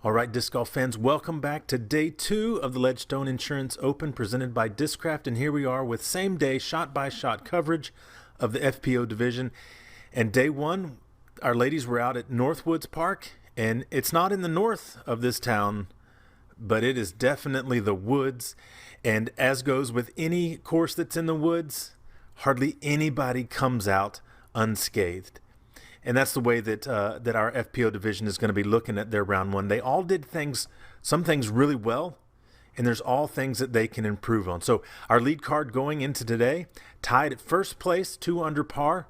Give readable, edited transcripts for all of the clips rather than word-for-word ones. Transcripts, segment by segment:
All right, disc golf fans, welcome back to day 2 of the Ledgestone Insurance Open presented by Discraft. And here we are with same-day shot-by-shot coverage of the FPO division. And day 1, our ladies were out at Northwoods Park. And it's not in the north of this town, but it is definitely the woods. And as goes with any course that's in the woods, hardly anybody comes out unscathed. And that's the way that that our FPO division is going to be looking at their round 1. They all did some things really well, and there's all things that they can improve on. So our lead card going into today, tied at first place, 2 under par,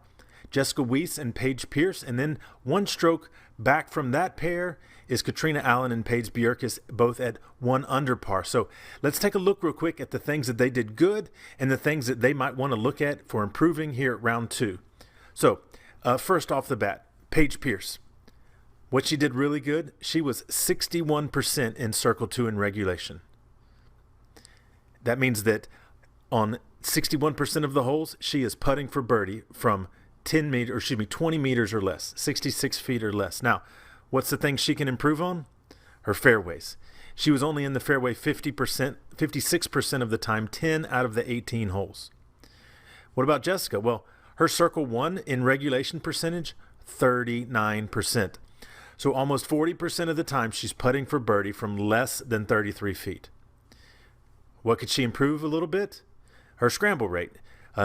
Jessica Weese and Paige Pierce. And then 1 stroke back from that pair is Catrina Allen and Paige Bjerkaas, both at 1 under par. So let's take a look real quick at the things that they did good and the things that they might want to look at for improving here at round 2. So first off the bat, Paige Pierce. What she did really good, she was 61% in Circle 2 in regulation. That means that on 61% of the holes, she is putting for birdie from 20 meters or less, 66 feet or less. Now, what's the thing she can improve on? Her fairways. She was only in the fairway 56% of the time, 10 out of the 18 holes. What about Jessica? Well, her Circle 1 in regulation percentage, 39%. So almost 40% of the time she's putting for birdie from less than 33 feet. What could she improve a little bit? Her scramble rate.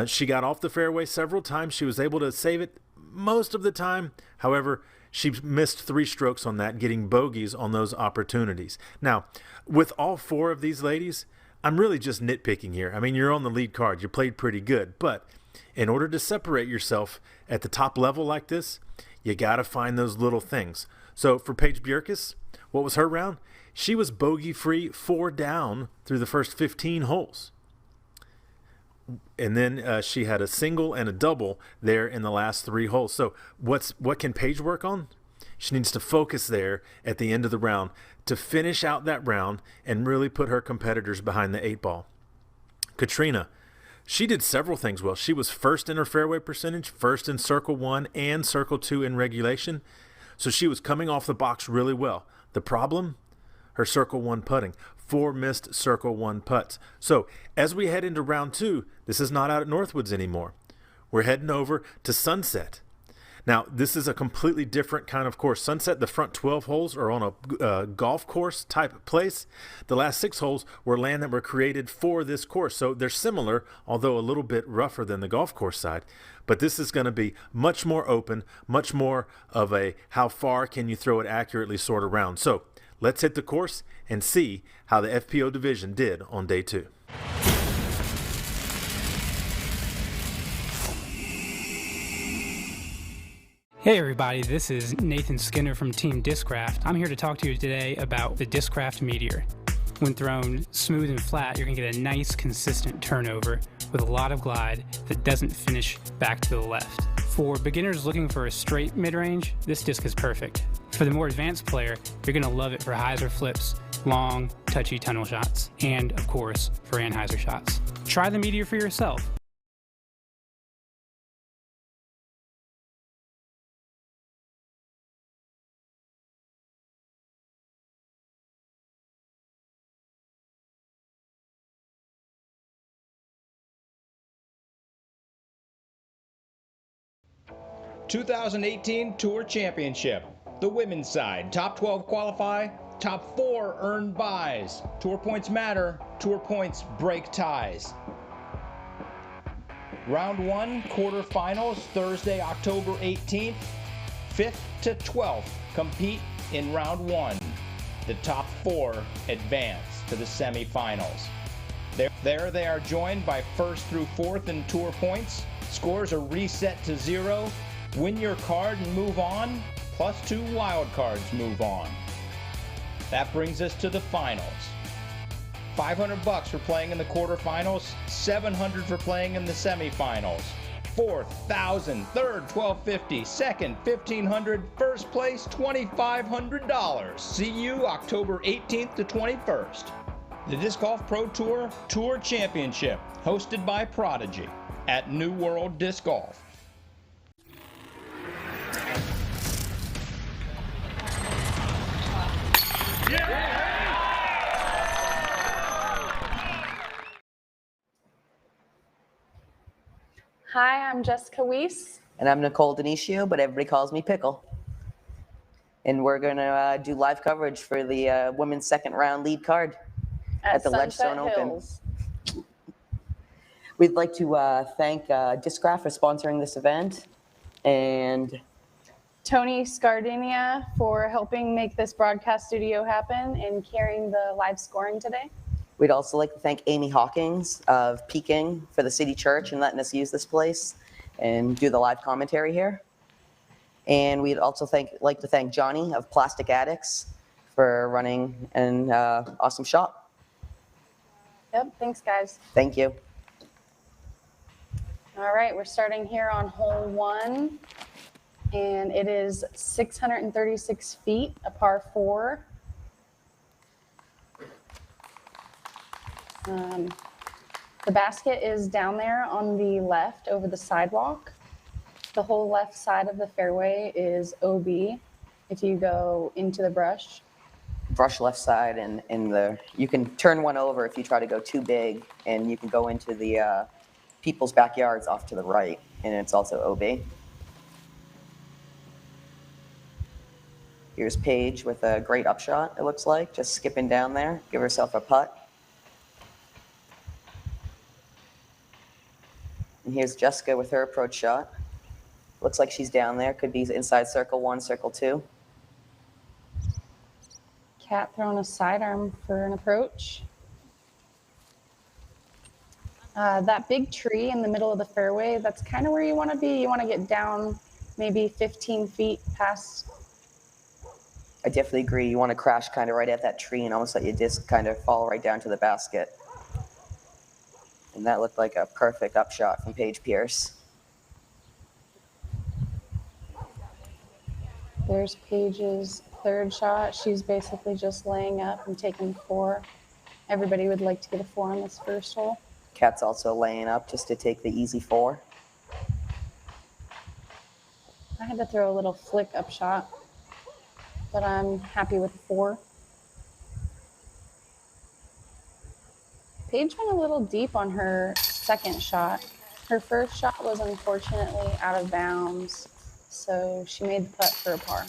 She got off the fairway several times. She was able to save it most of the time. However, she missed 3 strokes on that, getting bogeys on those opportunities. Now, with all 4 of these ladies, I'm really just nitpicking here. I mean, you're on the lead card. You played pretty good, but in order to separate yourself at the top level like this, you got to find those little things. So for Paige Bjerkaas, what was her round? She was bogey-free 4 down through the first 15 holes. And then she had a single and a double there in the last 3 holes. So what can Paige work on? She needs to focus there at the end of the round to finish out that round and really put her competitors behind the 8 ball. Catrina, she did several things well. She was first in her fairway percentage, first in Circle 1 and Circle 2 in regulation. So she was coming off the box really well. The problem? Her Circle 1 putting. 4 missed Circle 1 putts. So as we head into round 2, this is not out at Northwoods anymore. We're heading over to Sunset. Now, this is a completely different kind of course. Sunset, the front 12 holes are on a golf course type place. The last 6 holes were land that were created for this course. So they're similar, although a little bit rougher than the golf course side. But this is going to be much more open, much more of a how far can you throw it accurately sort of round. So let's hit the course and see how the FPO division did on day 2. Hey everybody, this is Nathan Skinner from Team Discraft. I'm here to talk to you today about the Discraft Meteor. When thrown smooth and flat, you're going to get a nice consistent turnover with a lot of glide that doesn't finish back to the left. For beginners looking for a straight mid-range, this disc is perfect. For the more advanced player, you're going to love it for hyzer flips, long, touchy tunnel shots, and of course, for anhyzer shots. Try the Meteor for yourself. ...2018 Tour Championship. The women's side, top 12 qualify, top 4 earn buys. Tour points matter, tour points break ties. Round 1, quarterfinals, Thursday, October 18th. 5th to 12th compete in round 1. The top 4 advance to the semifinals. There they are joined by 1st through 4th in tour points. Scores are reset to 0. Win your card and move on, plus 2 wild cards move on. That brings us to the finals. $500 for playing in the quarterfinals, $700 for playing in the semifinals. 4th, $1,000, 3rd, $1,250, 2nd, $1,500, first place, $2,500. See you October 18th to 21st. The Disc Golf Pro Tour Tour Championship, hosted by Prodigy at New World Disc Golf. Hi, I'm Jessica Weese. And I'm Nicole Dinosio, but everybody calls me Pickle. And we're going to do live coverage for the women's second round lead card at the Ledgestone Open. We'd like to thank Discraft for sponsoring this event, and Tony Scardinia for helping make this broadcast studio happen and carrying the live scoring today. we'd also like to thank Amy Hawkins of Peking for the City Church and letting us use this place and do the live commentary here. And we'd also like to thank Johnny of Plastic Addicts for running an awesome shop. Yep, thanks guys. Thank you. All right, we're starting here on hole 1, and it is 636 feet, a par 4. The basket is down there on the left over the sidewalk. The whole left side of the fairway is OB if you go into the brush. Brush left side, and you can turn one over if you try to go too big, and you can go into the people's backyards off to the right, and it's also OB. Here's Paige with a great upshot, it looks like, just skipping down there, give herself a putt. And here's Jessica with her approach shot. Looks like she's down there, could be inside circle 1, circle 2. Cat throwing a sidearm for an approach. That big tree in the middle of the fairway, that's kind of where you want to be. You want to get down maybe 15 feet past. I definitely agree. You want to crash kind of right at that tree and almost let your disc kind of fall right down to the basket. And that looked like a perfect upshot from Paige Pierce. There's Paige's third shot. She's basically just laying up and taking 4. Everybody would like to get a 4 on this first hole. Cat's also laying up just to take the easy 4. I had to throw a little flick up shot, but I'm happy with 4. Paige went a little deep on her second shot. Her first shot was unfortunately out of bounds, so she made the putt for a par.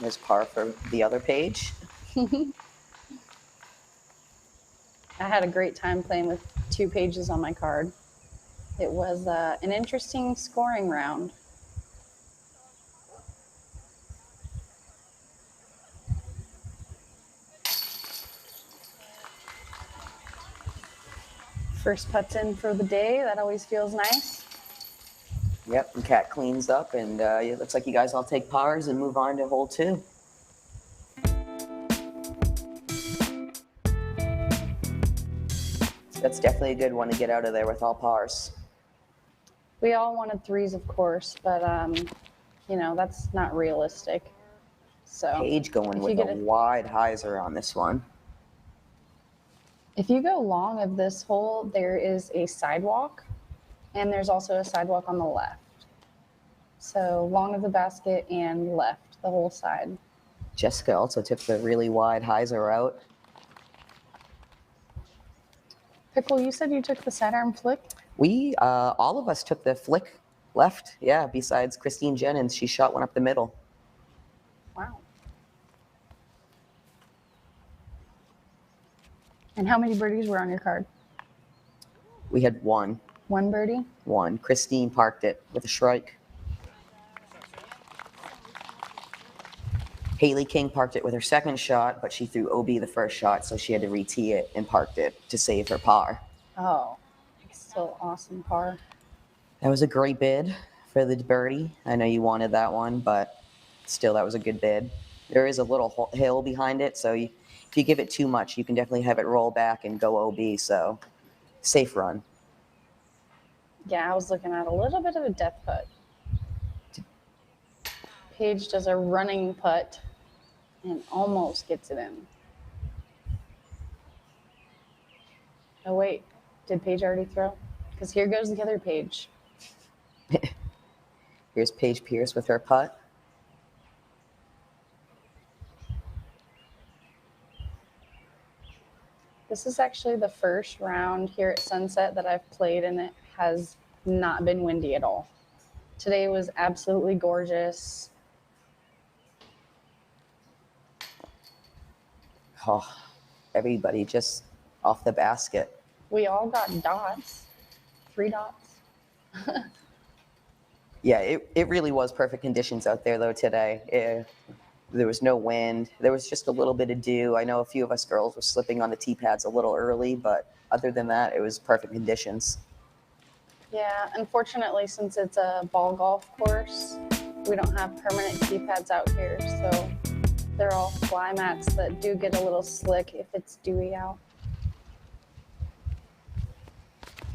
There's par for the other Paige. I had a great time playing with 2 Pages on my card. It was an interesting scoring round. First putt's in for the day. That always feels nice. Yep, and Cat cleans up, and it looks like you guys all take pars and move on to hole 2. That's definitely a good one to get out of there with all pars. We all wanted 3s, of course, but you know, that's not realistic. So Paige going with a wide hyzer on this one. If you go long of this hole, there is a sidewalk, and there's also a sidewalk on the left. So long of the basket and left, the whole side. Jessica also took the really wide hyzer out. Pickle, you said you took the sidearm flick? We, all of us took the flick left, yeah, besides Christine Jennings. She shot one up the middle. Wow. And how many birdies were on your card? We had 1. 1 birdie? 1. Christine parked it with a shrike. Haley King parked it with her second shot, but she threw OB the first shot, so she had to re-tee it and parked it to save her par. Oh, still awesome par. That was a great bid for the birdie. I know you wanted that one, but still, that was a good bid. There is a little hill behind it, so if you give it too much, you can definitely have it roll back and go OB, so safe run. Yeah, I was looking at a little bit of a death putt. Paige does a running putt and almost gets it in. Oh, wait. Did Paige already throw? Because here goes the other Paige. Here's Paige Pierce with her putt. This is actually the first round here at Sunset that I've played, and it has not been windy at all. Today was absolutely gorgeous. Oh, everybody just off the basket. We all got dots, 3 dots. Yeah, it really was perfect conditions out there, though, today. There was no wind. There was just a little bit of dew. I know a few of us girls were slipping on the tee pads a little early, but other than that, it was perfect conditions. Yeah, unfortunately, since it's a ball golf course, we don't have permanent tee pads out here, so they're all fly mats that do get a little slick if it's dewy out.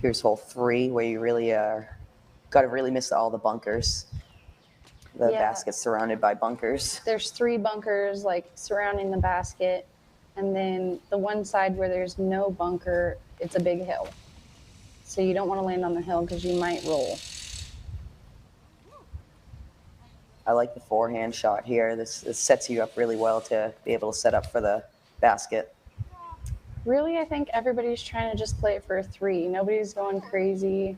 Here's hole 3, where you really got to really miss all the bunkers. The Yeah. basket's surrounded by bunkers. There's 3 bunkers like surrounding the basket, and then the one side where there's no bunker, it's a big hill. So you don't want to land on the hill because you might roll. I like the forehand shot here. This sets you up really well to be able to set up for the basket. Really, I think everybody's trying to just play it for a 3. Nobody's going crazy.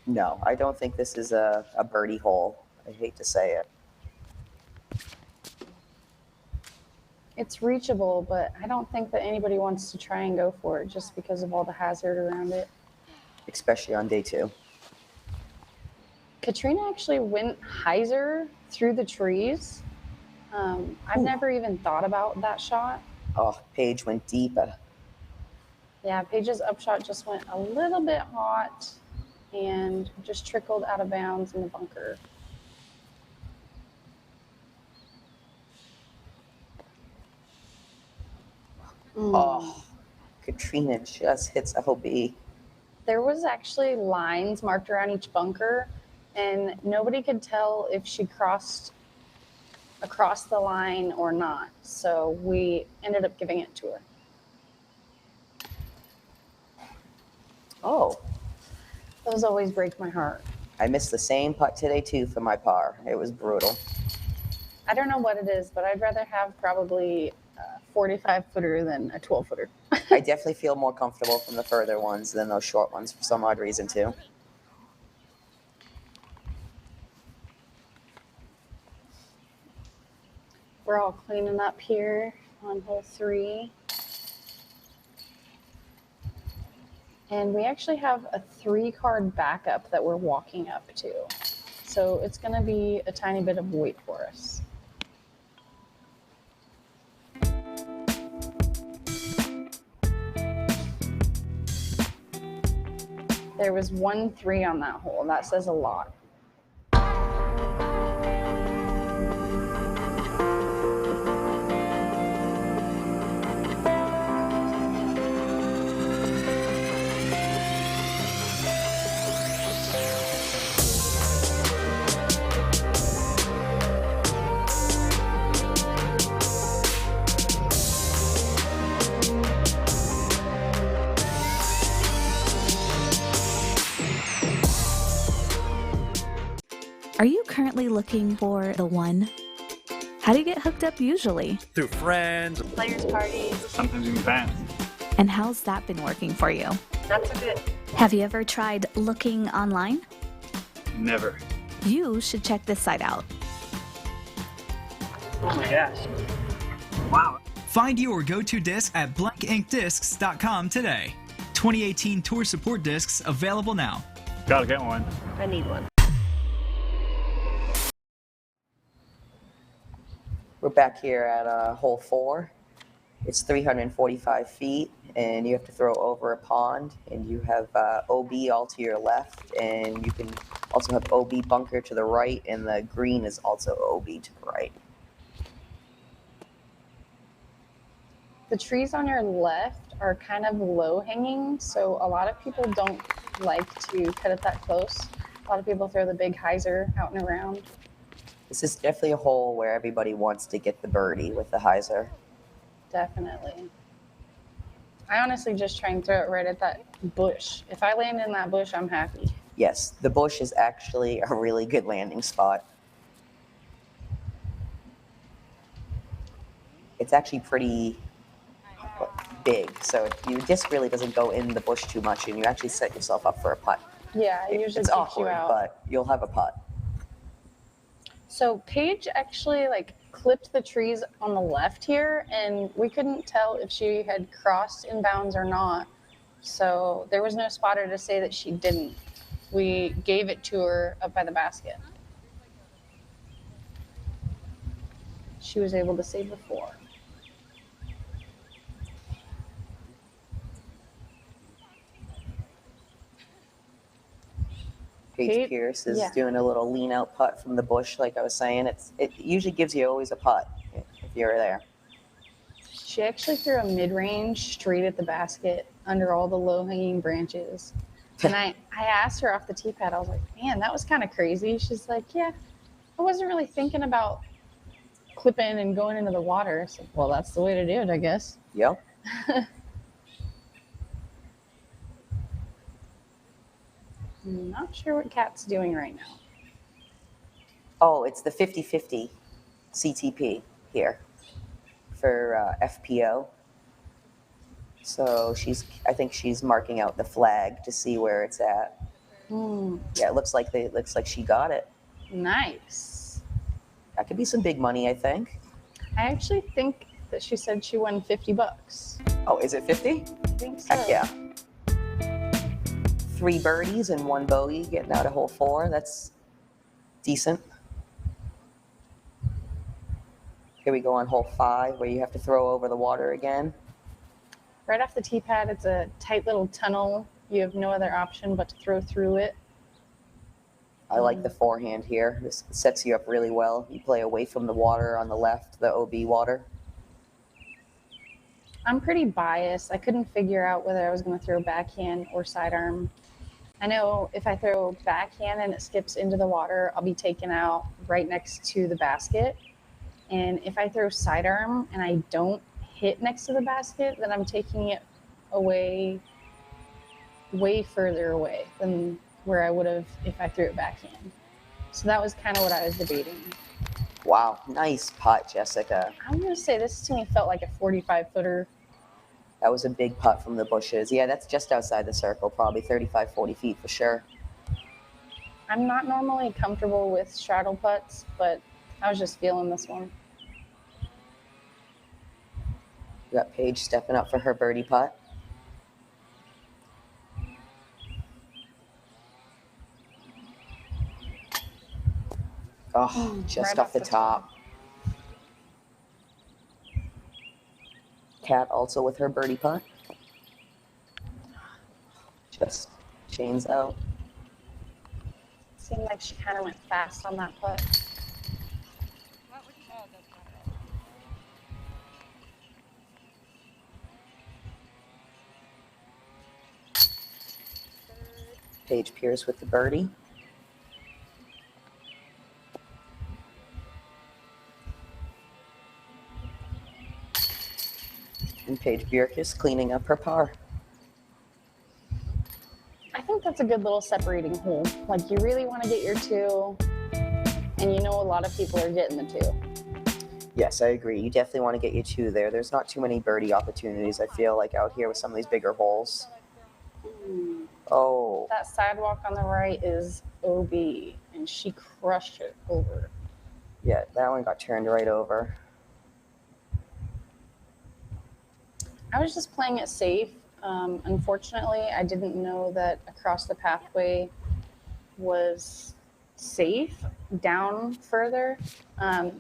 No, I don't think this is a birdie hole. I hate to say it. It's reachable, but I don't think that anybody wants to try and go for it just because of all the hazard around it. Especially on day 2. Catrina actually went hyzer through the trees. I've never even thought about that shot. Oh, Paige went deep. Yeah, Paige's upshot just went a little bit hot and just trickled out of bounds in the bunker. Oh, Catrina just hits OB. There was actually lines marked around each bunker, and nobody could tell if she crossed across the line or not. So we ended up giving it to her. Oh, Those always break my heart. I missed the same putt today, too, for my par. It was brutal. I don't know what it is, but I'd rather have probably a 45-footer than a 12-footer. I definitely feel more comfortable from the further ones than those short ones for some odd reason, too. We're all cleaning up here on hole 3. And we actually have a 3-card backup that we're walking up to. So it's going to be a tiny bit of wait for us. There was 1 3 on that hole. That says a lot. Are you currently looking for the one? How do you get hooked up usually? Through friends. Players' parties. Sometimes even fans. And how's that been working for you? Not so good. Have you ever tried looking online? Never. You should check this site out. Oh my gosh. Wow. Find your go-to disc at blankinkdiscs.com today. 2018 Tour Support discs available now. Gotta get one. I need one. We're back here at hole 4. It's 345 feet, and you have to throw over a pond, and you have OB all to your left, and you can also have OB bunker to the right, and the green is also OB to the right. The trees on your left are kind of low hanging, so a lot of people don't like to cut it that close. A lot of people throw the big hyzer out and around. This is definitely a hole where everybody wants to get the birdie with the hyzer. Definitely. I honestly just try and throw it right at that bush. If I land in that bush, I'm happy. Yes, the bush is actually a really good landing spot. It's actually pretty big, so your disc really doesn't go in the bush too much, and you actually set yourself up for a putt. Yeah, it usually It's keeps awkward, you out. but you'll have a putt. So Paige actually like clipped the trees on the left here, and we couldn't tell if she had crossed in bounds or not. So there was no spotter to say that she didn't. We gave it to her up by the basket. She was able to save the 4. Paige Pierce is doing a little lean out putt from the bush, like I was saying. It usually gives you always a putt if you're there. She actually threw a mid-range straight at the basket under all the low-hanging branches. And I asked her off the tee pad, I was like, man, that was kind of crazy. She's like, yeah, I wasn't really thinking about clipping and going into the water. I said, well, that's the way to do it, I guess. Yep. I'm not sure what Kat's doing right now. Oh, it's the 50-50 CTP here for FPO. So I think she's marking out the flag to see where it's at. Yeah, it looks like she got it. Nice. That could be some big money, I think. I actually think that she said she won $50. Oh, is it 50? I think so. Heck yeah. 3 birdies and 1 bogey, getting out of hole 4. That's decent. Here we go on hole 5, where you have to throw over the water again. Right off the tee pad, it's a tight little tunnel. You have no other option but to throw through it. I like the forehand here. This sets you up really well. You play away from the water on the left, the OB water. I'm pretty biased. I couldn't figure out whether I was going to throw backhand or sidearm. I know if I throw backhand and it skips into the water, I'll be taken out right next to the basket. And if I throw sidearm and I don't hit next to the basket, then I'm taking it away, way further away than where I would have if I threw it backhand. So that was kind of what I was debating. Wow, nice putt, Jessica. I'm going to say this to me felt like a 45-footer. That was a big putt from the bushes. Yeah, that's just outside the circle, probably 35, 40 feet for sure. I'm not normally comfortable with straddle putts, but I was just feeling this one. We got Paige stepping up for her birdie putt. Oh, just right off the top. Kat also with her birdie putt. Just chains out. Seemed like she kind of went fast on that putt. Paige Pierce with the birdie. And Paige Bjerkaas cleaning up her par. I think that's a good little separating hole. Like, you really want to get your 2, and you know a lot of people are getting the 2. Yes, I agree. You definitely want to get your 2 there. There's not too many birdie opportunities, I feel like, out here with some of these bigger holes. Oh. That sidewalk on the right is OB, and she crushed it over. Yeah, that one got turned right over. I was just playing it safe. Unfortunately, I didn't know that across the pathway was safe down further.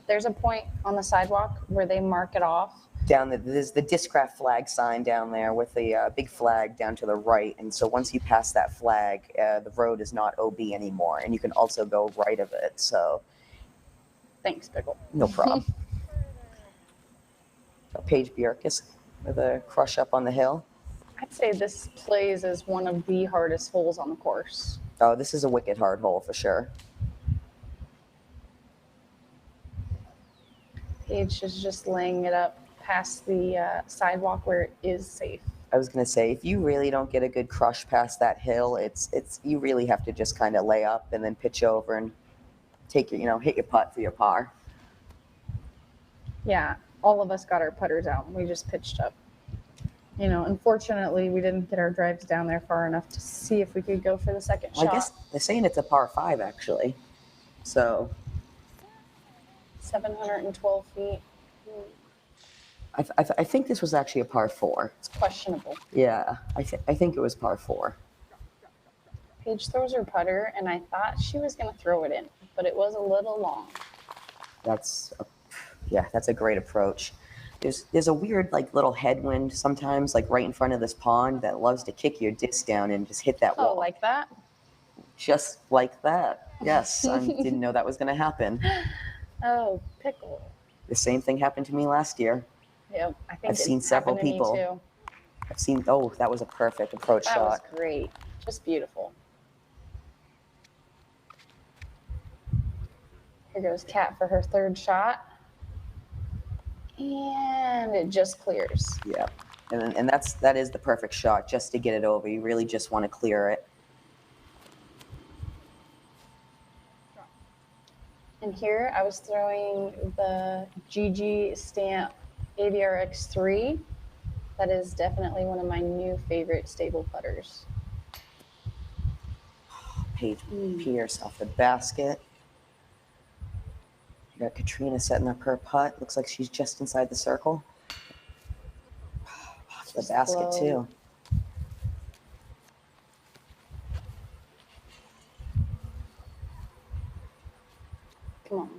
There's a point on the sidewalk where they mark it off. There's the Discraft flag sign down there with the big flag down to the right. And so once you pass that flag, the road is not OB anymore. And you can also go right of it. So thanks, Pickle. No problem. Paige Bjerkaas with a crush up on the hill. I'd say this plays as one of the hardest holes on the course. Oh, this is a wicked hard hole for sure. Paige is just laying it up past the sidewalk where it is safe. I was gonna say, if you really don't get a good crush past that hill, it's you really have to just kind of lay up and then pitch over and take your, hit your putt for your par. Yeah, all of us got our putters out. We just pitched up. You know, unfortunately, we didn't get our drives down there far enough to see if we could go for the second Well, shot. I guess they're saying it's a par 5, actually. So 712 feet. I think this was actually a par 4. It's questionable. Yeah, I think it was par 4. Paige throws her putter, and I thought she was going to throw it in, but it was a little long. That's a great approach. There's a weird like little headwind sometimes, like right in front of this pond, that loves to kick your disc down and just hit that wall. Oh, like that? Just like that. Yes, I didn't know that was going to happen. Oh, pickle. The same thing happened to me last year. Yep, I think I've seen several happened to me people. too. That was a perfect approach That shot. was great. Just beautiful. Here goes Kat for her third shot. And it just clears. Yeah, and that is the perfect shot, just to get it over. You really just want to clear it. And here I was throwing the GG Stamp AVRX3. That is definitely one of my new favorite stable putters. Paige Pierce off the basket. You got Catrina setting up her putt. Looks like she's just inside the circle. Off the basket too. Come on.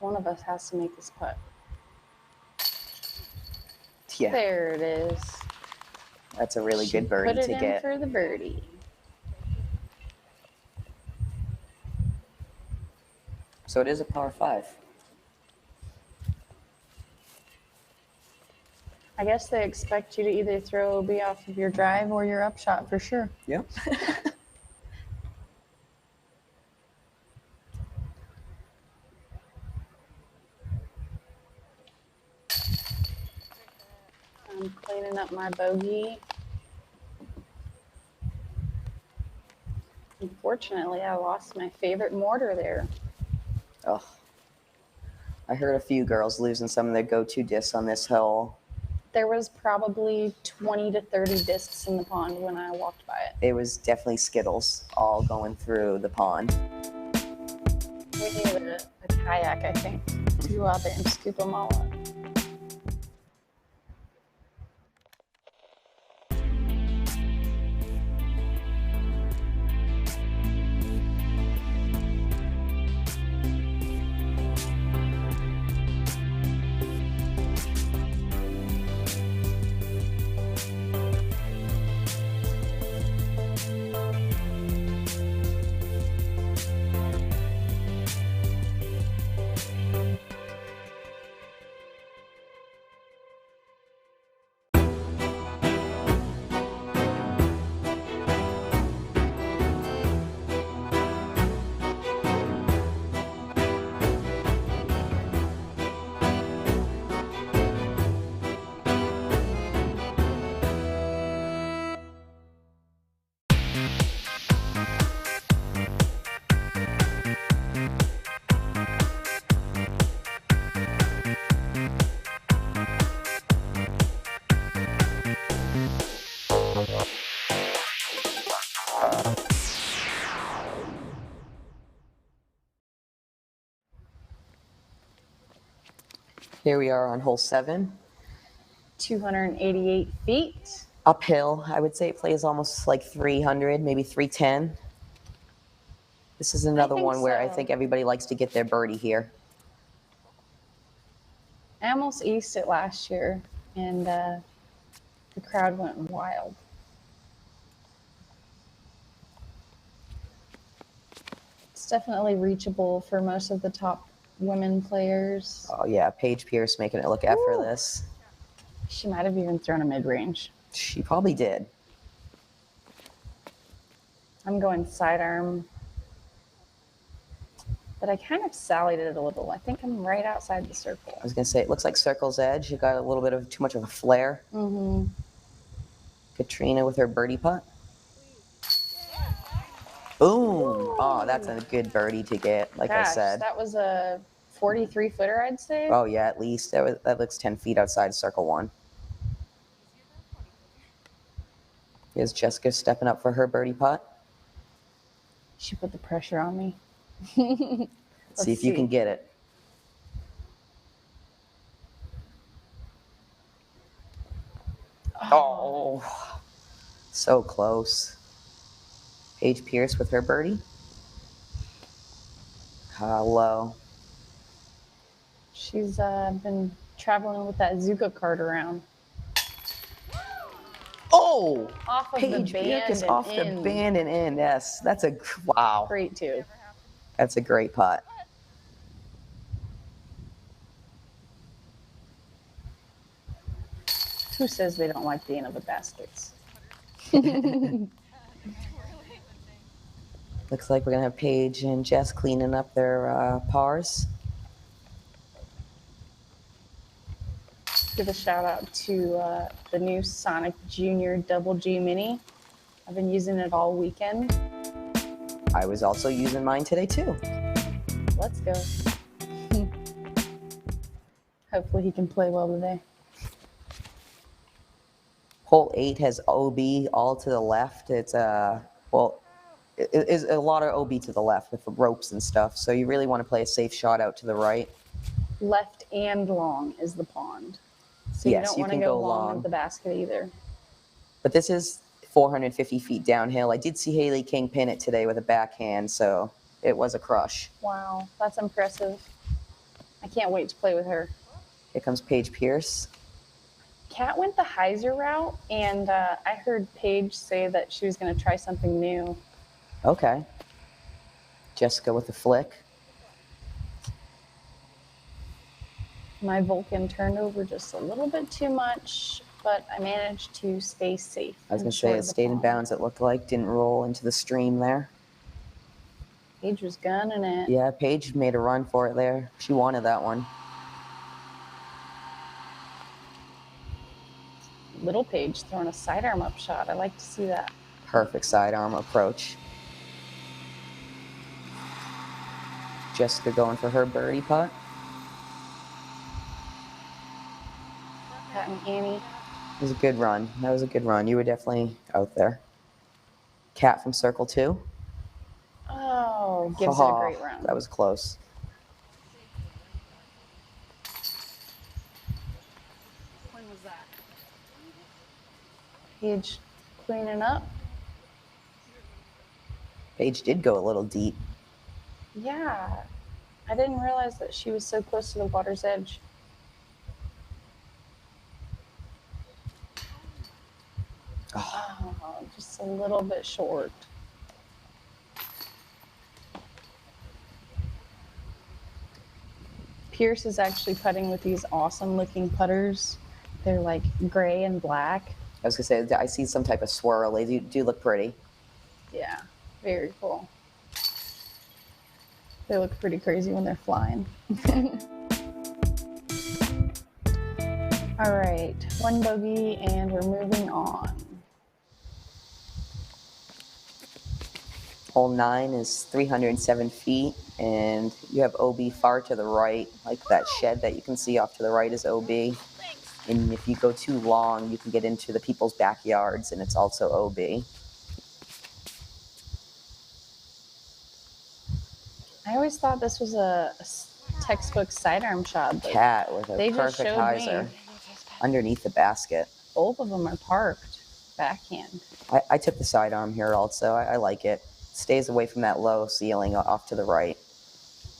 One of us has to make this putt. Yeah, There it is. that's a really good birdie Put it to in get. for the birdie. So it is a par 5. I guess they expect you to either throw OB off of your drive or your upshot for sure. Yep. I'm cleaning up my bogey. Unfortunately, I lost my favorite mortar there. Oh, I heard a few girls losing some of their go-to discs on this hole. There was probably 20 to 30 discs in the pond when I walked by it. It was definitely Skittles all going through the pond. We needed a kayak, I think, to go out there and scoop them all up. Here we are on hole 7. 288 feet. Uphill, I would say it plays almost like 300, maybe 310. This is another think one where I so. think everybody likes to get their birdie here. I almost aced it last year, and the crowd went wild. It's definitely reachable for most of the top women players. Oh yeah, Paige Pierce making it look effortless. She might have even thrown a mid-range. She probably did. I'm going sidearm, but I kind of sallied it a little. I think I'm right outside the circle. I was gonna say, it looks like circle's edge. You got a little bit of too much of a flare. Mm-hmm. Catrina with her birdie putt. Boom! Oh, that's a good birdie to get, like I Gosh, said. that was a 43 footer, I'd say. Oh yeah, at least that looks 10 feet outside circle 1. Here's Jessica stepping up for her birdie putt. She put the pressure on me. Let's see if you can get it. Oh, so close. Paige Pierce with her birdie. Low. She's been traveling with that Zuka cart around. Oh, Off of Paige the band Bjerkaas and off in. the band and in. Yes, that's a wow. Great too. That's a great putt. Who says they don't like the end of the baskets? Looks like we're gonna have Paige and Jess cleaning up their pars. Give a shout out to the new Sonic Junior Double G Mini. I've been using it all weekend. I was also using mine today too. Let's go. Hopefully he can play well today. Hole 8 has OB all to the left. It's well, it is a lot of OB to the left with the ropes and stuff. So you really want to play a safe shot out to the right. Left and long is the pond. So Yes, you don't you want to can go go long long. at the basket either. But this is 450 feet downhill. I did see Haley King pin it today with a backhand, so it was a crush. Wow, that's impressive. I can't wait to play with her. Here comes Paige Pierce. Kat went the hyzer route, and I heard Paige say that she was going to try something new. Okay. Jessica with the flick. My Vulcan turned over just a little bit too much, but I managed to stay safe. I was going to say it stayed in bounds, it looked like. Didn't roll into the stream there. Paige was gunning it. Yeah, Paige made a run for it there. She wanted that one. Little Paige throwing a sidearm up shot. I like to see that. Perfect sidearm approach. Jessica going for her birdie putt. Pat and Annie. It was a good run. That was a good run. You were definitely out there. Kat from circle 2. Oh, gives it a great run. That was close. When was that? Paige cleaning up. Paige did go a little deep. Yeah. I didn't realize that she was so close to the water's edge. Oh, just a little bit short. Pierce is actually putting with these awesome looking putters. They're like gray and black. I was going to say, I see some type of swirl. They do look pretty. Yeah, very cool. They look pretty crazy when they're flying. All right, one bogey and we're moving on. Hole 9 is 307 feet, and you have OB far to the right, like that shed that you can see off to the right is OB. And if you go too long, you can get into the people's backyards, and it's also OB. I always thought this was a textbook sidearm shot. But Cat with a they just perfect showed hyzer me. underneath the basket. Both of them are parked backhand. I took the sidearm here also. I like it. Stays away from that low ceiling off to the right.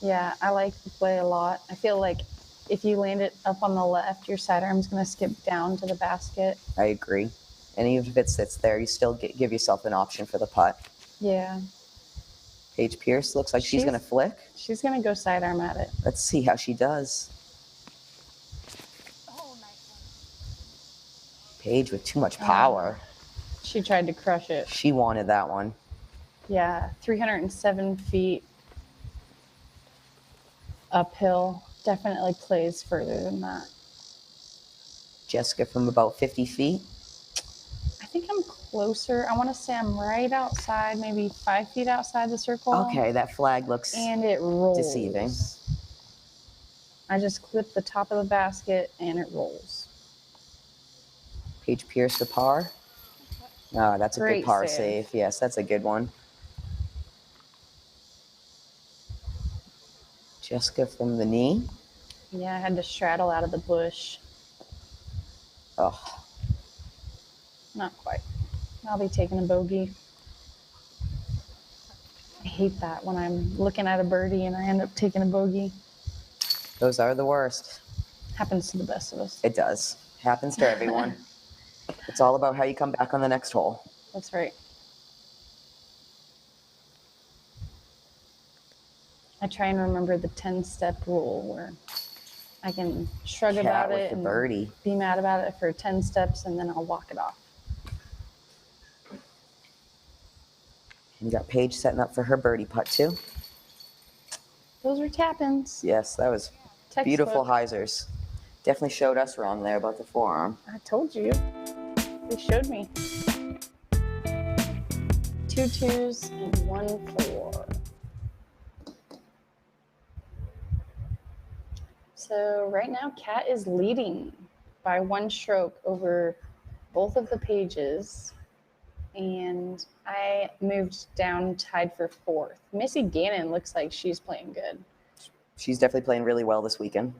Yeah, I like the play a lot. I feel like if you land it up on the left, your sidearm's going to skip down to the basket. I agree. And even if it sits there, you still give yourself an option for the putt. Yeah. Paige Pierce looks like she's going to flick. She's going to go sidearm at it. Let's see how she does. Paige with too much power. She tried to crush it. She wanted that one. Yeah, 307 feet uphill. Definitely plays further than that. Jessica from about 50 feet. I think I'm closer. I want to say I'm right outside, maybe 5 feet outside the circle. Okay, that flag looks and it rolls. deceiving. I just clip the top of the basket and it rolls. Paige Pierce the par. Oh, that's a Great good par save. save. Yes, that's a good one. Jessica from the knee. Yeah, I had to straddle out of the bush. Oh, Not quite. I'll be taking a bogey. I hate that when I'm looking at a birdie and I end up taking a bogey. those are the worst. Happens to the best of us. It does. Happens to everyone. It's all about how you come back on the next hole. That's right. I try and remember the 10-step rule where I can shrug Cat about with it the and birdie. be mad about it for 10 steps and then I'll walk it off. And you got Paige setting up for her birdie putt too. Those were tap-ins. Yes, that was Textbook. beautiful hyzers. Definitely showed us wrong there about the forearm. I told you. They showed me. 2 2s and 1 4. So right now, Kat is leading by 1 stroke over both of the Paiges. And I moved down tied for 4th. Missy Gannon looks like she's playing good. She's definitely playing really well this weekend.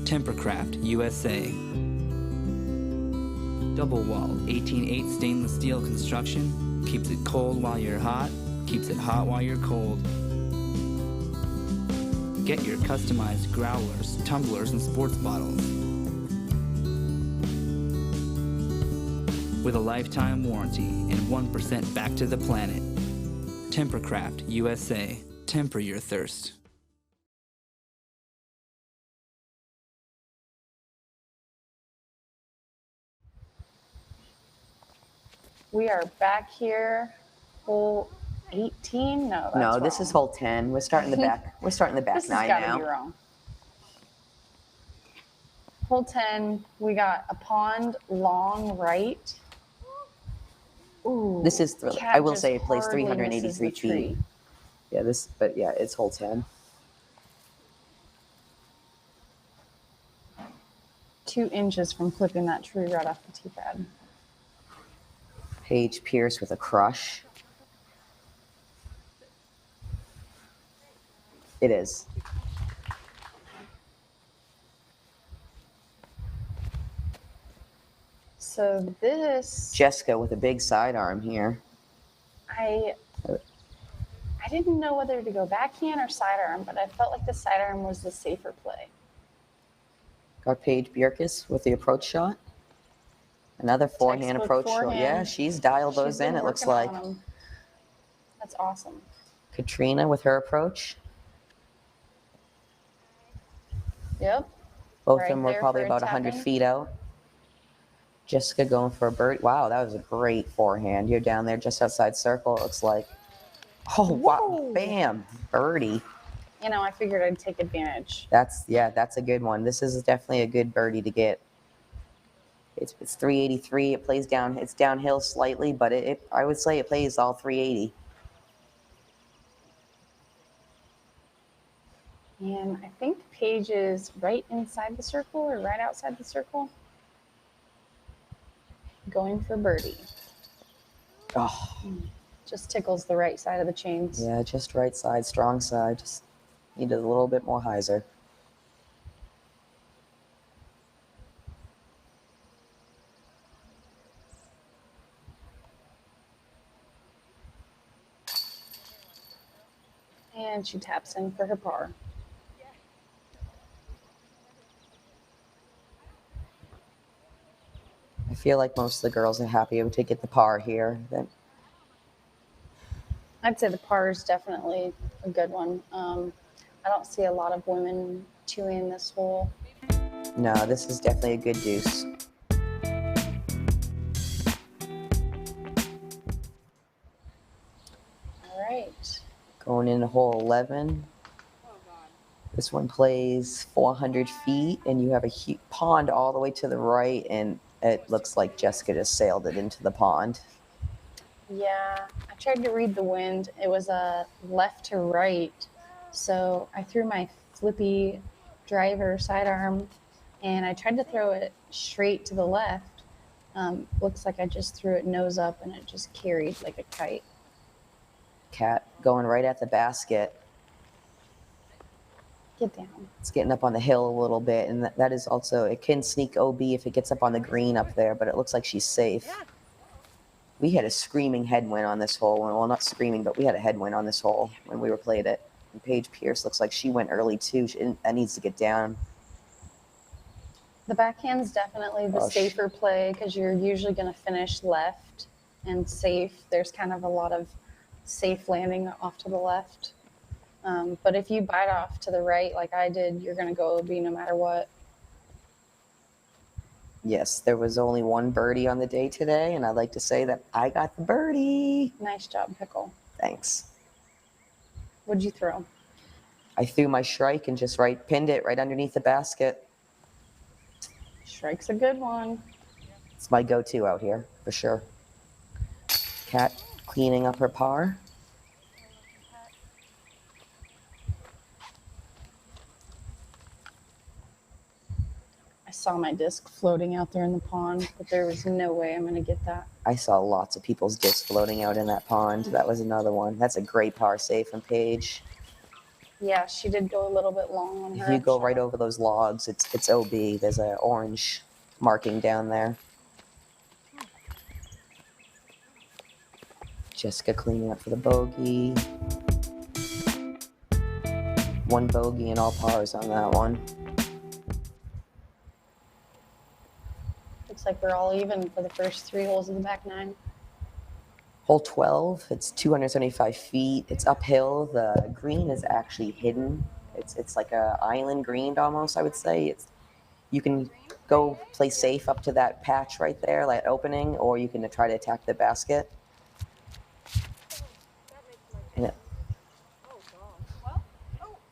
Tempercraft USA. Double wall 18/8 stainless steel construction keeps it cold while you're hot, keeps it hot while you're cold. Get your customized growlers, tumblers, and sports bottles. With a lifetime warranty and 1% back to the planet. Tempercraft USA. Temper your thirst. We are back here, hole 18. No, that's No, this wrong. is hole 10. We're starting the back. We're starting the back This has 9 got to now. be wrong. Hole 10, we got a pond long right. Ooh, This is, Cat I will just say, it plays hardly 383 misses the tree. feet. Yeah, but yeah, it's hole 10. 2 inches from clipping that tree right off the tee pad. Paige Pierce with a crush. It is. So this, Jessica with a big sidearm here. I didn't know whether to go backhand or sidearm, but I felt like the sidearm was the safer play. Got Paige Bjerkaas with the approach shot. Another forehand Textbook approach shot. forehand. Yeah, she's dialed those She's been in, it looks working like. on 'em. That's awesome. Catrina with her approach. Yep. Both Right of them were there probably for a about 100 tap-in. feet out. Jessica going for a birdie. Wow, that was a great forehand. You're down there just outside circle, it looks like. Oh, wow. Whoa. Bam. Birdie. You know, I figured I'd take advantage. That's a good one. This is definitely a good birdie to get. It's 383. It plays down. It's downhill slightly, but I would say it plays all 380. And I think Paige is right inside the circle or right outside the circle. Going for birdie. Oh, Just tickles the right side of the chains. yeah, just right side, strong side. Just needed a little bit more hyzer. And she taps in for her par. I feel like most of the girls are happy to get the par here. I'd say the par is definitely a good one. I don't see a lot of women chewing this hole. No, this is definitely a good deuce. All right. Going into hole 11. This one plays 400 feet, and you have a pond all the way to the right, and it looks like Jessica just sailed it into the pond. Yeah, I tried to read the wind. It was a left to right, so I threw my flippy driver sidearm, and I tried to throw it straight to the left. Looks like I just threw it nose up, and it just carried like a kite. Cat going right at the basket. Get down. It's getting up on the hill a little bit, and that is also, it can sneak OB if it gets up on the green up there, but it looks like she's safe. We had a screaming headwind on this hole. Well, not screaming, but we had a headwind on this hole when we played it. And Paige Pierce looks like she went early too. That needs to get down. The backhand's definitely the safer play because you're usually going to finish left and safe. There's kind of a lot of safe landing off to the left. But if you bite off to the right like I did, you're going to go OB no matter what. Yes, there was only one birdie on the day today, and I'd like to say that I got the birdie. Nice job, Pickle. Thanks. What'd you throw? I threw my shrike and just pinned it right underneath the basket. Shrike's a good one. It's my go-to out here, for sure. Cat cleaning up her par. I saw my disc floating out there in the pond, but there was no way I'm going to get that. I saw lots of people's discs floating out in that pond. That was another one. That's a great par save from Paige. Yeah, she did go a little bit long on her. If you go right over those logs, it's OB. There's an orange marking down there. Jessica cleaning up for the bogey. One bogey and all pars on that one. Looks like we're all even for the first 3 holes of the back 9. Hole 12, it's 275 feet. It's uphill. The green is actually hidden. It's like a island green almost, I would say. You can go play safe up to that patch right there, that opening, or you can try to attack the basket.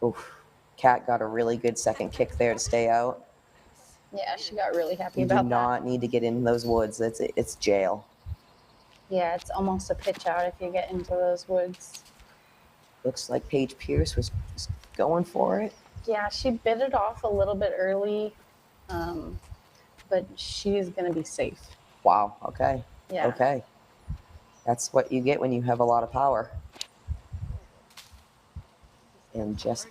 Oof. Cat got a really good second kick there to stay out. Yeah, she got really happy You about do that. not need to get in those woods. It's jail. Yeah, it's almost a pitch out if you get into those woods. Looks like Paige Pierce was going for it. Yeah, she bit it off a little bit early, but she's going to be safe. Wow, okay. Yeah. Okay. That's what you get when you have a lot of power. And just,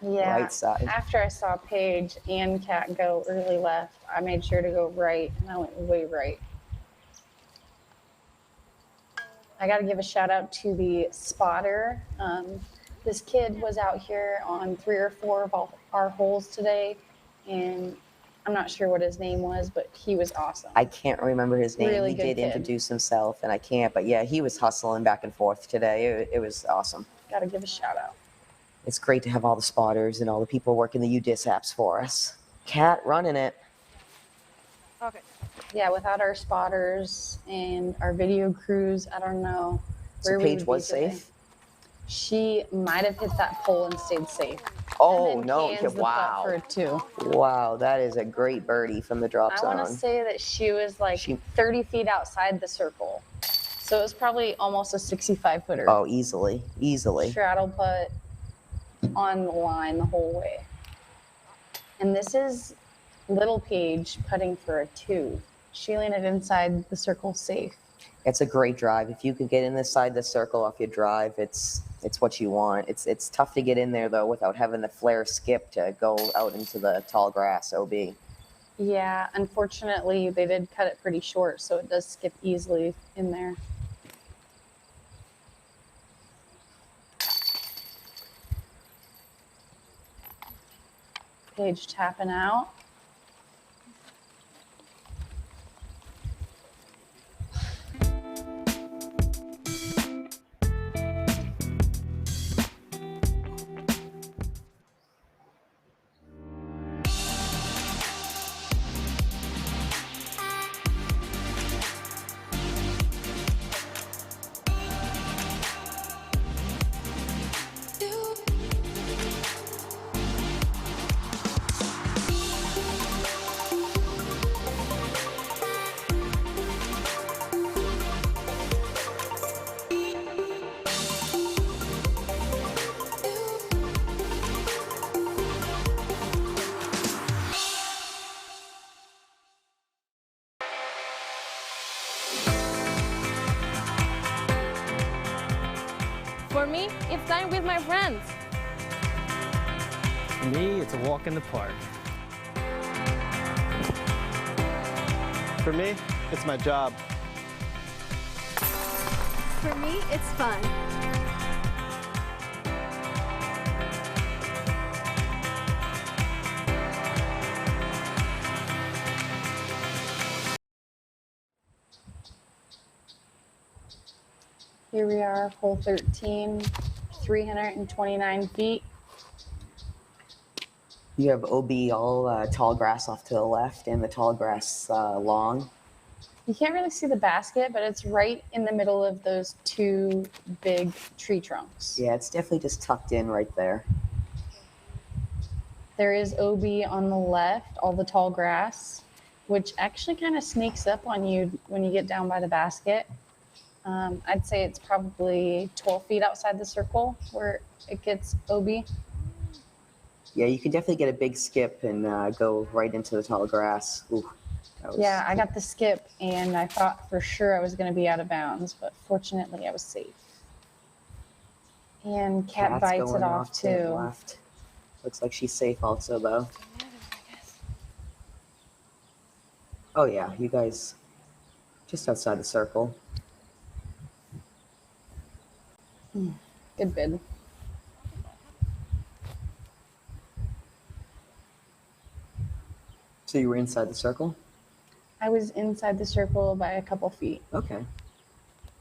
Yeah. right side. After I saw Paige and Kat go early left, I made sure to go right, and I went way right. I got to give a shout out to the spotter. This kid was out here on 3 or 4 of our holes today, and I'm not sure what his name was, but he was awesome. I can't remember his name. Really He good did kid. introduce himself, and I can't. But yeah, he was hustling back and forth today. It was awesome. Got to give a shout out. It's great to have all the spotters and all the people working the UDIS apps for us. Cat running it. Okay. Yeah, without our spotters and our video crews, I don't know So where we Paige would was be today. safe? She might have hit that pole and stayed safe. Oh, And then no. cans the putt Wow. for it too. Wow, that is a great birdie from the drop I zone. want to say that she was like 30 feet outside the circle. So it was probably almost a 65-footer. Oh, easily. Easily. Straddle putt on the line the whole way. And this is little Paige putting for a 2. She landed inside the circle safe. It's a great drive. If you could get in this side of the circle off your drive, it's what you want. It's tough to get in there, though, without having the flare skip to go out into the tall grass, OB. Yeah, unfortunately, they did cut it pretty short, so it does skip easily in there. Paige tapping out. For me, it's time with my friends. For me, it's a walk in the park. For me, it's my job. For me, it's fun. Here we are, hole 13, 329 feet. You have OB all tall grass off to the left and the tall grass long. You can't really see the basket, but it's right in the middle of those two big tree trunks. Yeah, it's definitely just tucked in right there. There is OB on the left, all the tall grass, which actually kind of sneaks up on you when you get down by the basket. I'd say it's probably 12 feet outside the circle where it gets OB. Yeah, you can definitely get a big skip and go right into the tall grass. Ooh, yeah, I got the skip, and I thought for sure I was going to be out of bounds, but fortunately I was safe. And Cat Cat's bites it going off to the too. left. Looks like she's safe also, though. Oh yeah, you guys just outside the circle. Good bid. So you were inside the circle? I was inside the circle by a couple feet. Okay.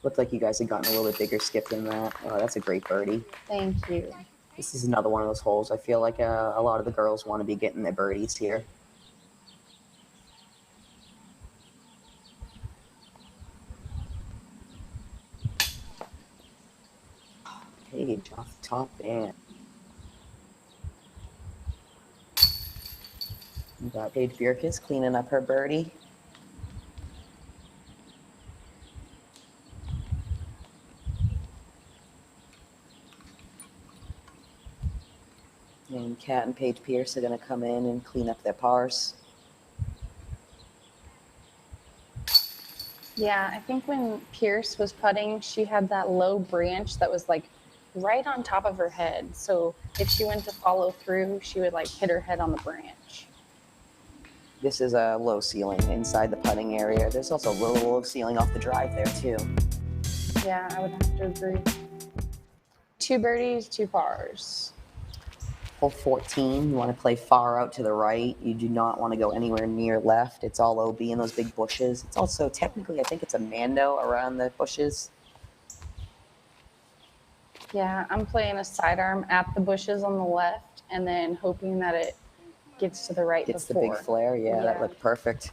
Looked like you guys had gotten a little bit bigger skip than that. Oh, that's a great birdie. Thank you. This is another one of those holes. I feel like a lot of the girls want to be getting their birdies here. Paige off the top and you got Paige Bjerkaas cleaning up her birdie. And Kat and Paige Pierce are going to come in and clean up their pars. Yeah, I think when Pierce was putting, she had that low branch that was like right on top of her head. So if she went to follow through, she would like hit her head on the branch. This is a low ceiling inside the putting area. There's also a little low ceiling off the drive there too. Yeah, I would have to agree. 2 birdies, 2 pars. Hole 14, you want to play far out to the right. You do not want to go anywhere near left. It's all OB in those big bushes. It's also technically, I think it's a Mando around the bushes. Yeah, I'm playing a sidearm at the bushes on the left and then hoping that it gets to the right It's before. the big flare. Yeah, that looked perfect.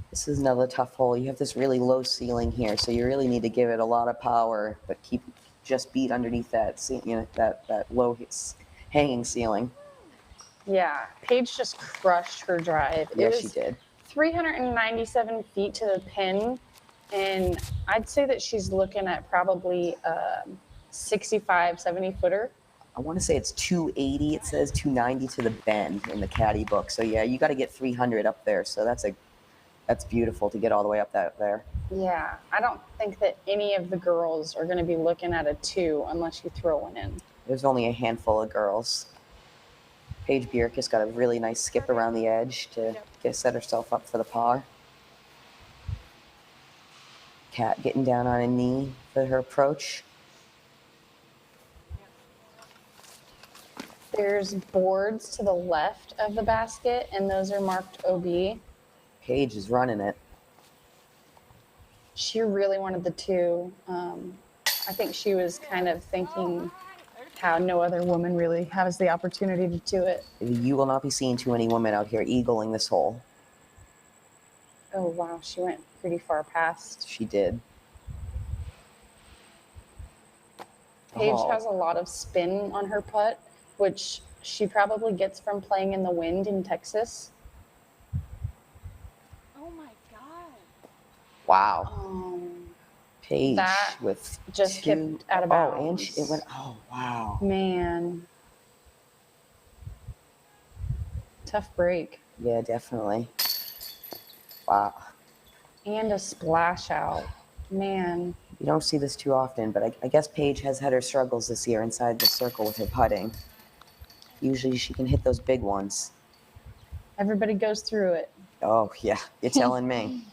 This is another tough hole. You have this really low ceiling here, so you really need to give it a lot of power, but keep just beat underneath that, that low hanging ceiling. Yeah, Paige just crushed her drive. Yeah, It she was did. 397 feet to the pin, and I'd say that she's looking at probably 65, 70 footer. I want to say it's 280. It says 290 to the bend in the caddy book. So yeah, you got to get 300 up there. So that's beautiful to get all the way up there. Yeah, I don't think that any of the girls are going to be looking at a 2 unless you throw one in. There's only a handful of girls. Paige Bjerkaas got a really nice skip around the edge to set herself up for the par. Kat getting down on a knee for her approach. There's boards to the left of the basket, and those are marked OB. Paige is running it. She really wanted the 2. I think she was kind of thinking how no other woman really has the opportunity to do it. You will not be seeing too many women out here eagling this hole. Oh, wow. She went pretty far past. She did. Paige has a lot of spin on her putt, which she probably gets from playing in the wind in Texas. Oh my God. Wow. Paige that with just 2. kept out of Oh, bounds. and it went, oh, wow. Man. Tough break. Yeah, definitely. Wow. And a splash out. Man. You don't see this too often, but I guess Paige has had her struggles this year inside the circle with her putting. Usually she can hit those big ones. Everybody goes through it. Oh, yeah, you're telling me.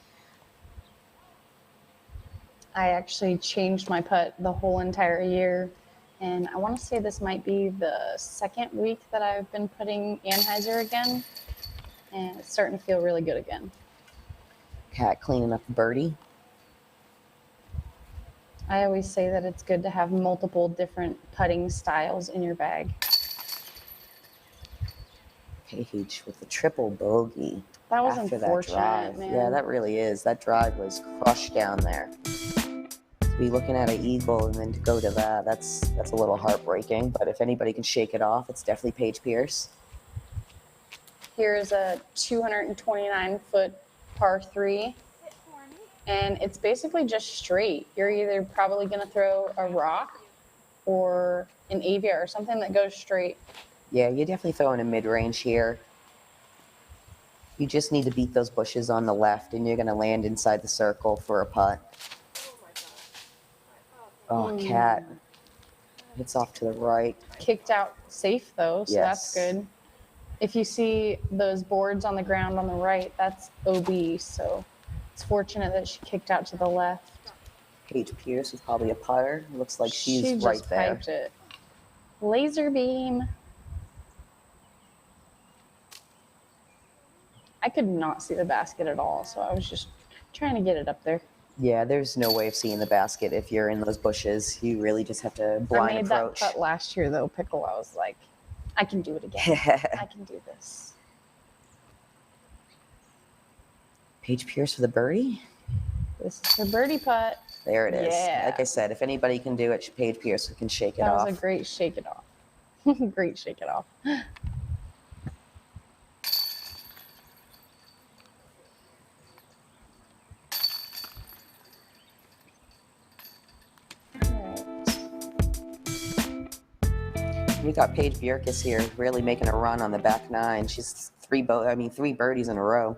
I actually changed my putt the whole entire year, and I want to say this might be the second week that I've been putting Anheuser again, and it's starting to feel really good again. Cat cleaning up the birdie. I always say that it's good to have multiple different putting styles in your bag. Paige with the triple bogey. That was after unfortunate, that drive. man. Yeah, that really is. That drive was crushed down there. To be looking at an eagle and then to go to that, that's a little heartbreaking. But if anybody can shake it off, it's definitely Paige Pierce. Here's a 229-foot par 3, and it's basically just straight. You're either probably going to throw a rock or an avia or something that goes straight. Yeah, you're definitely throwing a mid-range here. You just need to beat those bushes on the left, and you're going to land inside the circle for a putt. Oh, Cat. It's off to the right. Kicked out safe, though, so Yes. that's good. If you see those boards on the ground on the right, that's OB, so it's fortunate that she kicked out to the left. Paige Pierce is probably a putter. Looks like she's She right just there. piped it. Laser beam. I could not see the basket at all, so I was just trying to get it up there. Yeah, there's no way of seeing the basket if you're in those bushes. You really just have to blind I made approach. that putt last year, though, Pickle. I was like, I can do it again. I can do this. Paige Pierce for the birdie. This is her birdie putt. There it is. Yeah. Like I said, if anybody can do it, Paige Pierce can shake it That off. was a great shake it off. Great shake it off. We got Paige Bjerkaas here, really making a run on the back nine. She's three birdies in a row.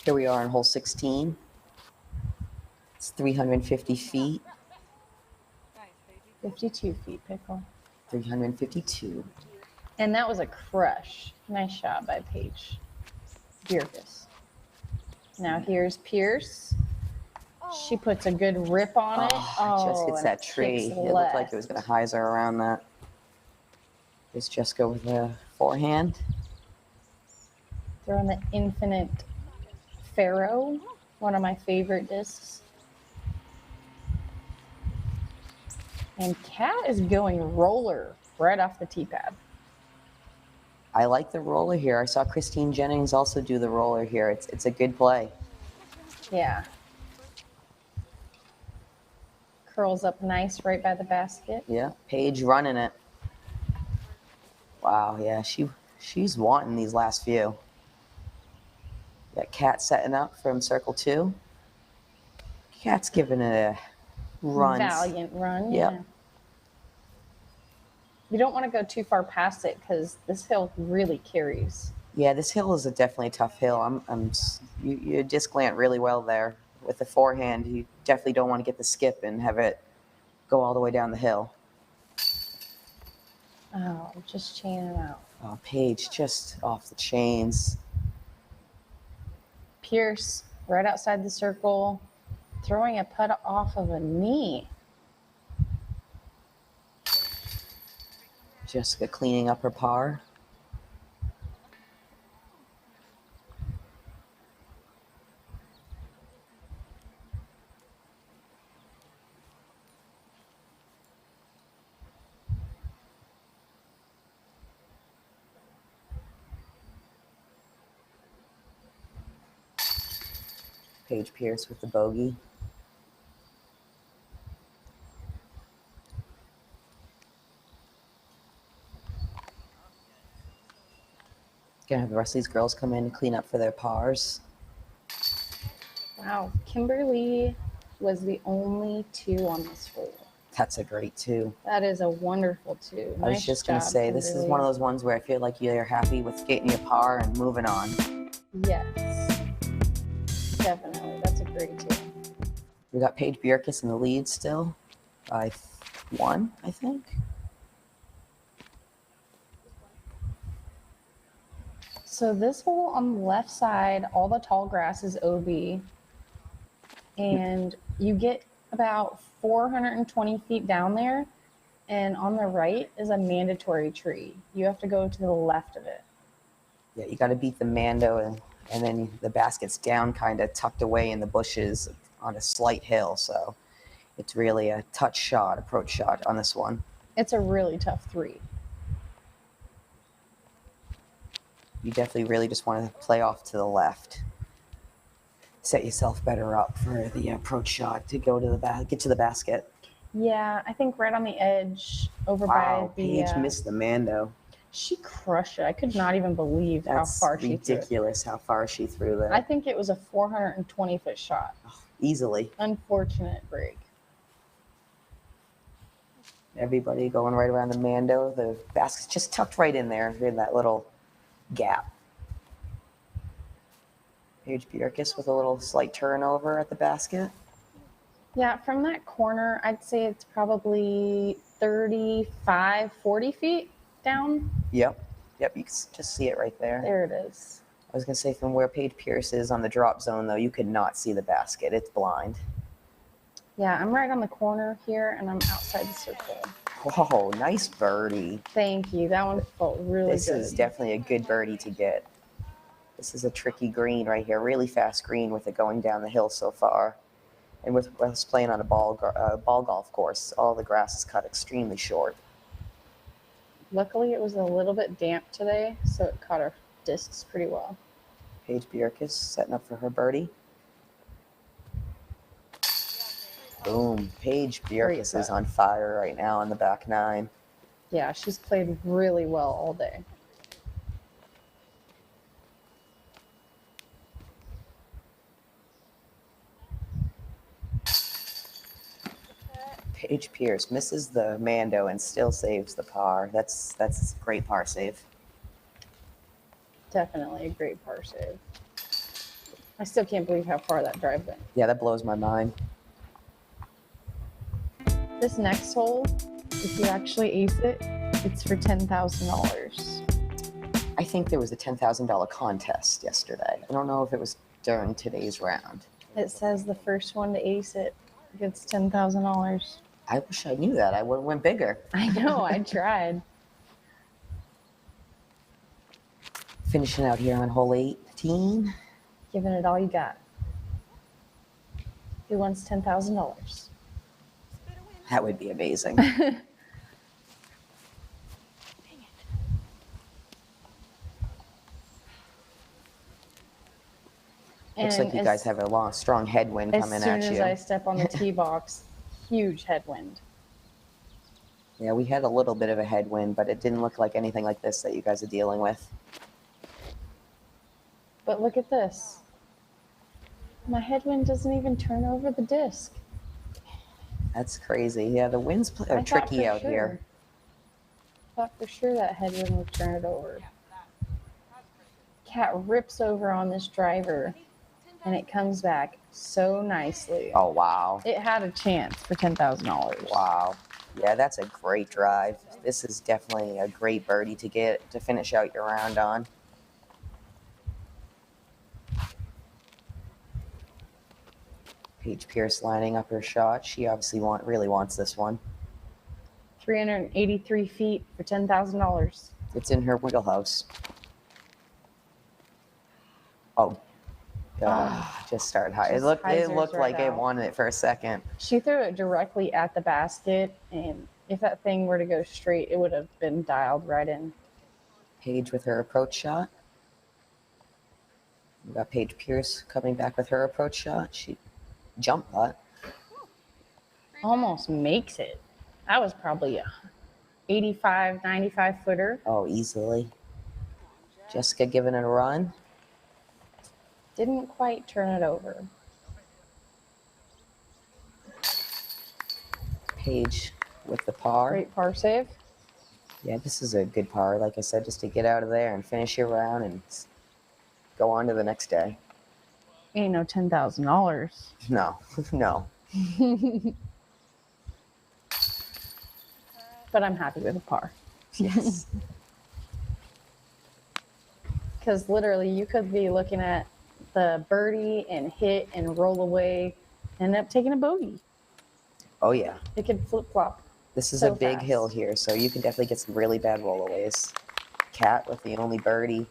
Here we are on hole 16. It's 350 feet. 52 feet, Pickle. 352. And that was a crush. Nice shot by Paige Bjerkaas. Now here's Pierce. She puts a good rip on it. Oh, it just hits and that tree. kicks It looked like it was left. going to hyzer around that. This just go with the forehand. Throwing the infinite Pharaoh, one of my favorite discs. And Cat is going roller right off the tee pad. I like the roller here. I saw Christine Jennings also do the roller here. It's a good play. Yeah. Curls up nice right by the basket. Yeah, Paige running it. Wow, yeah, she's wanting these last few. Got Cat setting up from circle 2. Cat's giving it a run. Valiant run. Yep. Yeah. You don't want to go too far past it because this hill really carries. Yeah, this hill is definitely a tough hill. You disc land really well there. With the forehand, you definitely don't want to get the skip and have it go all the way down the hill. Oh, just chaining out. Oh, Paige just off the chains. Pierce right outside the circle, throwing a putt off of a knee. Jessica cleaning up her par. Paige Pierce with the bogey. Gonna have the rest of these girls come in and clean up for their pars. Wow, Kimberly was the only 2 on this hole. That's a great 2. That is a wonderful 2. I was just going to say, this is one of those ones where I feel like you're happy with getting your par and moving on. Yes, definitely. That's a great 2. We got Paige Bjerkaas in the lead still by 1, I think. So this hole on the left side, all the tall grass is OB. And you get about 420 feet down there. And on the right is a mandatory tree. You have to go to the left of it. Yeah, you got to beat the Mando, and then the basket's down kind of tucked away in the bushes on a slight hill. So it's really a touch shot, approach shot on this one. It's a really tough 3. You definitely really just want to play off to the left. Set yourself better up for the approach shot to go to the get to the basket. Yeah, I think right on the edge over by the... Paige missed the Mando. She crushed it. I could not even believe how far she threw it. Ridiculous how far she threw that. I think it was a 420-foot shot. Easily. Unfortunate break. Everybody going right around the Mando. The basket's just tucked right in there in that little gap. Paige Bjerkaas with a little slight turnover at the basket. Yeah, from that corner, I'd say it's probably 35, 40 feet down. Yep, you can just see it right there. There it is. I was going to say from where Paige Pierce is on the drop zone, though, you could not see the basket. It's blind. Yeah, I'm right on the corner here, and I'm outside the circle. Whoa, nice birdie. Thank you. That one felt really good. This is definitely a good birdie to get. This is a tricky green right here, really fast green with it going down the hill so far. And with us playing on a ball golf course, all the grass is cut extremely short. Luckily, it was a little bit damp today, so it caught our discs pretty well. Paige Bjerkaas setting up for her birdie. Boom. Paige Bjerkaas is on fire right now on the back 9. Yeah, she's played really well all day. Paige Pierce misses the Mando and still saves the par. That's a great par save. Definitely a great par save. I still can't believe how far that drive went. Yeah, that blows my mind. This next hole, if you actually ace it, it's for $10,000. I think there was a $10,000 contest yesterday. I don't know if it was during today's round. It says the first one to ace it gets $10,000. I wish I knew that. I would have went bigger. I know, I tried. Finishing out here on hole 18. Giving it all you got. Who wants $10,000? That would be amazing. Looks like you guys have a strong headwind coming at you. As soon as I step on the tee box, huge headwind. Yeah, we had a little bit of a headwind, but it didn't look like anything like this that you guys are dealing with. But look at this. My headwind doesn't even turn over the disc. That's crazy. Yeah, the winds are tricky out here. I thought for sure that headwind would turn it over. cat rips over on this driver, and it comes back so nicely. Oh, wow. It had a chance for $10,000. Wow. Yeah, that's a great drive. This is definitely a great birdie to get to finish out your round on. Paige Pierce lining up her shot. She obviously really wants this one. 383 feet for $10,000. It's in her wheelhouse. Oh, God. Just started high. It looked right like it out. wanted it for a second. She threw it directly at the basket, and if that thing were to go straight, it would have been dialed right in. Paige with her approach shot. We got Paige Pierce coming back with her approach shot. She jumped putt. Almost makes it. That was probably a 85, 95 footer. Oh, easily. Jessica giving it a run. Didn't quite turn it over. Paige with the par. Great par save. Yeah, this is a good par, like I said, just to get out of there and finish your round and go on to the next day. Ain't no $10,000. No, no. But I'm happy with a par. Yes. Because literally you could be looking at the birdie and hit and roll away and end up taking a bogey. Oh, yeah. It could flip-flop. This is so a big fast. hill here, so you can definitely get some really bad rollaways. Cat with the only birdie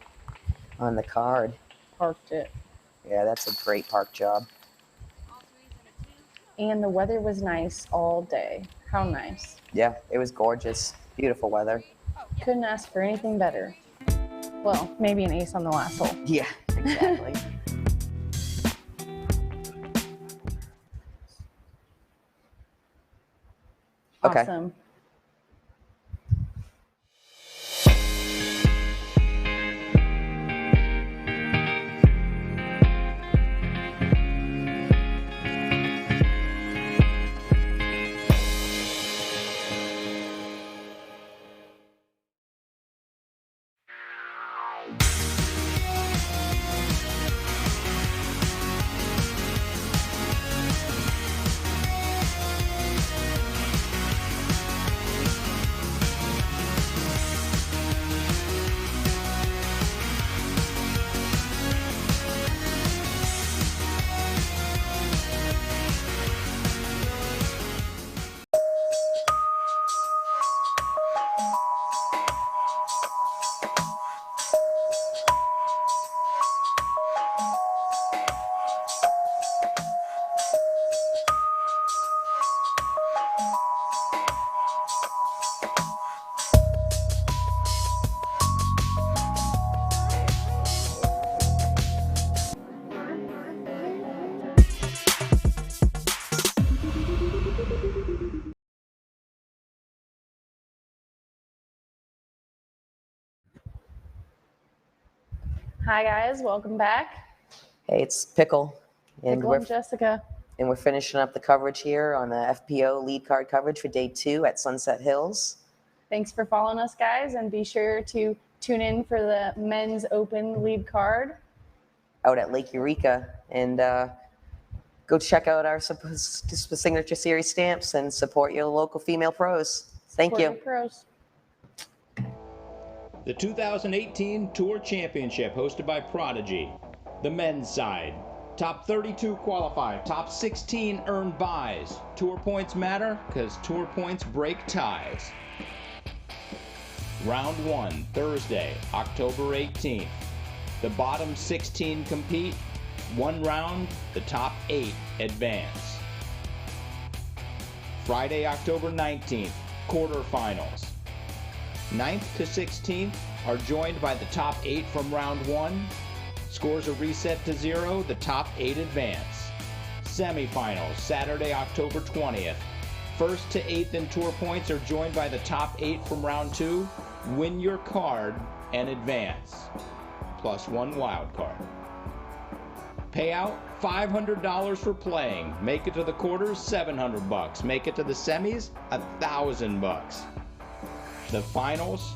on the card. Parked it. Yeah, that's a great park job. And the weather was nice all day. How nice. Yeah, it was gorgeous. Beautiful weather. Couldn't ask for anything better. Well, maybe an ace on the last hole. Yeah, exactly. Okay. Awesome. Hi guys, welcome back. Hey, it's Pickle. Pickle and Jessica. And we're finishing up the coverage here on the FPO lead card coverage for day 2 at Sunset Hills. Thanks for following us, guys, and be sure to tune in for the men's open lead card out at Lake Eureka. And go check out our signature series stamps and support your local female pros. Thank Support you. your pros. The 2018 Tour Championship hosted by Prodigy. The men's side. Top 32 qualify. Top 16 earn buys. Tour points matter because tour points break ties. Round 1, Thursday, October 18th. The bottom 16 compete. One round, the top 8 advance. Friday, October 19th, quarterfinals. 9th to 16th are joined by the top 8 from round 1. Scores are reset to 0, the top 8 advance. Semifinals, Saturday, October 20th. 1st to 8th in tour points are joined by the top 8 from round 2. Win your card and advance. Plus 1 wild card. Payout, $500 for playing. Make it to the quarters, $700. Make it to the semis, $1,000. The finals,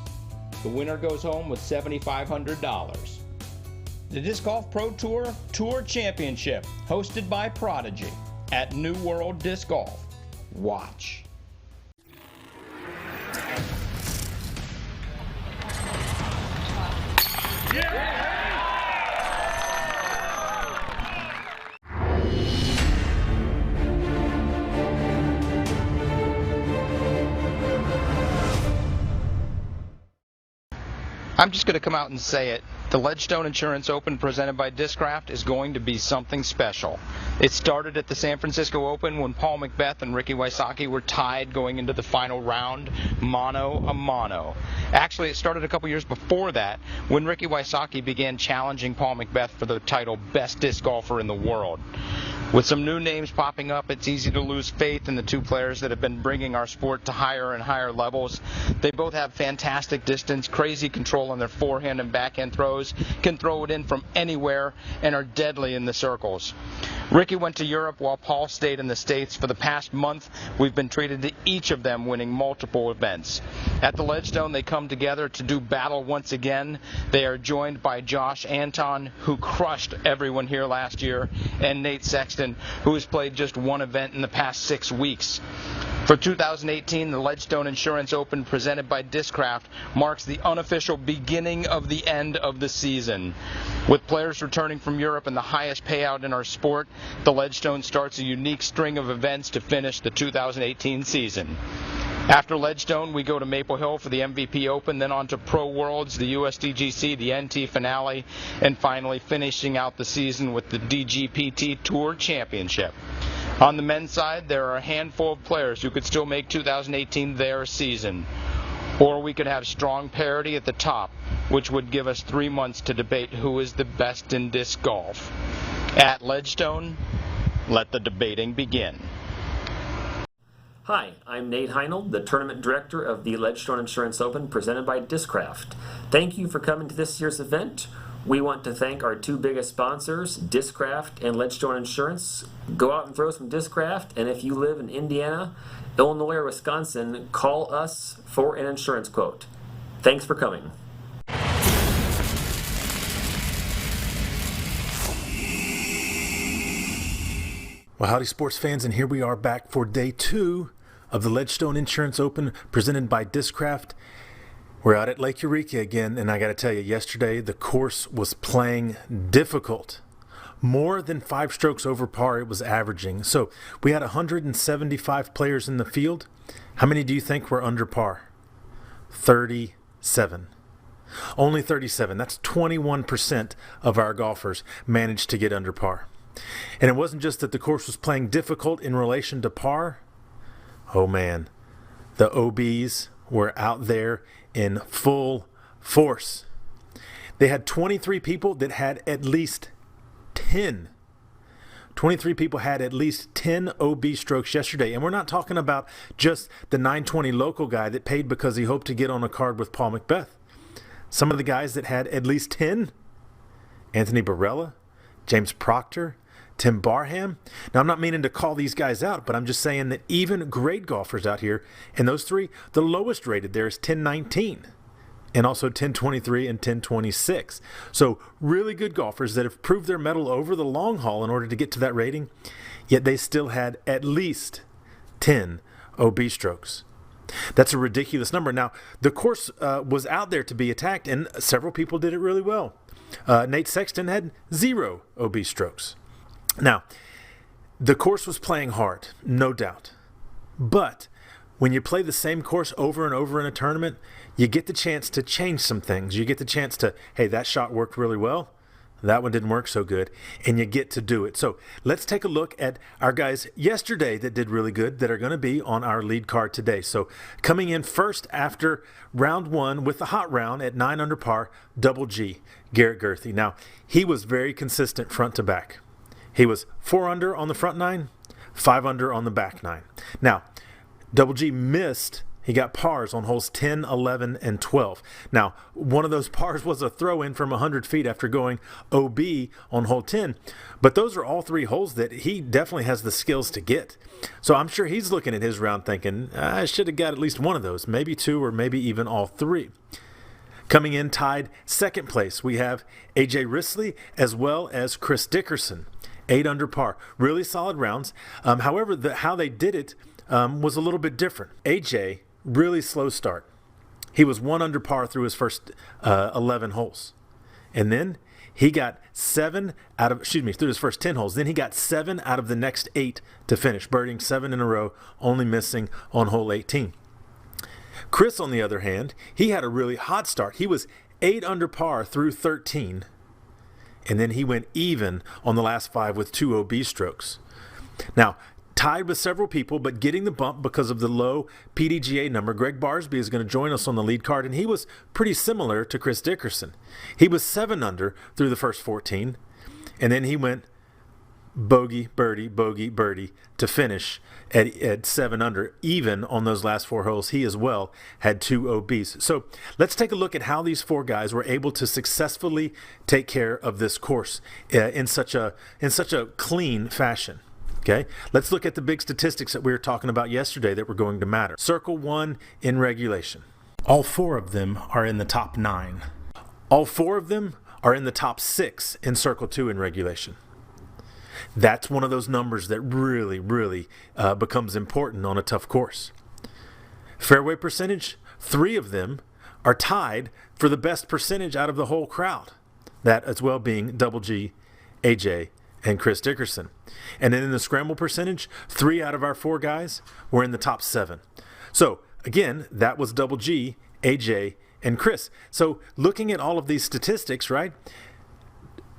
the winner goes home with $7,500. The Disc Golf Pro Tour Tour Championship, hosted by Prodigy at New World Disc Golf. Watch. I'm just going to come out and say it. The Ledgestone Insurance Open presented by Discraft is going to be something special. It started at the San Francisco Open when Paul McBeth and Ricky Wysocki were tied going into the final round, mano a mano. Actually, it started a couple years before that when Ricky Wysocki began challenging Paul McBeth for the title Best Disc Golfer in the World. With some new names popping up, it's easy to lose faith in the two players that have been bringing our sport to higher and higher levels. They both have fantastic distance, crazy control on their forehand and backhand throws, can throw it in from anywhere, and are deadly in the circles. Ricky went to Europe while Paul stayed in the States. For the past month, we've been treated to each of them winning multiple events. At the Ledgestone, they come together to do battle once again. They are joined by Josh Anton, who crushed everyone here last year, and Nate Sexton, who has played just one event in the past 6 weeks. For 2018, the Ledgestone Insurance Open presented by Discraft marks the unofficial beginning of the end of the season. With players returning from Europe and the highest payout in our sport, the Ledgestone starts a unique string of events to finish the 2018 season. After Ledgestone, we go to Maple Hill for the MVP Open, then on to Pro Worlds, the USDGC, the NT Finale, and finally finishing out the season with the DGPT Tour Championship. On the men's side, there are a handful of players who could still make 2018 their season. Or we could have strong parity at the top, which would give us 3 months to debate who is the best in disc golf. At Ledgestone, let the debating begin. Hi, I'm Nate Heinel, the Tournament Director of the Ledgestone Insurance Open presented by Discraft. Thank you for coming to this year's event. We want to thank our two biggest sponsors, Discraft and Ledgestone Insurance. Go out and throw some Discraft, and if you live in Indiana, Illinois, or Wisconsin, call us for an insurance quote. Thanks for coming. Well, howdy sports fans, and here we are back for day 2 of the Ledgestone Insurance Open presented by Discraft. We're out at Lake Eureka again, and I got to tell you, yesterday the course was playing difficult. More than 5 strokes over par it was averaging. So we had 175 players in the field. How many do you think were under par? 37. Only 37. That's 21% of our golfers managed to get under par. And it wasn't just that the course was playing difficult in relation to par. Oh man, the OBs were out there in full force. They had 23 people that had at least 10. 23 people had at least 10 OB strokes yesterday. And we're not talking about just the 920 local guy that paid because he hoped to get on a card with Paul McBeth. Some of the guys that had at least 10, Anthony Barella, James Proctor, Tim Barham. Now, I'm not meaning to call these guys out, but I'm just saying that even great golfers out here, and those three, the lowest rated there is 1019, and also 1023 and 1026. So really good golfers that have proved their mettle over the long haul in order to get to that rating, yet they still had at least 10 OB strokes. That's a ridiculous number. Now, the course was out there to be attacked, and several people did it really well. Nate Sexton had 0 OB strokes. Now, the course was playing hard, no doubt. But when you play the same course over and over in a tournament, you get the chance to change some things. You get the chance to, hey, that shot worked really well. That one didn't work so good. And you get to do it. So let's take a look at our guys yesterday that did really good that are going to be on our lead card today. So coming in first after round 1 with the hot round at 9 under par, Double G, Garrett Gurthie. Now, he was very consistent front to back. He was 4 under on the front 9, 5 under on the back 9. Now, Double G missed. He got pars on holes 10, 11, and 12. Now, one of those pars was a throw-in from 100 feet after going OB on hole 10. But those are all 3 holes that he definitely has the skills to get. So I'm sure he's looking at his round thinking, I should have got at least one of those, maybe 2 or maybe even all 3. Coming in tied second place, we have AJ Risley as well as Chris Dickerson, 8 under par. Really solid rounds. However, how they did it was a little bit different. AJ, really slow start. He was 1 under par through his first 11 holes. And then he got through his first 10 holes. Then he got 7 out of the next 8 to finish, birding 7 in a row, only missing on hole 18. Chris, on the other hand, he had a really hot start. He was 8 under par through 13, and then he went even on the last 5 with 2 OB strokes. Now, tied with several people, but getting the bump because of the low PDGA number. Greg Barsby is going to join us on the lead card, and he was pretty similar to Chris Dickerson. He was 7 under through the first 14, and then he went bogey, birdie to finish at 7 under. Even on those last 4 holes, he as well had 2 OBs. So let's take a look at how these 4 guys were able to successfully take care of this course in such a clean fashion. Okay, let's look at the big statistics that we were talking about yesterday that were going to matter. Circle 1 in regulation. All 4 of them are in the top 9. All 4 of them are in the top 6 in Circle 2 in regulation. That's one of those numbers that really becomes important on a tough course. Fairway percentage, 3 of them are tied for the best percentage out of the whole crowd. That as well being Double G, AJ, and Chris Dickerson. And then in the scramble percentage, 3 out of our 4 guys were in the top 7. So again, that was Double G, AJ, and Chris. So looking at all of these statistics, right?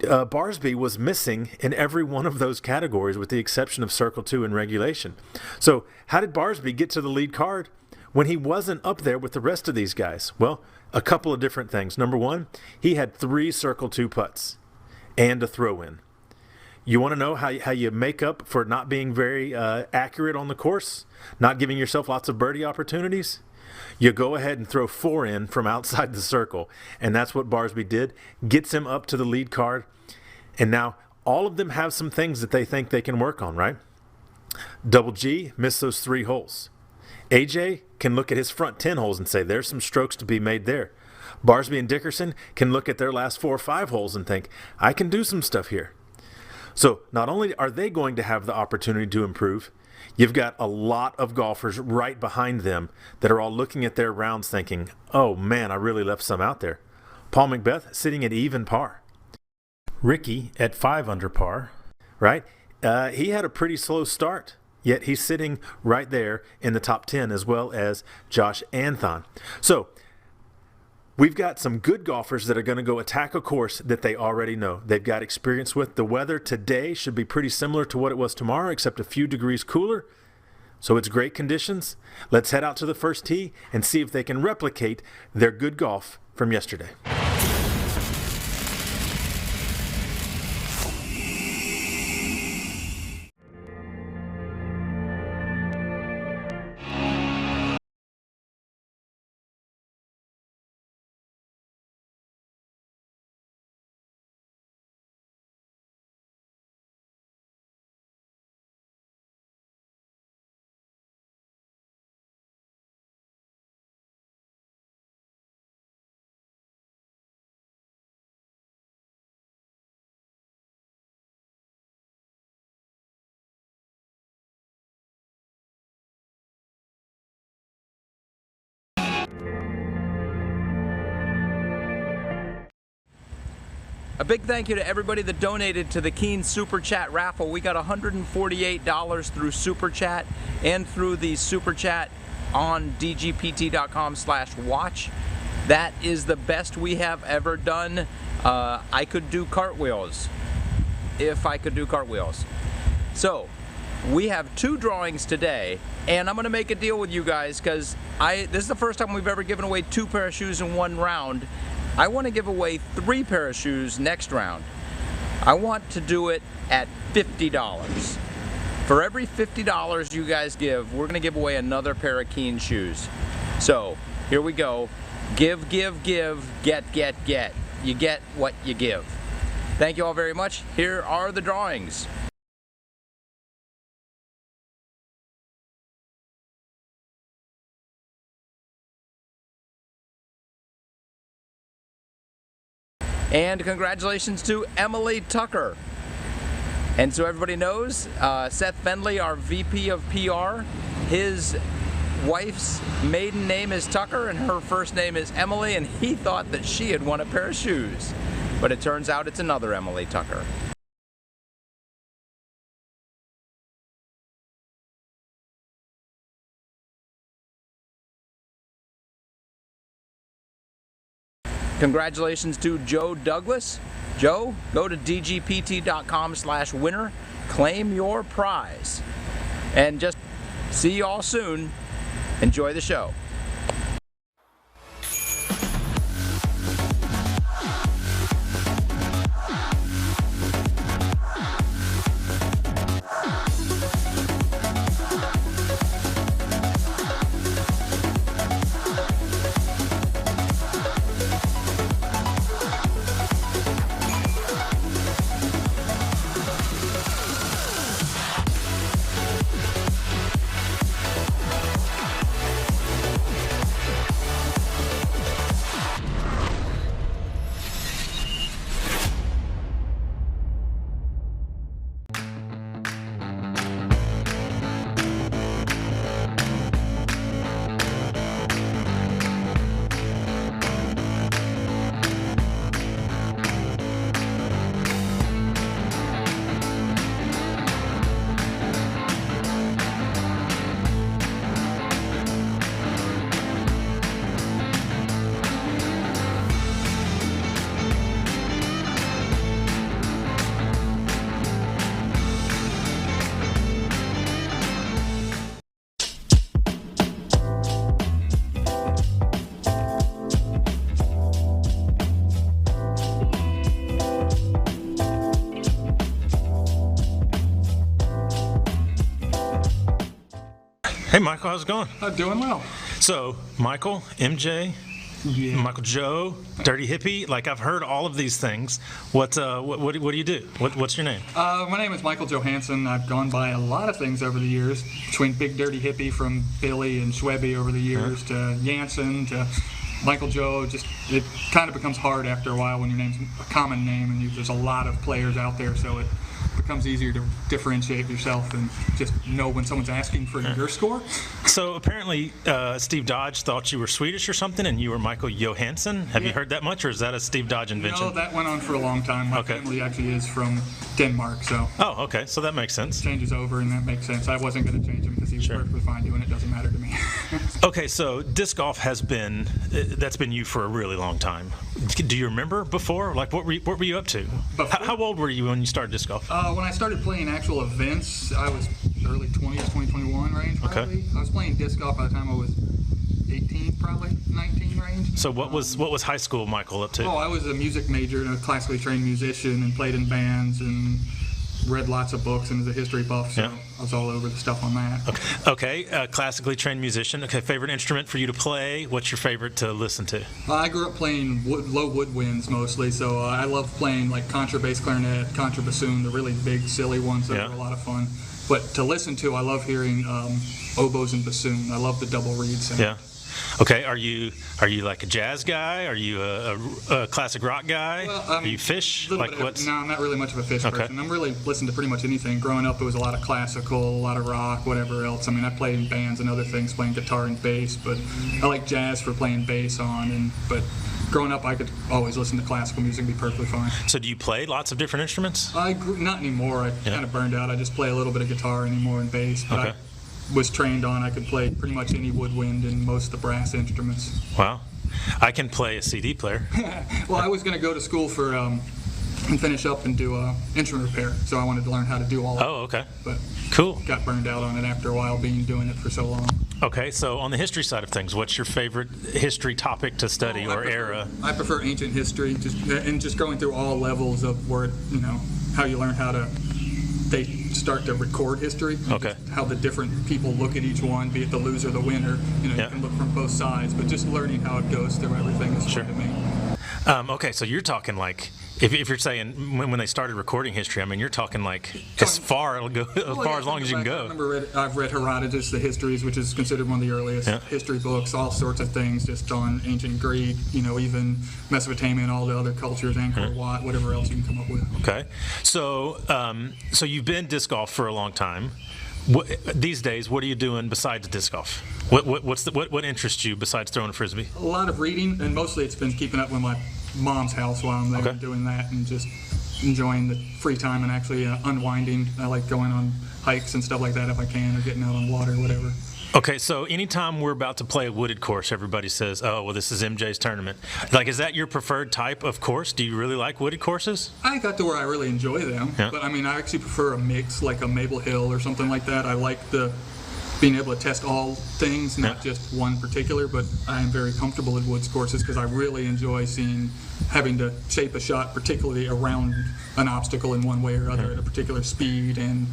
Barsby was missing in every one of those categories with the exception of Circle 2 in regulation. So how did Barsby get to the lead card when he wasn't up there with the rest of these guys? Well, a couple of different things. Number 1, he had 3 Circle 2 putts and a throw-in. You want to know how you make up for not being very accurate on the course, not giving yourself lots of birdie opportunities? You go ahead and throw 4 in from outside the circle, and that's what Barsby did. Gets him up to the lead card, and now all of them have some things that they think they can work on, right? Double G missed those 3 holes. AJ can look at his front 10 holes and say there's some strokes to be made there. Barsby and Dickerson can look at their last 4 or 5 holes and think, I can do some stuff here. So not only are they going to have the opportunity to improve, you've got a lot of golfers right behind them that are all looking at their rounds thinking, oh man, I really left some out there. Paul McBeth sitting at even par. Ricky at 5 under par, right? He had a pretty slow start, yet he's sitting right there in the top 10 as well as Josh Anthon. So we've got some good golfers that are going to go attack a course that they already know. They've got experience with. The weather today should be pretty similar to what it was tomorrow, except a few degrees cooler. So it's great conditions. Let's head out to the first tee and see if they can replicate their good golf from yesterday. A big thank you to everybody that donated to the Keen Super Chat raffle. We got $148 through Super Chat and through the Super Chat on dgpt.com/watch. That is the best we have ever done. I could do cartwheels if I could do cartwheels. So we have 2 drawings today, and I'm gonna make a deal with you guys because this is the first time we've ever given away 2 pair of shoes in one round. I want to give away 3 pair of shoes next round. I want to do it at $50. For every $50 you guys give, we're going to give away another pair of Keen shoes. So here we go. Give, give, give, get, get, get. You get what you give. Thank you all very much. Here are the drawings. And congratulations to Emily Tucker. And so everybody knows, Seth Fendley, our VP of PR, his wife's maiden name is Tucker and her first name is Emily, and he thought that she had won a pair of shoes. But it turns out it's another Emily Tucker. Congratulations to Joe Douglas. Joe, go to dgpt.com/winner, claim your prize. And just see you all soon. Enjoy the show. Hey, Michael, how's it going? Doing well. So, Michael, MJ, Michael Joe, Dirty Hippie, like I've heard all of these things. What do you do? What's your name? My name is Michael Johansson. I've gone by a lot of things over the years, between Big Dirty Hippie from Billy and Schwebby over the years to Jansen to Michael Joe. Just it kind of becomes hard after a while when your name's a common name and there's a lot of players out there, so it becomes easier to differentiate yourself and just know when someone's asking for your score. So apparently Steve Dodge thought you were Swedish or something and you were Michael Johansson. Have you heard that much, or is that a Steve Dodge invention? No, that went on for a long time. My family actually is from Denmark, so. Oh, okay, so that makes sense. Changes over and that makes sense. I wasn't going to change him because he was perfectly fine doing it. Doesn't matter to me. Okay, so disc golf has been, that's been you for a really long time. Do you remember before? Like what were you up to? How old were you when you started disc golf? When I started playing actual events, I was early 20s, 2021 range probably. Okay. I was playing disc golf by the time I was 18, probably 19 range. So what was high school Michael up to? Oh, I was a music major and a classically trained musician and played in bands and read lots of books and was a history buff, so I was all over the stuff on that. Okay. Classically trained musician. Okay, favorite instrument for you to play? What's your favorite to listen to? I grew up playing low woodwinds mostly, so I love playing like contrabass, clarinet, contrabassoon, the really big, silly ones that are a lot of fun. But to listen to, I love hearing oboes and bassoon. I love the double reeds. Yeah. Okay, are you like a jazz guy? Are you a classic rock guy? Well, are you Fish? No, I'm not really much of a Fish person. I'm really listening to pretty much anything. Growing up, it was a lot of classical, a lot of rock, whatever else. I mean, I played in bands and other things, playing guitar and bass, but I like jazz for playing bass on. But growing up, I could always listen to classical music and be perfectly fine. So do you play lots of different instruments? Not anymore. I kind of burned out. I just play a little bit of guitar anymore and bass. But I was trained on, I could play pretty much any woodwind and most of the brass instruments. Wow. I can play a CD player. Well, I was going to go to school for and finish up and do instrument repair, so I wanted to learn how to do all of it. Oh, okay. But cool. Got burned out on it after a while doing it for so long. Okay, so on the history side of things, what's your favorite history topic to study era? I prefer ancient history, just going through all levels of where, how you learn how to they start to record history. Okay. How the different people look at each one, be it the loser or the winner. You can look from both sides, but just learning how it goes through everything is fun to me. Okay, so you're talking like If you're saying when they started recording history, I mean, you're talking like as far as long as you can go. I remember I've read Herodotus, the Histories, which is considered one of the earliest history books, all sorts of things just on ancient Greek, even Mesopotamia and all the other cultures, Angkor Wat, whatever else you can come up with. Okay. So you've been disc golf for a long time. These days, what are you doing besides disc golf? What interests you besides throwing a frisbee? A lot of reading, and mostly it's been keeping up with my mom's house while I'm there and doing that, and just enjoying the free time and actually unwinding. I like going on hikes and stuff like that if I can, or getting out on water, whatever. Okay, so anytime we're about to play a wooded course, everybody says, oh, well, this is MJ's tournament. Like, is that your preferred type of course? Do you really like wooded courses? I got to where I really enjoy them, but I mean, I actually prefer a mix, like a Maple Hill or something like that. I like being able to test all things, not just one particular, but I am very comfortable in woods courses because I really enjoy having to shape a shot, particularly around an obstacle in one way or other at a particular speed and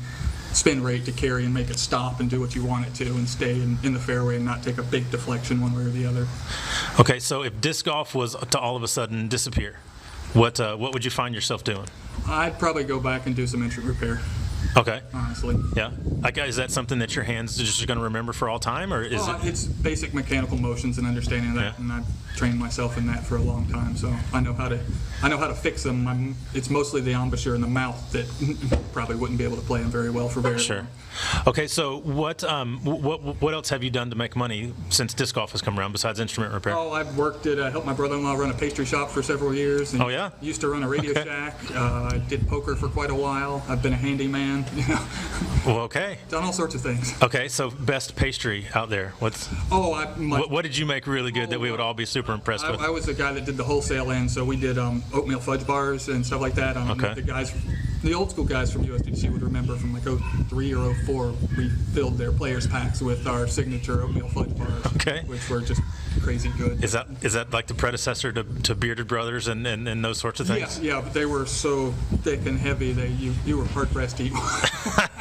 spin rate to carry and make it stop and do what you want it to and stay in the fairway and not take a big deflection one way or the other. Okay, so if disc golf was to all of a sudden disappear, what would you find yourself doing? I'd probably go back and do some instrument repair. Okay. Honestly. Yeah. Is that something that your hands are just going to remember for all time, or is it? It's basic mechanical motions and understanding that, and I've trained myself in that for a long time, so I know how to fix them. It's mostly the embouchure in the mouth that probably wouldn't be able to play them very well for very long. Okay, so what else have you done to make money since disc golf has come around besides instrument repair? Oh, I've worked at helped my brother-in-law run a pastry shop for several years. And used to run a Radio Shack. I did poker for quite a while. I've been a handyman. Well, okay. Done all sorts of things. Okay, so best pastry out there. What did you make really good that we would all be super impressed with? I was the guy that did the wholesale end, so we did oatmeal fudge bars and stuff like that. The old school guys from USDC would remember from like 03 or 04, we filled their players packs with our signature oatmeal fudge bars, which were just crazy good. Is that like the predecessor to Bearded Brothers and those sorts of things? Yeah, but they were so thick and heavy that you were hard pressed to eat one.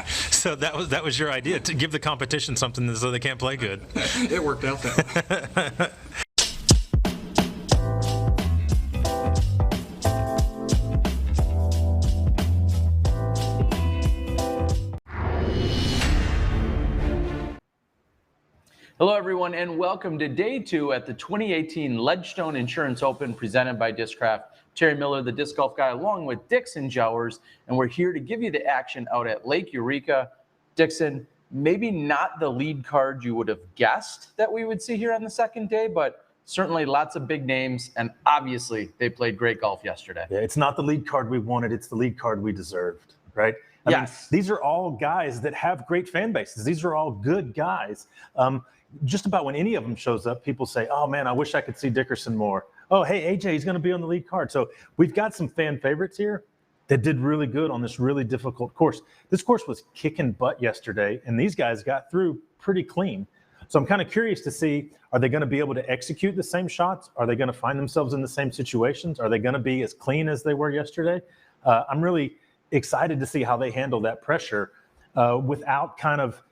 So that was your idea, to give the competition something so they can't play good. It worked out that way. Hello, everyone, and welcome to day 2 at the 2018 Ledgestone Insurance Open presented by Discraft. Terry Miller, the disc golf guy, along with Dixon Jowers, and we're here to give you the action out at Lake Eureka. Dixon, maybe not the lead card you would have guessed that we would see here on the second day, but certainly lots of big names, and obviously they played great golf yesterday. Yeah, it's not the lead card we wanted, it's the lead card we deserved, right? I mean, these are all guys that have great fan bases. These are all good guys. Just about when any of them shows up, people say, oh man, I wish I could see Dickerson more. Oh, hey, AJ, he's going to be on the lead card. So we've got some fan favorites here that did really good on this really difficult course. This course was kicking butt yesterday, and these guys got through pretty clean. So I'm kind of curious to see, are they going to be able to execute the same shots? Are they going to find themselves in the same situations? Are they going to be as clean as they were yesterday? I'm really excited to see how they handle that pressure without kind of,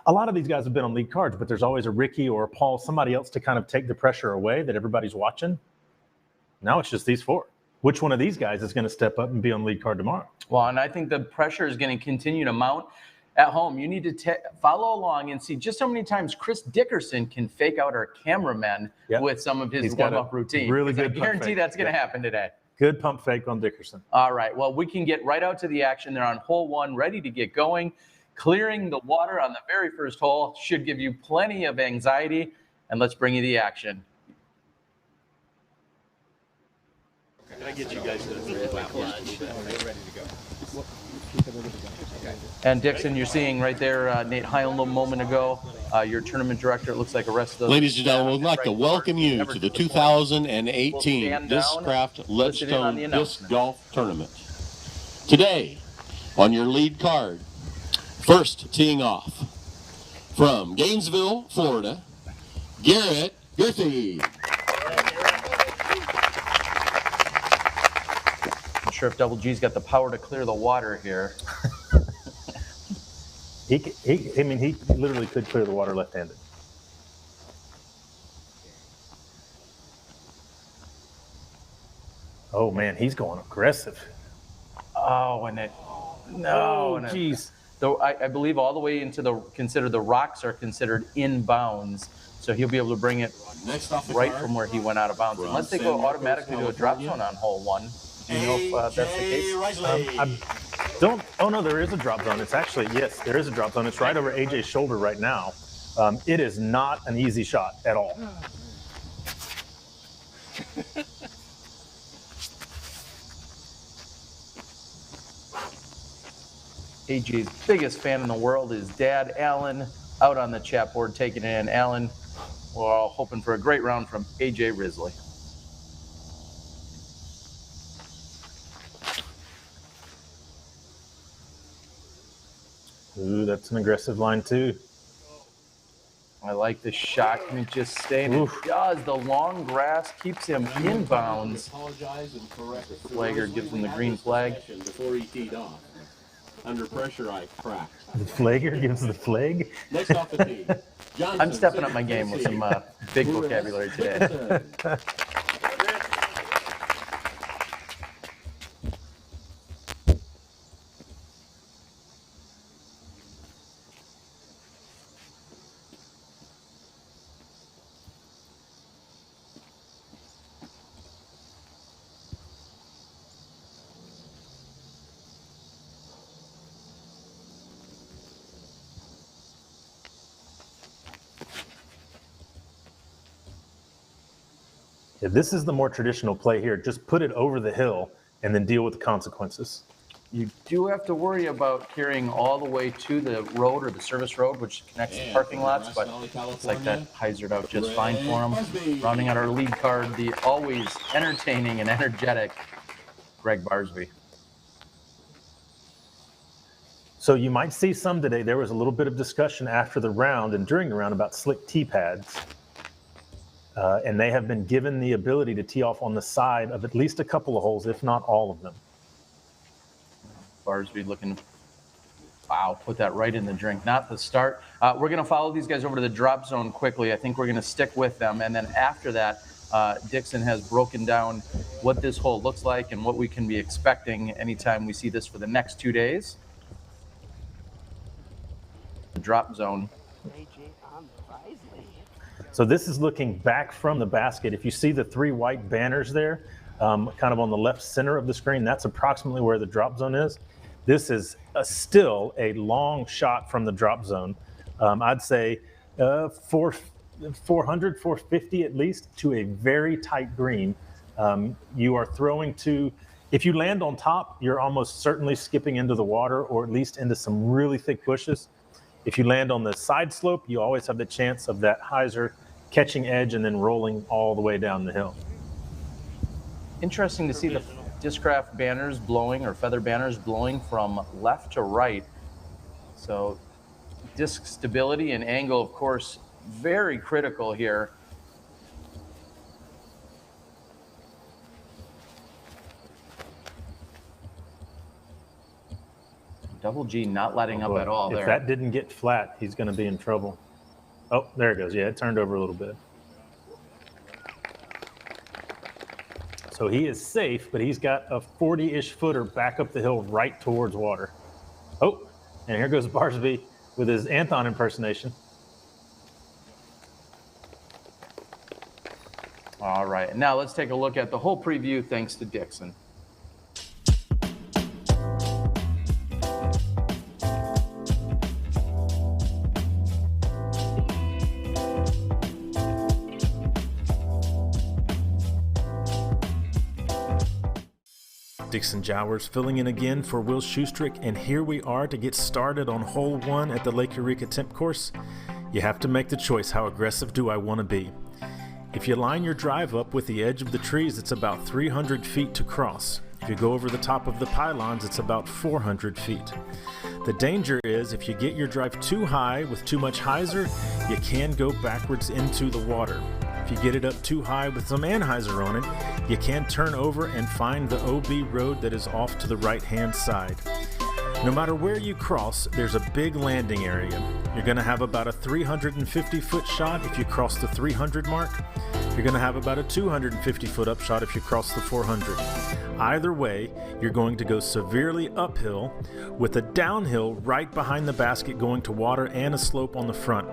a lot of these guys have been on lead cards, but there's always a Ricky or a Paul, somebody else to kind of take the pressure away that everybody's watching. Now it's just these four. Which one of these guys is going to step up and be on lead card tomorrow? Well, and I think the pressure is going to continue to mount at home. You need to follow along and see just how many times Chris Dickerson can fake out our cameramen with some of his warm-up routine. Really good. I guarantee that's going to happen today. Good pump fake on Dickerson. All right. Well, we can get right out to the action. They're on hole 1, ready to get going. Clearing the water on the very first hole should give you plenty of anxiety. And let's bring you the action. Can I get you guys to ready to go? And Dixon, you're seeing right there, Nate Heilm a moment ago, your tournament director. It looks like a rest of the ladies and gentlemen, we'd like to welcome you to the 2018 Discraft Ledgestone Disc Golf Tournament. Today, on your lead card, first teeing off from Gainesville, Florida, Garrett Gurthie. Not sure if Double G's got the power to clear the water here. He literally could clear the water left-handed. Oh man, he's going aggressive. Oh, and it, no. Oh, geez. So I believe all the way into the rocks are considered in bounds. So he'll be able to bring it right from where he went out of bounds. Unless they go automatically to a drop zone on hole 1. Do you know if that's the case? I don't. Oh no, there is a drop zone. It's actually, yes, there is a drop zone. It's right over AJ's shoulder right now. It is not an easy shot at all. AJ's biggest fan in the world is Dad, Alan, out on the chat board taking it in. Alan, we're all hoping for a great round from AJ Risley. Ooh, that's an aggressive line too. I like the shot. Can it just stay? And it does. The long grass keeps him in bounds. The flagger gives him the green flag. Before he teed off. Under pressure, I cracked. The flagger gives the flag? Next off the tee. I'm stepping up my game with some big vocabulary today. Yeah, this is the more traditional play here. Just put it over the hill and then deal with the consequences. You do have to worry about carrying all the way to the road or the service road, which connects the parking lots, but it's like that hyzered out just fine for him. Rounding out our lead card, the always entertaining and energetic Greg Barsby. So you might see some today. There was a little bit of discussion after the round and during the round about slick tee pads. And they have been given the ability to tee off on the side of at least a couple of holes, if not all of them. Barsby looking, wow, put that right in the drink, not the start. We're going to follow these guys over to the drop zone quickly. I think we're going to stick with them. And then after that, Dickerson has broken down what this hole looks like and what we can be expecting anytime we see this for the next 2 days. The drop zone. So this is looking back from the basket. If you see the 3 white banners there, kind of on the left center of the screen, that's approximately where the drop zone is. This is still a long shot from the drop zone. I'd say 400, 450 at least to a very tight green. You are throwing to, if you land on top, you're almost certainly skipping into the water or at least into some really thick bushes. If you land on the side slope, you always have the chance of that hyzer catching edge and then rolling all the way down the hill. Interesting to see the Discraft banners blowing, or feather banners blowing from left to right. So disc stability and angle, of course, very critical here. Double G not letting up at all there. If that didn't get flat, he's going to be in trouble. Oh, there it goes. Yeah, it turned over a little bit. So he is safe, but he's got a 40-ish footer back up the hill right towards water. Oh, and here goes Barsby with his Anton impersonation. All right, now let's take a look at the whole preview thanks to Dickerson. Dixon Jowers filling in again for Will Schustrick, and here we are to get started on hole 1 at the Lake Eureka Temp Course. You have to make the choice, how aggressive do I want to be? If you line your drive up with the edge of the trees, it's about 300 feet to cross. If you go over the top of the pylons, it's about 400 feet. The danger is if you get your drive too high with too much hyzer, you can go backwards into the water. If you get it up too high with some anhyzer on it, you can turn over and find the OB road that is off to the right-hand side. No matter where you cross, there's a big landing area. You're going to have about a 350-foot shot if you cross the 300 mark. You're going to have about a 250-foot upshot if you cross the 400. Either way, you're going to go severely uphill with a downhill right behind the basket going to water and a slope on the front.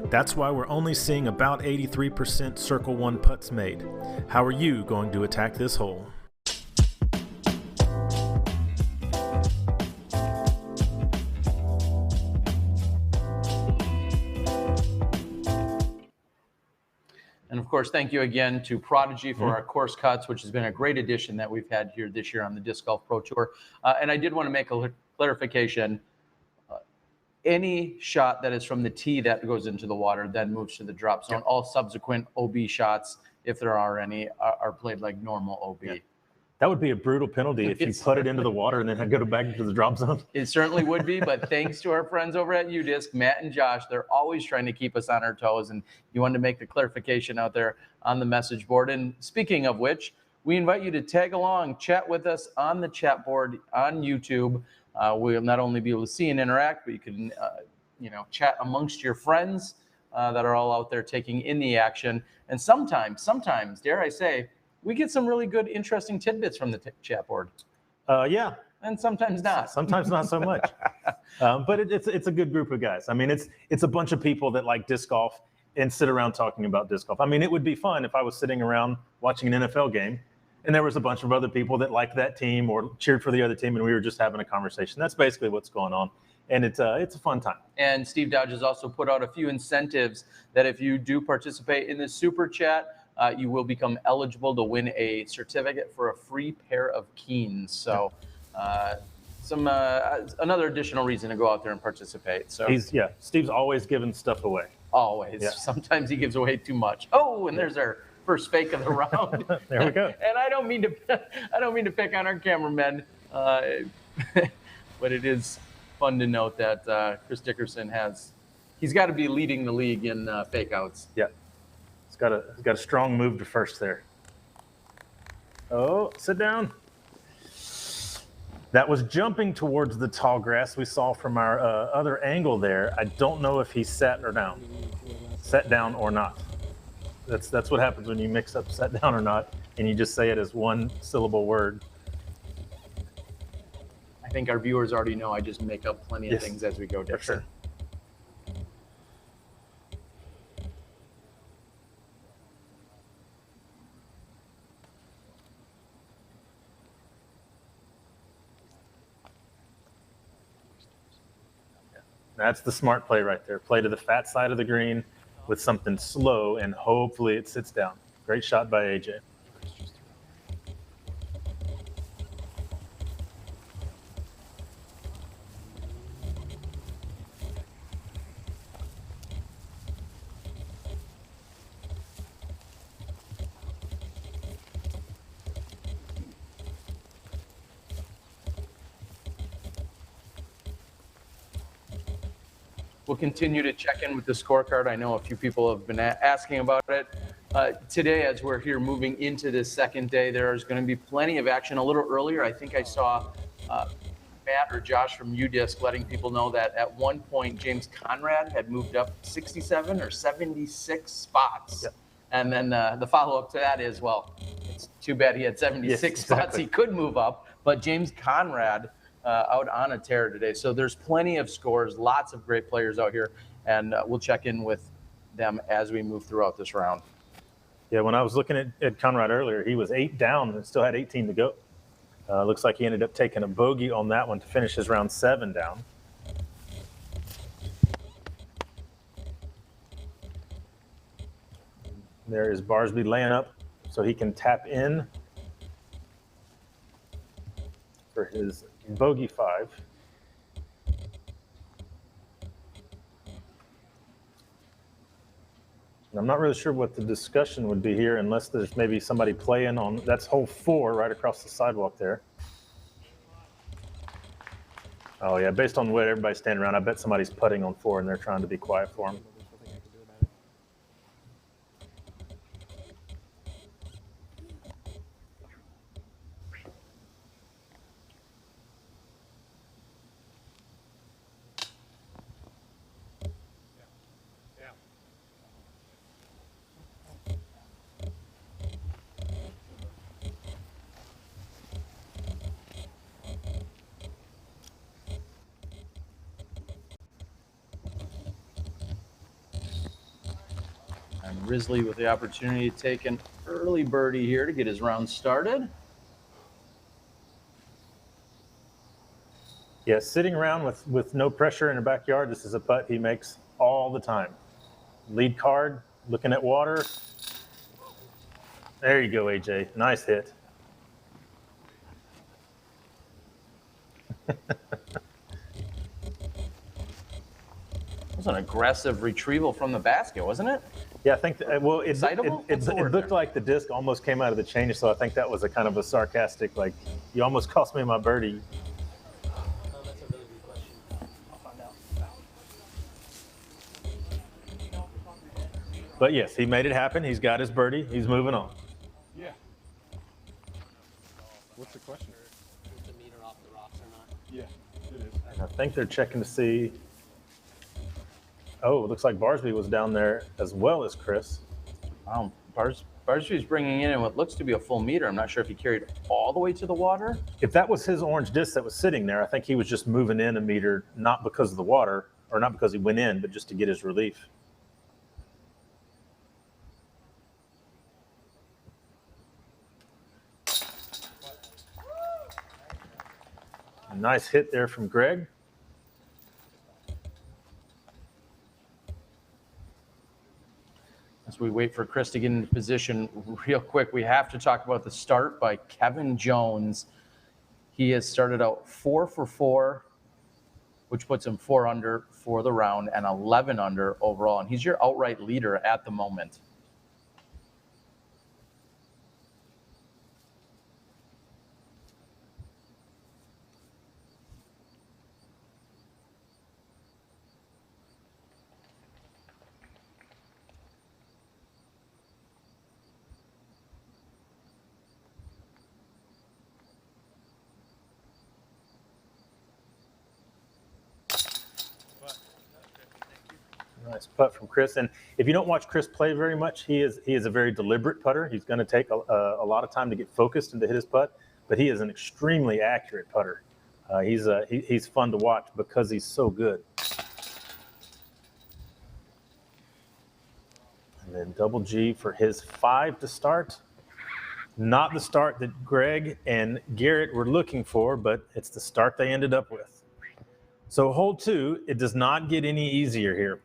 That's why we're only seeing about 83% Circle 1 putts made. How are you going to attack this hole? And of course, thank you again to Prodigy for our course cuts, which has been a great addition that we've had here this year on the Disc Golf Pro Tour. And I did want to make a clarification. Any shot that is from the tee that goes into the water then moves to the drop zone. All subsequent OB shots, if there are any, are played like normal OB. That would be a brutal penalty if you put it into the water and then had to go back into the drop zone. It certainly would be, but thanks to our friends over at UDisc, Matt and Josh, they're always trying to keep us on our toes, and you wanted to make the clarification out there on the message board. And speaking of which, we invite you to tag along, chat with us on the chat board on YouTube. We'll not only be able to see and interact, but you can chat amongst your friends that are all out there taking in the action. And sometimes, dare I say, we get some really good, interesting tidbits from the chat board. Yeah. And sometimes not. Sometimes not so much. But it's a good group of guys. I mean, it's a bunch of people that like disc golf and sit around talking about disc golf. I mean, it would be fun if I was sitting around watching an NFL game and there was a bunch of other people that liked that team or cheered for the other team and we were just having a conversation. That's basically what's going on. And it's a fun time. And Steve Dodge has also put out a few incentives that if you do participate in the Super Chat, you will become eligible to win a certificate for a free pair of Keens. So another additional reason to go out there and participate. So Steve's always giving stuff away. Always. Yeah. Sometimes he gives away too much. Oh, and there's our first fake of the round. There we go. And I don't mean to pick on our cameramen, but it is fun to note that Chris Dickerson he's got to be leading the league in fake outs. Yeah. He's got a strong move to first there. Oh, sit down. That was jumping towards the tall grass we saw from our other angle there. I don't know if he sat down or not. That's what happens when you mix up sat down or not, and you just say it as one syllable word. I think our viewers already know I just make up plenty of things as we go, Dixon. For sure. That's the smart play right there. Play to the fat side of the green with something slow, and hopefully it sits down. Great shot by AJ. We'll continue to check in with the scorecard. I know a few people have been asking about it. Today, as we're here moving into this second day, there's going to be plenty of action. A little earlier, I think I saw Matt or Josh from UDisc letting people know that at one point, James Conrad had moved up 67 or 76 spots. Yep. And then the follow-up to that is, well, it's too bad he had 76 spots he could move up, but James Conrad out on a tear today. So there's plenty of scores, lots of great players out here, and we'll check in with them as we move throughout this round. Yeah, when I was looking at Conrad earlier, he was 8 down and still had 18 to go. Looks like he ended up taking a bogey on that one to finish his round 7 down. There is Barsby laying up so he can tap in for his bogey 5. And I'm not really sure what the discussion would be here unless there's maybe somebody playing on, that's hole 4 right across the sidewalk there. Oh yeah, based on what everybody's standing around, I bet somebody's putting on 4 and they're trying to be quiet for him. And Risley with the opportunity to take an early birdie here to get his round started. Yeah, sitting around with no pressure in the backyard, this is a putt he makes all the time. Lead card, looking at water. There you go, AJ. Nice hit. It was an aggressive retrieval from the basket, wasn't it? Yeah, I think, well, it looked there? like the disc almost came out of the change, so I think that was a kind of a sarcastic, like, you almost cost me my birdie. That's a really good question. I'll find out. But yes, he made it happen. He's got his birdie. He's moving on. Yeah. What's the question? Is the meter off the rocks or not? Yeah, it is. And I think they're checking to see. Oh, it looks like Barsby was down there as well as Chris. Wow, Barsby's bringing in what looks to be a full meter. I'm not sure if he carried all the way to the water. If that was his orange disc that was sitting there, I think he was just moving in a meter, not because of the water, or not because he went in, but just to get his relief. A nice hit there from Greg. As we wait for Chris to get into position real quick, we have to talk about the start by Kevin Jones. He has started out 4 for 4, which puts him 4 under for the round and 11 under overall. And he's your outright leader at the moment. Nice putt from Chris. And if you don't watch Chris play very much, he is a very deliberate putter. He's going to take a lot of time to get focused and to hit his putt, but he is an extremely accurate putter. He's fun to watch because he's so good. And then double G for his 5 to start. Not the start that Greg and Garrett were looking for, but it's the start they ended up with. So hole 2, it does not get any easier here.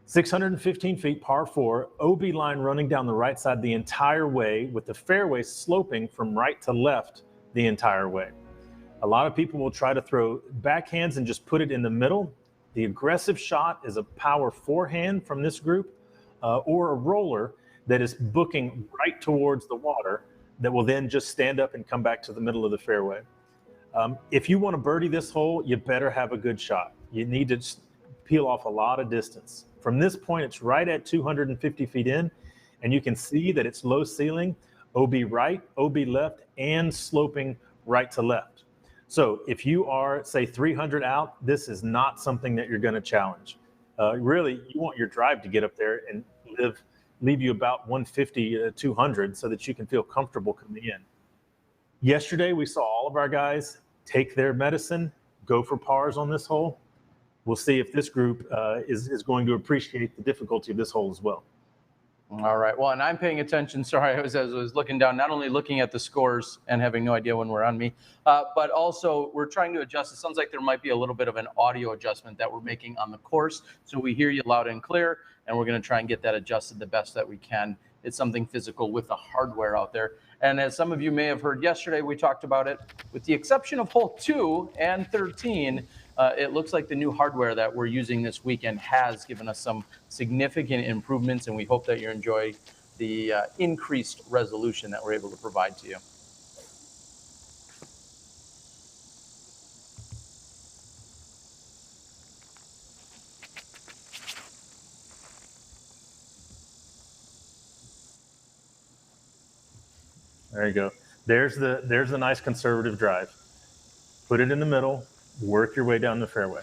615 feet, par 4, OB line running down the right side the entire way with the fairway sloping from right to left the entire way. A lot of people will try to throw backhands and just put it in the middle. The aggressive shot is a power forehand from this group or a roller that is booking right towards the water that will then just stand up and come back to the middle of the fairway. If you want to birdie this hole, you better have a good shot. You need to peel off a lot of distance. From this point, it's right at 250 feet in, and you can see that it's low ceiling, OB right, OB left, and sloping right to left. So if you are, say, 300 out, this is not something that you're going to challenge. Really, you want your drive to get up there and leave you about 150, 200 so that you can feel comfortable coming in. Yesterday, we saw all of our guys take their medicine, go for pars on this hole. We'll see if this group is going to appreciate the difficulty of this hole as well. All right. Well, and I'm paying attention. Sorry, I was looking down, not only looking at the scores and having no idea when we're on me, but also we're trying to adjust. It sounds like there might be a little bit of an audio adjustment that we're making on the course. So we hear you loud and clear, and we're going to try and get that adjusted the best that we can. It's something physical with the hardware out there. And as some of you may have heard yesterday, we talked about it. With the exception of hole 2 and 13, it looks like the new hardware that we're using this weekend has given us some significant improvements, and we hope that you enjoy the increased resolution that we're able to provide to you. There you go. There's the nice conservative drive. Put it in the middle, work your way down the fairway.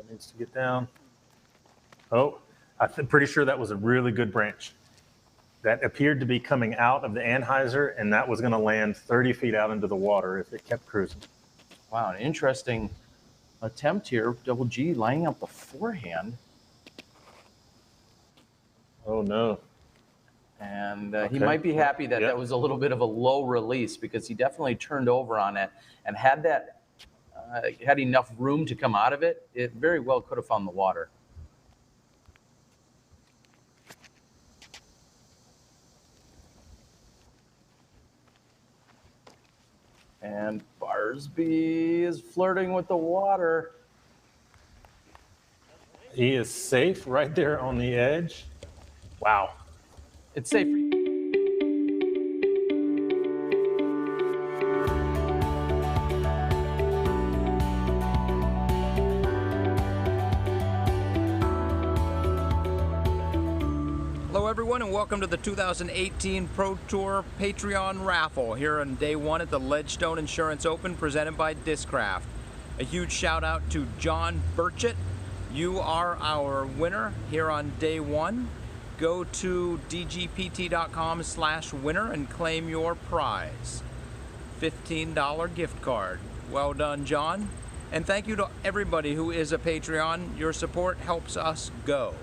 that needs to get down. Oh, I'm pretty sure that was a really good branch. That appeared to be coming out of the anhyzer, and that was going to land 30 feet out into the water if it kept cruising. Wow, an interesting attempt here. Double G lining up the forehand. Oh, no. And Okay. he might be happy that that was a little bit of a low release, because he definitely turned over on it, and had that had enough room to come out of it, it very well could have found the water. And Barsby is flirting with the water. He is safe right there on the edge. Wow. It's safe for you. Hello everyone, and welcome to the 2018 Pro Tour Patreon raffle here on day one at the Ledgestone Insurance Open presented by Discraft. A huge shout out to John Burchett. You are our winner here on day one. Go to dgpt.com/winner and claim your prize. $15 gift card. Well done, John. And thank you to everybody who is a Patreon. Your support helps us go.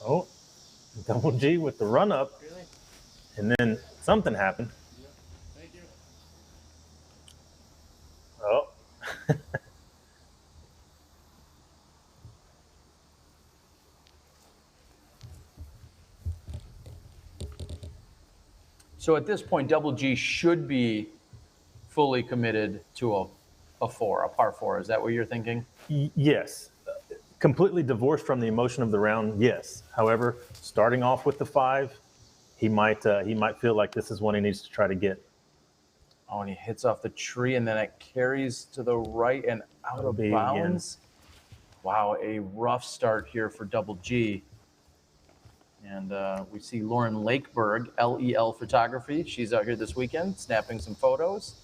Oh, Double G with the run up. Really? And then something happened. Yep. Thank you. Oh. So at this point, Double G should be fully committed to a par four. Is that what you're thinking? Yes. Completely divorced from the emotion of the round, yes. However, starting off with the 5, he might feel like this is one he needs to try to get. Oh, and he hits off the tree, and then it carries to the right and out of bounds. Wow, a rough start here for Double G. And we see Lauren Lakeberg, LEL Photography. She's out here this weekend snapping some photos.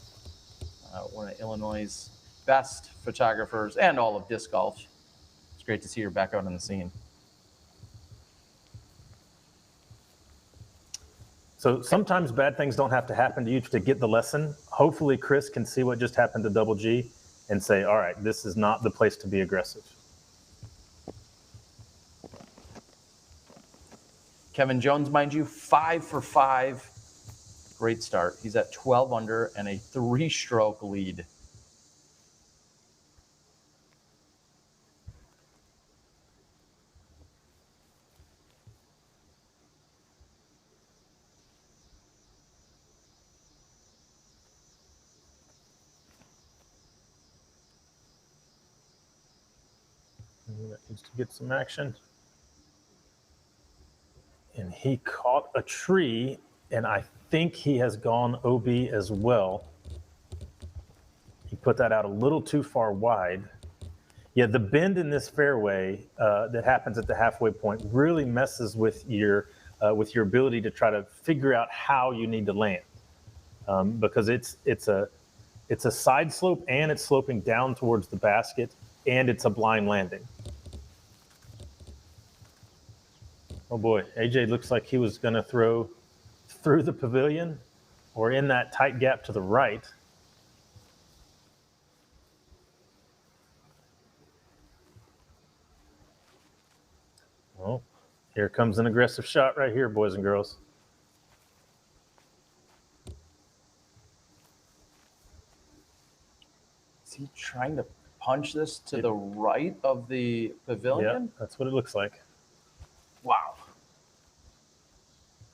One of Illinois' best photographers and all of disc golf. It's great to see her back out on the scene. So sometimes bad things don't have to happen to you to get the lesson. Hopefully Chris can see what just happened to Double G and say, all right, this is not the place to be aggressive. Kevin Jones, mind you, 5 for 5. Great start. He's at 12 under and a 3-stroke lead. That needs to get some action. And he caught a tree, and I think he has gone OB as well. He put that out a little too far wide. Yeah, the bend in this fairway that happens at the halfway point really messes with your ability to try to figure out how you need to land, because it's a side slope and it's sloping down towards the basket and it's a blind landing. Oh boy, AJ looks like he was going to throw through the pavilion or in that tight gap to the right. Well, here comes an aggressive shot right here, boys and girls. Is he trying to punch this to the right of the pavilion? Yeah, that's what it looks like. Wow.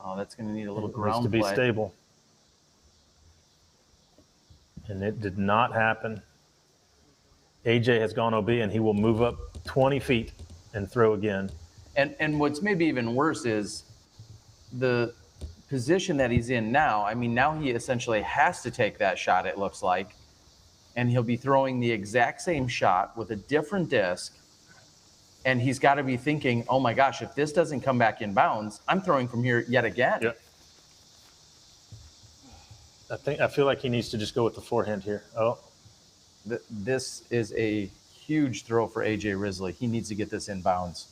Oh, that's going to need a little ground needs to be play. stable. And it did not happen. AJ has gone OB, and he will move up 20 feet and throw again. And what's maybe even worse is the position that he's in now. I mean, now he essentially has to take that shot, it looks like. And he'll be throwing the exact same shot with a different disc. And he's got to be thinking, oh my gosh, if this doesn't come back in bounds, I'm throwing from here yet again. Yep. I feel like he needs to just go with the forehand here. Oh. This is a huge throw for AJ Risley. He needs to get this in bounds.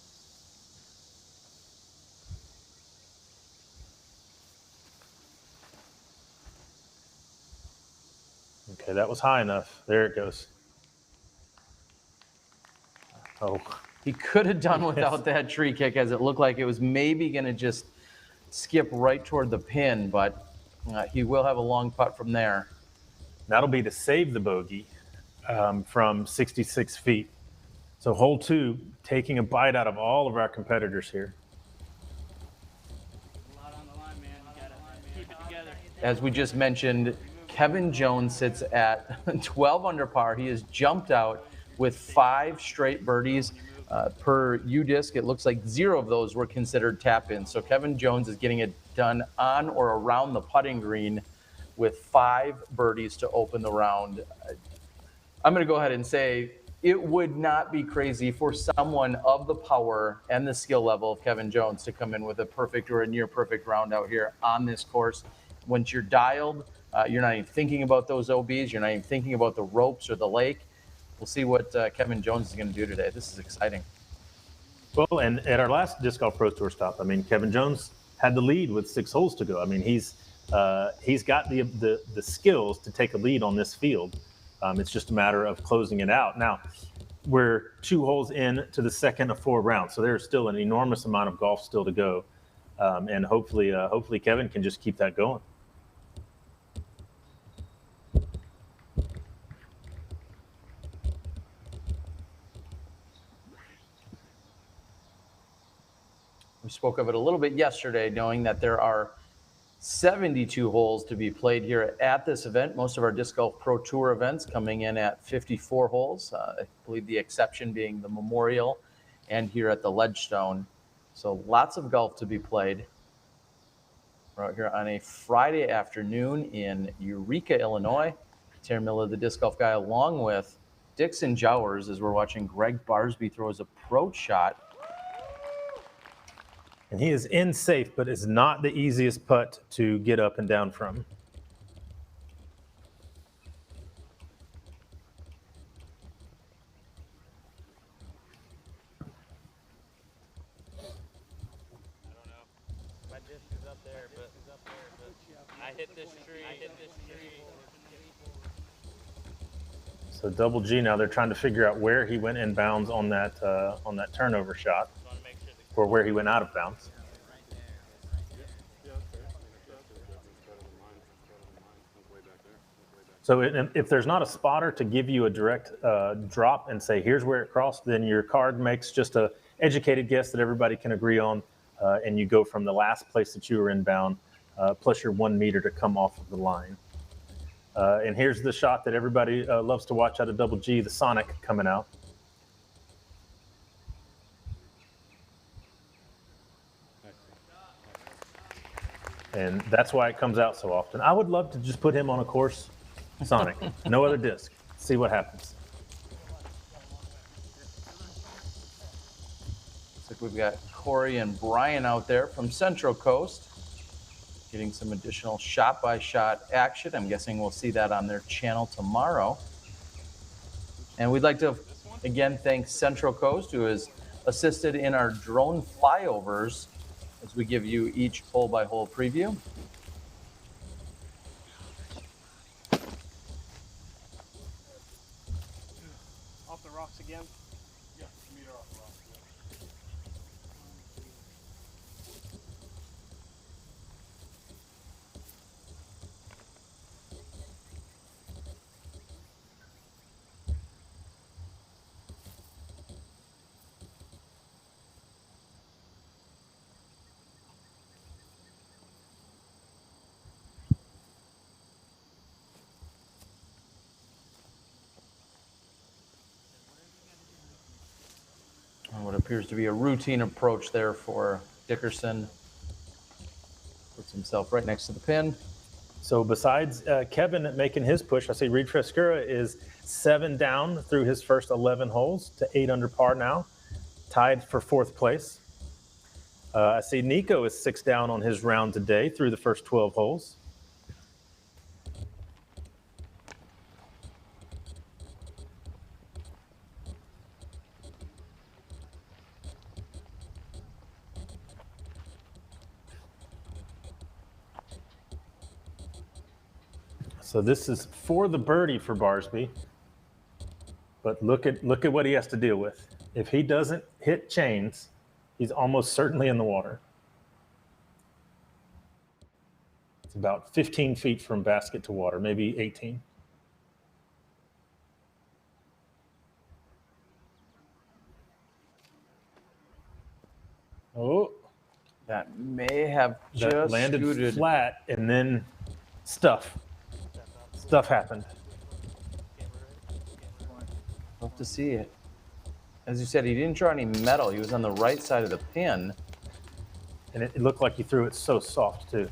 Okay, that was high enough. There it goes. Oh. He could have done without that tree kick, as it looked like it was maybe going to just skip right toward the pin, but he will have a long putt from there. That'll be to save the bogey from 66 feet. So hole 2, taking a bite out of all of our competitors here. As we just mentioned, Kevin Jones sits at 12 under par. He has jumped out with 5 straight birdies. Per UDisc, it looks like 0 of those were considered tap-ins. So Kevin Jones is getting it done on or around the putting green with 5 birdies to open the round. I'm going to go ahead and say it would not be crazy for someone of the power and the skill level of Kevin Jones to come in with a perfect or a near perfect round out here on this course. Once you're dialed, you're not even thinking about those OBs. You're not even thinking about the ropes or the lake. We'll see what Kevin Jones is going to do today. This is exciting. Well, and at our last Disc Golf Pro Tour stop, I mean, Kevin Jones had the lead with 6 holes to go. I mean, he's got the skills to take a lead on this field. It's just a matter of closing it out. Now, we're 2 holes in to the second of 4 rounds, so there's still an enormous amount of golf still to go, and hopefully Kevin can just keep that going. We spoke of it a little bit yesterday, knowing that there are 72 holes to be played here at this event. Most of our Disc Golf Pro Tour events coming in at 54 holes. I believe the exception being the Memorial and here at the Ledgestone. So lots of golf to be played. We're out here on a Friday afternoon in Eureka, Illinois. Terry Miller, the Disc Golf Guy, along with Dixon Jowers, as we're watching Greg Barsby throw his approach shot. And he is in safe, but it's not the easiest putt to get up and down from. My disc is up there, but I hit this tree. So double G now, they're trying to figure out where he went in bounds on that turnover shot, or where he went out of bounds. So if there's not a spotter to give you a direct drop and say, here's where it crossed, then your card makes just a educated guess that everybody can agree on, and you go from the last place that you were inbound, plus your 1 meter to come off of the line. And here's the shot that everybody loves to watch out of Double G, the Sonic coming out. And that's why it comes out so often. I would love to just put him on a course, Sonic, no other disc, see what happens. Looks like we've got Corey and Brian out there from Central Coast, getting some additional shot-by-shot action. I'm guessing we'll see that on their channel tomorrow. And we'd like to, again, thank Central Coast, who has assisted in our drone flyovers as we give you each hole-by-hole preview. Off the rocks again? Yeah, meter off the rocks. appears to be a routine approach there for Dickerson. Puts himself right next to the pin. So besides Kevin making his push, I see Reed Frescura is 7 down through his first 11 holes to 8 under par now, tied for 4th place. I see Nico is 6 down on his round today through the first 12 holes. So this is for the birdie for Barsby, but look at what he has to deal with. If he doesn't hit chains, he's almost certainly in the water. It's about 15 feet from basket to water, maybe 18. Oh, that may have just landed scooted flat, and then stuff happened. Love to see it. As you said, he didn't draw any metal. He was on the right side of the pin. And it looked like he threw it so soft, too.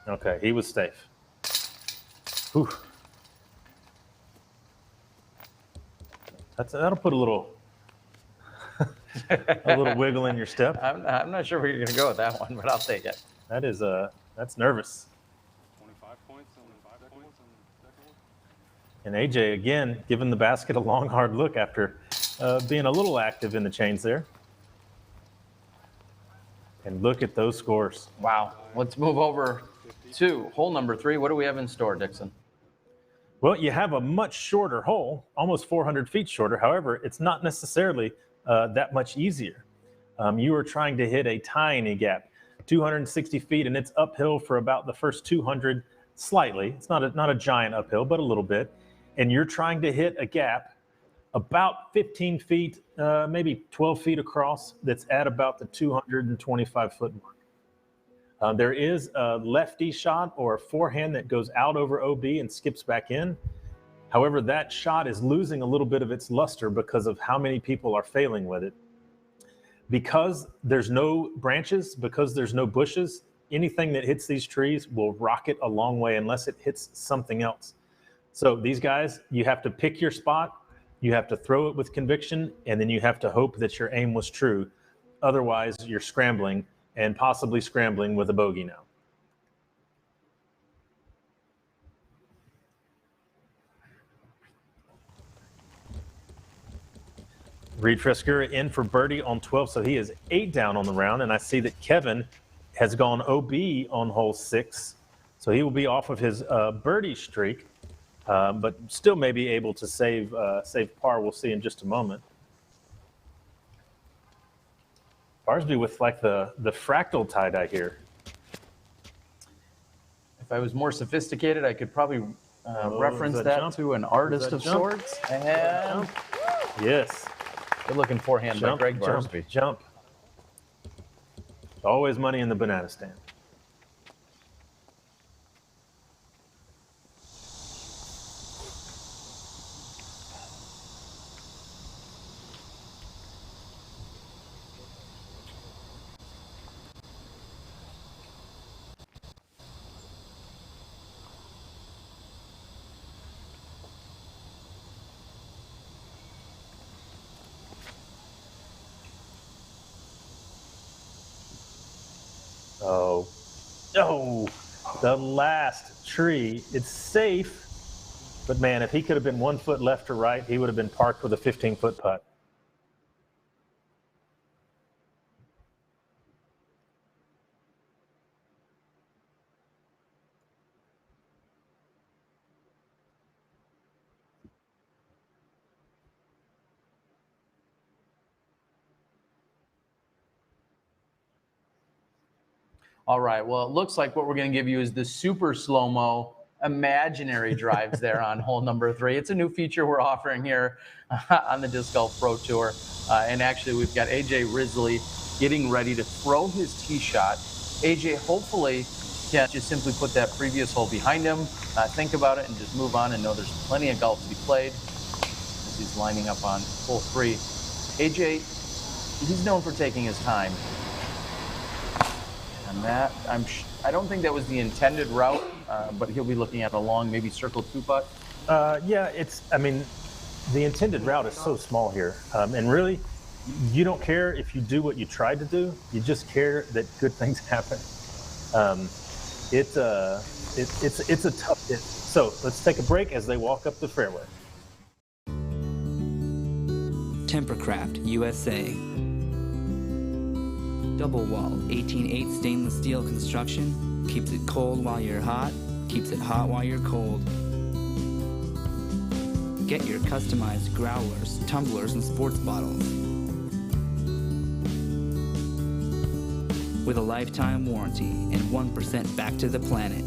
Okay, he was safe. Whew. That'll put a little wiggle in your step. I'm not sure where you're going to go with that one, but I'll take it. That's nervous. 25 points on the 5 points on the second one. And AJ, again, giving the basket a long, hard look after being a little active in the chains there. And look at those scores. Wow. Let's move over to hole number 3. What do we have in store, Dixon? Well, you have a much shorter hole, almost 400 feet shorter. However, it's not necessarily that much easier. You are trying to hit a tiny gap, 260 feet, and it's uphill for about the first 200 slightly. It's not a giant uphill, but a little bit. And you're trying to hit a gap about 15 feet, maybe 12 feet across, that's at about the 225-foot mark. There is a lefty shot or a forehand that goes out over OB and skips back in. However, that shot is losing a little bit of its luster because of how many people are failing with it. Because there's no branches, because there's no bushes, anything that hits these trees will rocket a long way unless it hits something else. So these guys, you have to pick your spot, you have to throw it with conviction, and then you have to hope that your aim was true. Otherwise, you're scrambling, and possibly scrambling with a bogey now. Reed Frescura in for birdie on 12, so he is 8 down on the round, and I see that Kevin has gone OB on hole 6, so he will be off of his birdie streak, but still may be able to save par. We'll see in just a moment. Barsby with like the fractal tie-dye here. If I was more sophisticated, I could probably reference that to an artist of sorts. And yes. Good looking forehand by Greg Barsby. Jump. Always money in the banana stand. Oh, the last tree. It's safe, but man, if he could have been 1 foot left or right, he would have been parked with a 15-foot putt. All right, well, it looks like what we're going to give you is the super slow-mo imaginary drives there on hole number 3. It's a new feature we're offering here on the Disc Golf Pro Tour. And actually, we've got AJ Risley getting ready to throw his tee shot. AJ, hopefully, can just simply put that previous hole behind him, not think about it, and just move on and know there's plenty of golf to be played as he's lining up on hole 3. AJ, he's known for taking his time. And that, I don't think that was the intended route, but he'll be looking at a long, maybe circle 2-putt. Yeah, the intended route is so small here. And really, you don't care if you do what you tried to do. You just care that good things happen. It's a tough hit. So let's take a break as they walk up the fairway. Tempercraft USA. Double wall 18/8 stainless steel construction keeps it cold while you're hot, keeps it hot while you're cold. Get your customized growlers, tumblers, and sports bottles. With a lifetime warranty and 1% back to the planet.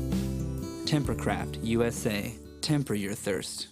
Tempercraft USA. Temper your thirst.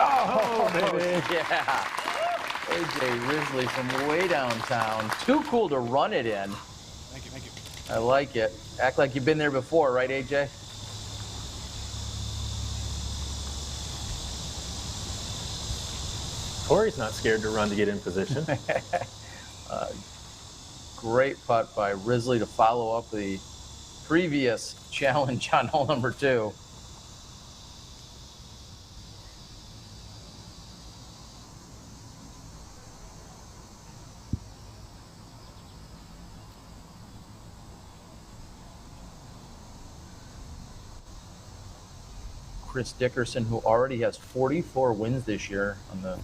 Oh, baby. Yeah. AJ Risley from way downtown. Too cool to run it in. Thank you, thank you. I like it. Act like you've been there before, right, AJ? Corey's not scared to run to get in position. Great putt by Risley to follow up the previous challenge on hole number 2. Chris Dickerson, who already has 44 wins this year on the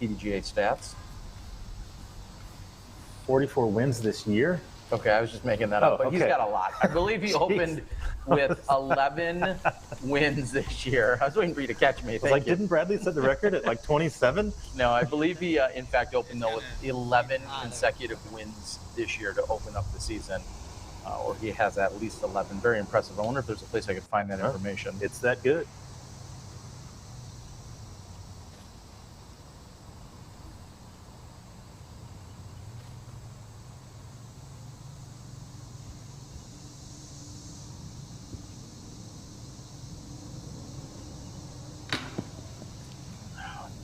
PDGA stats. 44 wins this year? Okay, I was just making that up, but he's got a lot. I believe he opened with 11 wins this year. I was waiting for you to catch me. Thank you. Didn't Bradley set the record at like 27? No, I believe he, in fact, opened though with 11 consecutive wins this year to open up the season. Or he has at least 11. Very impressive. I wonder if there's a place I could find that information. It's that good.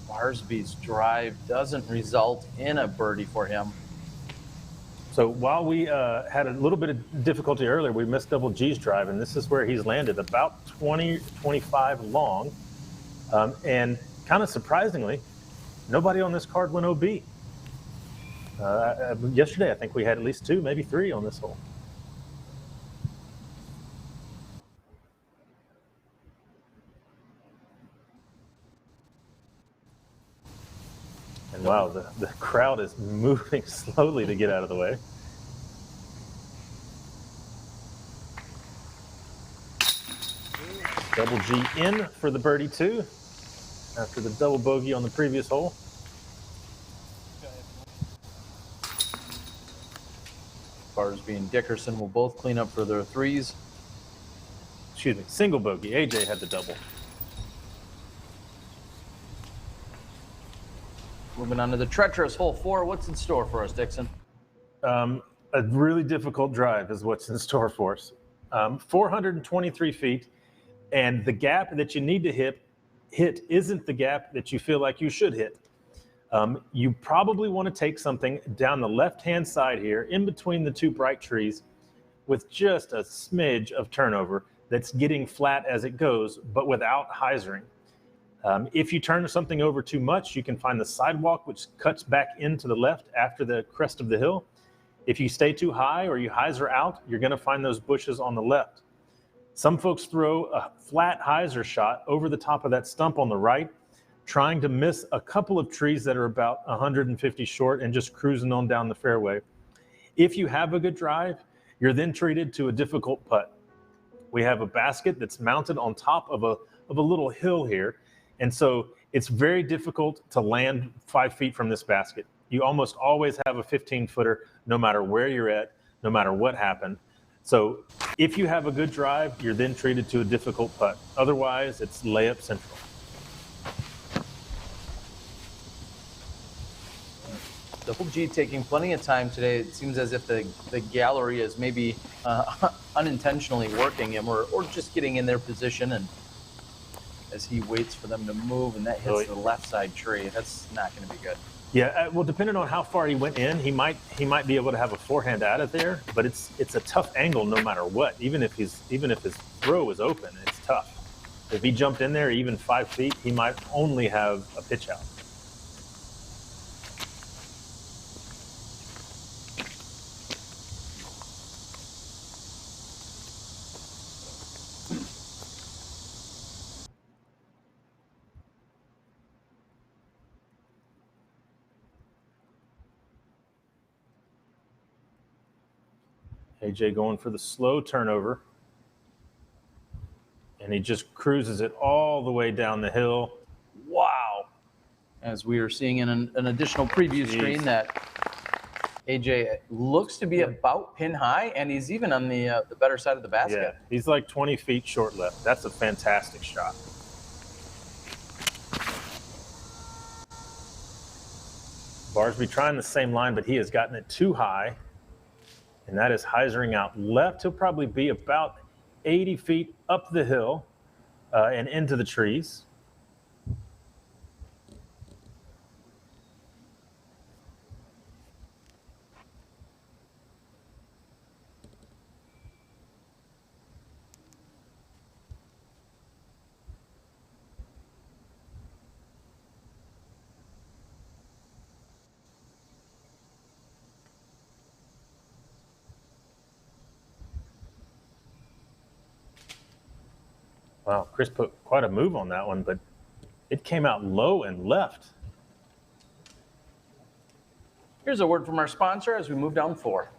Barsby's drive doesn't result in a birdie for him. So while we had a little bit of difficulty earlier, we missed Double G's drive, and this is where he's landed, about 20, 25 long. And kind of surprisingly, nobody on this card went OB. Yesterday, I think we had at least 2, maybe 3 on this hole. And wow, the crowd is moving slowly to get out of the way. Double G in for the birdie 2 after the double bogey on the previous hole. Barsby and Dickerson will both clean up for their 3s. Excuse me, single bogey. AJ had the double. Moving on to the treacherous hole 4. What's in store for us, Dixon? A really difficult drive is what's in store for us. 423 feet, and the gap that you need to hit isn't the gap that you feel like you should hit. You probably want to take something down the left-hand side here in between the 2 bright trees with just a smidge of turnover that's getting flat as it goes, but without hyzering. If you turn something over too much, you can find the sidewalk, which cuts back into the left after the crest of the hill. If you stay too high or you hyzer out, you're going to find those bushes on the left. Some folks throw a flat hyzer shot over the top of that stump on the right, trying to miss a couple of trees that are about 150 short and just cruising on down the fairway. If you have a good drive, you're then treated to a difficult putt. We have a basket that's mounted on top of a little hill here. And so it's very difficult to land 5 feet from this basket. You almost always have a 15-footer, no matter where you're at, no matter what happened. So if you have a good drive, you're then treated to a difficult putt. Otherwise, it's layup central. Double G taking plenty of time today. It seems as if the gallery is maybe unintentionally working him or just getting in their position, and as he waits for them to move, and that hits the left side tree. That's not going to be good. Yeah, well, depending on how far he went in, he might be able to have a forehand out of there, but it's a tough angle no matter what. Even if his throw is open, it's tough. If he jumped in there even 5 feet, he might only have a pitch out. AJ going for the slow turnover. And he just cruises it all the way down the hill. Wow. As we are seeing in an additional preview screen that AJ looks to be about pin high, and he's even on the better side of the basket. Yeah, he's like 20 feet short left. That's a fantastic shot. Barsby trying the same line, but he has gotten it too high. And that is hyzering out left. He'll probably be about 80 feet up the hill and into the trees. Wow, Chris put quite a move on that one, but it came out low and left. Here's a word from our sponsor as we move down 4.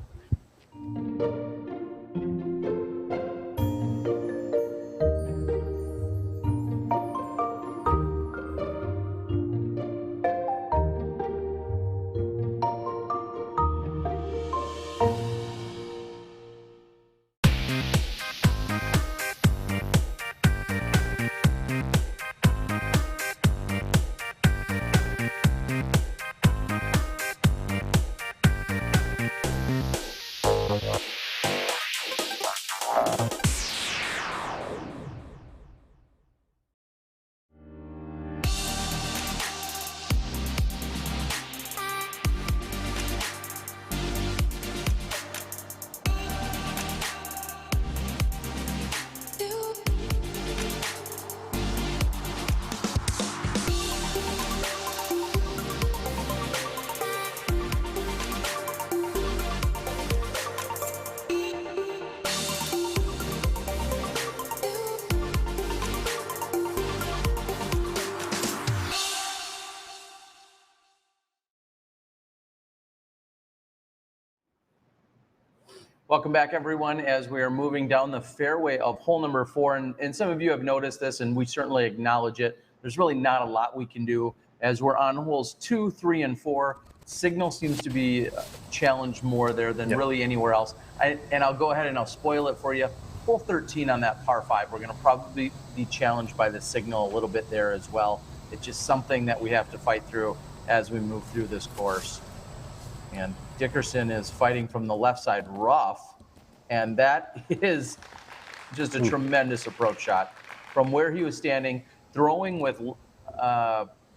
Welcome back, everyone, as we are moving down the fairway of hole number 4. And some of you have noticed this, and we certainly acknowledge it. There's really not a lot we can do as we're on holes 2, 3, and 4. Signal seems to be challenged more there than really anywhere else. And I'll go ahead and I'll spoil it for you. Hole 13 on that par 5, we're going to probably be challenged by the signal a little bit there as well. It's just something that we have to fight through as we move through this course. And Dickerson is fighting from the left side rough, and that is just a tremendous approach shot. From where he was standing, throwing with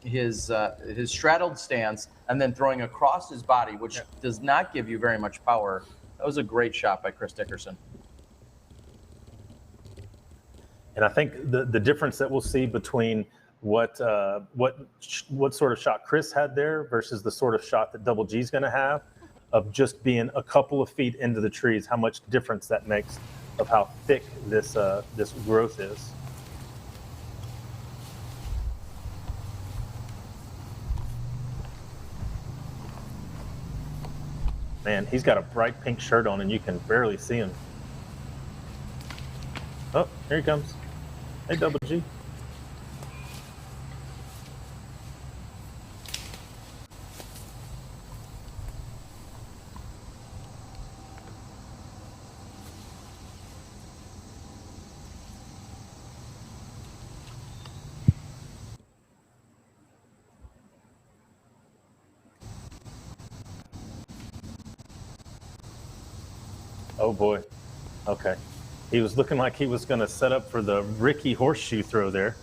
his straddled stance, and then throwing across his body, which does not give you very much power. That was a great shot by Chris Dickerson. And I think the difference that we'll see between what sort of shot Chris had there versus the sort of shot that Double G's going to have, of just being a couple of feet into the trees, how much difference that makes of how thick this growth is. Man, he's got a bright pink shirt on, and you can barely see him. Oh, here he comes. Hey, Double G. Oh boy. Okay. He was looking like he was going to set up for the Ricky horseshoe throw there.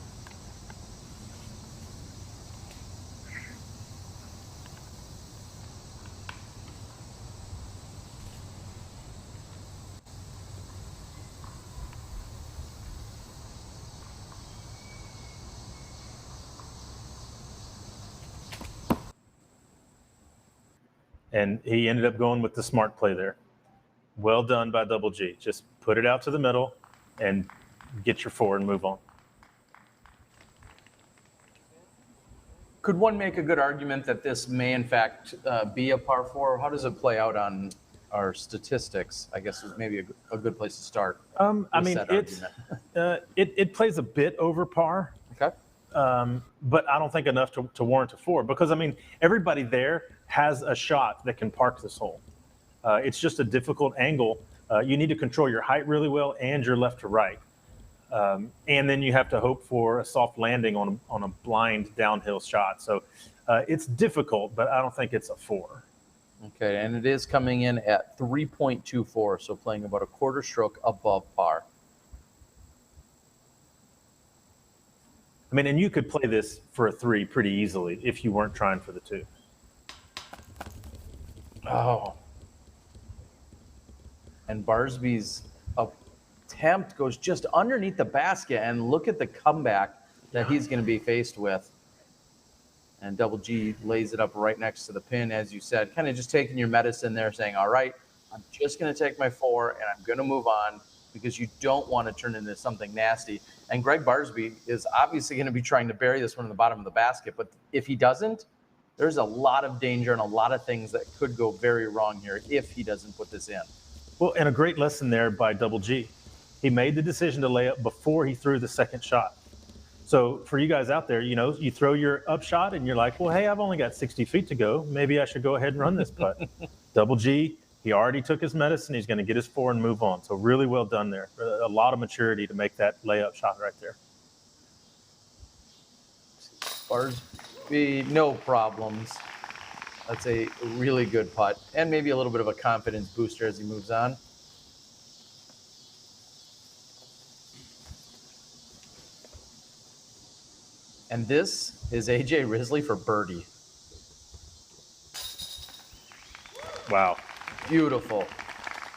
And he ended up going with the smart play there. Well done by Double G. Just put it out to the middle and get your 4 and move on. Could one make a good argument that this may, in fact, be a par 4? How does it play out on our statistics? I guess is maybe a good place to start. I mean, it plays a bit over par. Okay. But I don't think enough to warrant a 4 because, I mean, everybody there has a shot that can park this hole. It's just a difficult angle. You need to control your height really well and your left to right. And then you have to hope for a soft landing on a blind downhill shot. So it's difficult, but I don't think it's a 4. Okay, and it is coming in at 3.24, so playing about a quarter stroke above par. I mean, and you could play this for a 3 pretty easily if you weren't trying for the 2. Oh. And Barsby's attempt goes just underneath the basket, and look at the comeback that he's going to be faced with. And Double G lays it up right next to the pin, as you said, kind of just taking your medicine there, saying, all right, I'm just going to take my 4 and I'm going to move on because you don't want to turn into something nasty. And Greg Barsby is obviously going to be trying to bury this one in the bottom of the basket, but if he doesn't, there's a lot of danger and a lot of things that could go very wrong here if he doesn't put this in. Well, and a great lesson there by Double G. He made the decision to lay up before he threw the second shot. So for you guys out there, you know, you throw your up shot and you're like, well, hey, I've only got 60 feet to go. Maybe I should go ahead and run this putt. Double G, he already took his medicine. He's going to get his 4 and move on. So really well done there. A lot of maturity to make that layup shot right there. Barsby, no problems. That's a really good putt, and maybe a little bit of a confidence booster as he moves on. And this is AJ Risley for birdie. Wow. Beautiful.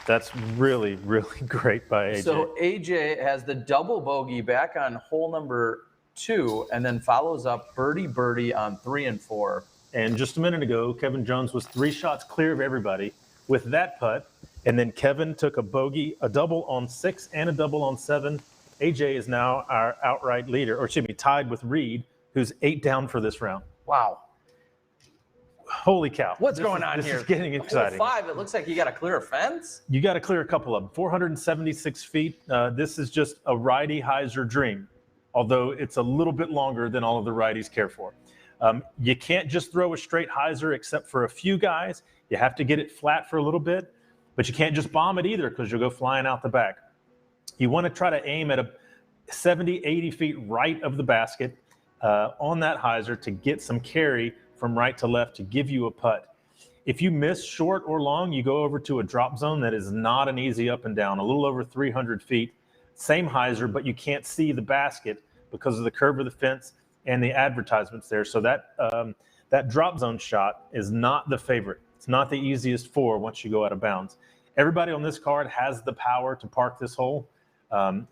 That's really, really great by AJ. So AJ has the double bogey back on hole number 2, and then follows up birdie on 3 and 4. And just a minute ago, Kevin Jones was 3 shots clear of everybody with that putt. And then Kevin took a bogey, a double on 6 and a double on 7. AJ is now our outright leader, or excuse me, tied with Reed, who's 8 down for this round. Wow. Holy cow. What's going on here? This is getting exciting. Hole 5, it looks like you got to clear a fence? You got to clear a couple of them. 476 feet. This is just a righty hyzer dream, although it's a little bit longer than all of the righties care for. You can't just throw a straight hyzer except for a few guys. You have to get it flat for a little bit, but you can't just bomb it either because you'll go flying out the back. You want to try to aim at a 70, 80 feet right of the basket on that hyzer to get some carry from right to left to give you a putt. If you miss short or long, you go over to a drop zone that is not an easy up and down, a little over 300 feet, same hyzer, but you can't see the basket because of the curve of the fence and the advertisements there. So that drop zone shot is not the favorite. It's not the easiest 4 once you go out of bounds. Everybody on this card has the power to park this hole.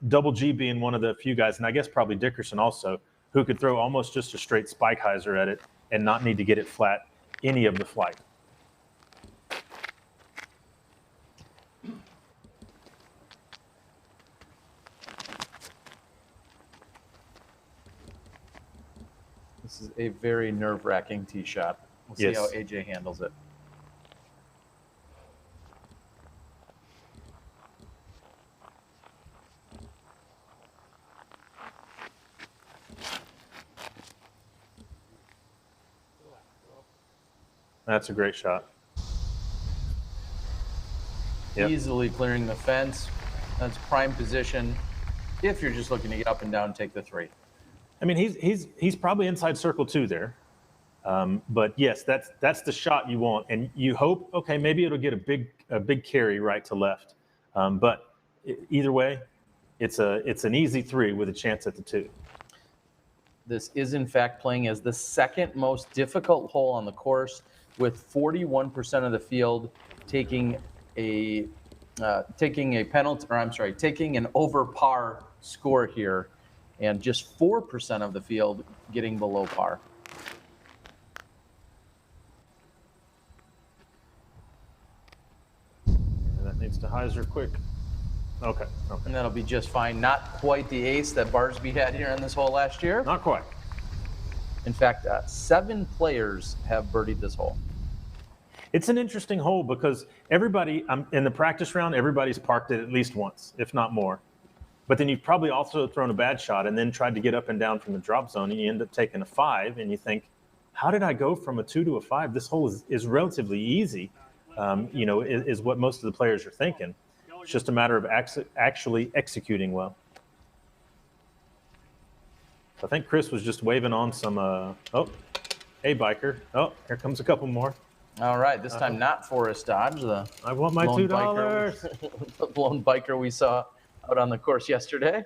Double G being one of the few guys, and I guess probably Dickerson also, who could throw almost just a straight spike hyzer at it and not need to get it flat any of the flight. This is a very nerve-wracking tee shot. We'll see how AJ handles it. That's a great shot. Yep. Easily clearing the fence. That's prime position if you're just looking to get up and down and take the 3. I mean, he's probably inside circle 2 there. But yes, that's the shot you want, and you hope, okay, maybe it'll get a big carry right to left. But either way, it's an easy 3 with a chance at the 2. This is in fact playing as the second most difficult hole on the course, with 41% of the field taking an over par score here, and just 4% of the field getting below par. That needs to hyzer quick. Okay. And that'll be just fine. Not quite the ace that Barsby had here in this hole last year. Not quite. In fact, 7 players have birdied this hole. It's an interesting hole because everybody, in the practice round, everybody's parked it at least once, if not more. But then you've probably also thrown a bad shot and then tried to get up and down from the drop zone, and you end up taking a 5, and you think, how did I go from a 2 to a 5? This hole is relatively easy, is what most of the players are thinking. It's just a matter of actually executing well. So I think Chris was just waving on some, hey, biker. Oh, here comes a couple more. All right, this time not Forrest Dodge, I want my $2. The lone biker we saw out on the course yesterday.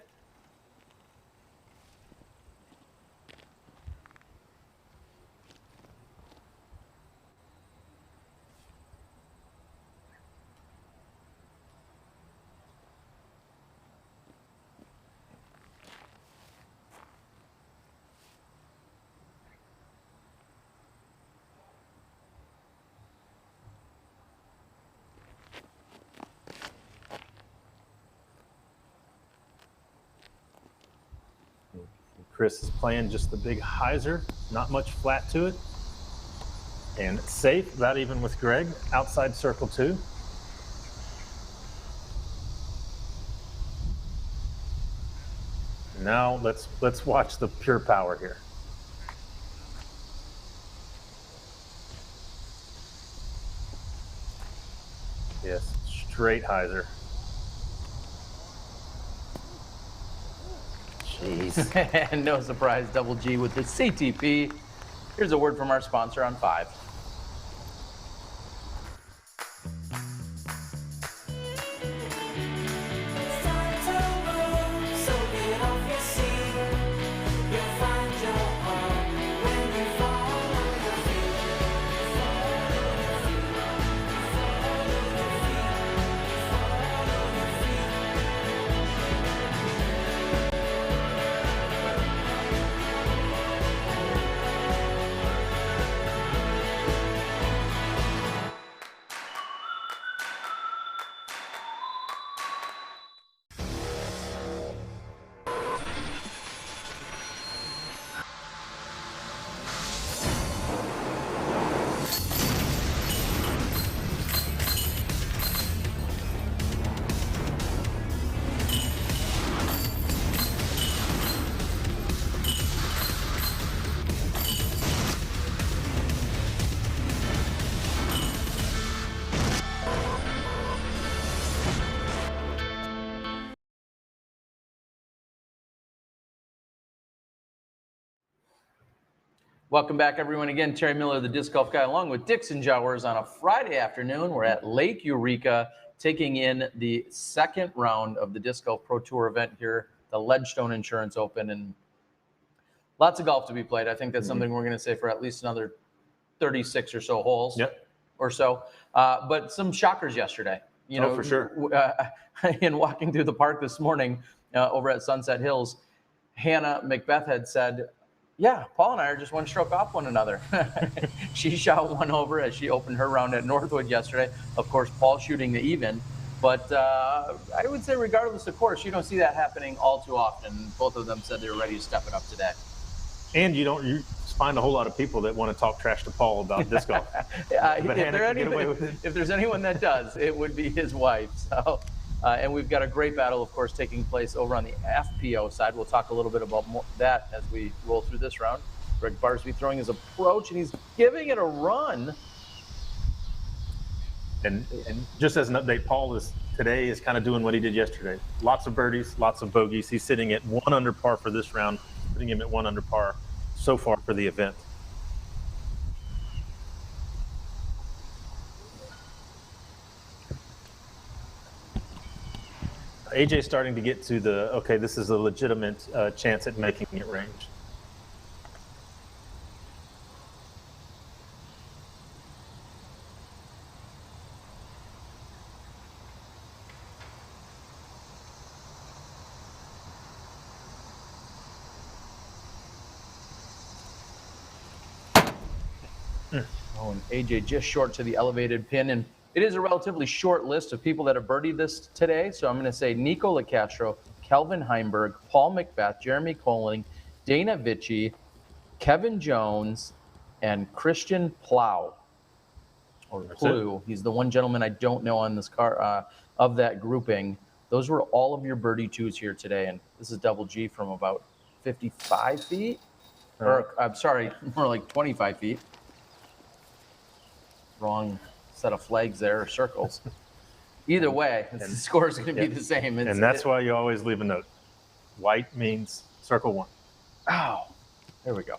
Chris is playing just the big hyzer, not much flat to it. And it's safe, that even with Greg, outside circle 2. Now let's watch the pure power here. Yes, straight hyzer. Jeez. And no surprise, Double G with the CTP. Here's a word from our sponsor on 5. Welcome back, everyone. Again, Terry Miller, the Disc Golf Guy, along with Dixon Jowers on a Friday afternoon. We're at Lake Eureka, taking in the second round of the Disc Golf Pro Tour event here, the Ledgestone Insurance Open, and lots of golf to be played. I think that's something we're going to say for at least another 36 or so holes or so. But some shockers yesterday. You know, for sure. In walking through the park this morning over at Sunset Hills, Hannah Macbeth had said, yeah, Paul and I are just one stroke off one another. She shot one over as she opened her round at Northwood yesterday. Of course, Paul shooting the even. But I would say regardless of course, you don't see that happening all too often. Both of them said they were ready to step it up today. And you find a whole lot of people that want to talk trash to Paul about disc golf. If there's anyone that does, it would be his wife. So, and we've got a great battle, of course, taking place over on the FPO side. We'll talk a little bit about that as we roll through this round. Greg Barsby throwing his approach, and he's giving it a run. And just as an update, Paul today is kind of doing what he did yesterday. Lots of birdies, lots of bogeys. He's sitting at 1 under par for this round, putting him at 1 under par so far for the event. AJ's starting to get to okay, this is a legitimate chance at making it range. Oh, and AJ just short to the elevated pin. And it is a relatively short list of people that have birdied this today. So I'm going to say Nico LaCastro, Kelvin Heimberg, Paul McBeth, Jeremy Colling, Dana Vici, Kevin Jones, and Christian Plow. Or Plow. He's the one gentleman I don't know on this car of that grouping. Those were all of your birdie twos here today. And this is Double G from about 55 feet. Or I'm sorry, more like 25 feet. Wrong set of flags there, or circles. Either way, the score is going to be the same. And that's why you always leave a note. White means circle 1. Oh, there we go.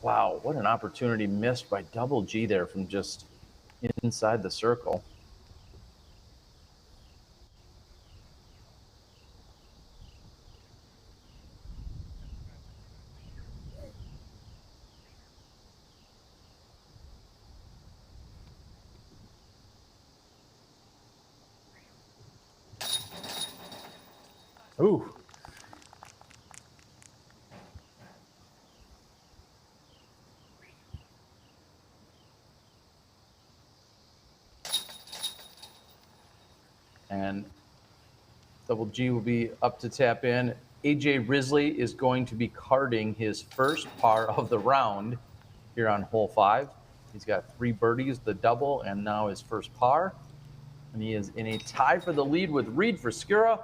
Wow, what an opportunity missed by Double G there from just inside the circle. Ooh. And Double G will be up to tap in. AJ Risley is going to be carding his first par of the round here on hole 5. He's got 3 birdies, the double, and now his first par. And he is in a tie for the lead with Reed for Skura.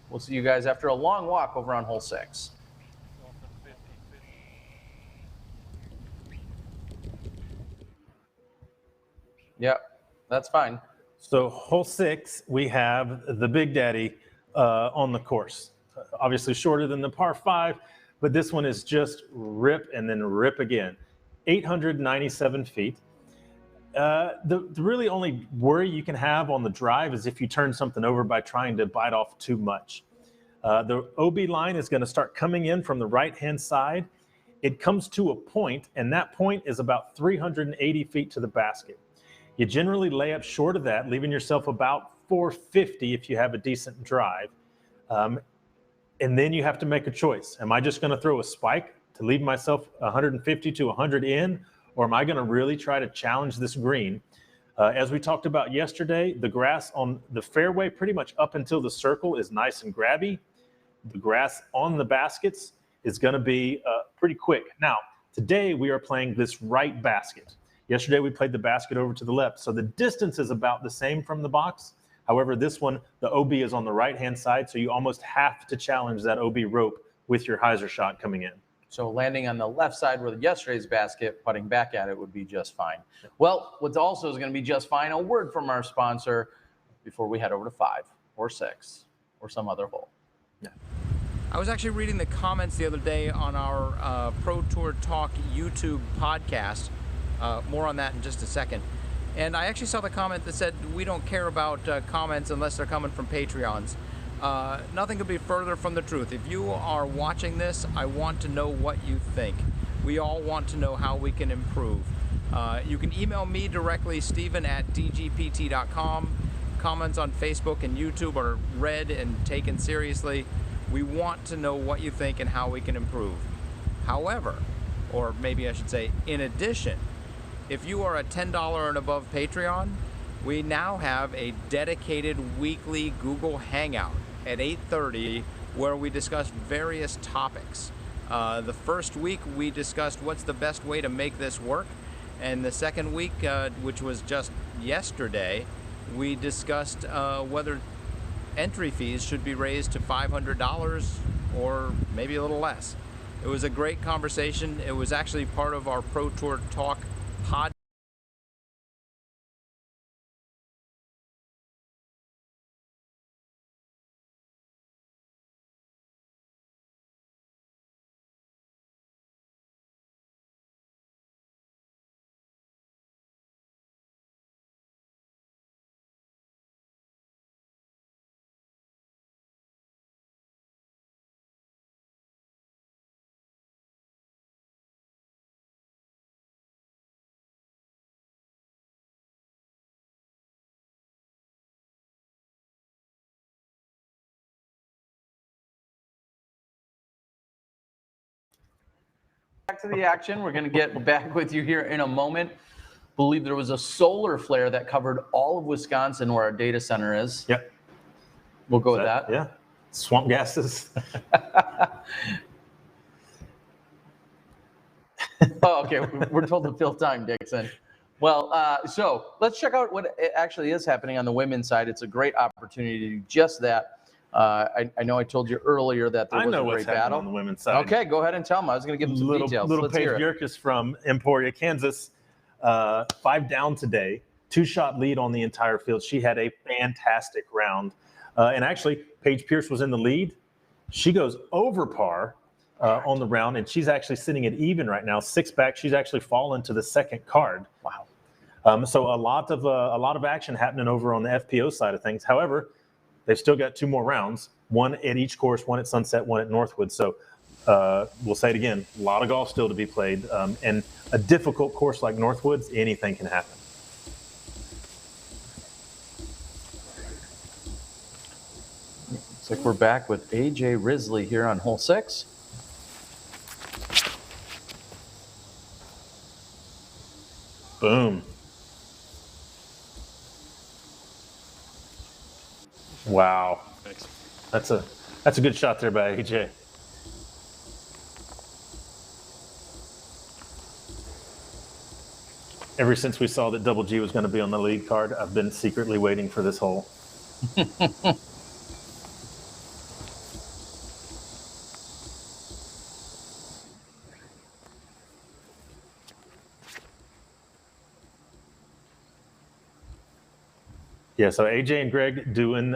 We'll see you guys after a long walk over on hole 6. Yep, that's fine. So hole 6, we have the Big Daddy on the course. Obviously shorter than the par 5, but this one is just rip and then rip again. 897 feet. The really only worry you can have on the drive is if you turn something over by trying to bite off too much. The OB line is going to start coming in from the right-hand side. It comes to a point, and that point is about 380 feet to the basket. You generally lay up short of that, leaving yourself about 450 if you have a decent drive. And then you have to make a choice. Am I just going to throw a spike to leave myself 150 to 100 in, or am I going to really try to challenge this green? As we talked about yesterday, the grass on the fairway pretty much up until the circle is nice and grabby. The grass on the baskets is going to be pretty quick. Now, today we are playing this right basket. Yesterday we played the basket over to the left, so the distance is about the same from the box. However, this one, the OB is on the right-hand side, so you almost have to challenge that OB rope with your hyzer shot coming in. So landing on the left side with yesterday's basket, putting back at it would be just fine. Well, what's also is going to be just fine, a word from our sponsor before we head over to 5 or 6 or some other hole. Yeah. I was actually reading the comments the other day on our Pro Tour Talk YouTube podcast. More on that in just a second. And I actually saw the comment that said we don't care about comments unless they're coming from Patreons. Nothing could be further from the truth. If you are watching this, I want to know what you think. We all want to know how we can improve. You can email me directly, Steven@dgpt.com. Comments on Facebook and YouTube are read and taken seriously. We want to know what you think and how we can improve. However, or maybe I should say, in addition, if you are a $10 and above Patreon, we now have a dedicated weekly Google Hangout at 8:30 where we discuss various topics. The first week we discussed what's the best way to make this work, and the second week, which was just yesterday, we discussed whether entry fees should be raised to $500 or maybe a little less. It was a great conversation. It was actually part of our Pro Tour Talk pod. Back to the action. We're going to get back with you here in a moment. Believe there was a solar flare that covered all of Wisconsin where our data center is. Yep. We'll go with that. Yeah. Swamp gases. Oh, okay. We're told to fill time, Dixon. Well, so let's check out what actually is happening on the women's side. It's a great opportunity to do just that. I know I told you earlier that there was a great battle on the women's side. Okay, go ahead and tell them. I was going to give them some details. Little Let's Paige hear it. Bjerkaas from Emporia, Kansas, 5 down today, 2-shot lead on the entire field. She had a fantastic round. And actually, Paige Pierce was in the lead. She goes over par on the round, and she's actually sitting at even right now, 6 back. She's actually fallen to the second card. Wow. So a lot of action happening over on the FPO side of things. However, they've still got 2 more rounds, one at each course, one at Sunset, one at Northwood. So we'll say it again, a lot of golf still to be played. And a difficult course like Northwood's, anything can happen. Looks like we're back with AJ Risley here on hole 6. Boom. Wow. That's a good shot there by AJ. Ever since we saw that Double G was going to be on the lead card, I've been secretly waiting for this hole. Yeah, so AJ and Greg doing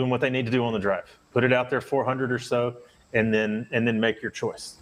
what they need to do on the drive. Put it out there 400 or so, and then make your choice.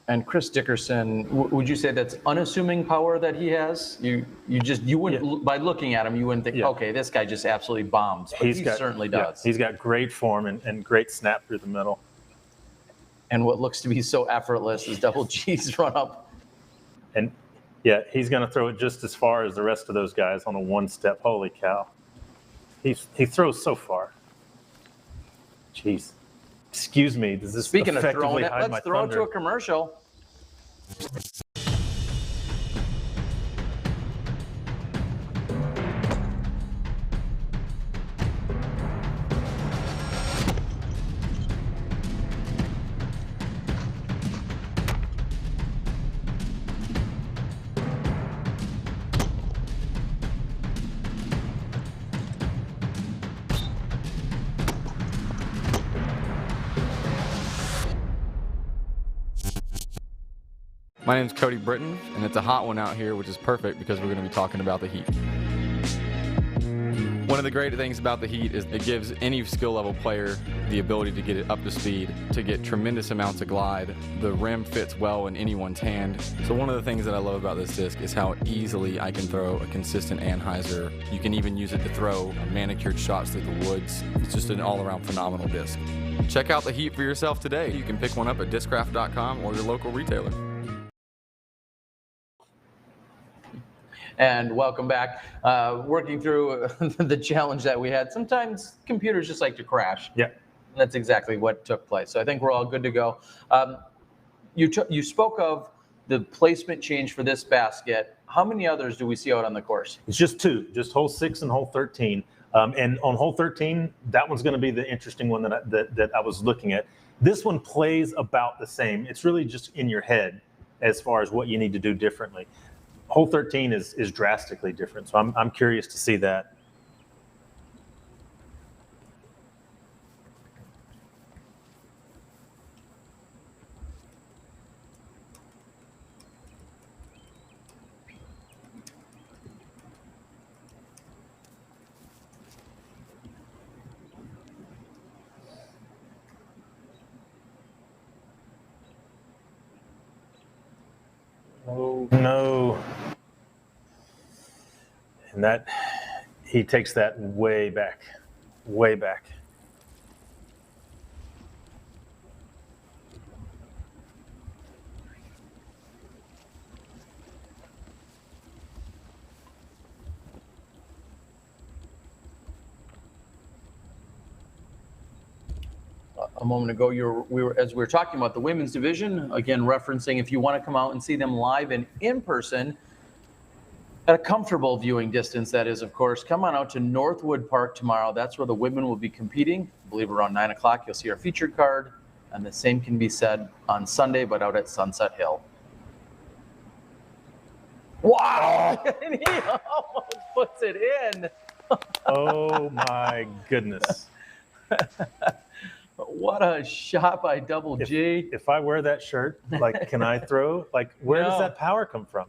And Chris Dickerson, would you say that's unassuming power that he has? You wouldn't, by looking at him, you wouldn't think, okay, this guy just absolutely bombs. But he certainly does. He's got great form and great snap through the middle. And what looks to be so effortless is Double G's run up. And yeah, he's going to throw it just as far as the rest of those guys on a one-step. Holy cow. He throws so far. Jeez. Excuse me, does this Speaking of throwing it, hide my let's throw it thunder? to a commercial. My name's Cody Britton, and it's a hot one out here, which is perfect because we're going to be talking about the heat. One of the great things about the heat is it gives any skill level player the ability to get it up to speed, to get tremendous amounts of glide. The rim fits well in anyone's hand. So one of the things that I love about this disc is how easily I can throw a consistent Anheuser. You can even use it to throw manicured shots through the woods. It's just an all-around phenomenal disc. Check out the heat for yourself today. You can pick one up at Discraft.com or your local retailer. And welcome back. Working through the challenge that we had. Sometimes computers just like to crash. Yeah. And that's exactly what took place. So I think we're all good to go. You spoke of the placement change for this basket. How many others do we see out on the course? It's just 2, just hole 6 and hole 13. And on hole 13, that one's going to be the interesting one that I was looking at. This one plays about the same. It's really just in your head as far as what you need to do differently. Hole 13 is drastically different, so I'm curious to see that. Oh, no. And that, he takes that way back, way back. A moment ago, as we were talking about the women's division, again referencing if you want to come out and see them live and in person at a comfortable viewing distance, that is, of course, come on out to Northwood Park tomorrow. That's where the women will be competing. I believe around 9 o'clock you'll see our featured card, and the same can be said on Sunday, but out at Sunset Hill. Wow! And he almost puts it in. Oh my goodness. What a shot by Double G. If I wear that shirt, like, can I throw? Like, where does that power come from?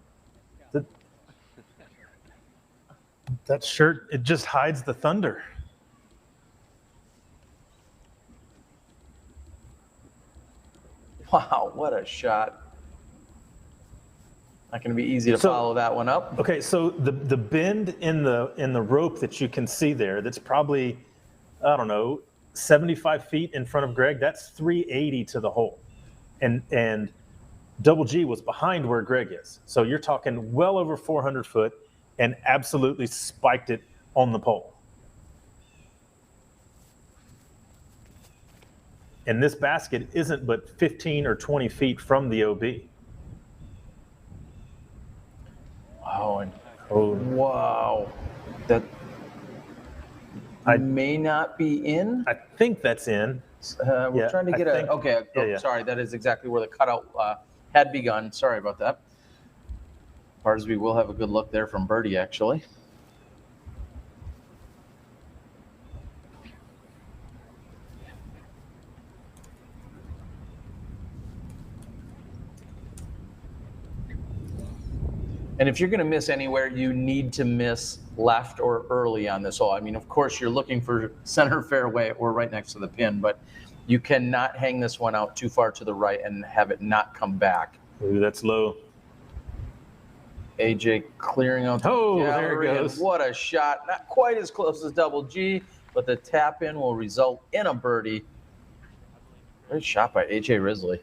That shirt, it just hides the thunder. Wow, what a shot. Not going to be easy to follow that one up. Okay, so the bend in the rope that you can see there, that's probably, I don't know, 75 feet in front of Greg, that's 380 to the hole. And Double G was behind where Greg is. So you're talking well over 400 foot and absolutely spiked it on the pole. And this basket isn't but 15 or 20 feet from the OB. Wow. That may not be in. I think that's in. We're trying to get sorry, that is exactly where the cutout had begun. Sorry about that. Barsby will have a good look there from Birdie, actually. And if you're going to miss anywhere, you need to miss left or early on this hole. I mean, of course, you're looking for center fairway or right next to the pin, but you cannot hang this one out too far to the right and have it not come back. Ooh, that's low. AJ clearing out the gallery, there it goes. What a shot. Not quite as close as Double G, but the tap in will result in a birdie. Great shot by AJ Risley.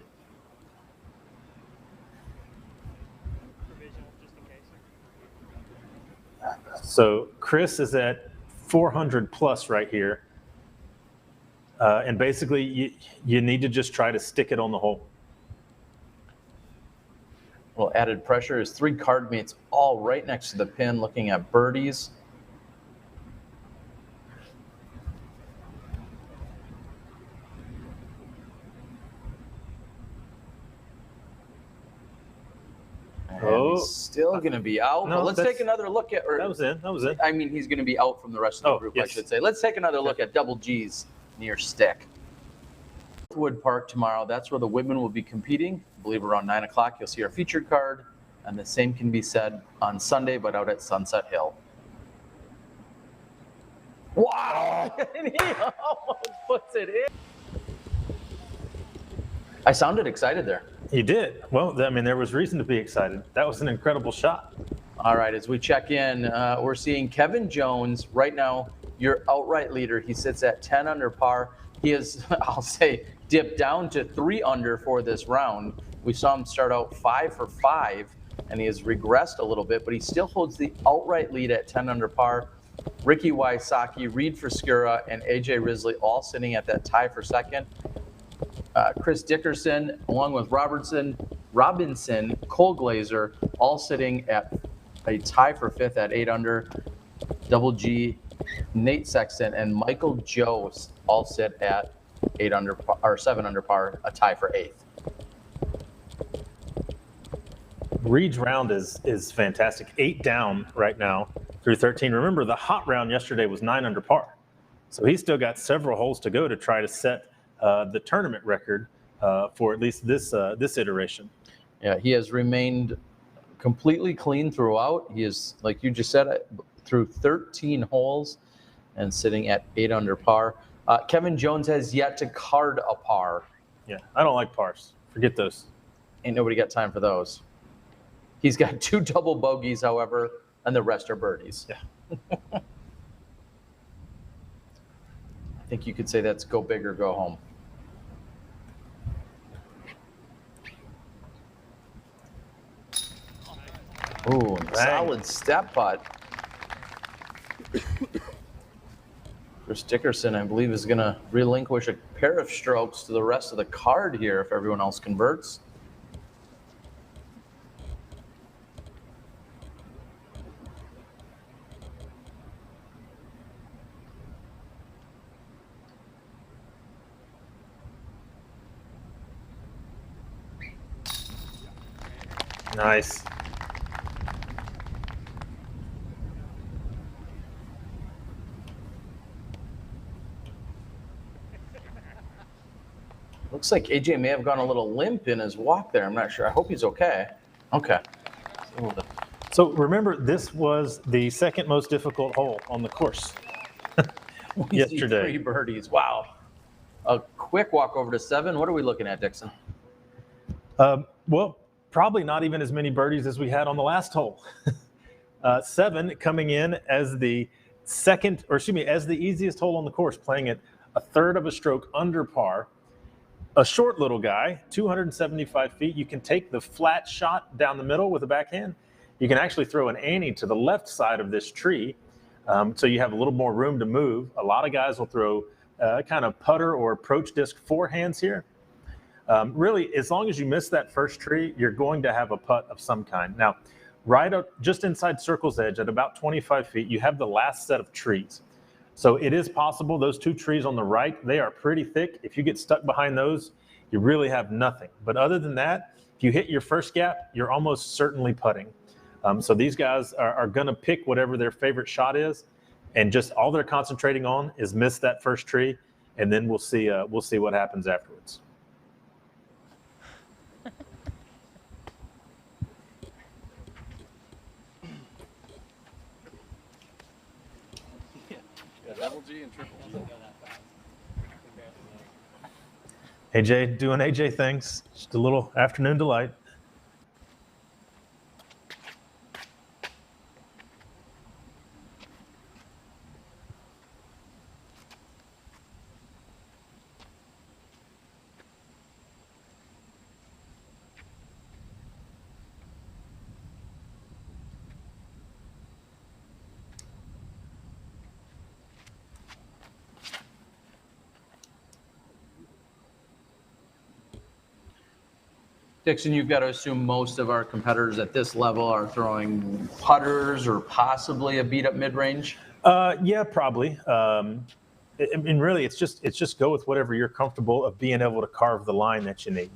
So Chris is at 400 plus right here. And basically you need to just try to stick it on the hole. Well, added pressure is 3 card mates all right next to the pin looking at birdies. And he's still going to be out. No, but let's take another look at. That was in. That was in. I mean, he's going to be out from the rest of the group, yes. I should say. Let's take another look at Double G's near stick. Northwood Park tomorrow. That's where the women will be competing. I believe around 9 o'clock you'll see our featured card. And the same can be said on Sunday, but out at Sunset Hill. Wow! And he almost puts it in. I sounded excited there. You did. Well, I mean, there was reason to be excited. That was an incredible shot. All right, as we check in, we're seeing Kevin Jones right now, your outright leader. He sits at 10 under par. He is, I'll say, dipped down to 3 under for this round. We saw him start out 5 for 5, and he has regressed a little bit, but he still holds the outright lead at 10 under par. Ricky Wysocki, Reed Friscura, and AJ Risley all sitting at that tie for second. Chris Dickerson, along with Robinson, Cole Glazer, all sitting at a tie for 5th at 8 under. Double G Nate Sexton, and Michael Joe all sit at 8 under par, or 7 under par, a tie for 8th. Reed's round is fantastic. 8 down right now through 13. Remember, the hot round yesterday was 9 under par. So he's still got several holes to go to try to set the tournament record for at least this iteration. Yeah, he has remained completely clean throughout. He is, like you just said, through 13 holes and sitting at 8 under par. Kevin Jones has yet to card a par. Yeah, I don't like pars. Forget those. Ain't nobody got time for those. He's got 2 double bogeys, however, and the rest are birdies. Yeah. I think you could say that's go big or go home. Ooh, solid step putt. Chris Dickerson, I believe, is going to relinquish a pair of strokes to the rest of the card here if everyone else converts. Nice. Looks like AJ may have gone a little limp in his walk there. I'm not sure. I hope he's okay. Okay. So remember, this was the second most difficult hole on the course yesterday. 3 birdies. Wow. A quick walk over to 7. What are we looking at, Dixon? Well, probably not even as many birdies as we had on the last hole. 7 coming in as the as the easiest hole on the course, playing it a third of a stroke under par. A short little guy, 275 feet. You can take the flat shot down the middle with a backhand. You can actually throw an ante to the left side of this tree, so you have a little more room to move. A lot of guys will throw kind of putter or approach disc forehands here. Really, as long as you miss that first tree, you're going to have a putt of some kind. Now, right up just inside circle's edge at about 25 feet, you have the last set of trees. So it is possible those 2 trees on the right, they are pretty thick. If you get stuck behind those, you really have nothing. But other than that, if you hit your first gap, you're almost certainly putting. So these guys are going to pick whatever their favorite shot is, and just all they're concentrating on is miss that first tree, and then we'll see what happens afterwards. Double G and triple G. AJ doing AJ things, just a little afternoon delight. Dixon, you've got to assume most of our competitors at this level are throwing putters or possibly a beat-up mid-range. Yeah, probably. And really, it's just go with whatever you're comfortable of being able to carve the line that you need.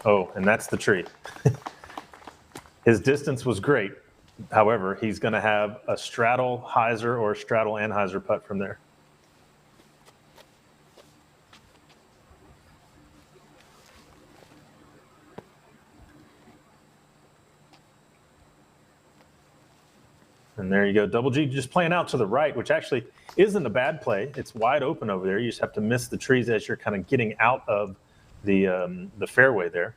Oh, and that's the tree. His distance was great. However, he's going to have a straddle hyzer or a straddle anhyzer putt from there. And there you go. Double G just playing out to the right, which actually isn't a bad play. It's wide open over there. You just have to miss the trees as you're kind of getting out of the fairway there.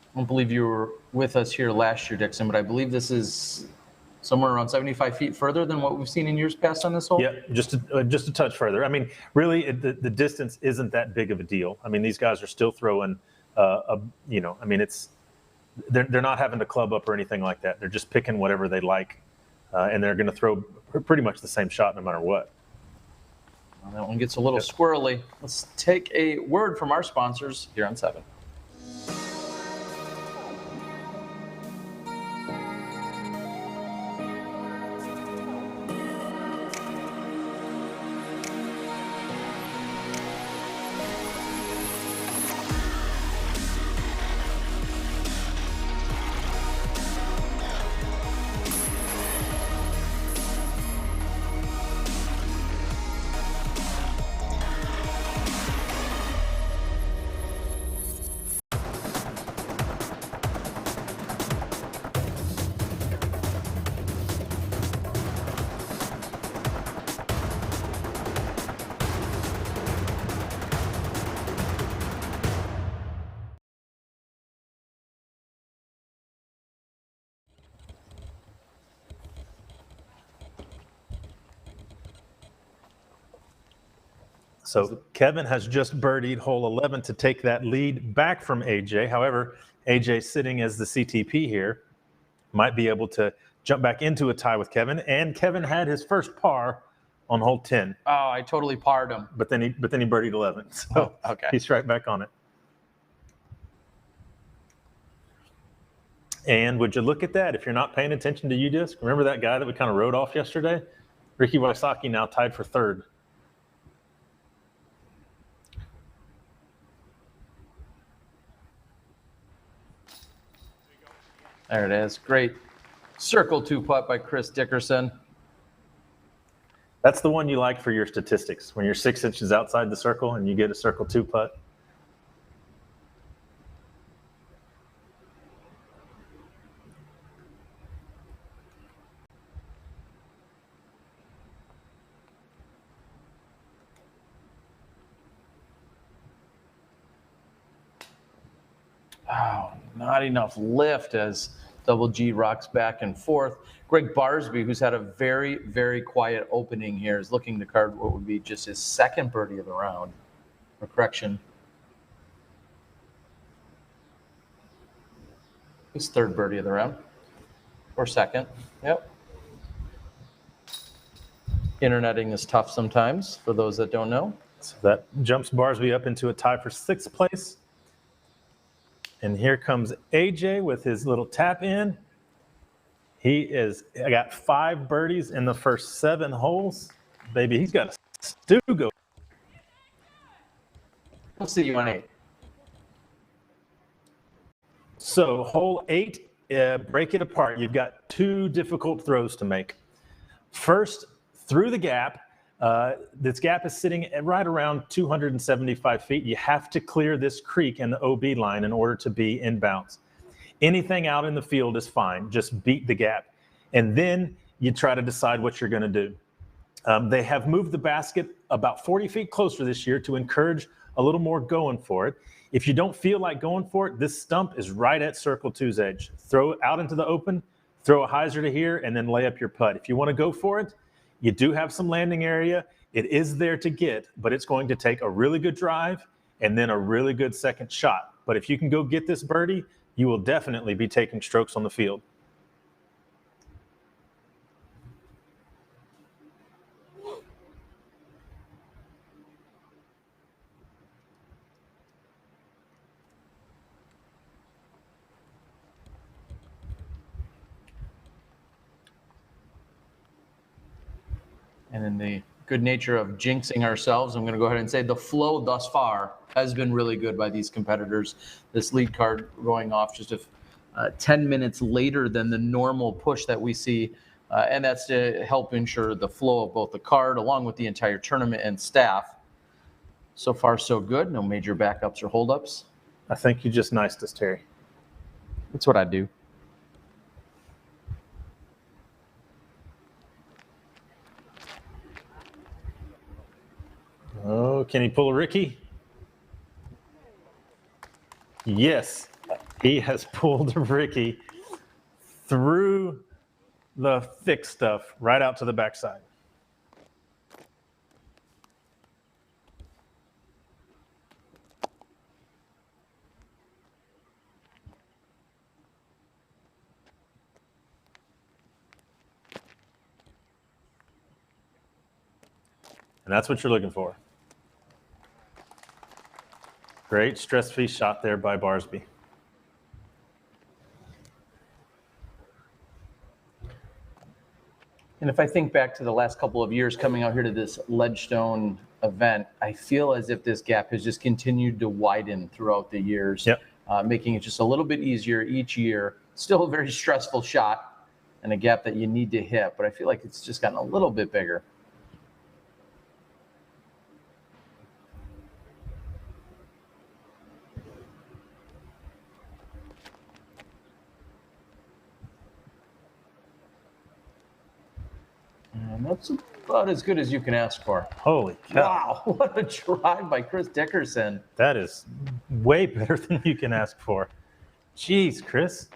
I don't believe you were with us here last year, Dixon, but I believe this is somewhere around 75 feet further than what we've seen in years past on this hole? Yeah, just a touch further. I mean, really, the distance isn't that big of a deal. I mean, these guys are still throwing, I mean, they're not having to club up or anything like that. They're just picking whatever they like, and they're going to throw pretty much the same shot no matter what. Well, that one gets a little squirrely. Let's take a word from our sponsors here on 7. So Kevin has just birdied hole 11 to take that lead back from AJ. However, AJ sitting as the CTP here might be able to jump back into a tie with Kevin. And Kevin had his first par on hole 10. Oh, I totally parred him. But then he birdied 11. So okay. He's right back on it. And would you look at that? If you're not paying attention to UDisc, remember that guy that we kind of rode off yesterday? Ricky Wysocki now tied for third. There it is. Great circle 2 putt by Chris Dickerson. That's the one you like for your statistics, when you're 6 inches outside the circle and you get a circle 2 putt. Oh, not enough lift as Double G rocks back and forth. Greg Barsby, who's had a very, very quiet opening here, is looking to card what would be just his second birdie of the round. Or correction, his third birdie of the round. Or second, yep. Interneting is tough sometimes, for those that don't know. So that jumps Barsby up into a tie for 6th place. And here comes AJ with his little tap in. I got 5 birdies in the first 7 holes. Baby, he's got a stew go. We'll see you on 8. So hole 8, break it apart. You've got 2 difficult throws to make. First, through the gap. This gap is sitting at right around 275 feet. You have to clear this creek and the OB line in order to be in bounds. Anything out in the field is fine. Just beat the gap. And then you try to decide what you're going to do. They have moved the basket about 40 feet closer this year to encourage a little more going for it. If you don't feel like going for it, this stump is right at Circle 2's edge. Throw it out into the open, throw a hyzer to here, and then lay up your putt. If you want to go for it, you do have some landing area. It is there to get, but it's going to take a really good drive and then a really good second shot. But if you can go get this birdie, you will definitely be taking strokes on the field. And in the good nature of jinxing ourselves, I'm going to go ahead and say the flow thus far has been really good by these competitors. This lead card going off just 10 minutes later than the normal push that we see, and that's to help ensure the flow of both the card along with the entire tournament and staff. So far, so good. No major backups or holdups. I think you just niced us, Terry. That's what I do. Oh, can he pull a Ricky? Yes, he has pulled a Ricky through the thick stuff right out to the backside. And that's what you're looking for. Great stress-free shot there by Barsby. And if I think back to the last couple of years coming out here to this Ledgestone event, I feel as if this gap has just continued to widen throughout the years, making it just a little bit easier each year. Still a very stressful shot and a gap that you need to hit, but I feel like it's just gotten a little bit bigger. And that's about as good as you can ask for. Holy cow. Wow, what a drive by Chris Dickerson. That is way better than you can ask for. Jeez, Chris.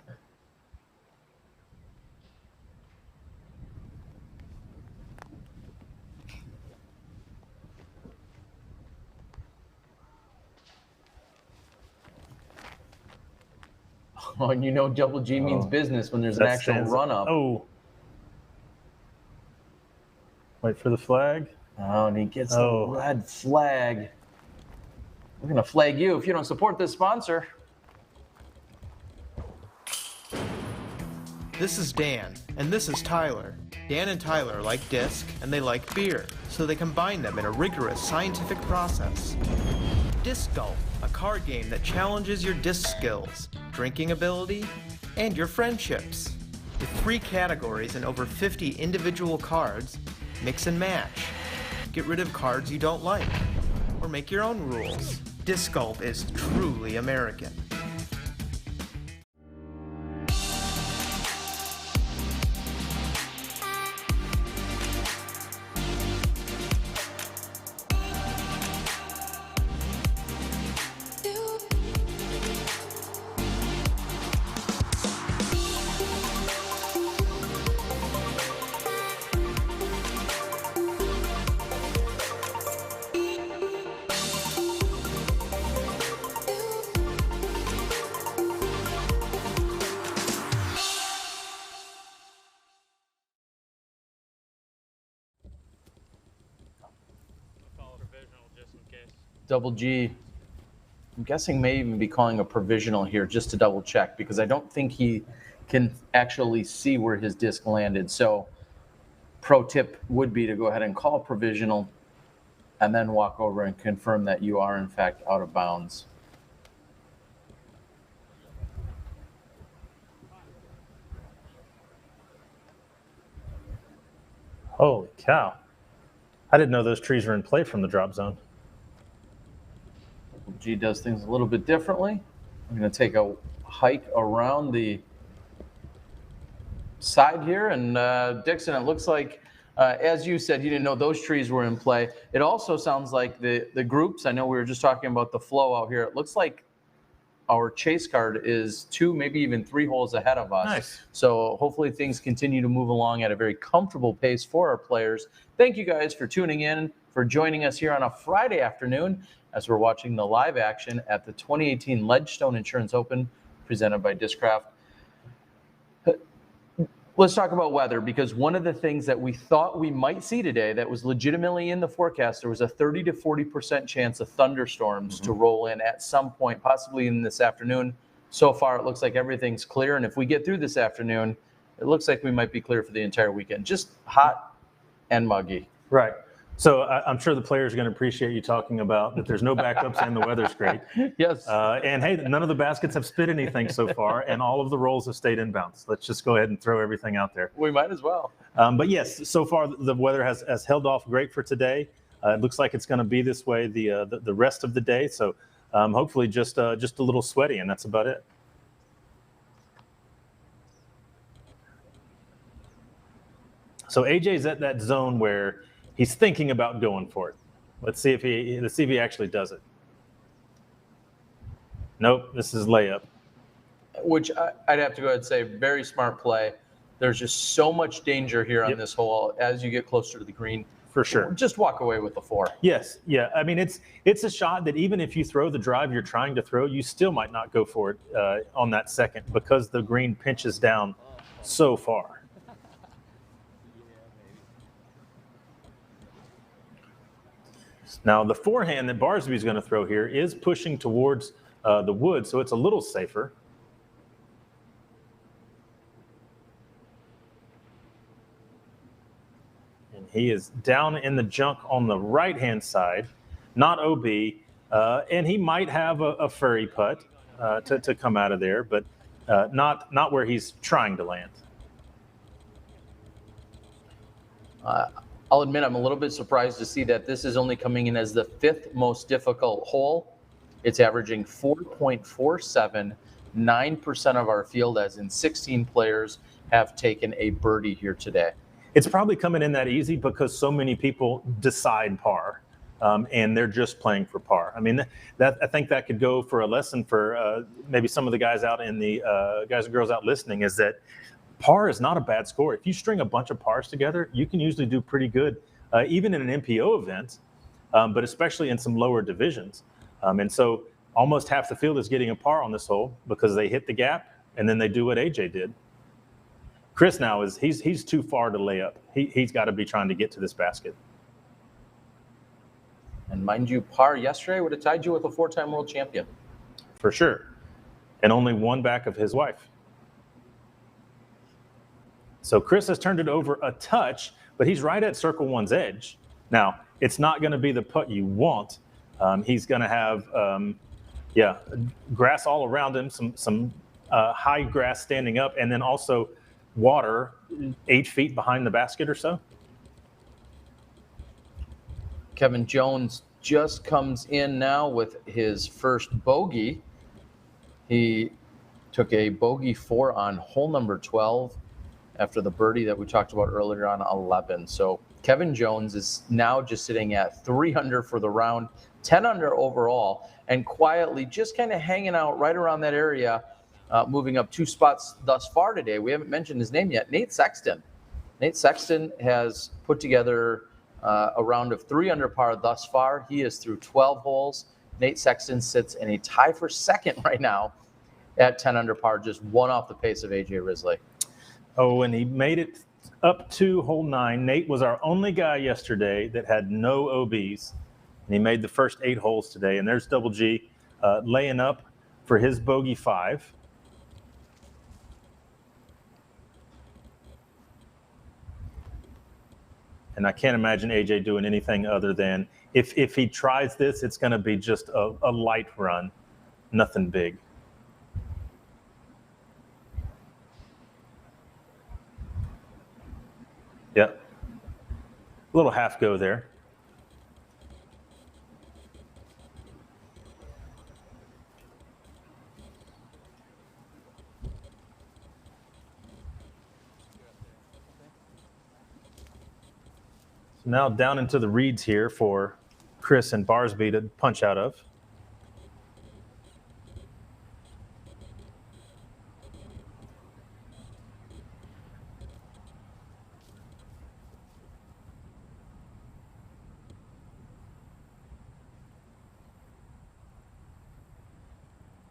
Oh, and you know Double G means business when there's an actual run-up. Oh. Wait for the flag. Oh, and he gets the red flag. We're going to flag you if you don't support this sponsor. This is Dan, and this is Tyler. Dan and Tyler like disc, and they like beer, so they combine them in a rigorous scientific process. Disc Golf, a card game that challenges your disc skills, drinking ability, and your friendships. With 3 categories and over 50 individual cards, mix and match. Get rid of cards you don't like, or make your own rules. Disc Golf is truly American. Double G, I'm guessing may even be calling a provisional here just to double check because I don't think he can actually see where his disc landed. So pro tip would be to go ahead and call provisional and then walk over and confirm that you are in fact out of bounds. Holy cow. I didn't know those trees were in play from the drop zone. G does things a little bit differently. I'm going to take a hike around the side here. And Dixon, it looks like, as you said, you didn't know those trees were in play. It also sounds like the groups, I know we were just talking about the flow out here. It looks like our chase card is 2, maybe even 3 holes ahead of us. Nice. So hopefully things continue to move along at a very comfortable pace for our players. Thank you guys for tuning in, for joining us here on a Friday afternoon as we're watching the live action at the 2018 Ledgestone Insurance Open presented by Discraft. Let's talk about weather, because one of the things that we thought we might see today that was legitimately in the forecast, there was a 30 to 40% chance of thunderstorms to roll in at some point, possibly in this afternoon. So far, it looks like everything's clear. And if we get through this afternoon, it looks like we might be clear for the entire weekend. Just hot and muggy. Right. So I'm sure the players are going to appreciate you talking about that there's no backups and the weather's great. Yes. And hey, none of the baskets have spit anything so far, and all of the rolls have stayed inbounds. Let's just go ahead and throw everything out there. We might as well. But yes, so far the weather has held off great for today. It looks like it's going to be this way the rest of the day. So hopefully just a little sweaty, and that's about it. So AJ's at that zone where he's thinking about going for it. Let's see if he actually does it. Nope, this is layup. Which I'd have to go ahead and say, very smart play. There's just so much danger here on this hole as you get closer to the green. For sure. Just walk away with the 4. Yes, yeah. I mean, it's a shot that even if you throw the drive you're trying to throw, you still might not go for it on that second because the green pinches down so far. Now, the forehand that Barsby is going to throw here is pushing towards the wood, so it's a little safer. And he is down in the junk on the right-hand side, not OB, and he might have a furry putt to come out of there, but not where he's trying to land. I'll admit I'm a little bit surprised to see that this is only coming in as the 5th most difficult hole. It's averaging 4.47, 9% of our field, as in 16 players have taken a birdie here today. It's probably coming in that easy because so many people decide par, and they're just playing for par. I mean, I think that could go for a lesson for maybe some of the guys out in the guys and girls out listening, is that par is not a bad score. If you string a bunch of pars together, you can usually do pretty good, even in an MPO event, but especially in some lower divisions. And so almost half the field is getting a par on this hole because they hit the gap and then they do what AJ did. Chris now he's too far to lay up. He's got to be trying to get to this basket. And mind you, par yesterday would have tied you with a 4-time world champion. For sure. And only one back of his wife. So Chris has turned it over a touch, but he's right at circle one's edge. Now, it's not going to be the putt you want. He's going to have, grass all around him, some high grass standing up, and then also water 8 feet behind the basket or so. Kevin Jones just comes in now with his first bogey. He took a bogey 4 on hole number 12 after the birdie that we talked about earlier on 11. So Kevin Jones is now just sitting at 3 under for the round, 10 under overall, and quietly just kind of hanging out right around that area, moving up 2 spots thus far today. We haven't mentioned his name yet, Nate Sexton. Nate Sexton has put together a round of 3 under par thus far. He is through 12 holes. Nate Sexton sits in a tie for second right now at 10 under par, just 1 off the pace of AJ Risley. Oh, and he made it up to hole 9. Nate was our only guy yesterday that had no OBs, and he made the first 8 holes today. And there's Double G laying up for his bogey 5. And I can't imagine AJ doing anything other than, if he tries this, it's going to be just a light run, nothing big. Yep. A little half go there. So now down into the reeds here for Chris and Barsby to punch out of.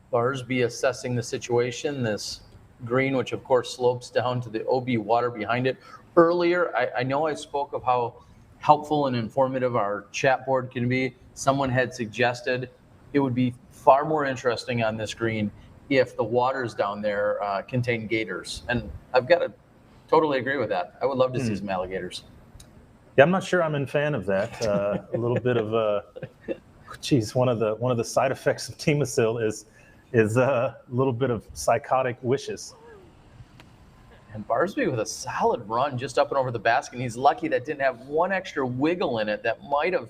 Barsby assessing the situation. This green, which of course slopes down to the OB water behind it. Earlier, I know I spoke of how helpful and informative our chat board can be. Someone had suggested it would be far more interesting on this green if the waters down there contain gators. And I've got to totally agree with that. I would love to see some alligators. Yeah, I'm not sure I'm a fan of that. A little bit of one of the side effects of Teamacil is a little bit of psychotic wishes. And Barsby with a solid run just up and over the basket. And he's lucky that didn't have one extra wiggle in it that might have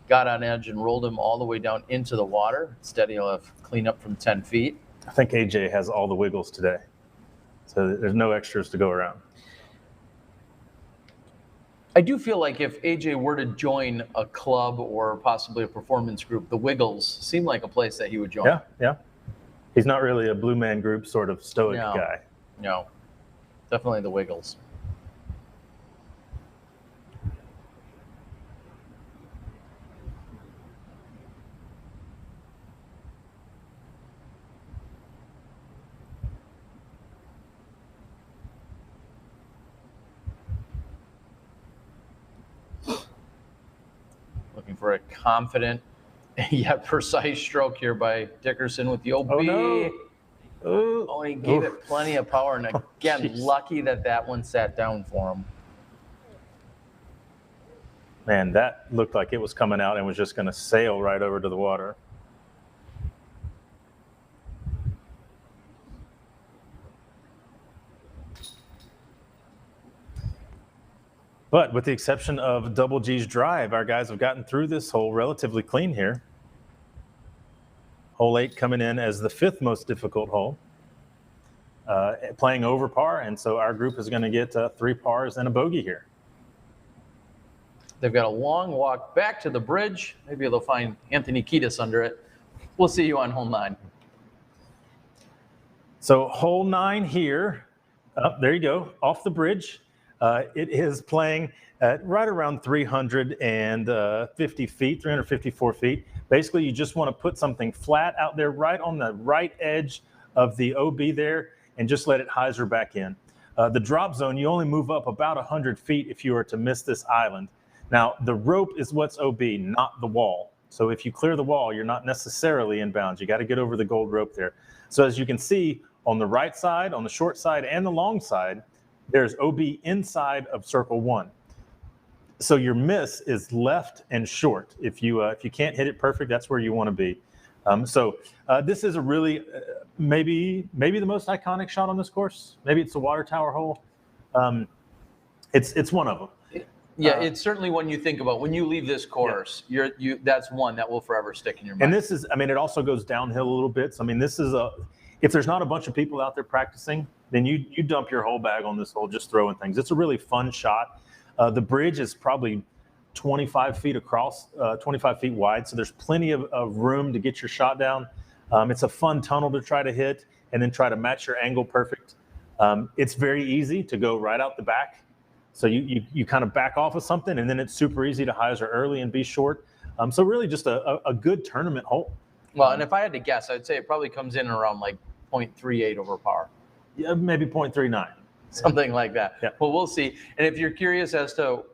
got on edge and rolled him all the way down into the water. Instead, he'll have clean up from 10 feet. I think AJ has all the wiggles today. So there's no extras to go around. I do feel like if AJ were to join a club or possibly a performance group, the Wiggles seem like a place that he would join. Yeah. He's not really a Blue Man Group sort of stoic guy. No, definitely the Wiggles. Looking for a confident yet precise stroke here by Dickerson with the OB. Oh, no. Oh, he gave it plenty of power. And again, lucky that one sat down for him. Man, that looked like it was coming out and was just going to sail right over to the water. But with the exception of Double G's drive, our guys have gotten through this hole relatively clean here. Hole 8 coming in as the 5th most difficult hole, playing over par, and so our group is going to get 3 pars and a bogey here. They've got a long walk back to the bridge. Maybe they'll find Anthony Kiedis under it. We'll see you on hole 9. So hole 9 here, there you go, off the bridge. It is playing at right around 350 feet, 354 feet. Basically, you just want to put something flat out there right on the right edge of the OB there and just let it hyzer back in. The drop zone, you only move up about 100 feet if you are to miss this island. Now, the rope is what's OB, not the wall. So if you clear the wall, you're not necessarily in bounds. You got to get over the gold rope there. So as you can see, on the right side, on the short side, and the long side, there's OB inside of circle 1. So your miss is left and short. If you can't hit it perfect, that's where you want to be. This is a really maybe the most iconic shot on this course. Maybe it's the water tower hole. It's one of them. Yeah, it's certainly one you think about when you leave this course. Yeah. That's one that will forever stick in your mind. And this is, it also goes downhill a little bit. So this is if there's not a bunch of people out there practicing, then you dump your whole bag on this hole, just throwing things. It's a really fun shot. The bridge is probably 25 feet across, 25 feet wide, so there's plenty of room to get your shot down. It's a fun tunnel to try to hit and then try to match your angle perfect. It's very easy to go right out the back. So you kind of back off of something, and then it's super easy to hyzer early and be short. So really just a good tournament hole. Well, and if I had to guess, I'd say it probably comes in around like 0.38 over par. Yeah, maybe 0.39. Something like that. Yeah. Well, we'll see. And if you're curious as to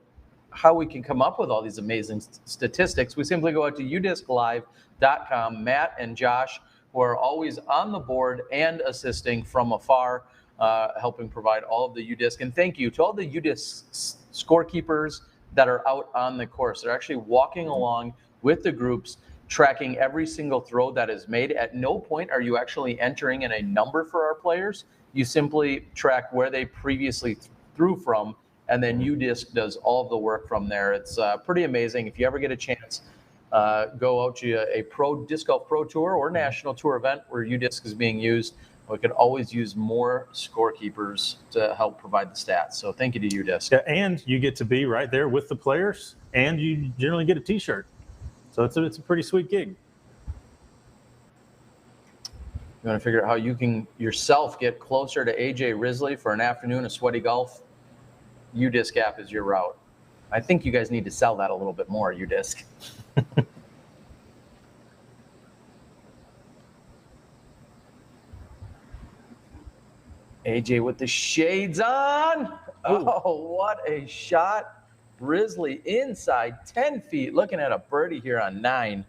how we can come up with all these amazing statistics, we simply go out to udisclive.com. Matt and Josh, who are always on the board and assisting from afar, helping provide all of the UDisc. And thank you to all the UDisc scorekeepers that are out on the course. They're actually walking along with the groups, tracking every single throw that is made. At no point are you actually entering in a number for our players. You simply track where they previously threw from, and then UDisc does all of the work from there. It's pretty amazing. If you ever get a chance, go out to a Disc Golf Pro Tour or National Tour event where UDisc is being used. We could always use more scorekeepers to help provide the stats. So thank you to UDisc. Yeah, and you get to be right there with the players, and you generally get a T-shirt. So it's a pretty sweet gig. You want to figure out how you can yourself get closer to AJ Risley for an afternoon of sweaty golf? UDisc app is your route. I think you guys need to sell that a little bit more, UDisc. AJ with the shades on. Oh, what a shot. Risley inside 10 feet, looking at a birdie here on 9.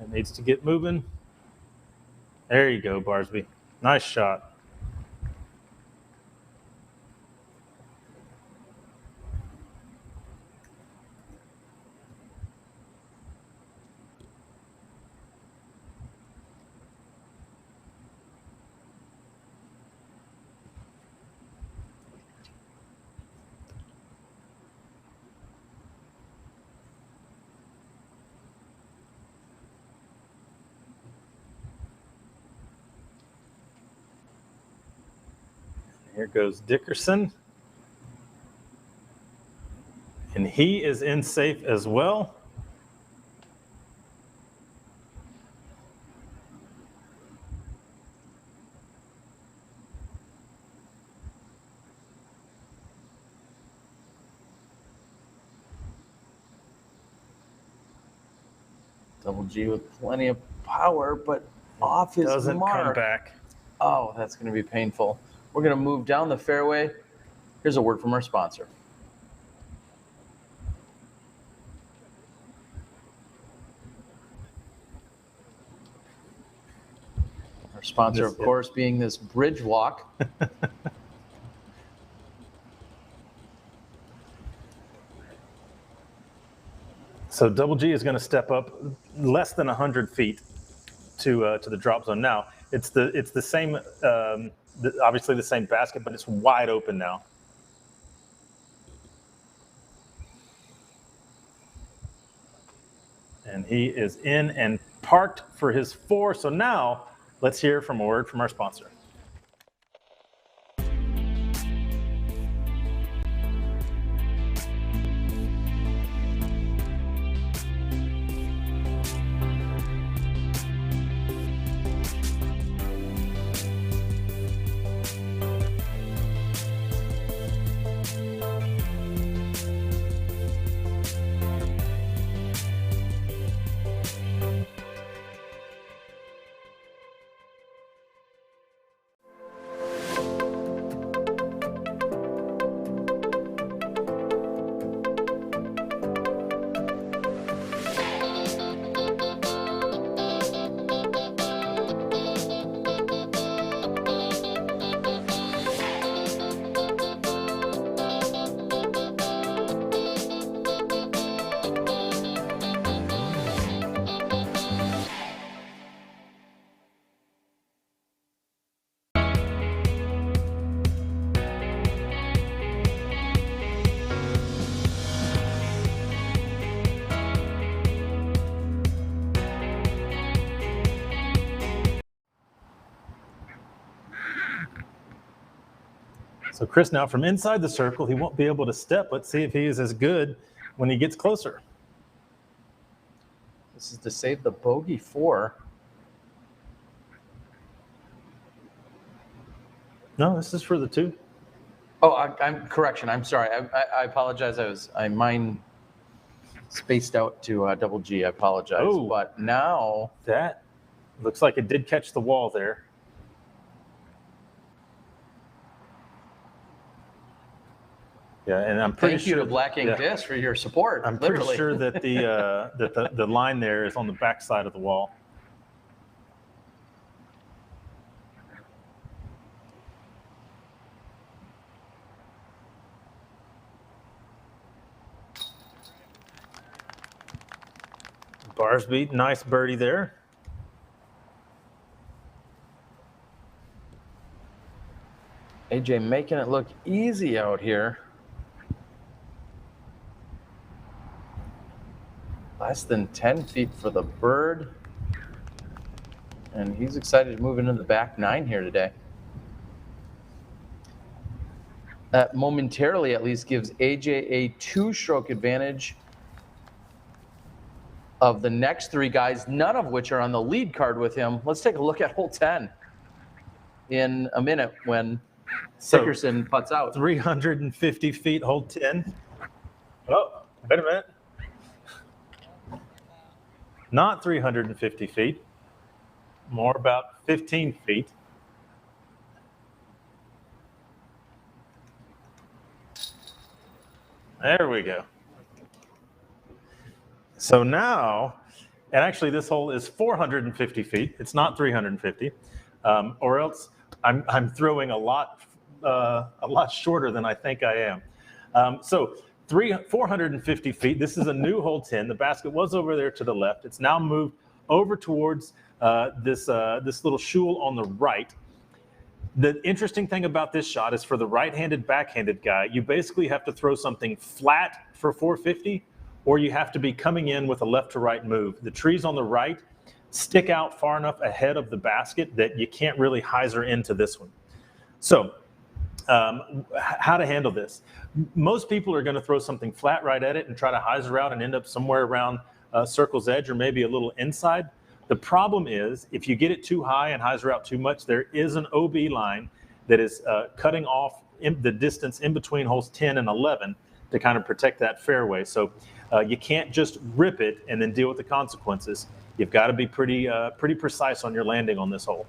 It needs to get moving. There you go, Barsby. Nice shot. Here goes Dickerson. And he is in safe as well. Double G with plenty of power, but off his Doesn't mark. come back. Oh, that's going to be painful. We're going to move down the fairway. Here's a word from our sponsor. Our sponsor, of course, being this Bridge Walk. So Double G is going to step up less than 100 feet to the drop zone. Now it's the same, obviously the same basket, but it's wide open now. And he is in and parked for his 4. So now let's hear from a word from our sponsor. So Chris, now from inside the circle, he won't be able to step. Let's see if he is as good when he gets closer. This is to save the bogey 4. No, this is for the 2. Oh, I'm correction. I'm sorry. I apologize. I mine spaced out to Double G. I apologize. Oh, but now that looks like it did catch the wall there. Yeah, and I'm pretty Thank you to Black Ink Disc for your support. I'm pretty sure that the line there is on the back side of the wall. Barsby, nice birdie there. AJ making it look easy out here. Less than 10 feet for the bird. And he's excited to move into the back 9 here today. That momentarily at least gives AJ a 2-stroke advantage of the next 3 guys, none of which are on the lead card with him. Let's take a look at hole 10 in a minute when Dickerson putts out. 350 feet, hole 10. Oh, wait a minute. Not 350 feet, more about 15 feet. There we go. So now, and actually this hole is 450 feet. It's not 350, or else I'm throwing a lot shorter than I think I am. So 450 feet. This is a new hole 10. The basket was over there to the left. It's now moved over towards this little shoal on the right. The interesting thing about this shot is for the right-handed, backhanded guy, you basically have to throw something flat for 450, or you have to be coming in with a left to right move. The trees on the right stick out far enough ahead of the basket that you can't really hyzer into this one. So how to handle this? Most people are going to throw something flat right at it and try to hyzer out and end up somewhere around circle's edge or maybe a little inside. The problem is if you get it too high and hyzer out too much, there is an OB line that is cutting off the distance in between holes 10 and 11 to kind of protect that fairway. So You can't just rip it and then deal with the consequences. You've got to be pretty precise on your landing on this hole.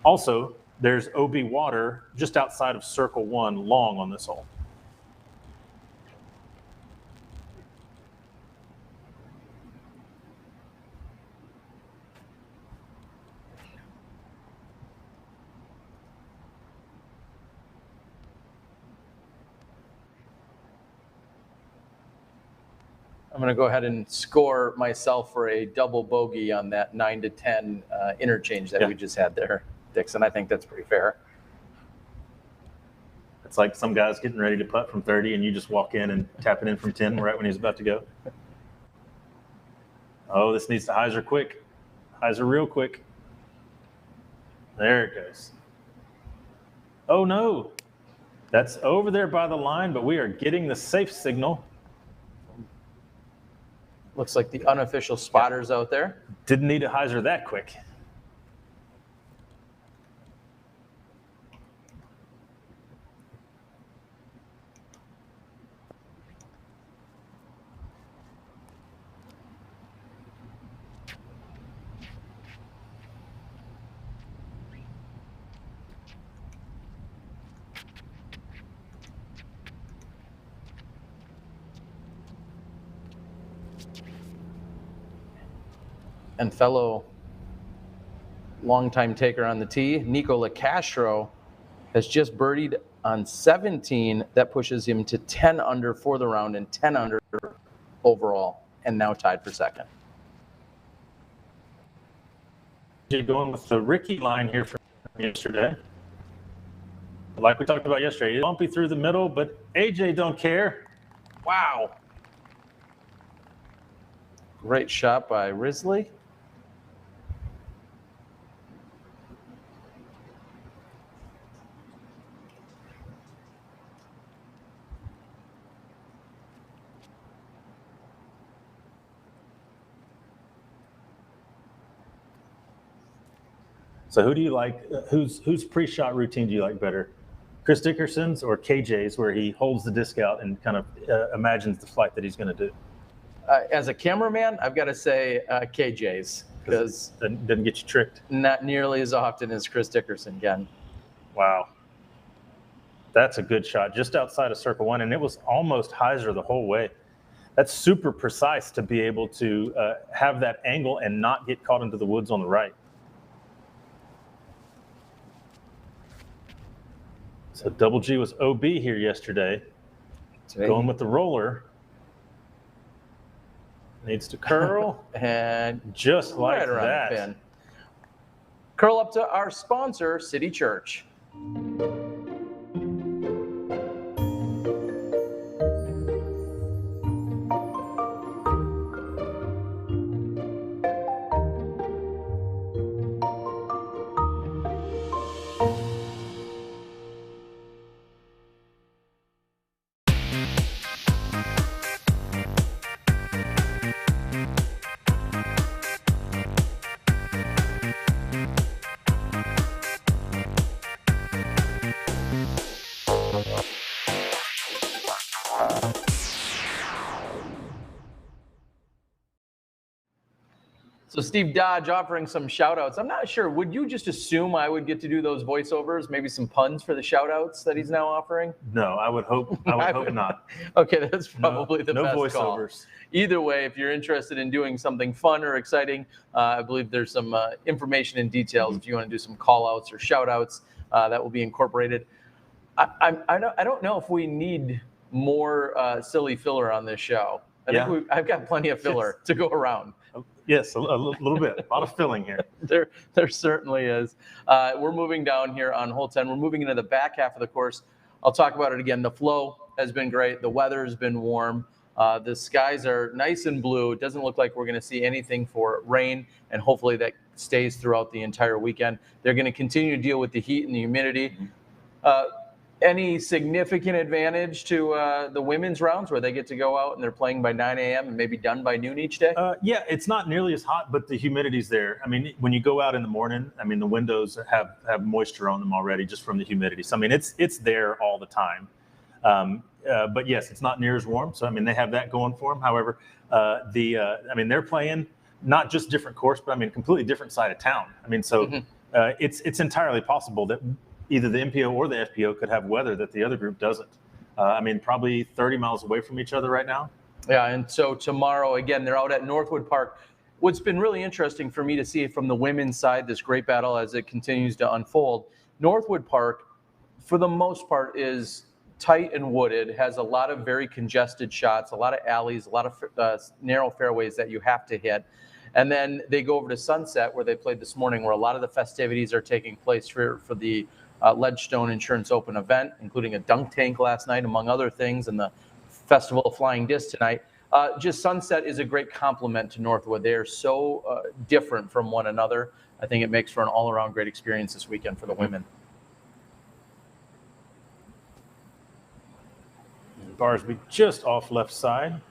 Also, there's OB water just outside of circle 1 long on this hole. I'm going to go ahead and score myself for a double bogey on that 9 to 10 interchange that we just had there, Dixon. I think that's pretty fair. It's like some guy's getting ready to putt from 30 and you just walk in and tap it in from 10 right when he's about to go. Oh, this needs to hyzer quick. Hyzer real quick. There it goes. Oh no, that's over there by the line, but we are getting the safe signal. Looks like the unofficial spotters out there. Didn't need a hyzer that quick. And fellow longtime taker on the tee, Nicola Castro, has just birdied on 17. That pushes him to 10 under for the round and 10 under overall, and now tied for second. You're going with the Ricky line here from yesterday. Like we talked about yesterday, bumpy through the middle, but AJ don't care. Wow. Great shot by Risley. So who do you like? Whose pre-shot routine do you like better? Chris Dickerson's or KJ's, where he holds the disc out and kind of imagines the flight that he's going to do? As a cameraman, I've got to say KJ's, because doesn't get you tricked. Not nearly as often as Chris Dickerson can. Wow. That's a good shot just outside of circle 1, and it was almost hyzer the whole way. That's super precise to be able to have that angle and not get caught into the woods on the right. So Double G was OB here yesterday. Going with the roller. Needs to curl. And just like right around that. The pin. Curl up to our sponsor, City Church. So Steve Dodge offering some shout outs. I'm not sure. Would you just assume I would get to do those voiceovers, maybe some puns for the shout outs that he's now offering? No, I would hope hope not. Okay, that's probably the best voiceovers. Call. Either way, if you're interested in doing something fun or exciting, I believe there's some information and details if you want to do some call outs or shout outs that will be incorporated. I don't know if we need more silly filler on this show. I think I've got plenty of filler to go around. Yes, a little bit. A lot of filling here. There certainly is. We're moving down here on hole 10. We're moving into the back half of the course. I'll talk about it again. The flow has been great. The weather has been warm. The skies are nice and blue. It doesn't look like we're going to see anything for rain, and hopefully that stays throughout the entire weekend. They're going to continue to deal with the heat and the humidity. Any significant advantage to the women's rounds where they get to go out and they're playing by 9 a.m. and maybe done by noon each day? Yeah, it's not nearly as hot, but the humidity's there. I mean, when you go out in the morning, I mean, the windows have moisture on them already just from the humidity. So, I mean, it's there all the time. but yes, it's not near as warm. So, I mean, they have that going for them. However, they're playing not just different course, but I mean, completely different side of town. I mean, so it's entirely possible that either the MPO or the FPO could have weather that the other group doesn't. Probably 30 miles away from each other right now. Yeah, and so tomorrow, again, they're out at Northwood Park. What's been really interesting for me to see from the women's side, this great battle as it continues to unfold, Northwood Park, for the most part, is tight and wooded, has a lot of very congested shots, a lot of alleys, a lot of narrow fairways that you have to hit. And then they go over to Sunset, where they played this morning, where a lot of the festivities are taking place for the Ledgestone Insurance Open event, including a dunk tank last night, among other things, and the Festival of Flying Disc tonight. Just Sunset is a great complement to Northwood. They are so different from one another. I think it makes for an all-around great experience this weekend for the women. Barsby just off left side.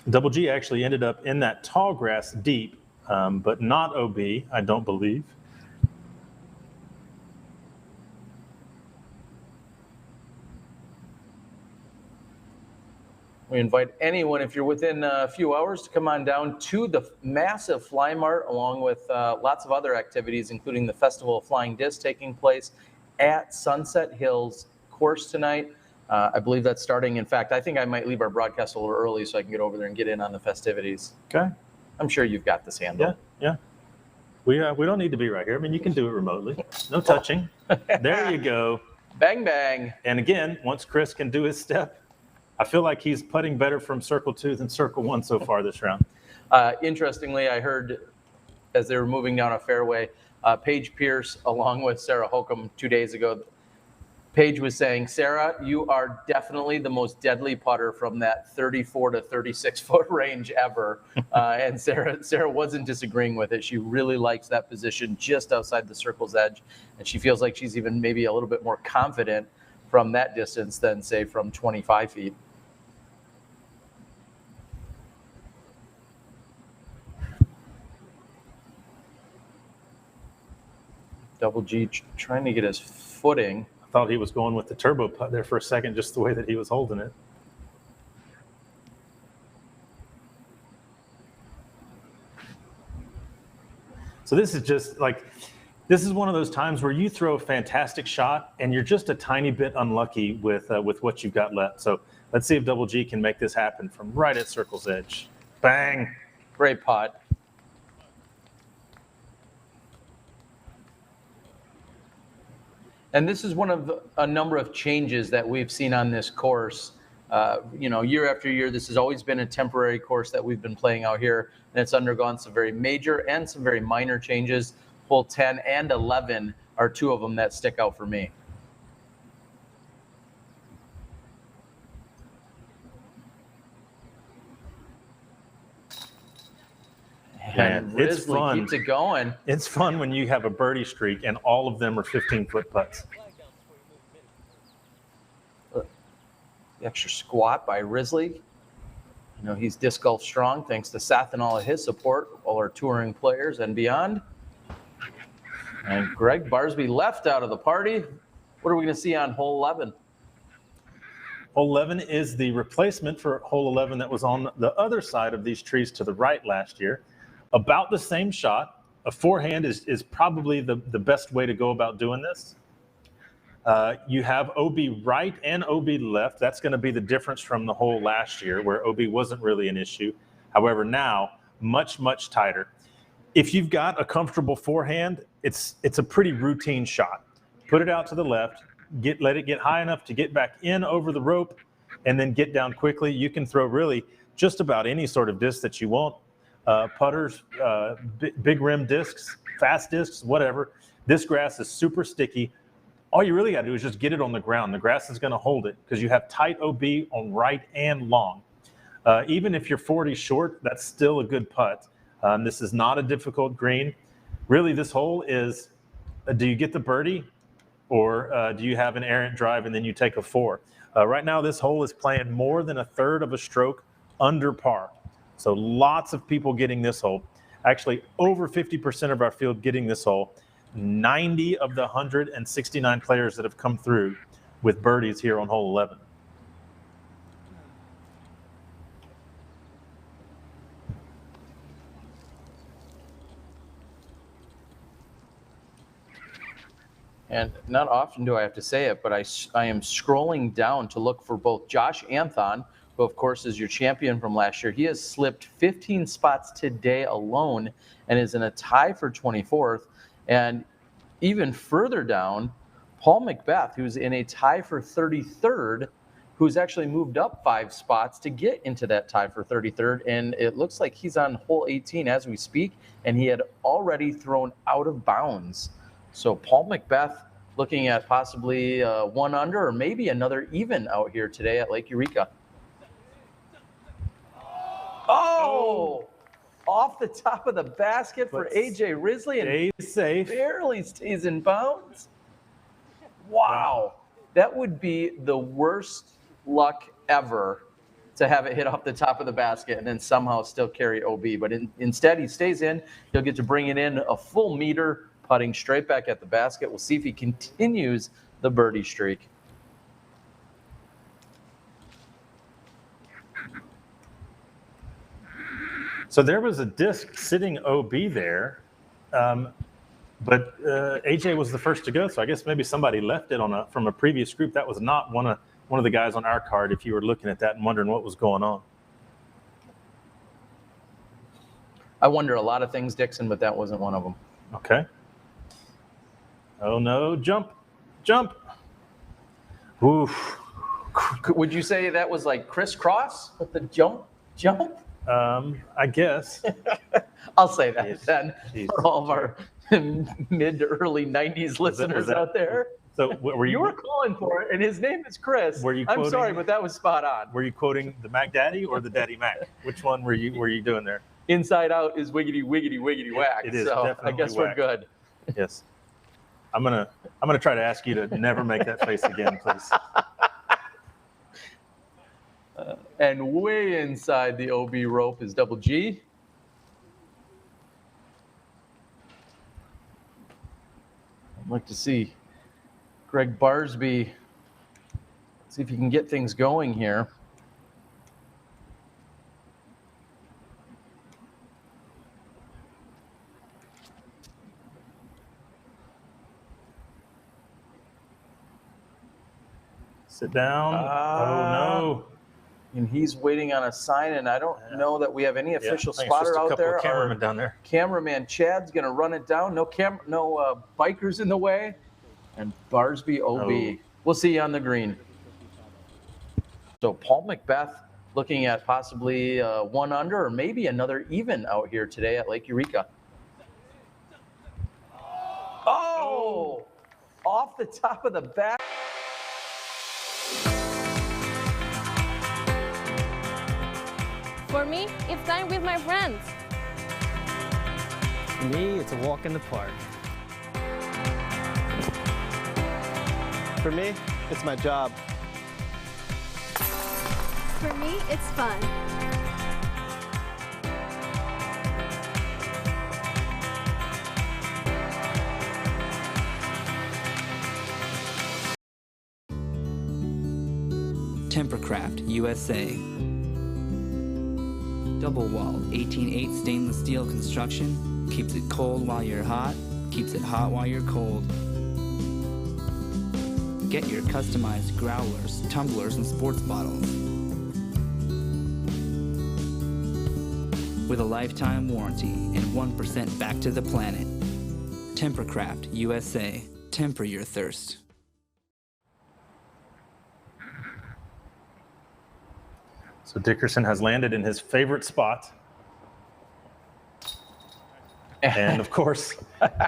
Double G actually ended up in that tall grass deep, but not OB, I don't believe. We invite anyone, if you're within a few hours, to come on down to the massive Fly Mart, along with lots of other activities, including the Festival of Flying Disc taking place at Sunset Hills course tonight. I believe that's starting. In fact, I think I might leave our broadcast a little early so I can get over there and get in on the festivities. Okay. I'm sure you've got this handled. Yeah. We don't need to be right here. I mean, you can do it remotely. No touching. There you go. Bang, bang. And again, once Chris can do his step, I feel like he's putting better from circle 2 than circle 1 so far this round. Interestingly, I heard as they were moving down a fairway, Paige Pierce, along with Sarah Holcomb 2 days ago, Paige was saying, Sarah, you are definitely the most deadly putter from that 34 to 36 foot range ever. And Sarah wasn't disagreeing with it. She really likes that position just outside the circle's edge. And she feels like she's even maybe a little bit more confident from that distance than, say, from 25 feet. Double G trying to get his footing. Thought he was going with the turbo putt there for a second, just the way that he was holding it. So this is one of those times where you throw a fantastic shot and you're just a tiny bit unlucky with what you've got left. So let's see if Double G can make this happen from right at circle's edge. Bang. Great putt. And this is one of a number of changes that we've seen on this course. Year after year, this has always been a temporary course that we've been playing out here, and it's undergone some very major and some very minor changes. Hole 10 and 11 are two of them that stick out for me. Man, it's fun. Keeps it going. It's fun when you have a birdie streak and all of them are 15-foot putts. The extra squat by Risley. He's disc golf strong thanks to Seth and all of his support, all our touring players and beyond. And Greg Barsby left out of the party. What are we going to see on hole 11? Hole 11 is the replacement for hole 11 that was on the other side of these trees to the right last year. About the same shot. A forehand is probably the best way to go about doing this. You have OB right and OB left. That's going to be the difference from the hole last year where OB wasn't really an issue. However, now much, much tighter. If you've got a comfortable forehand, it's a pretty routine shot. Put it out to the left, let it get high enough to get back in over the rope, and then get down quickly. You can throw really just about any sort of disc that you want. Putters, big rim discs, fast discs, whatever. This grass is super sticky. All you really got to do is just get it on the ground. The grass is going to hold it because you have tight OB on right and long. Even if you're 40 short, that's still a good putt. This is not a difficult green. Really, this hole is, do you get the birdie or do you have an errant drive and then you take a 4? Right now, this hole is playing more than a third of a stroke under par. So lots of people getting this hole. Actually, over 50% of our field getting this hole. 90 of the 169 players that have come through with birdies here on hole 11. And not often do I have to say it, but I am scrolling down to look for both Josh Anthon, who of course is your champion from last year. He has slipped 15 spots today alone and is in a tie for 24th. And even further down, Paul Macbeth, who's in a tie for 33rd, who's actually moved up 5 spots to get into that tie for 33rd. And it looks like he's on hole 18 as we speak, and he had already thrown out of bounds. So Paul Macbeth looking at possibly 1 under or maybe another even out here today at Lake Eureka. Oh! Off the top of the basket for AJ Risley, and safe. Barely stays in bounds. Wow. That would be the worst luck ever to have it hit off the top of the basket and then somehow still carry OB. But instead, he stays in. He'll get to bring it in a full meter, putting straight back at the basket. We'll see if he continues the birdie streak. So there was a disc sitting OB there, but AJ was the first to go. So I guess maybe somebody left it from a previous group. That was not one of the guys on our card. If you were looking at that and wondering what was going on, I wonder a lot of things, Dixon, but that wasn't one of them. Okay. Oh no! Jump! Oof. Would you say that was like crisscross with the jump? I guess. I'll say that then for all of our mid to early 90s listeners out there. So you were calling for it, and his name is Chris. Were you? I'm sorry, but that was spot on. Were you quoting the Mac Daddy or the Daddy Mac? Which one were you doing there? Inside Out is wiggity wiggity wiggity whack. It is so definitely I guess whack. we're good. Yes. I'm gonna try to ask you to never make that face again, please. And way inside the OB rope is Double G. I'd like to see Greg Barsby. See if he can get things going here. Sit down. Oh no. And he's waiting on a sign, and I don't know that we have any official I think spotter it's just a out couple there. of cameramen down there. Cameraman Chad's going to run it down. No bikers in the way. And Barsby OB. Oh. We'll see you on the green. So Paul Macbeth looking at possibly 1 under or maybe another even out here today at Lake Eureka. Oh! Off the top of the back. For me, it's time with my friends. For me, it's a walk in the park. For me, it's my job. For me, it's fun. Tempercraft USA. Double-walled 18/8 stainless steel construction keeps it cold while you're hot, keeps it hot while you're cold. Get your customized growlers, tumblers, and sports bottles. With a lifetime warranty and 1% back to the planet. Tempercraft USA. Temper your thirst. So Dickerson has landed in his favorite spot. And of course,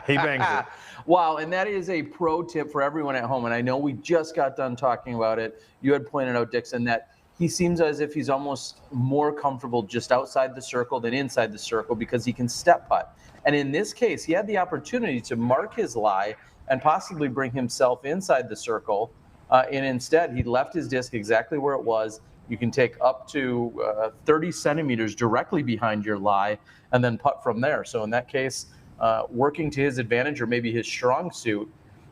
he bangs it. Wow, and that is a pro tip for everyone at home. And I know we just got done talking about it. You had pointed out, Dixon, that he seems as if he's almost more comfortable just outside the circle than inside the circle because he can step putt. And in this case, he had the opportunity to mark his lie and possibly bring himself inside the circle. And instead, he left his disc exactly where it was. You can take up to 30 centimeters directly behind your lie and then putt from there. So in that case, working to his advantage or maybe his strong suit.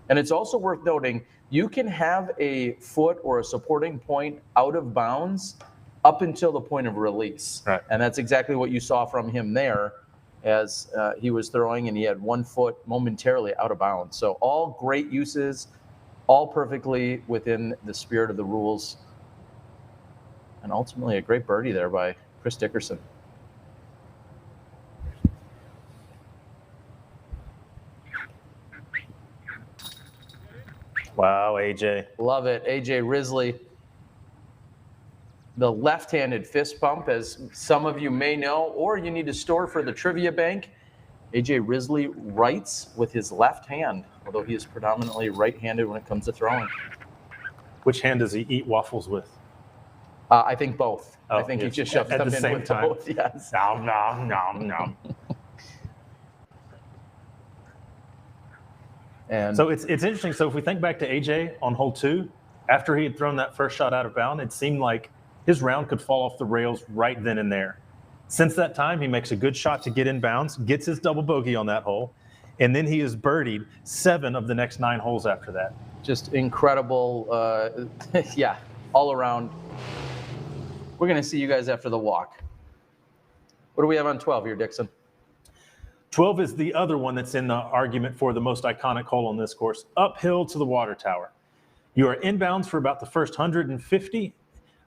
And it's also worth noting, you can have a foot or a supporting point out of bounds up until the point of release. Right. And that's exactly what you saw from him there as he was throwing, and he had 1 foot momentarily out of bounds. So all great uses, all perfectly within the spirit of the rules. And ultimately a great birdie there by Chris Dickerson. Wow, AJ. Love it. AJ Risley. The left-handed fist pump, as some of you may know, or you need to store for the trivia bank. AJ Risley writes with his left hand, although he is predominantly right-handed when it comes to throwing. Which hand does he eat waffles with? I think both. Oh, I think yes. he just shoves At them the in same with time. both. Yes. Nom, nom, nom, nom. And so it's interesting. So if we think back to AJ on hole 2, after he had thrown that first shot out of bounds, it seemed like his round could fall off the rails right then and there. Since that time, he makes a good shot to get in bounds, gets his double bogey on that hole, and then he has birdied 7 of the next 9 holes after that. Just incredible, yeah, all around. We're going to see you guys after the walk. What do we have on 12 here, Dixon? 12 is the other one that's in the argument for the most iconic hole on this course, uphill to the water tower. You are inbounds for about the first 150,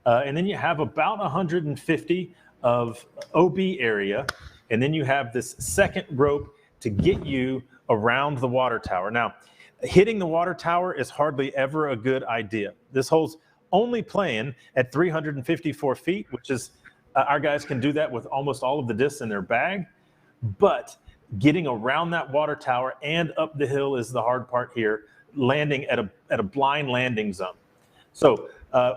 and then you have about 150 of OB area, and then you have this second rope to get you around the water tower. Now, hitting the water tower is hardly ever a good idea. This hole's only playing at 354 feet, which is, our guys can do that with almost all of the discs in their bag, but getting around that water tower and up the hill is the hard part here, landing at a blind landing zone. So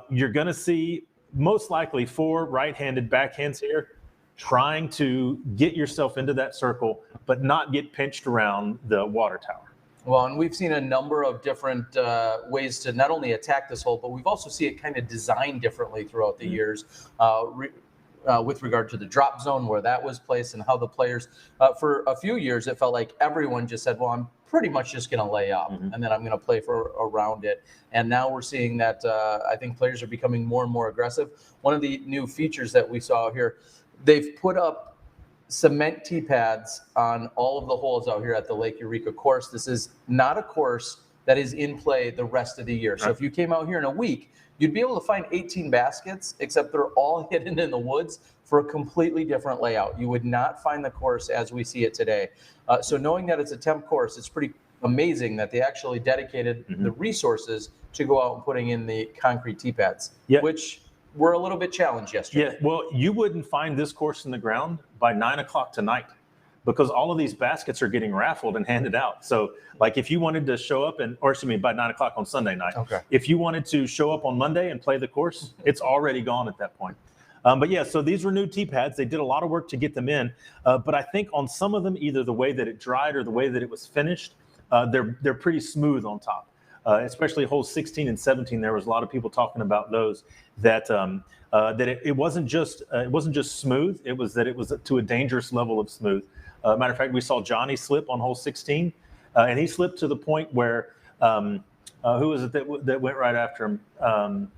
you're going to see most likely 4 right-handed backhands here trying to get yourself into that circle, but not get pinched around the water tower. Well, and we've seen a number of different ways to not only attack this hole, but we've also seen it kind of designed differently throughout the years with regard to the drop zone, where that was placed, and how the players, for a few years, it felt like everyone just said, well, I'm pretty much just going to lay up, and then I'm going to play for around it. And now we're seeing that I think players are becoming more and more aggressive. One of the new features that we saw here, they've put up cement tee pads on all of the holes out here at the Lake Eureka course. This is not a course that is in play the rest of the year. So if you came out here in a week, you'd be able to find 18 baskets, except they're all hidden in the woods for a completely different layout. You would not find the course as we see it today. So knowing that it's a temp course, it's pretty amazing that they actually dedicated the resources to go out and putting in the concrete tee pads, which were a little bit challenged yesterday. Yeah, well, you wouldn't find this course in the ground by 9 o'clock tonight, because all of these baskets are getting raffled and handed out. So like if you wanted to show up by 9 o'clock on Sunday night, if you wanted to show up on Monday and play the course, it's already gone at that point. But yeah, so these were new tee pads. They did a lot of work to get them in. But I think on some of them, either the way that it dried or the way that it was finished, they're pretty smooth on top. Especially holes 16 and 17, there was a lot of people talking about those, that it wasn't just smooth, it was that it was to a dangerous level of smooth. Matter of fact, we saw Johnny slip on hole 16, and he slipped to the point where who was it that went right after him?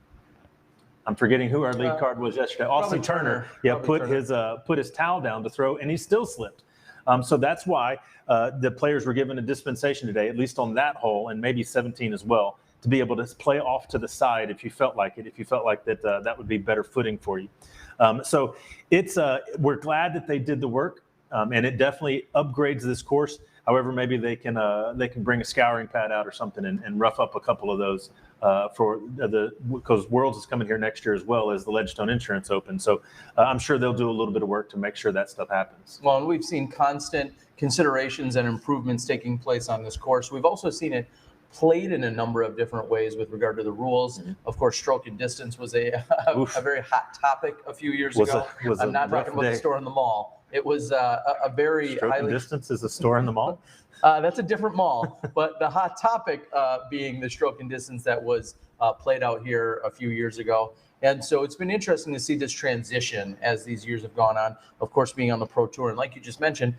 I'm forgetting who our lead card was yesterday. Austin Turner. Yeah, put his towel down to throw, and he still slipped. So that's why the players were given a dispensation today, at least on that hole, and maybe 17 as well, to be able to play off to the side if you felt like it, if you felt like that would be better footing for you. So it's we're glad that they did the work, and it definitely upgrades this course. However, maybe they can bring a scouring pad out or something and rough up a couple of those because Worlds is coming here next year as well as the Ledgestone Insurance Open. So I'm sure they'll do a little bit of work to make sure that stuff happens. Well, and we've seen constant considerations and improvements taking place on this course. We've also seen it played in a number of different ways with regard to the rules. Of course, stroke and distance was a very hot topic a few years ago. I'm not talking about the store in the mall. It was a very Stroke and distance is a store in the mall? That's a different mall, but the hot topic being the stroke and distance that was played out here a few years ago. And so it's been interesting to see this transition as these years have gone on, of course, being on the Pro Tour. And like you just mentioned,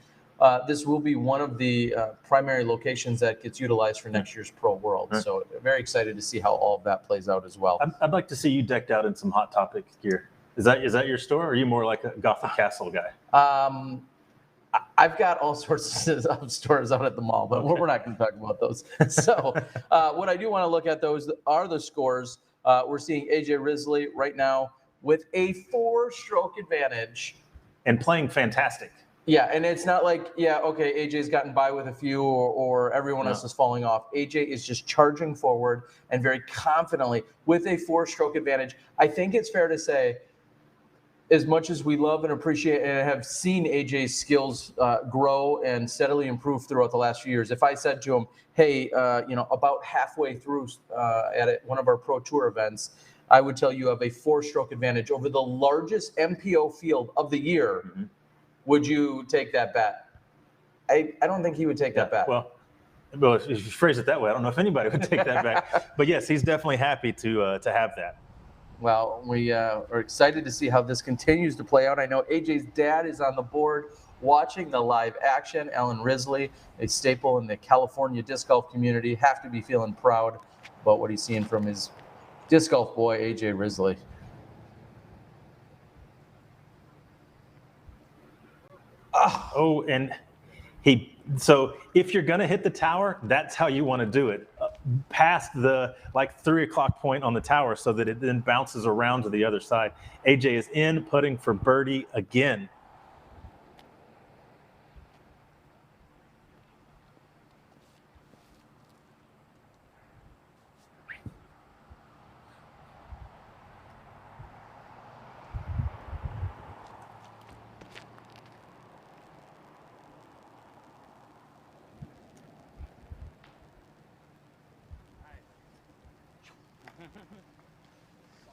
this will be one of the primary locations that gets utilized for next year's Pro World. Right. So very excited to see how all of that plays out as well. I'd like to see you decked out in some Hot Topic gear. Is that your store, or are you more like a Gothic Castle guy? I've got all sorts of stores out at the mall, but we're not going to talk about those. So what I do want to look at those are the scores. We're seeing AJ Risley right now with a 4-stroke advantage. And playing fantastic. Yeah, and it's not like, okay, AJ's gotten by with a few or everyone else is falling off. AJ is just charging forward and very confidently with a 4-stroke advantage. I think it's fair to say, as much as we love and appreciate and have seen AJ's skills grow and steadily improve throughout the last few years, if I said to him, hey, about halfway through at one of our Pro Tour events, I would tell you have a 4-stroke advantage over the largest MPO field of the year. Mm-hmm. Would you take that bet? I don't think he would take that bet. Well, if you phrase it that way, I don't know if anybody would take that back. But yes, he's definitely happy to have that. Well, we are excited to see how this continues to play out. I know AJ's dad is on the board watching the live action. Alan Risley, a staple in the California disc golf community, have to be feeling proud about what he's seeing from his disc golf boy, AJ Risley. Oh, and so if you're going to hit the tower, that's how you want to do it. Past the 3 o'clock point on the tower so that it then bounces around to the other side. AJ is in, putting for birdie again.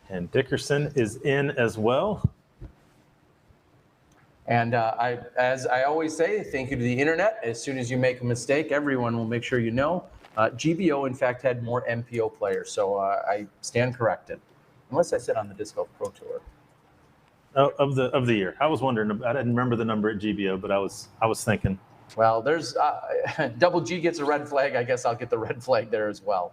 And Dickerson is in as well. And as I always say, thank you to the internet. As soon as you make a mistake, everyone will make sure you know. GBO, in fact, had more MPO players, so I stand corrected. Unless I said on the Disc Golf Pro Tour. Of the year. I was wondering. I didn't remember the number at GBO, but I was thinking. Well, there's Double G gets a red flag. I guess I'll get the red flag there as well.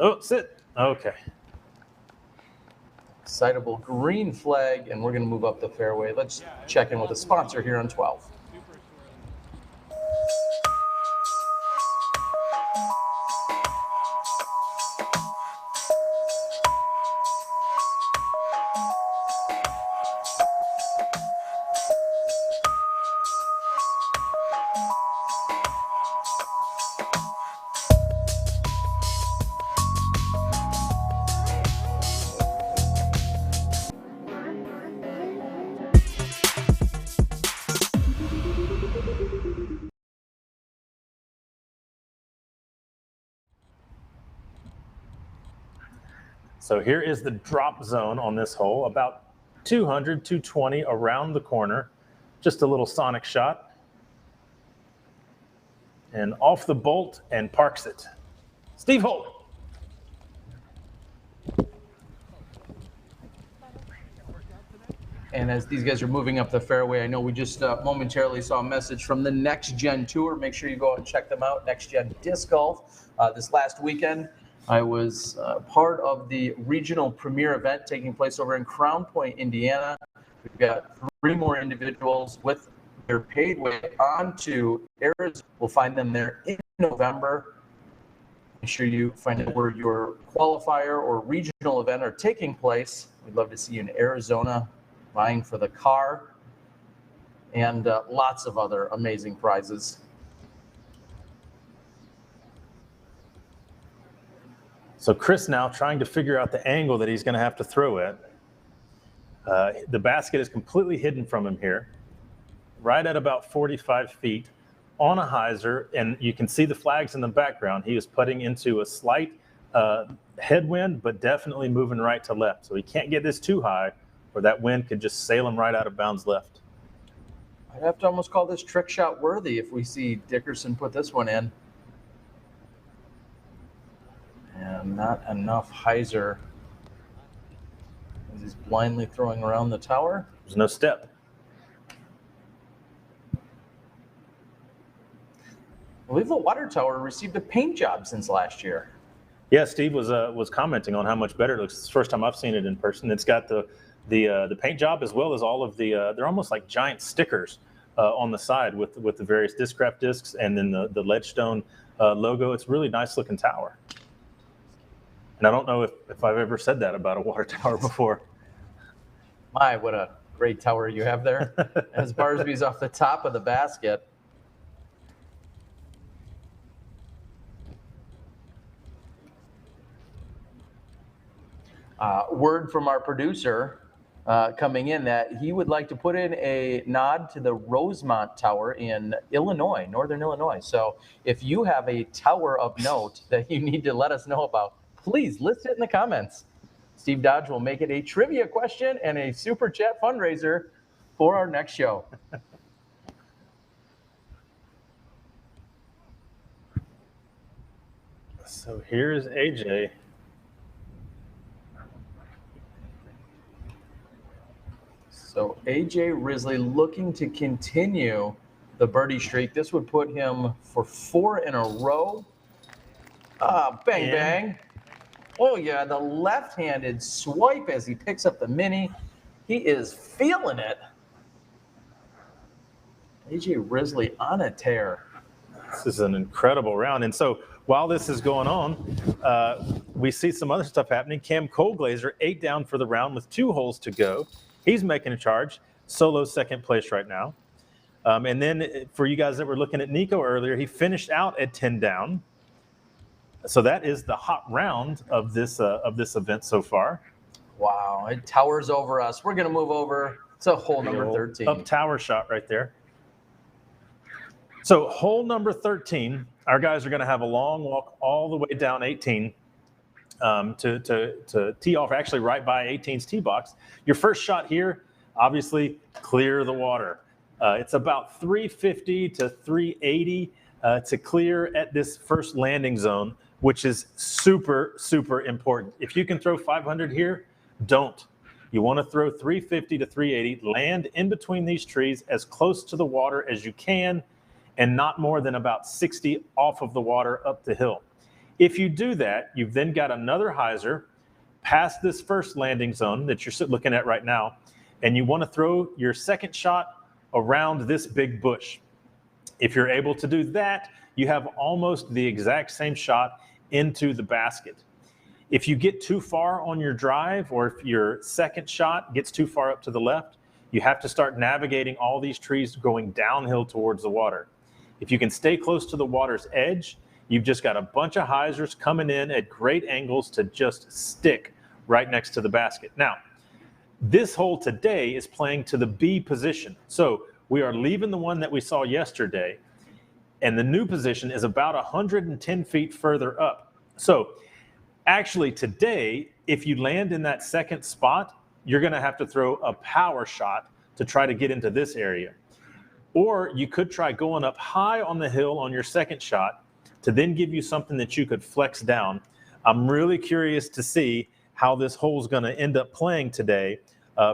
Oh, sit. Okay. Excitable green flag, and we're going to move up the fairway. Let's check in with a sponsor here on 12. So here is the drop zone on this hole, about 200, 220 around the corner. Just a little sonic shot. And off the bolt and parks it. Steve Holt. And as these guys are moving up the fairway, I know we just momentarily saw a message from the Next Gen Tour. Make sure you go out and check them out, Next Gen Disc Golf. This last weekend, I was part of the regional premier event taking place over in Crown Point, Indiana. We've got 3 more individuals with their paid way on to Arizona. We'll find them there in November. Make sure you find out where your qualifier or regional event are taking place. We'd love to see you in Arizona, vying for the car, and lots of other amazing prizes. So Chris now trying to figure out the angle that he's going to have to throw it. The basket is completely hidden from him here, right at about 45 feet on a hyzer, and you can see the flags in the background. He is putting into a slight headwind, but definitely moving right to left. So he can't get this too high, or that wind could just sail him right out of bounds left. I'd have to almost call this trick shot worthy if we see Dickerson put this one in. And not enough hyzer as he's blindly throwing around the tower. There's no step. I believe the water tower received a paint job since last year. Yeah, Steve was commenting on how much better it looks. It's the first time I've seen it in person. It's got the paint job as well as all of the they're almost like giant stickers on the side with the various Discraft discs and then the Ledgestone logo. It's a really nice looking tower. And I don't know if I've ever said that about a water tower before. My, what a great tower you have there. As Barsby's off the top of the basket. Word from our producer coming in that he would like to put in a nod to the Rosemont Tower in Illinois, Northern Illinois. So if you have a tower of note that you need to let us know about, please list it in the comments. Steve Dodge will make it a trivia question and a super chat fundraiser for our next show. So here's AJ. So AJ Risley looking to continue the birdie streak. This would put him for 4 in a row. Bang, bang. Oh, yeah, the left-handed swipe as he picks up the mini. He is feeling it. AJ Risley on a tear. This is an incredible round. And so while this is going on, we see some other stuff happening. Cam Colglazer, 8 down for the round with 2 holes to go. He's making a charge. Solo second place right now. And then for you guys that were looking at Nico earlier, he finished out at 10 down. So that is the hot round of this event so far. Wow, it towers over us. We're going to move over to hole number 13. Up tower shot right there. So hole number 13, our guys are going to have a long walk all the way down 18 to tee off, actually right by 18's tee box. Your first shot here, obviously, clear the water. It's about 350 to 380 to clear at this first landing zone, which is super, super important. If you can throw 500 here, don't. You want to throw 350 to 380, land in between these trees as close to the water as you can, and not more than about 60 off of the water up the hill. If you do that, you've then got another hyzer past this first landing zone that you're looking at right now, and you want to throw your second shot around this big bush. If you're able to do that, you have almost the exact same shot into the basket. If you get too far on your drive, or if your second shot gets too far up to the left, you have to start navigating all these trees going downhill towards the water. If you can stay close to the water's edge, you've just got a bunch of hyzers coming in at great angles to just stick right next to the basket. Now, this hole today is playing to the B position. So we are leaving the one that we saw yesterday, and the new position is about 110 feet further up. So actually today, if you land in that second spot, you're going to have to throw a power shot to try to get into this area. Or you could try going up high on the hill on your second shot to then give you something that you could flex down. I'm really curious to see how this hole is going to end up playing today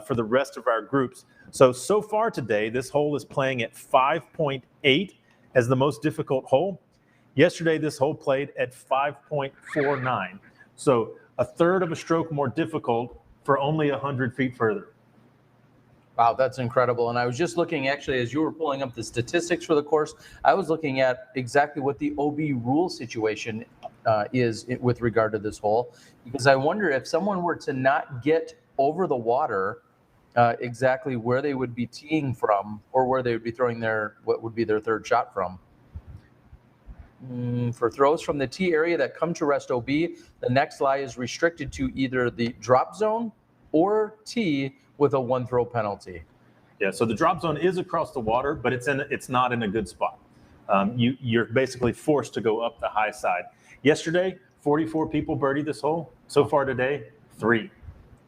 for the rest of our groups. So far today, this hole is playing at 5.8 as the most difficult hole. Yesterday, this hole played at 5.49. So a third of a stroke more difficult for only 100 feet further. Wow, that's incredible. And I was just looking, actually, as you were pulling up the statistics for the course, I was looking at exactly what the OB rule situation is with regard to this hole, because I wonder if someone were to not get over the water, exactly where they would be teeing from, or where they would be throwing what would be their third shot from. For throws from the tee area that come to rest OB, the next lie is restricted to either the drop zone or tee with a 1-throw penalty. Yeah, so the drop zone is across the water, but it's not in a good spot. You're basically forced to go up the high side. Yesterday, 44 people birdied this hole so far today. 3.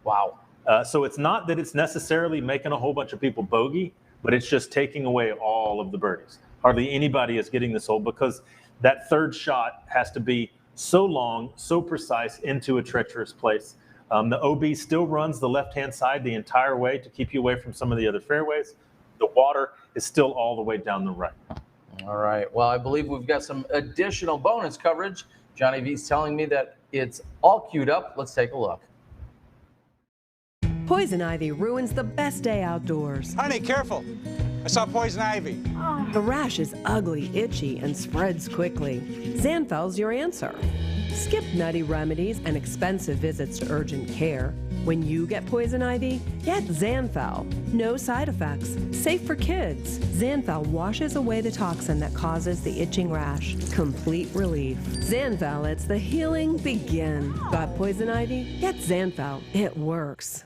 Wow. So it's not that it's necessarily making a whole bunch of people bogey, but it's just taking away all of the birdies. Hardly anybody is getting this hole because that third shot has to be so long, so precise into a treacherous place. The OB still runs the left-hand side the entire way to keep you away from some of the other fairways. The water is still all the way down the right. All right. Well, I believe we've got some additional bonus coverage. Johnny V's telling me that it's all queued up. Let's take a look. Poison ivy ruins the best day outdoors. Honey, careful. I saw poison ivy. The rash is ugly, itchy, and spreads quickly. Zanfel's your answer. Skip nutty remedies and expensive visits to urgent care. When you get poison ivy, get Zanfel. No side effects. Safe for kids. Zanfel washes away the toxin that causes the itching rash. Complete relief. Zanfel lets the healing begin. Got poison ivy? Get Zanfel. It works.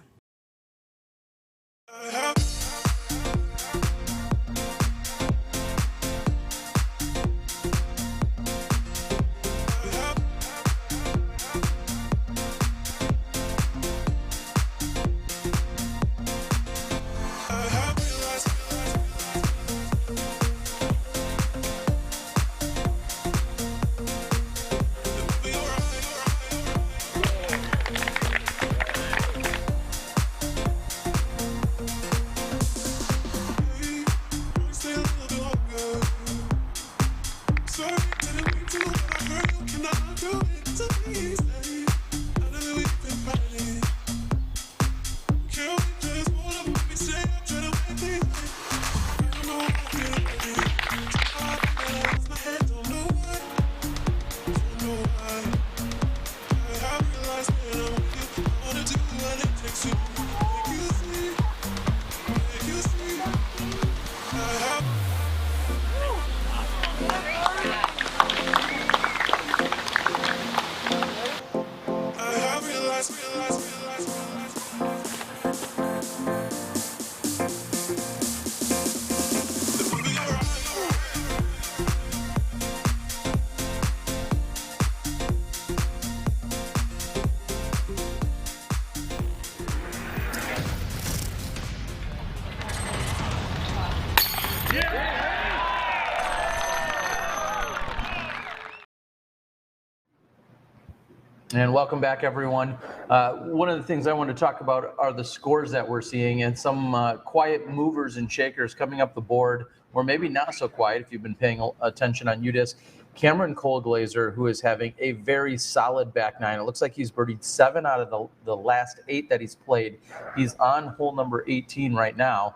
And welcome back, everyone. One of the things I want to talk about are the scores that we're seeing and some quiet movers and shakers coming up the board, or maybe not so quiet if you've been paying attention on UDisc. Cameron Colglazer, who is having a very solid back nine. It looks like he's birdied 7 out of the last 8 that he's played. He's on hole number 18 right now.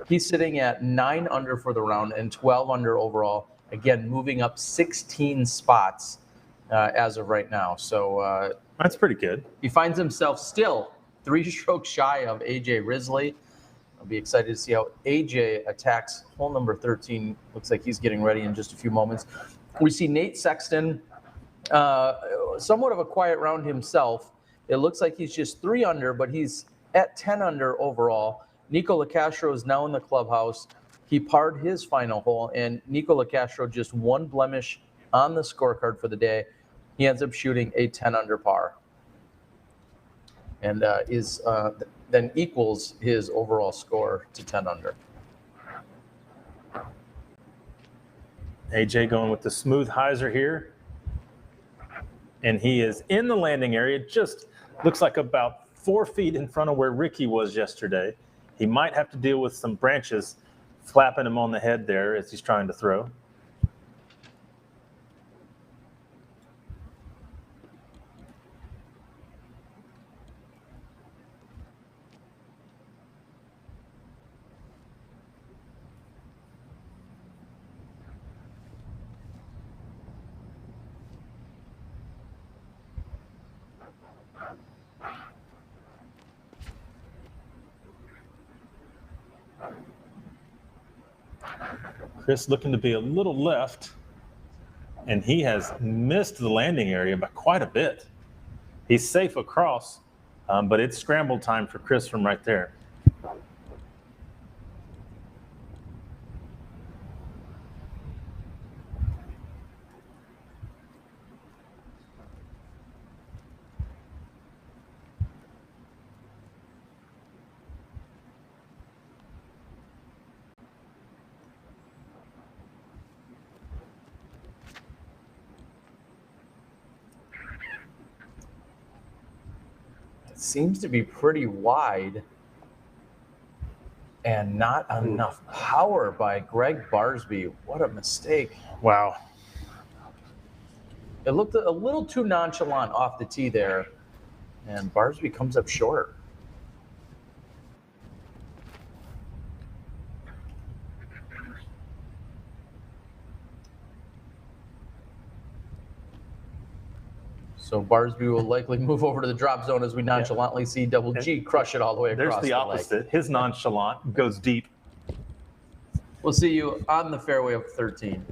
He's sitting at 9 under for the round and 12 under overall. Again, moving up 16 spots as of right now. So that's pretty good. He finds himself still 3 strokes shy of AJ Risley. I'll be excited to see how AJ attacks hole number 13. Looks like he's getting ready in just a few moments. We see Nate Sexton, somewhat of a quiet round himself. It looks like he's just 3 under, but he's at 10 under overall. Nico LaCastro is now in the clubhouse. He parred his final hole, and Nico LaCastro just 1 blemish on the scorecard for the day. He ends up shooting a 10 under par, and then equals his overall score to 10 under. AJ going with the smooth hyzer here, and he is in the landing area. Just looks like about 4 feet in front of where Ricky was yesterday. He might have to deal with some branches flapping him on the head there as he's trying to throw. Chris looking to be a little left, and he has missed the landing area by quite a bit. He's safe across, but it's scramble time for Chris from right there. seems to be pretty wide and not enough power by Greg Barsby. What a mistake. Wow. It looked a little too nonchalant off the tee there, and Barsby comes up short. So Barsby will likely move over to the drop zone as we nonchalantly see Double G crush it all the way across There's the opposite. lake. His nonchalant goes deep. We'll see you on the fairway of 13.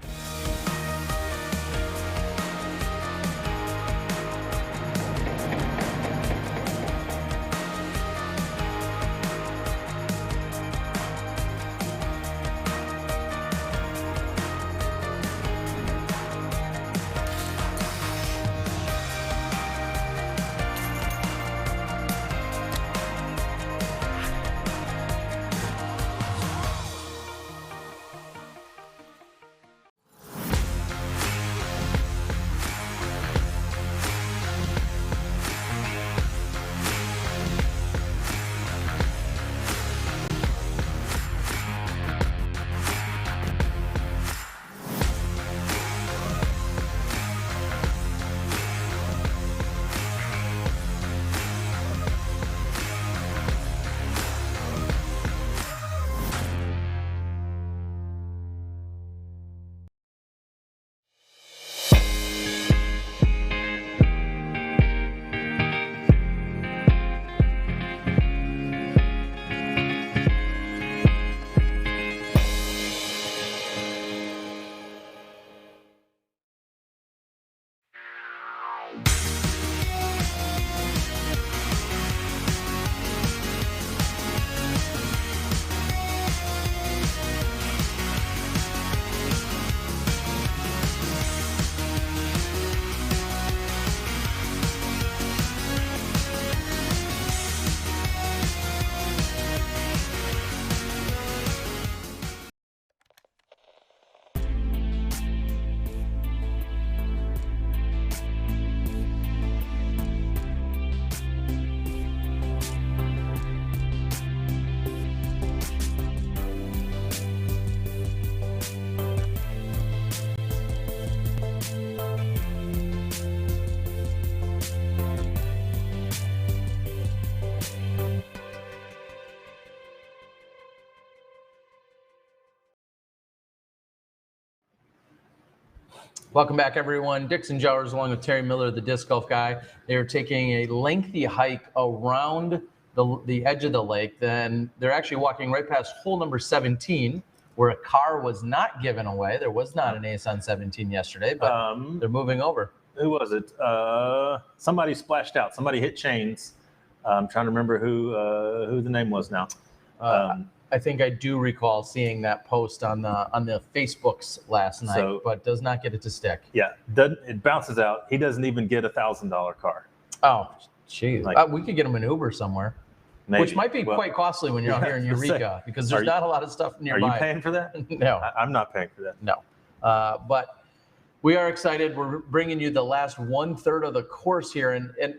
Welcome back, everyone. Dixon Jowers along with Terry Miller, the disc golf guy. They are taking a lengthy hike around the edge of the lake. Then they're actually walking right past hole number 17, where a car was not given away. There was not an ace on 17 yesterday, but they're moving over. Who was it? Somebody splashed out. Somebody hit chains. I'm trying to remember who the name was now. I think I do recall seeing that post on the Facebooks last night, but does not get it to stick. Yeah, it bounces out. He doesn't even get $1,000 car. Oh, geez. We could get him an Uber somewhere, maybe. Which might be quite costly when you're out here in Eureka because there's not a lot of stuff nearby. Are you paying for that? No. I'm not paying for that. No. But we are excited. We're bringing you the last 1/3 of the course here. And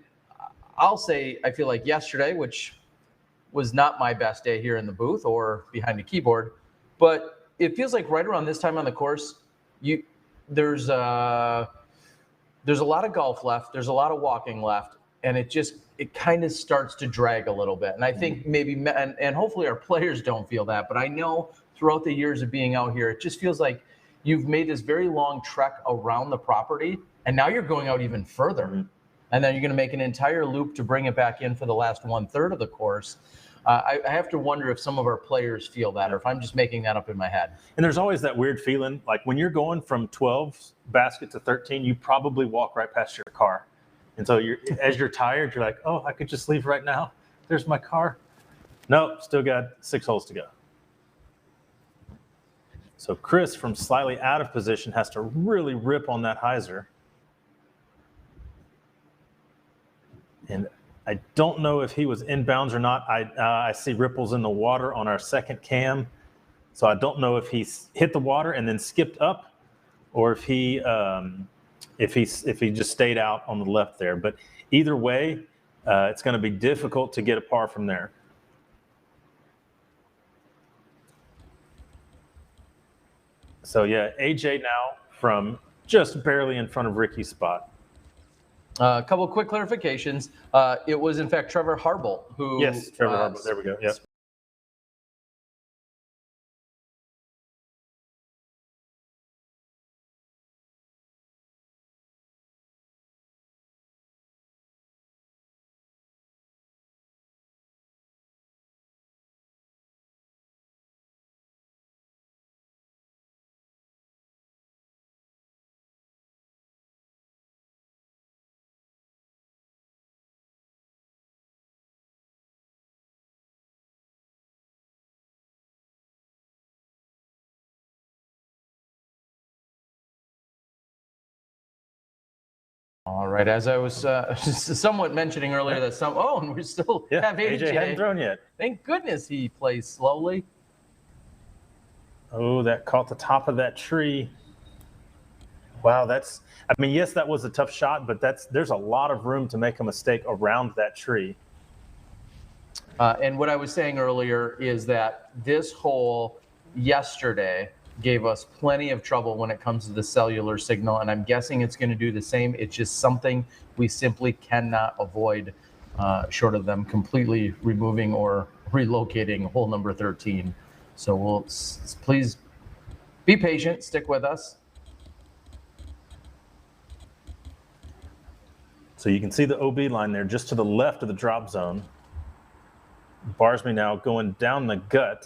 I'll say, I feel like yesterday, which was not my best day here in the booth or behind a keyboard, but it feels like right around this time on the course, there's a lot of golf left, there's a lot of walking left, and it kind of starts to drag a little bit. And I think maybe, and hopefully our players don't feel that, but I know throughout the years of being out here, it just feels like you've made this very long trek around the property, and now you're going out even further. And then you're going to make an entire loop to bring it back in for the last 1/3 of the course. I have to wonder if some of our players feel that, or if I'm just making that up in my head. And there's always that weird feeling, like when you're going from 12 basket to 13, you probably walk right past your car. And so as you're tired, you're like, oh, I could just leave right now. There's my car. Nope, still got 6 holes to go. So Chris, from slightly out of position, has to really rip on that hyzer. And I don't know if he was inbounds or not. I see ripples in the water on our second cam. So I don't know if he hit the water and then skipped up, or if he just stayed out on the left there. But either way, It's going to be difficult to get a par from there. So yeah, AJ now from just barely in front of Ricky's spot. A couple of quick clarifications. It was, in fact, Trevor Harbolt who... Yes, Trevor Harbolt. There we go. Yep. All right, as I was somewhat mentioning earlier that and we still have AJ hadn't thrown yet. Thank goodness he plays slowly. Oh, that caught the top of that tree. Wow, yes, that was a tough shot, but there's a lot of room to make a mistake around that tree. And what I was saying earlier is that this hole yesterday gave us plenty of trouble when it comes to the cellular signal, and I'm guessing it's going to do the same. It's just something we simply cannot avoid, short of them completely removing or relocating hole number 13. So please be patient, stick with us. So you can see the OB line there just to the left of the drop zone. Barsby now going down the gut.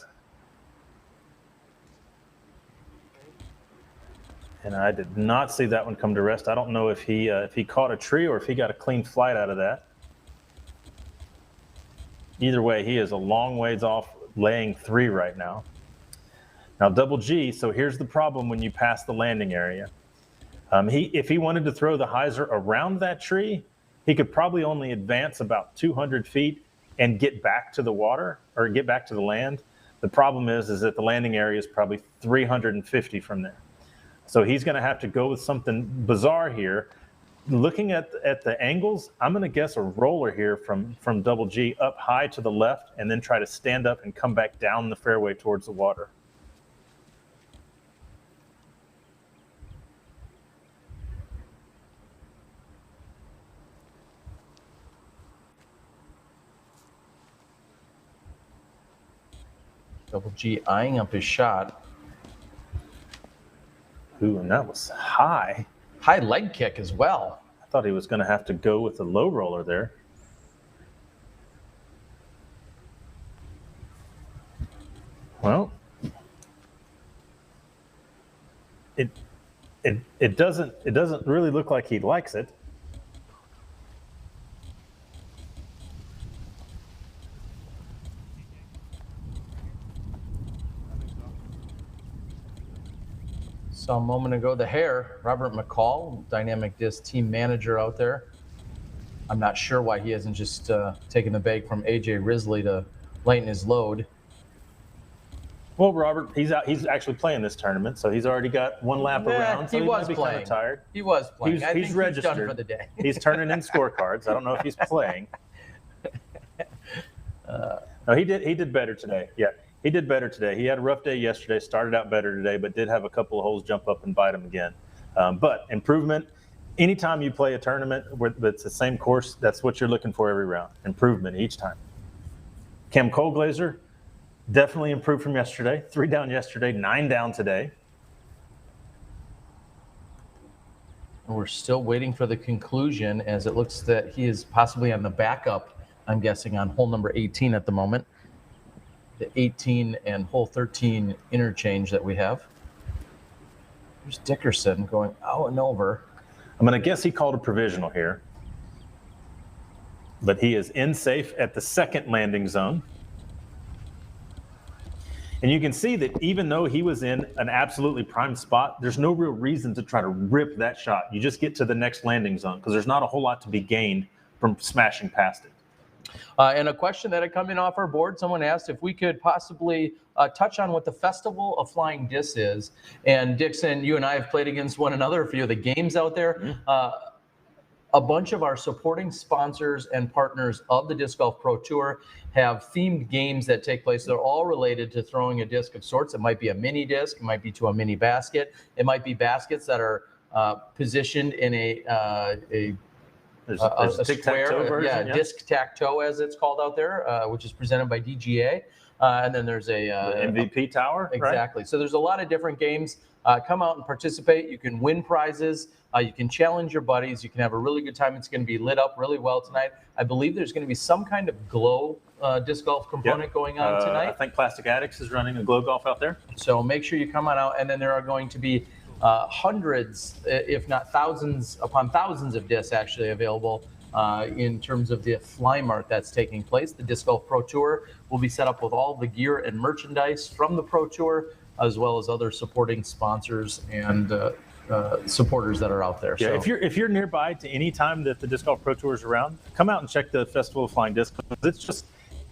And I did not see that one come to rest. I don't know if he caught a tree or if he got a clean flight out of that. Either way, he is a long ways off laying 3 right now. Now double G, so here's the problem when you pass the landing area. If he wanted to throw the hyzer around that tree, he could probably only advance about 200 feet and get back to the water or get back to the land. The problem is that the landing area is probably 350 from there. So he's going to have to go with something bizarre here. Looking at the angles, I'm going to guess a roller here from double G up high to the left and then try to stand up and come back down the fairway towards the water. Double G eyeing up his shot. Ooh, and that was high. High leg kick as well. I thought he was going to have to go with the low roller there. Well, it doesn't really look like he likes it. Saw a moment ago the hair, Robert McCall, Dynamic Disc team manager out there. I'm not sure why he hasn't just taken the bag from AJ Risley to lighten his load. Well, Robert, he's actually playing this tournament, so he's already got one lap around. So he was might be playing. Kind of tired. He was playing. He's registered. He's done for the day. He's turning in scorecards. I don't know if he's playing. No, he did better today. Yeah. He did better today. He had a rough day yesterday, started out better today, but did have a couple of holes jump up and bite him again. But improvement, anytime you play a tournament where it's the same course, that's what you're looking for every round. Improvement each time. Cam Colglazer, definitely improved from yesterday. 3 down yesterday, 9 down today. We're still waiting for the conclusion as it looks that he is possibly on the backup, I'm guessing, on hole number 18 at the moment. The 18 and hole 13 interchange that we have. There's Dickerson going out and over. I'm going to guess he called a provisional here. But he is in safe at the second landing zone. And you can see that even though he was in an absolutely prime spot, there's no real reason to try to rip that shot. You just get to the next landing zone because there's not a whole lot to be gained from smashing past it. And a question that had come in off our board, someone asked if we could possibly touch on what the Festival of Flying Discs is. And Dixon, you and I have played against one another, a few of the games out there. A bunch of our supporting sponsors and partners of the Disc Golf Pro Tour have themed games that take place. They're all related to throwing a disc of sorts. It might be a mini disc, it might be to a mini basket, it might be baskets that are positioned in a tic-tac-toe version, yeah. disc-tac-toe as it's called out there, which is presented by DGA. And then there's the MVP tower. Exactly. Right? So there's a lot of different games. Come out and participate. You can win prizes. You can challenge your buddies. You can have a really good time. It's going to be lit up really well tonight. I believe there's going to be some kind of glow disc golf component going on tonight. I think Plastic Addicts is running a glow golf out there. So make sure you come on out. And then there are going to be hundreds, if not thousands upon thousands of discs actually available in terms of the Fly Mart that's taking place. The Disc Golf Pro Tour will be set up with all the gear and merchandise from the Pro Tour, as well as other supporting sponsors and supporters that are out there. Yeah, so if you're nearby to any time that the Disc Golf Pro Tour is around, come out and check the Festival of Flying Disc.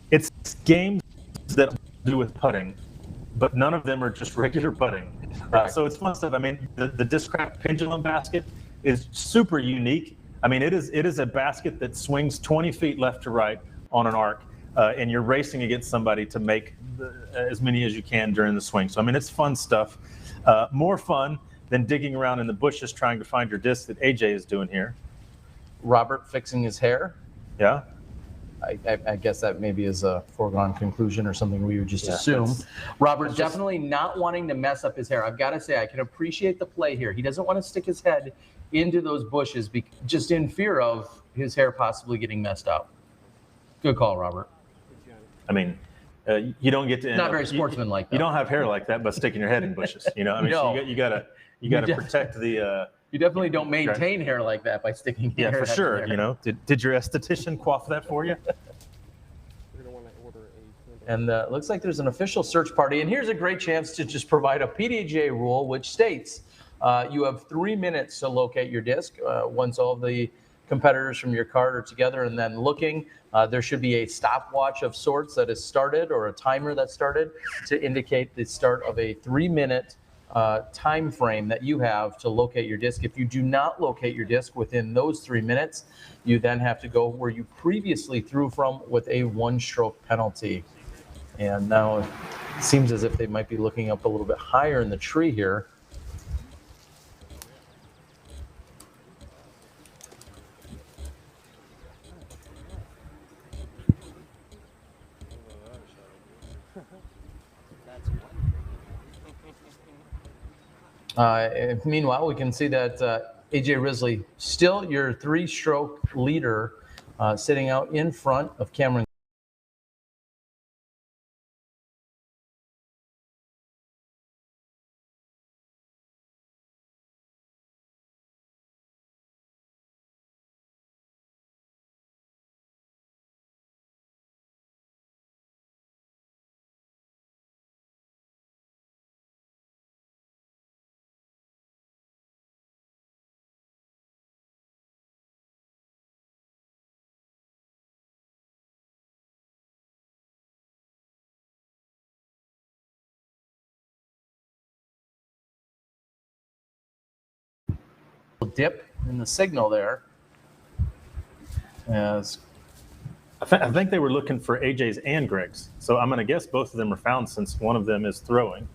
It's games that do with putting, but none of them are just regular putting. So it's fun stuff. I mean, the Discraft pendulum basket is super unique. I mean, it is a basket that swings 20 feet left to right on an arc, and you're racing against somebody to make as many as you can during the swing. So, I mean, it's fun stuff. More fun than digging around in the bushes trying to find your disc that AJ is doing here. Robert fixing his hair. Yeah. I guess that maybe is a foregone conclusion or something we would just assume. Robert definitely not wanting to mess up his hair. I've got to say, I can appreciate the play here. He doesn't want to stick his head into those bushes just in fear of his hair possibly getting messed up. Good call, Robert. I mean, you don't get to not very sportsmanlike. You don't have hair like that, but sticking your head in bushes. You know, I mean, No. so you gotta protect the. You definitely don't maintain hair like that by sticking your hair. Yeah, for sure. there. You know, did your esthetician quaff that for you? And looks like there's an official search party. And here's a great chance to just provide a PDGA rule, which states you have 3 minutes to locate your disc. Once all the competitors from your card are together and then looking, there should be a stopwatch of sorts that is started, or a timer that started, to indicate the start of a 3-minute time frame that you have to locate your disc. If you do not locate your disc within those 3 minutes, you then have to go where you previously threw from with a 1-stroke penalty. And now it seems as if they might be looking up a little bit higher in the tree here. Meanwhile, we can see that AJ Risley, still your 3-stroke leader, sitting out in front of Cameron. Dip in the signal there. As I think they were looking for AJ's and Greg's. So I'm going to guess both of them are found since one of them is throwing.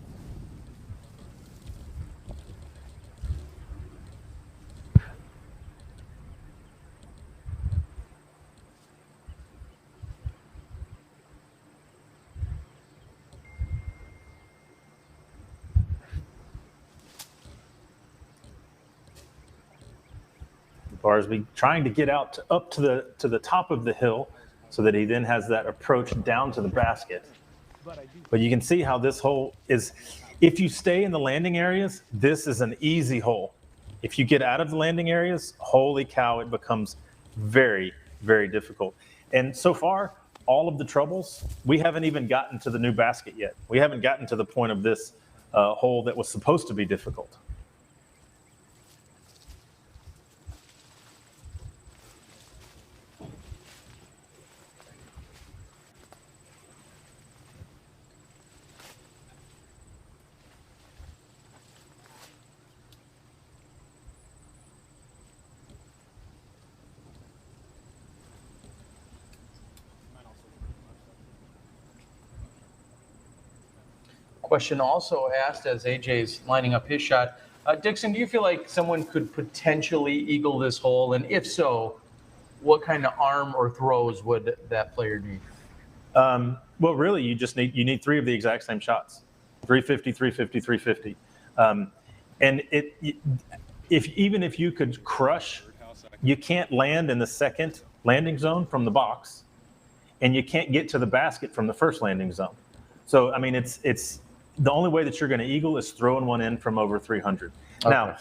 Barsby trying to get out up to the top of the hill so that he then has that approach down to the basket. But you can see how this hole is. If you stay in the landing areas, this is an easy hole. If you get out of the landing areas, holy cow, it becomes very, very difficult. And so far, all of the troubles, we haven't even gotten to the new basket yet. We haven't gotten to the point of this hole that was supposed to be difficult. Question also asked as AJ's lining up his shot. Dixon, do you feel like someone could potentially eagle this hole? And if so, what kind of arm or throws would that player need? Well, really, you need 3 of the exact same shots: 350, 350, 350. And even if you could crush, you can't land in the second landing zone from the box, and you can't get to the basket from the first landing zone. So, I mean, it's the only way that you're going to eagle is throwing one in from over 300. Okay. Now,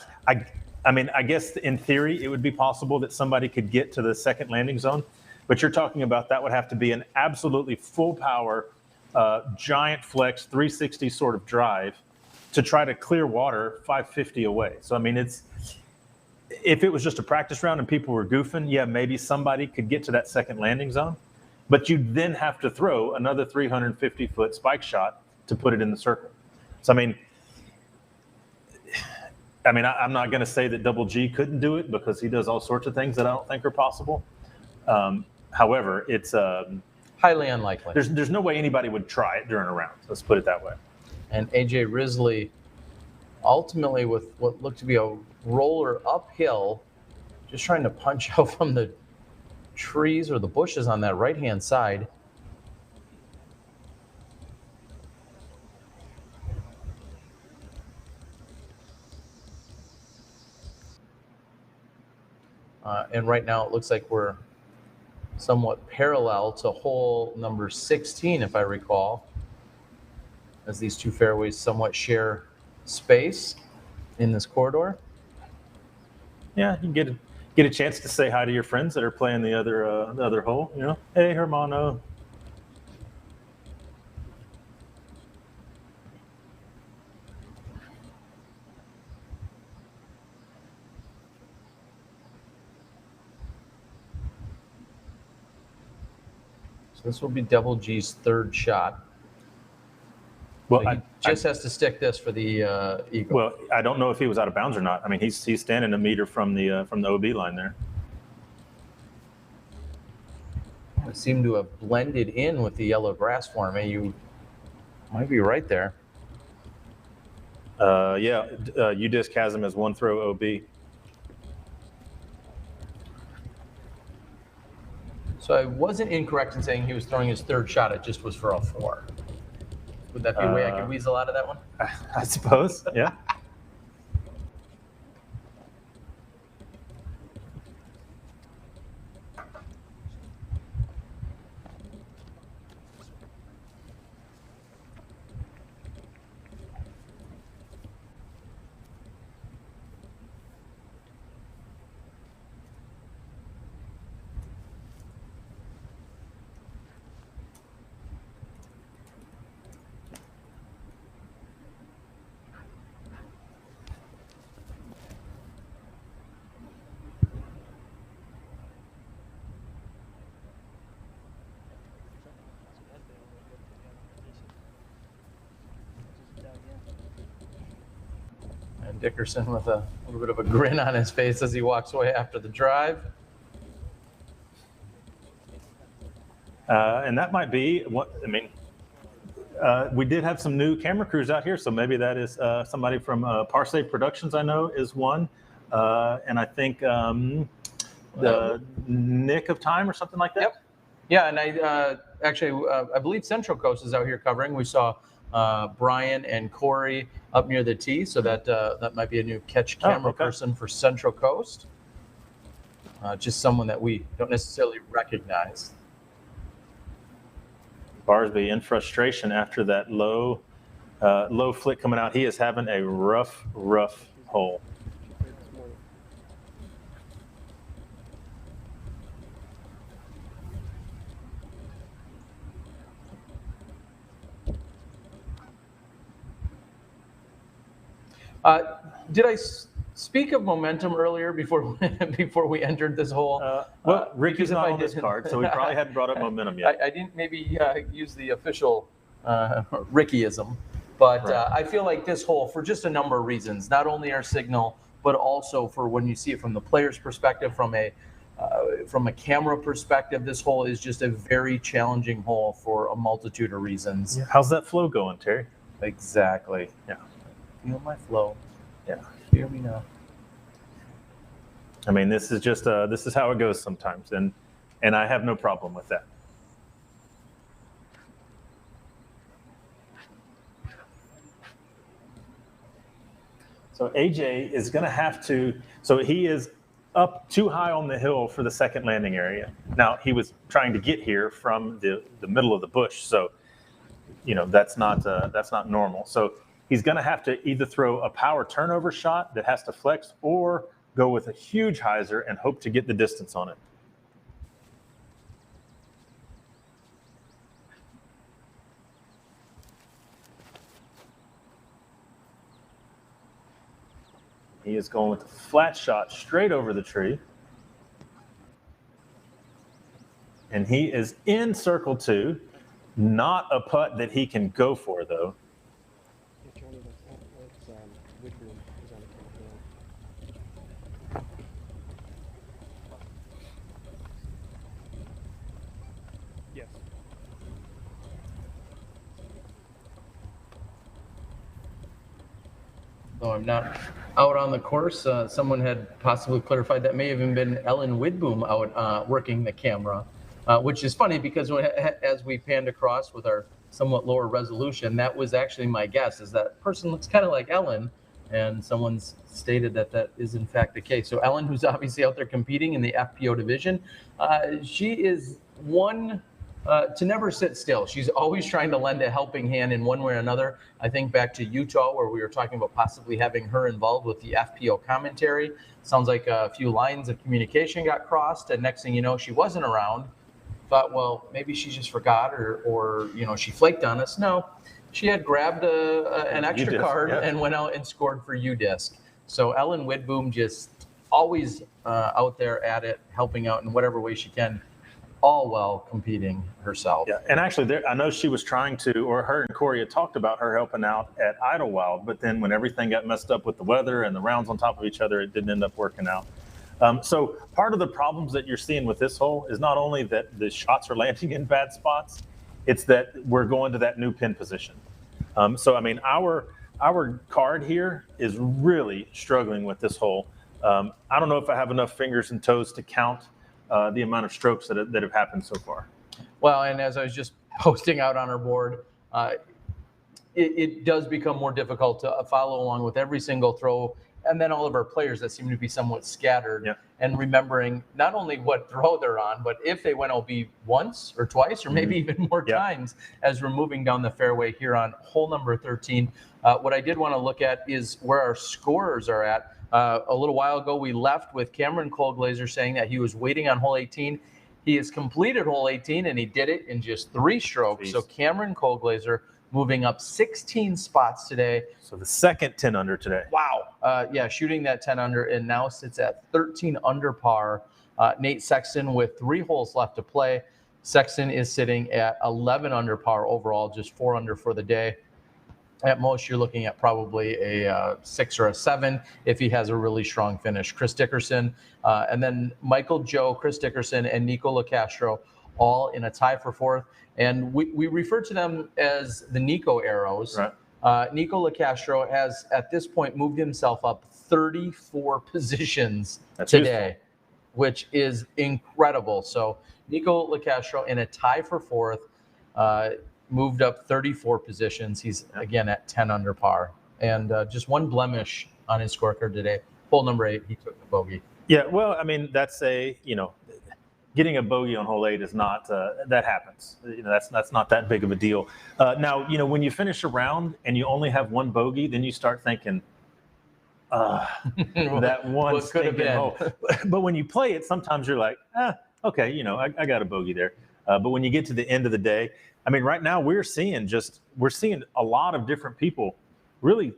I mean, I guess in theory it would be possible that somebody could get to the second landing zone, but you're talking about that would have to be an absolutely full power, giant flex 360 sort of drive to try to clear water 550 away. So, I mean, if it was just a practice round and people were goofing, yeah, maybe somebody could get to that second landing zone, but you'd then have to throw another 350-foot spike shot to put it in the circle. So, I mean, I'm not going to say that Double G couldn't do it because he does all sorts of things that I don't think are possible. However, it's highly unlikely. There's no way anybody would try it during a round. Let's put it that way. And AJ Risley, ultimately with what looked to be a roller uphill, just trying to punch out from the trees or the bushes on that right-hand side. And right now it looks like we're somewhat parallel to hole number 16, if I recall, as these two fairways somewhat share space in this corridor. Yeah, you can get a chance to say hi to your friends that are playing the other hole. You know, hey, hermano. This will be Double G's third shot. Well, he just has to stick this for the eagle. Well, I don't know if he was out of bounds or not. I mean, he's standing a meter from the OB line there. It seemed to have blended in with the yellow grass form. You might be right there. Yeah, UDisc has him as one throw OB. So I wasn't incorrect in saying he was throwing his third shot. It just was for a 4. Would that be a way I could weasel out of that one? I suppose, yeah. Dickerson with a little bit of a grin on his face as he walks away after the drive. And that might be what, I mean, we did have some new camera crews out here, so maybe that is somebody from Parse Productions, I know, is one. And I think the Nick of Time or something like that. Yep. Yeah, and I believe Central Coast is out here covering. We saw Brian and Corey up near the tee, so that might be a new catch camera person for Central Coast. Just someone that we don't necessarily recognize. Barsby in frustration after that low flick coming out. He is having a rough hole. Did I speak of momentum earlier before we entered this hole? Well, Ricky's not on this card, so we probably hadn't brought up momentum yet. I didn't maybe use the official Rickyism, but right. I feel like this hole, for just a number of reasons, not only our signal, but also for when you see it from the player's perspective, from a camera perspective, this hole is just a very challenging hole for a multitude of reasons. Yeah. How's that flow going, Terry? Exactly. Yeah. Feel my flow. Yeah. Hear me now. I mean, this is just this is how it goes sometimes, and I have no problem with that. So AJ is going to have to. So he is up too high on the hill for the second landing area. Now he was trying to get here from the middle of the bush, so that's not normal. So he's going to have to either throw a power turnover shot that has to flex, or go with a huge hyzer and hope to get the distance on it. He is going with a flat shot straight over the tree. And he is in circle 2. Not a putt that he can go for, though. Yes. Though I'm not out on the course, someone had possibly clarified that may have even been Ellen Widboom out working the camera, which is funny because as we panned across with our somewhat lower resolution, that was actually my guess, is that person looks kind of like Ellen, and someone's stated that that is in fact the case. So Ellen, who's obviously out there competing in the FPO division, she is one to never sit still. She's always trying to lend a helping hand in one way or another. I think back to Utah, where we were talking about possibly having her involved with the FPO commentary. Sounds like a few lines of communication got crossed, and next thing you know, she wasn't around. Thought, well, maybe she just forgot, or she flaked on us. No, she had grabbed an extra card and went out and scored for UDisc. So Ellen Widboom just always out there at it, helping out in whatever way she can, all while competing herself. Yeah, and actually, I know she was trying to, or her and Corey had talked about her helping out at Idlewild, but then when everything got messed up with the weather and the rounds on top of each other, it didn't end up working out. So part of the problems that you're seeing with this hole is not only that the shots are landing in bad spots, it's that we're going to that new pin position. So, I mean, our card here is really struggling with this hole. I don't know if I have enough fingers and toes to count the amount of strokes that have happened so far. Well, and as I was just posting out on our board, it does become more difficult to follow along with every single throw, and then all of our players that seem to be somewhat scattered, and remembering not only what throw they're on, but if they went OB once or twice, or maybe even more times as we're moving down the fairway here on hole number 13. What I did want to look at is where our scorers are at. A little while ago, we left with Cameron Colglazer saying that he was waiting on hole 18. He has completed hole 18, and he did it in just 3 strokes. Jeez. So Cameron Colglazer moving up 16 spots today. So the second 10 under today. Wow. Yeah, shooting that 10 under, and now sits at 13 under par. Nate Sexton with 3 holes left to play. Sexton is sitting at 11 under par overall, just 4 under for the day. At most, you're looking at probably a 6 or a 7 if he has a really strong finish. Chris Dickerson, and then Michael Joe, Chris Dickerson, and Nico LaCastro all in a tie for 4th. And we refer to them as the Nico arrows. Right. Nico LaCastro has, at this point, moved himself up 34 positions today, which is incredible. So Nico LaCastro in a tie for 4th, moved up 34 positions. He's, again, at 10 under par. And just one blemish on his scorecard today. Hole number 8, he took the bogey. Yeah, well, I mean, that's getting a bogey on hole 8 is not, that happens. That's not that big of a deal. Now, when you finish a round and you only have 1 bogey, then you start thinking, that one stinking hole. But when you play it, sometimes you're like, okay, I got a bogey there. But when you get to the end of the day, I mean, right now we're seeing a lot of different people really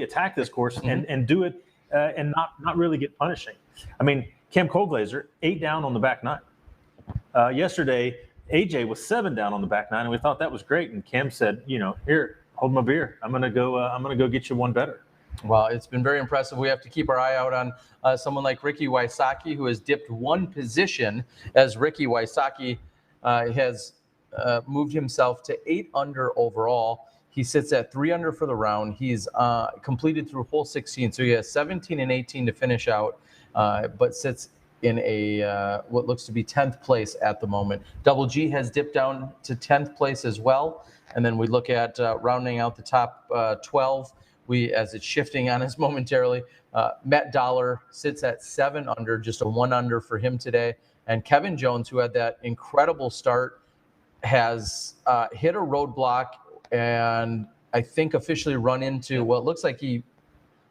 attack this course and do it and not really get punishing. I mean, Cam Colglazer, 8 down on the back 9. Yesterday, AJ was 7 down on the back 9, and we thought that was great. And Cam said, here, hold my beer. I'm gonna go get you one better. Well, it's been very impressive. We have to keep our eye out on someone like Ricky Wysocki, who has dipped 1 position, as Ricky Wysocki has moved himself to 8 under overall. He sits at 3 under for the round. He's completed through hole 16, so he has 17 and 18 to finish out, but sits in a what looks to be 10th place at the moment. Double G has dipped down to 10th place as well. And then we look at rounding out the top 12. As it's shifting on us momentarily, Matt Dollar sits at 7 under, just a 1 under for him today. And Kevin Jones, who had that incredible start, has hit a roadblock and I think officially run into, well, it looks like he,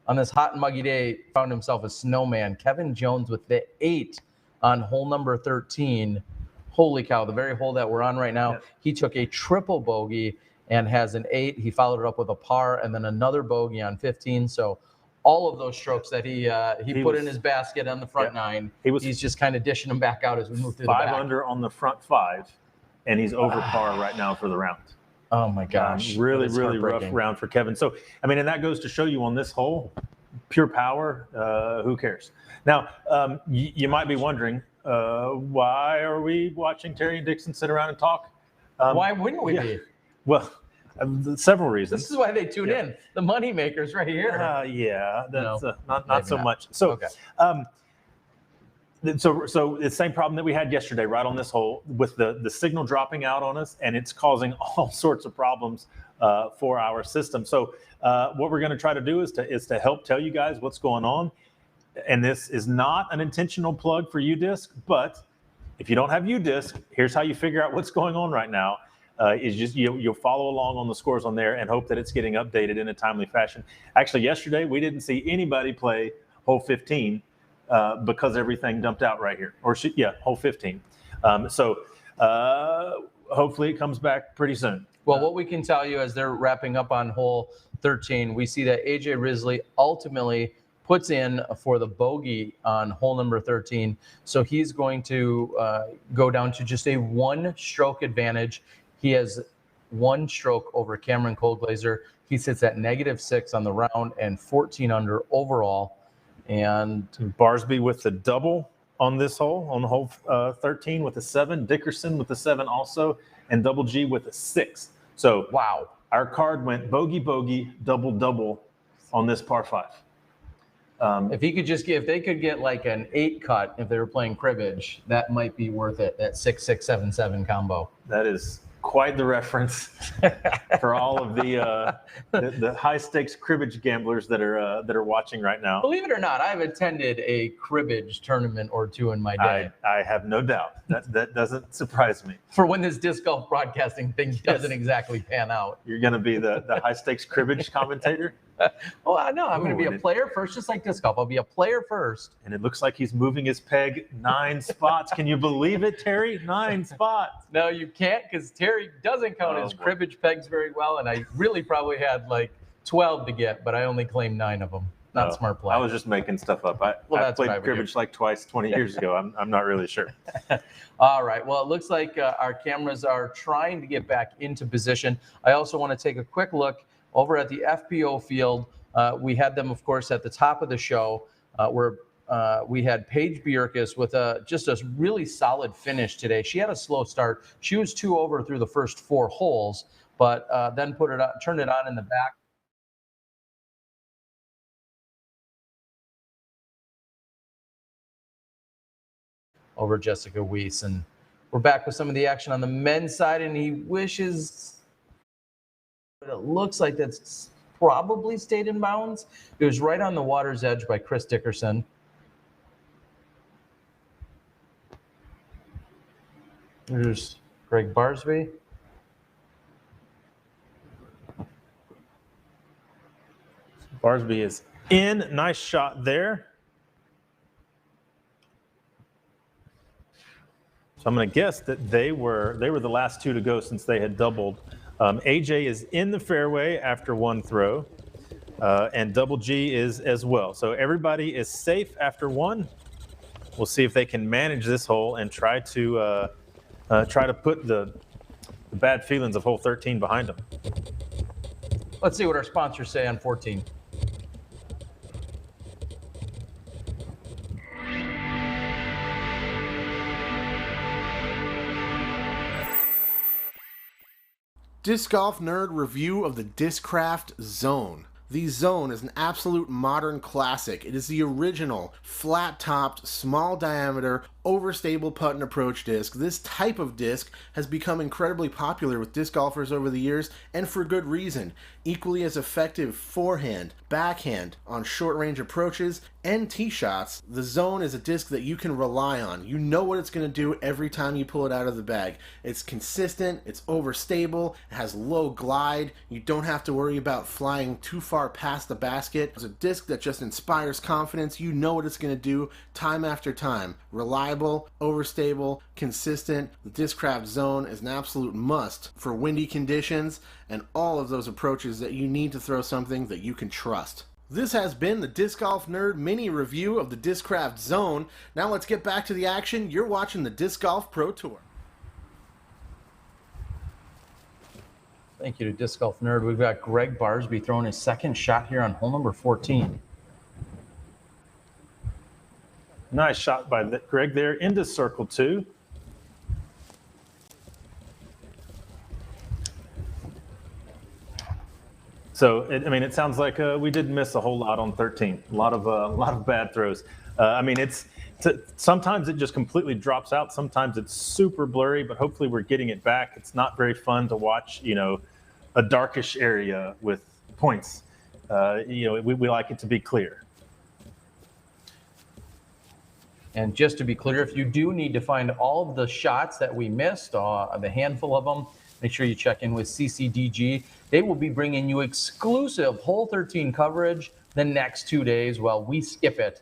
on this hot and muggy day, found himself a snowman. Kevin Jones with the 8 on hole number 13. Holy cow, the very hole that we're on right now. Yeah. He took a triple bogey and has an 8. He followed it up with a par and then another bogey on 15. So all of those strokes that he put in his basket on the front 9, he's just kind of dishing them back out as we move through the back. 5 under on the front 5, and he's over par right now for the round. Oh my gosh. Really rough round for Kevin. So, I mean, and that goes to show you on this hole, pure power, who cares? Now, you might be wondering, why are we watching Terry and Dixon sit around and talk? Why wouldn't we be? Well, several reasons. This is why they tune in. The money makers right here. Yeah, that's not so much. So, okay. So it's the same problem that we had yesterday, right on this hole, with the signal dropping out on us, and it's causing all sorts of problems for our system. So what we're going to try to do is to help tell you guys what's going on. And this is not an intentional plug for UDisc, but if you don't have UDisc, here's how you figure out what's going on right now. Is just you'll follow along on the scores on there and hope that it's getting updated in a timely fashion. Actually, yesterday we didn't see anybody play hole 15 because everything dumped out right here. Hole 15. So hopefully it comes back pretty soon. Well, what we can tell you as they're wrapping up on hole 13, we see that AJ Risley ultimately puts in for the bogey on hole number 13. So he's going to go down to just a 1-stroke advantage. He has 1 stroke over Cameron Colglazer. He sits at -6 on the round and 14 under overall. And Barsby with the double on this hole, on hole 13 with a 7. Dickerson with a 7 also, and Double G with a 6. So wow, our card went bogey, bogey, double, double on this par 5. If they could get like an 8 cut if they were playing cribbage, that might be worth it. That 6-6-7-7 combo. That is quite the reference for all of the high stakes cribbage gamblers that are watching right now. Believe it or not, I've attended a cribbage tournament or 2 in my day. I have no doubt. That doesn't surprise me. For when this disc golf broadcasting thing doesn't exactly pan out. You're going to be the high stakes cribbage commentator? Oh, no, I'm going to be a player first, just like disc golf. I'll be a player first. And it looks like he's moving his peg 9 spots. Can you believe it, Terry? 9 spots. No, you can't, because Terry doesn't count his cribbage pegs very well, and I really probably had like 12 to get, but I only claimed 9 of them. Not smart play. I was just making stuff up. I played cribbage like twice 20 years ago. I'm not really sure. All right. Well, it looks like our cameras are trying to get back into position. I also want to take a quick look over at the FPO field. We had them, of course, at the top of the show, where we had Paige Bjerkaas with just a really solid finish today. She had a slow start. She was 2 over through the first 4 holes, but then turned it on in the back. Over Jessica Weese. And we're back with some of the action on the men's side, and he wishes, but it looks like that's probably stayed in bounds. It was right on the water's edge by Chris Dickerson. There's Greg Barsby. Barsby is in. Nice shot there. So I'm going to guess that they were the last 2 to go since they had doubled. AJ is in the fairway after 1 throw, and Double G is as well. So everybody is safe after 1. We'll see if they can manage this hole and try to put the bad feelings of hole 13 behind them. Let's see what our sponsors say on 14. Disc Golf Nerd review of the Discraft Zone. The Zone is an absolute modern classic. It is the original flat-topped, small diameter, overstable putt and approach disc. This type of disc has become incredibly popular with disc golfers over the years, and for good reason. Equally as effective forehand, backhand, on short-range approaches, and tee shots, the Zone is a disc that you can rely on. You know what it's going to do every time you pull it out of the bag. It's consistent, it's overstable, it has low glide, you don't have to worry about flying too far past the basket. It's a disc that just inspires confidence. You know what it's going to do time after time. Reliable, overstable, consistent. The Discraft Zone is an absolute must for windy conditions and all of those approaches that you need to throw something that you can trust. This has been the Disc Golf Nerd mini review of the Discraft Zone. Now let's get back to the action. You're watching the Disc Golf Pro Tour. Thank you to Disc Golf Nerd. We've got Greg Barsby throwing his second shot here on hole number 14. Nice shot by Greg there into circle 2. So, it sounds like we didn't miss a whole lot on 13. A lot of bad throws. Sometimes it just completely drops out. Sometimes it's super blurry, but hopefully we're getting it back. It's not very fun to watch, a darkish area with points. We like it to be clear. And just to be clear, if you do need to find all of the shots that we missed, the handful of them, make sure you check in with CCDG. They will be bringing you exclusive Hole 13 coverage the next 2 days while we skip it,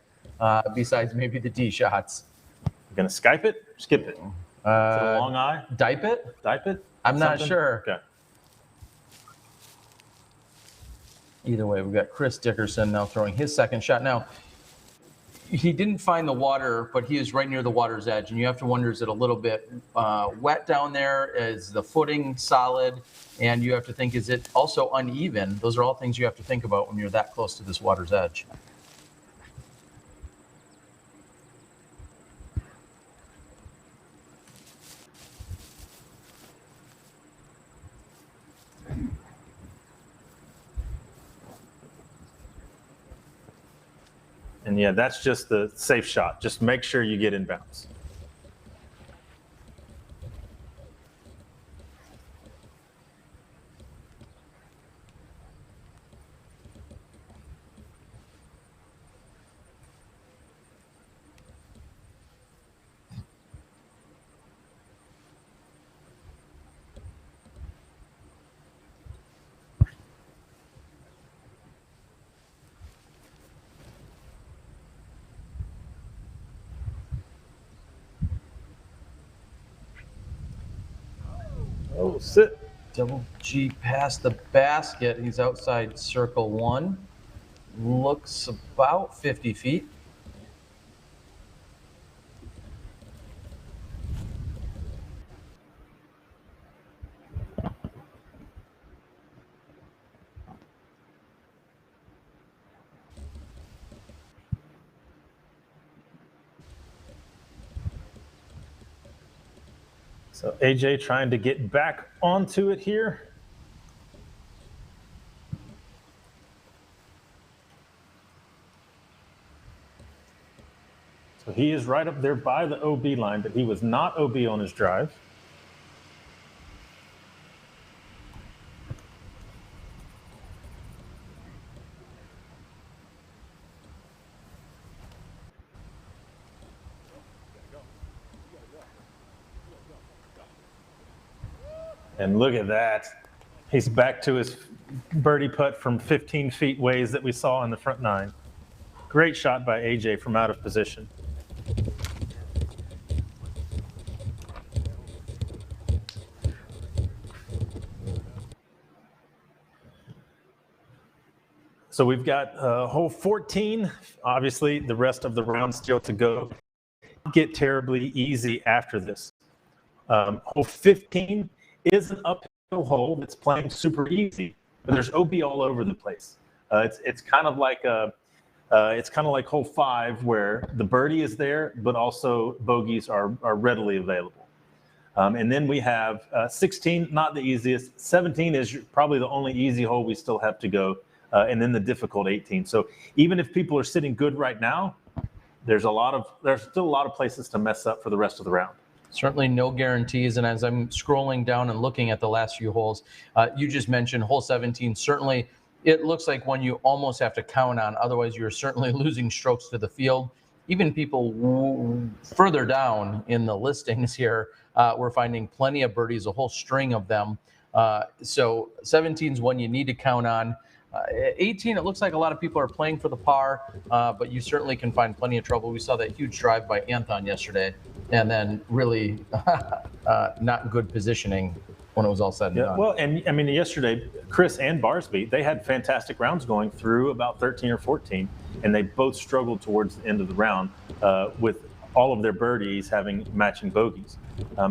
besides maybe the tee shots. You're going to Skype it? Skip it? Is it a long eye? Dipe it? Dipe it? I'm not sure. Okay. Either way, we've got Chris Dickerson now throwing his second shot. Now, he didn't find the water, but he is right near the water's edge, and you have to wonder, is it a little bit wet down there? Is the footing solid? And you have to think, is it also uneven? Those are all things you have to think about when you're that close to this water's edge. And yeah, that's just the safe shot. Just make sure you get in bounds. Oh, sit. Double G past the basket. He's outside circle 1. Looks about 50 feet. So AJ trying to get back onto it here. So he is right up there by the OB line, but he was not OB on his drive. And look at that. He's back to his birdie putt from 15 feet ways that we saw in the front 9. Great shot by AJ from out of position. So we've got hole 14. Obviously, the rest of the round still to go. Get terribly easy after this. Hole 15 is an uphill hole that's playing super easy, but there's OB all over the place. It's kind of like hole 5 where the birdie is there, but also bogeys are readily available. And then we have 16, not the easiest. 17 is probably the only easy hole we still have to go. And then the difficult 18. So even if people are sitting good right now, there's still a lot of places to mess up for the rest of the round. Certainly no guarantees. And as I'm scrolling down and looking at the last few holes, you just mentioned hole 17. Certainly it looks like one you almost have to count on. Otherwise, you're certainly losing strokes to the field. Even people further down in the listings here, we're finding plenty of birdies, a whole string of them. So 17 is one you need to count on. 18, it looks like a lot of people are playing for the par, but you certainly can find plenty of trouble. We saw that huge drive by Anton yesterday, and then really not good positioning when it was all said and done. Well, and I mean, yesterday, Chris and Barsby, they had fantastic rounds going through about 13 or 14, and they both struggled towards the end of the round with all of their birdies having matching bogeys.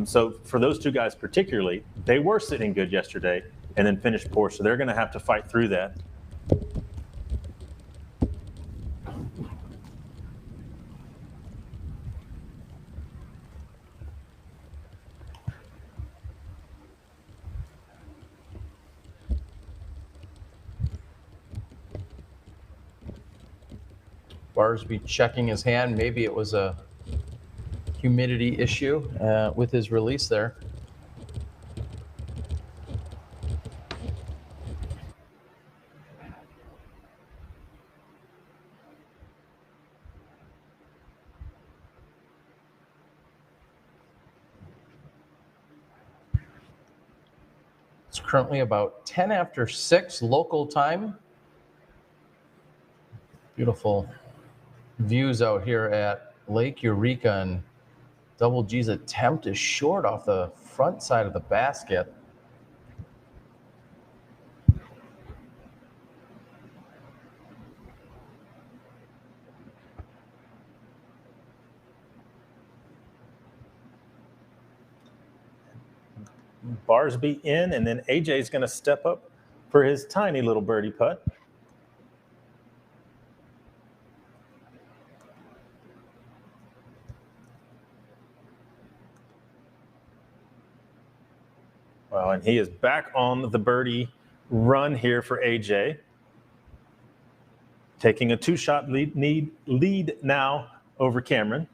So for those two guys particularly, they were sitting good yesterday and then finished poor, so they're going to have to fight through that. Barsby checking his hand. Maybe it was a humidity issue with his release there. It's currently about 10 after 6 local time. Beautiful views out here at Lake Eureka, and Double G's attempt is short off the front side of the basket. Barsby in, and then AJ's going to step up for his tiny little birdie putt. Well, and he is back on the birdie run here for AJ. Taking a 2-shot lead now over Cameron.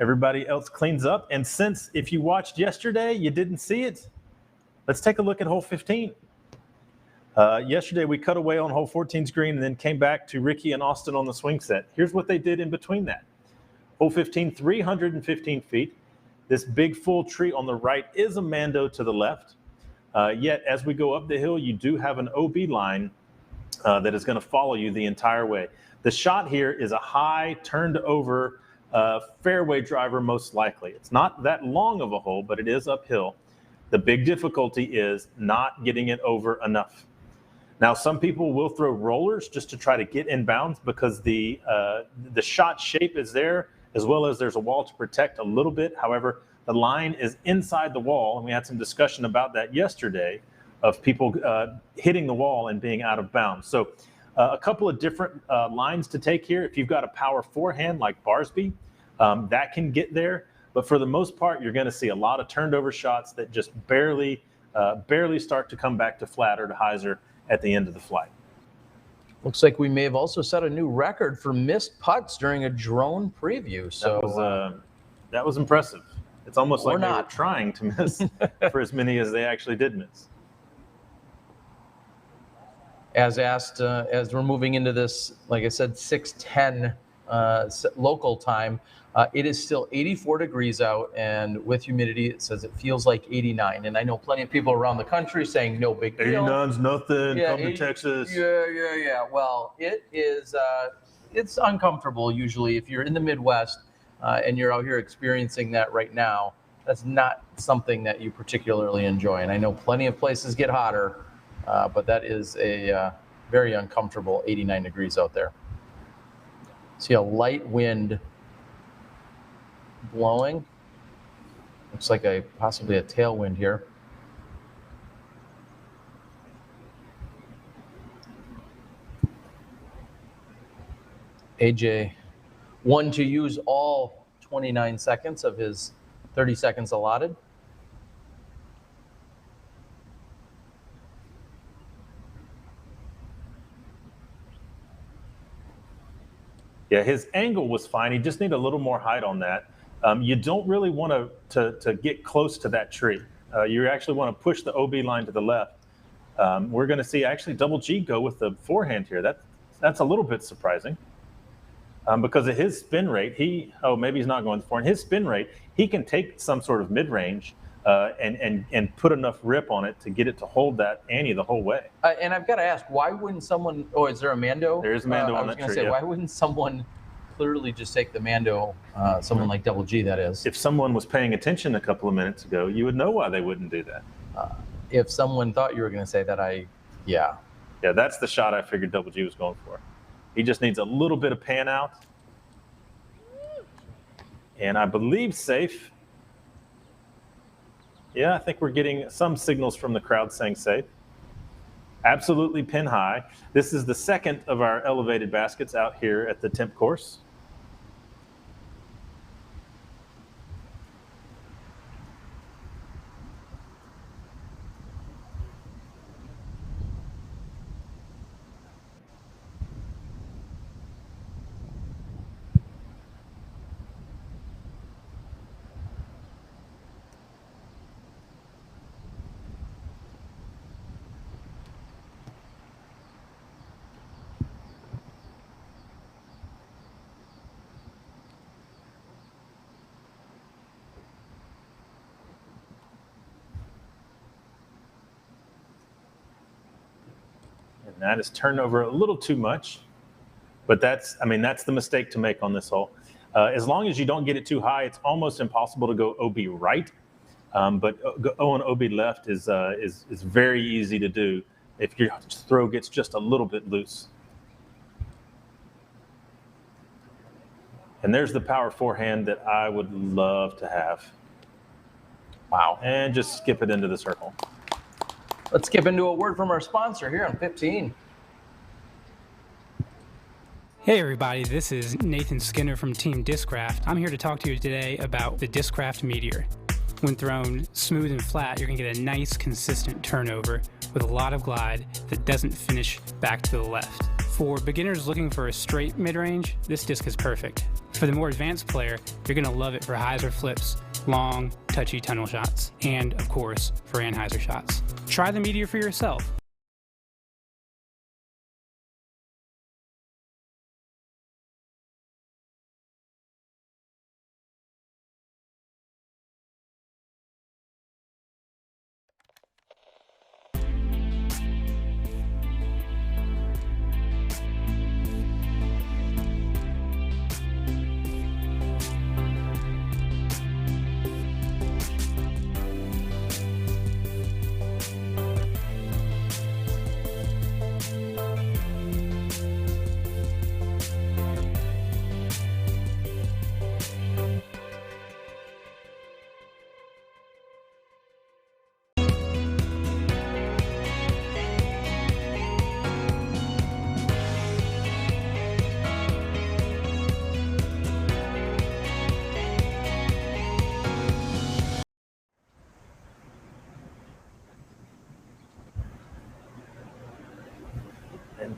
Everybody else cleans up. And since if you watched yesterday, you didn't see it, let's take a look at hole 15. Yesterday, we cut away on hole 14's green and then came back to Ricky and Austin on the swing set. Here's what they did in between that. Hole 15, 315 feet. This big full tree on the right is a Mando to the left. Yet, as we go up the hill, you do have an OB line that is going to follow you the entire way. The shot here is a high, turned over fairway driver, most likely. It's not that long of a hole, but it is uphill. The big difficulty is not getting it over enough. Now, some people will throw rollers just to try to get in bounds because the shot shape is there, as well as there's a wall to protect a little bit. However, the line is inside the wall, and we had some discussion about that yesterday of people hitting the wall and being out of bounds. So a couple of different lines to take here. If you've got a power forehand like Barsby, that can get there. But for the most part, you're going to see a lot of turned over shots that just barely start to come back to flat or to hyzer at the end of the flight. Looks like we may have also set a new record for missed putts during a drone preview. So that was impressive. It's almost like they were trying to miss for as many as they actually did miss. As asked, as we're moving into this, like I said, 6:10 local time, it is still 84 degrees out, and with humidity, it says it feels like 89. And I know plenty of people around the country saying no big deal. 89's nothing. Come to Texas. Yeah. Well, it is. It's uncomfortable usually if you're in the Midwest and you're out here experiencing that right now. That's not something that you particularly enjoy. And I know plenty of places get hotter, but that is a very uncomfortable 89 degrees out there. See a light wind blowing. Looks like possibly a tailwind here. AJ won to use all 29 seconds of his 30 seconds allotted. Yeah, his angle was fine. He just needed a little more height on that. You don't really want to get close to that tree. You actually want to push the OB line to the left. We're going to see actually Double G go with the forehand here. That's a little bit surprising because of his spin rate. Maybe he's not going for it. His spin rate, he can take some sort of mid-range and put enough rip on it to get it to hold that ante the whole way. And I've got to ask, why wouldn't someone? Oh, is there a Mando? There is a Mando on that tree. I was going to say, why wouldn't someone clearly just take the Mando? Someone like Double G, that is. If someone was paying attention a couple of minutes ago, you would know why they wouldn't do that. If someone thought you were going to say that, yeah, that's the shot I figured Double G was going for. He just needs a little bit of pan out. And I believe safe. Yeah, I think we're getting some signals from the crowd saying safe. Absolutely pin high. This is the second of our elevated baskets out here at the Temp course. And that is turned over a little too much, but that's the mistake to make on this hole. As long as you don't get it too high, it's almost impossible to go OB right. But going OB left is very easy to do if your throw gets just a little bit loose. And there's the power forehand that I would love to have. Wow. And just skip it into the circle. Let's skip into a word from our sponsor here on 15. Hey everybody, this is Nathan Skinner from Team Discraft. I'm here to talk to you today about the Discraft Meteor. When thrown smooth and flat, you're going to get a nice, consistent turnover with a lot of glide that doesn't finish back to the left. For beginners looking for a straight mid-range, this disc is perfect. For the more advanced player, you're going to love it for hyzer flips, long, touchy tunnel shots, and, of course, for anhyzer shots. Try the Meteor for yourself.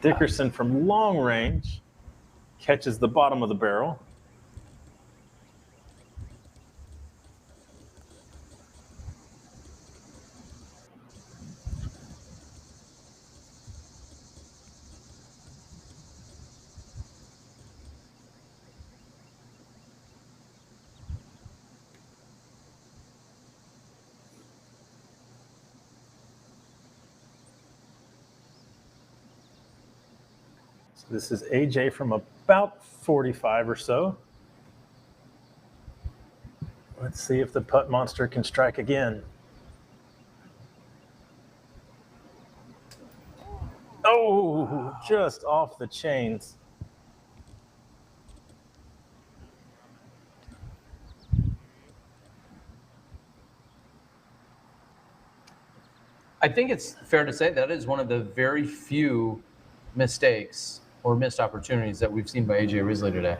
Dickerson from long range catches the bottom of the barrel. This is AJ from about 45 or so. Let's see if the putt monster can strike again. Oh, just off the chains. I think it's fair to say that is one of the very few mistakes or missed opportunities that we've seen by AJ Risley today.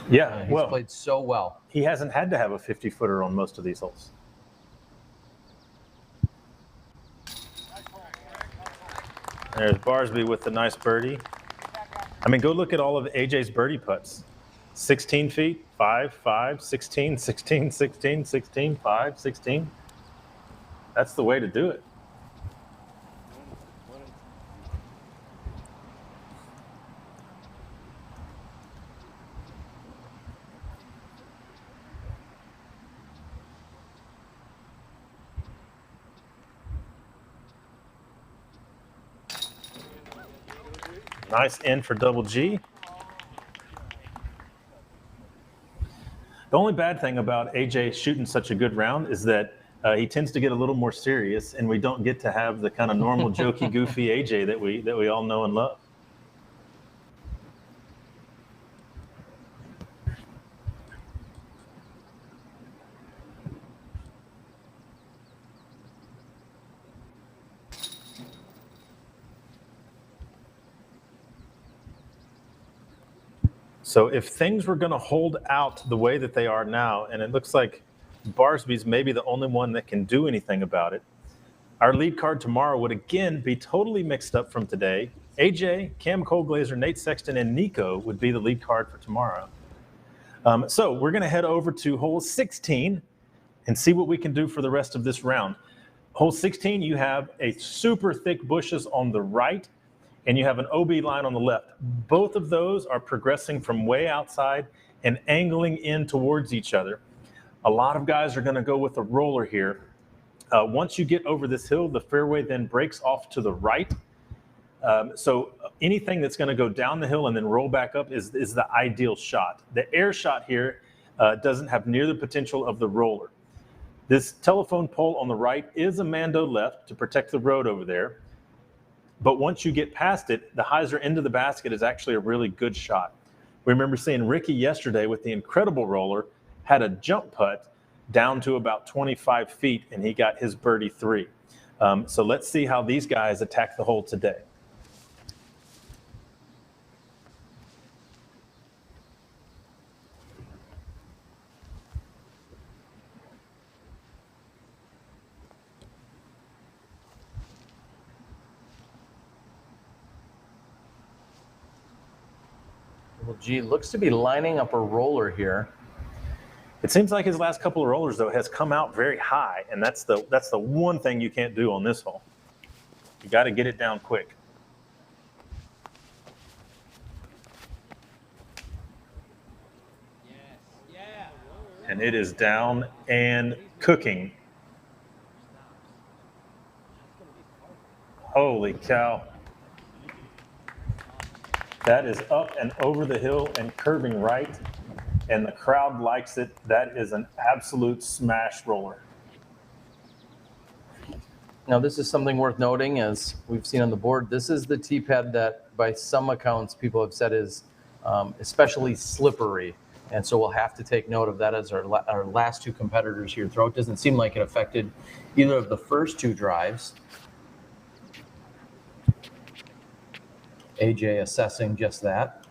Yeah, he's played so well. He hasn't had to have a 50-footer on most of these holes. There's Barsby with the nice birdie. I mean, go look at all of AJ's birdie putts. 16 feet, 5, 5, 16, 16, 16, 16, 5, 16. That's the way to do it. Nice in for double G. The only bad thing about AJ shooting such a good round is that he tends to get a little more serious, and we don't get to have the kind of normal, jokey, goofy AJ that we all know and love. So if things were going to hold out the way that they are now, and it looks like Barsby's maybe the only one that can do anything about it, our lead card tomorrow would again be totally mixed up from today. AJ, Cam Colglazer, Nate Sexton, and Nico would be the lead card for tomorrow. So we're going to head over to hole 16 and see what we can do for the rest of this round. Hole 16, you have a super thick bushes on the right, and you have an OB line on the left. Both of those are progressing from way outside and angling in towards each other. A lot of guys are going to go with a roller here. Once you get over this hill, the fairway then breaks off to the right. So anything that's going to go down the hill and then roll back up is the ideal shot. The air shot here doesn't have near the potential of the roller. This telephone pole on the right is a Mando left to protect the road over there. But once you get past it, the hyzer into the basket is actually a really good shot. We remember seeing Ricky yesterday with the incredible roller, had a jump putt down to about 25 feet, and he got his birdie 3. So let's see how these guys attack the hole today. Well, G looks to be lining up a roller here. It seems like his last couple of rollers, though, has come out very high, and that's the one thing you can't do on this hole. You got to get it down quick. And it is down and cooking. Holy cow. That is up and over the hill and curving right, and the crowd likes it. That is an absolute smash roller. Now, this is something worth noting, as we've seen on the board. This is the tee pad that, by some accounts, people have said is especially slippery. And so we'll have to take note of that as our last two competitors here throw. It doesn't seem like it affected either of the first two drives. AJ assessing just that.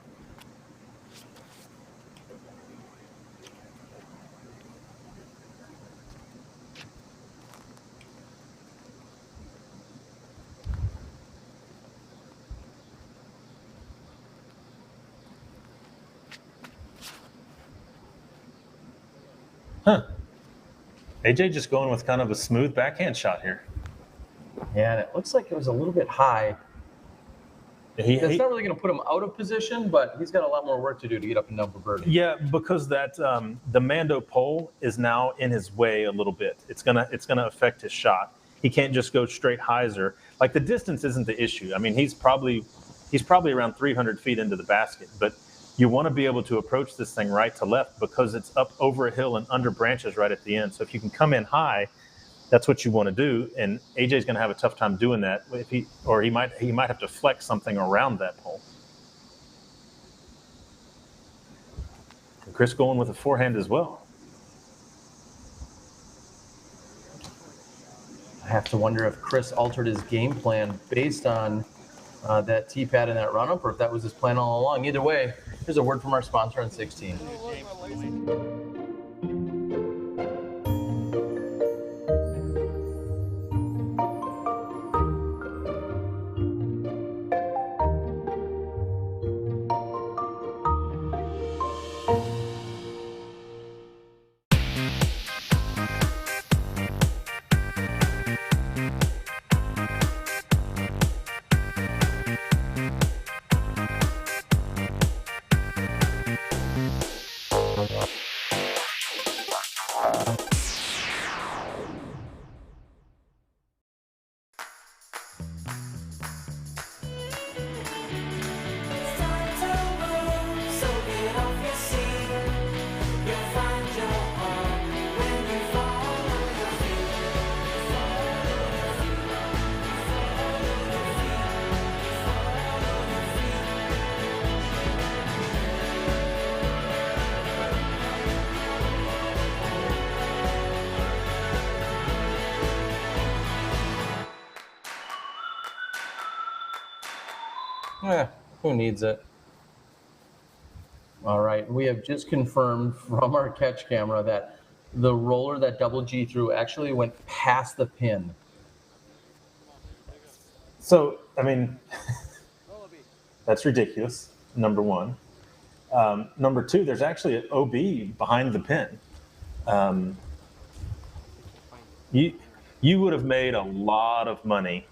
Huh. AJ just going with kind of a smooth backhand shot here. Yeah, and it looks like it was a little bit high. It's not really going to put him out of position, but he's got a lot more work to do to get up and down for birdie. Yeah, because that the Mando pole is now in his way a little bit. It's gonna affect his shot. He can't just go straight hyzer. Like, the distance isn't the issue. I mean, he's probably around 300 feet into the basket, but you want to be able to approach this thing right to left because it's up over a hill and under branches right at the end. So if you can come in high, that's what you want to do, and AJ's going to have a tough time doing that. If he might have to flex something around that pole. And Chris going with a forehand as well. I have to wonder if Chris altered his game plan based on that tee pad and that run-up, or if that was his plan all along. Either way, here's a word from our sponsor on 16. Who needs it? All right, we have just confirmed from our catch camera that the roller that Double G threw actually went past the pin. So, I mean, that's ridiculous, number one. Number two, there's actually an OB behind the pin. You would have made a lot of money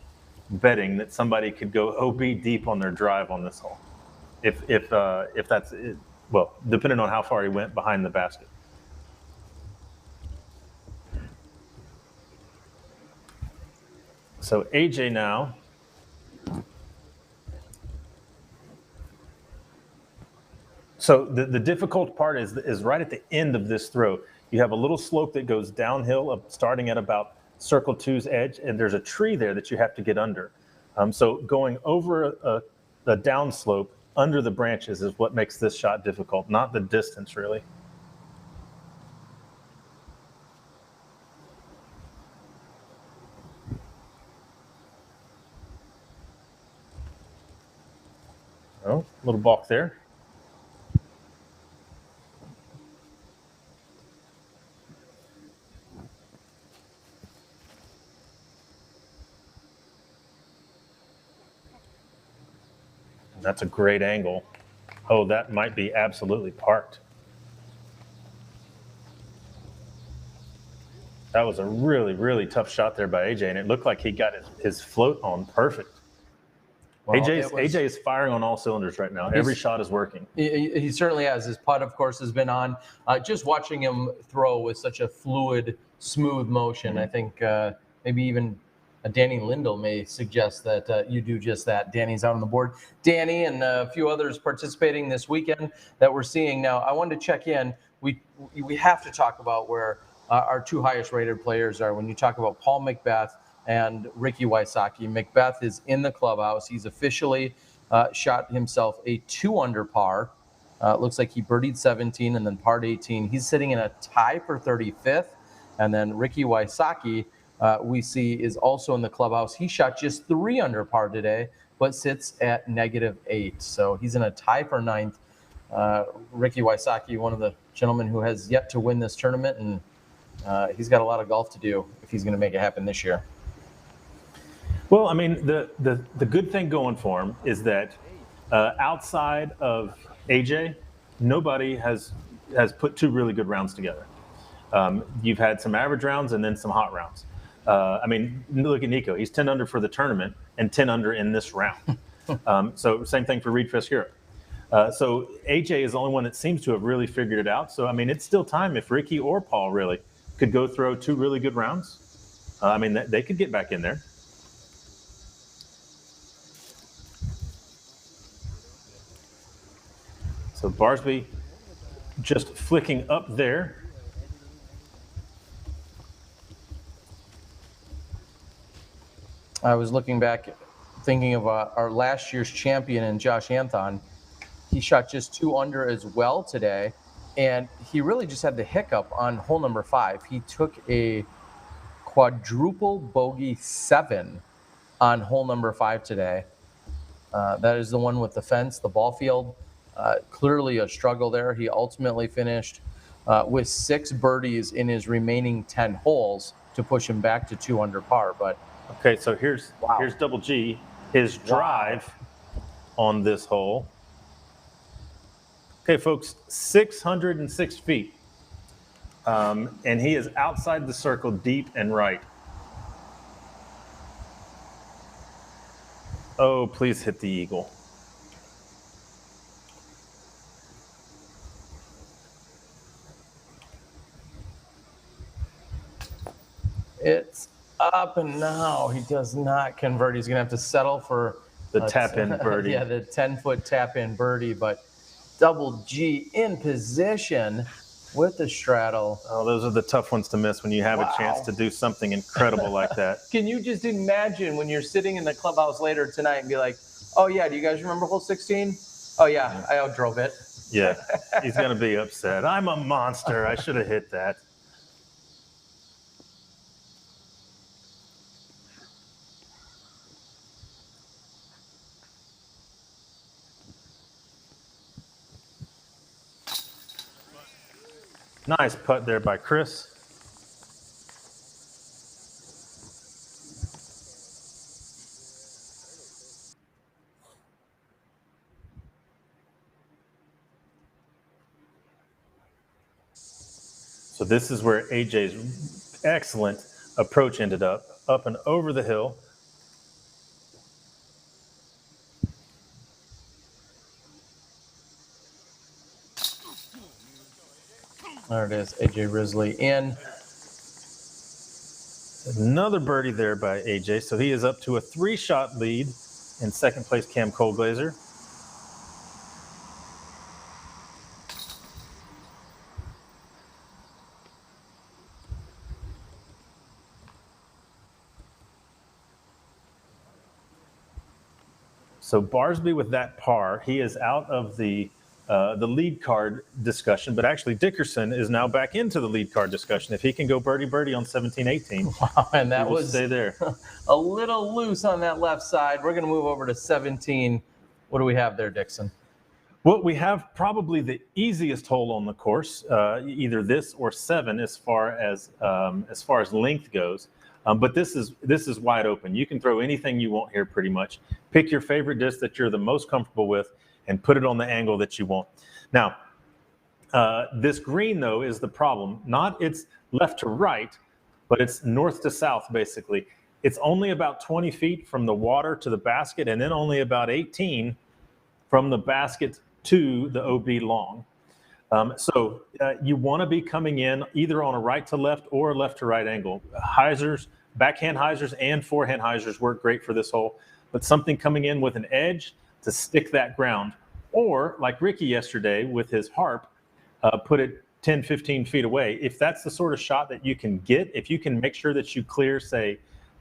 betting that somebody could go OB deep on their drive on this hole, if that's it. Well, depending on how far he went behind the basket. So AJ now. So the difficult part is right at the end of this throw. You have a little slope that goes downhill, starting at about circle two's edge, and there's a tree there that you have to get under. So going over a downslope under the branches is what makes this shot difficult, not the distance really. Oh, little balk there. That's a great angle. Oh, that might be absolutely parked. That was a really, really tough shot there by AJ, and it looked like he got his float on perfect. Well, AJ is firing on all cylinders right now. Every shot is working. He certainly has. His putt, of course, has been on. Just watching him throw with such a fluid, smooth motion, I think maybe even Danny Lindell may suggest that you do just that. Danny's out on the board. Danny and a few others participating this weekend that we're seeing. Now, I wanted to check in. We have to talk about where our two highest rated players are. When you talk about Paul McBeth and Ricky Wysocki, McBeth is in the clubhouse. He's officially shot himself a 2-under par. Looks like he birdied 17 and then parred 18. He's sitting in a tie for 35th. And then Ricky Wysocki, we see, is also in the clubhouse. He shot just 3 under par today, but sits at -8. So he's in a tie for 9th. Ricky Wysocki, one of the gentlemen who has yet to win this tournament, and he's got a lot of golf to do if he's going to make it happen this year. Well, I mean, the good thing going for him is that outside of AJ, nobody has put 2 really good rounds together. You've had some average rounds and then some hot rounds. I mean, look at Nico. He's 10 under for the tournament and 10 under in this round. So same thing for Reed Fresquero. So AJ is the only one that seems to have really figured it out. So, I mean, it's still time if Ricky or Paul really could go throw 2 really good rounds. I mean, they could get back in there. So Barsby just flicking up there. I was looking back, thinking of our last year's champion in Josh Anthon. He shot just 2 under as well today, and he really just had the hiccup on hole number 5. He took a quadruple bogey 7 on hole number 5 today. That is the one with the fence, the ball field. Clearly a struggle there. He ultimately finished with 6 birdies in his remaining 10 holes to push him back to 2 under par. But okay, so here's Double G, his drive on this hole. Okay, folks, 606 feet. And he is outside the circle, deep and right. Oh, please hit the eagle. It's up, and now he does not convert. He's going to have to settle for the tap-in birdie. Yeah, the 10-foot tap-in birdie, but Double G in position with the straddle. Oh, those are the tough ones to miss when you have a chance to do something incredible like that. Can you just imagine when you're sitting in the clubhouse later tonight and be like, oh, yeah, do you guys remember hole 16? Oh, yeah, I outdrove it. Yeah, he's going to be upset. I'm a monster. I should have hit that. Nice putt there by Chris. So this is where AJ's excellent approach ended up and over the hill. There it is, AJ Risley in. Another birdie there by AJ. So he is up to a 3-shot lead in second place, Cam Colglazer. So Barsby with that par, he is out of the lead card discussion, but actually Dickerson is now back into the lead card discussion. If he can go birdie on 17-18, wow, and that was stay there. A little loose on that left side. We're going to move over to 17. What do we have there, Dixon? Well, we have probably the easiest hole on the course, either this or 7 as far as length goes. But this is wide open. You can throw anything you want here pretty much. Pick your favorite disc that you're the most comfortable with and put it on the angle that you want. Now, this green, though, is the problem. Not it's left to right, but it's north to south, basically. It's only about 20 feet from the water to the basket, and then only about 18 from the basket to the OB long. So you want to be coming in either on a right to left or left to right angle. Hyzers, backhand hyzers and forehand hyzers work great for this hole, but something coming in with an edge to stick that ground. Or like Ricky yesterday with his harp, put it 10, 15 feet away. If that's the sort of shot that you can get, if you can make sure that you clear, say,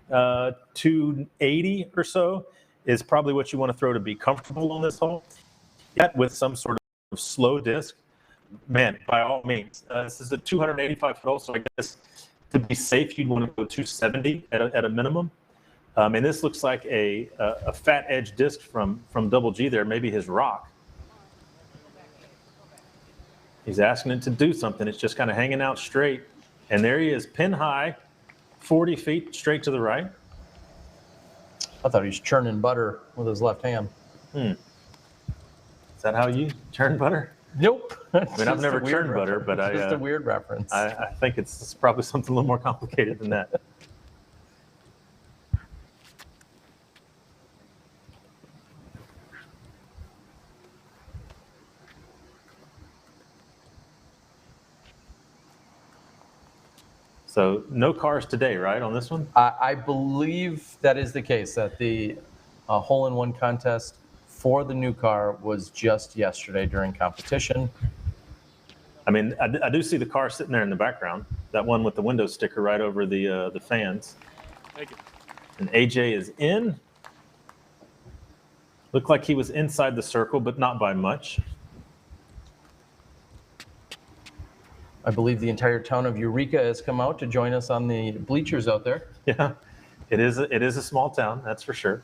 280 or so, is probably what you want to throw to be comfortable on this hole. Yet with some sort of slow disc, man, by all means. This is a 285-foot hole, so I guess to be safe, you'd want to go 270 at a minimum. And this looks like a fat edge disc from Double G there, maybe his rock. He's asking it to do something. It's just kind of hanging out straight. And there he is, pin high, 40 feet straight to the right. I thought he was churning butter with his left hand. Is that how you churn butter? Nope. I mean, I've never churned butter, but it's just a weird reference. I think it's probably something a little more complicated than that. So no cars today, right, on this one? I believe that is the case, that the hole-in-one contest for the new car was just yesterday during competition. I mean, I do see the car sitting there in the background, that one with the window sticker right over the fans. Thank you. And AJ is in. Looked like he was inside the circle, but not by much. I believe the entire town of Eureka has come out to join us on the bleachers out there. Yeah, it is a small town, that's for sure.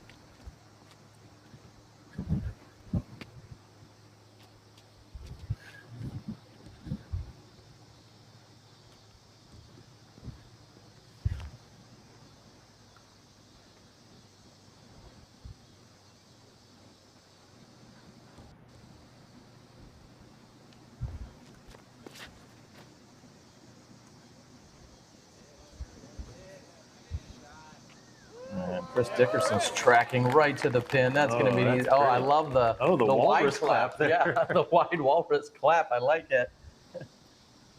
Chris Dickerson's tracking right to the pin. That's going to be easy. Oh, I love the walrus wide clap there. Yeah, the wide walrus clap. I like it.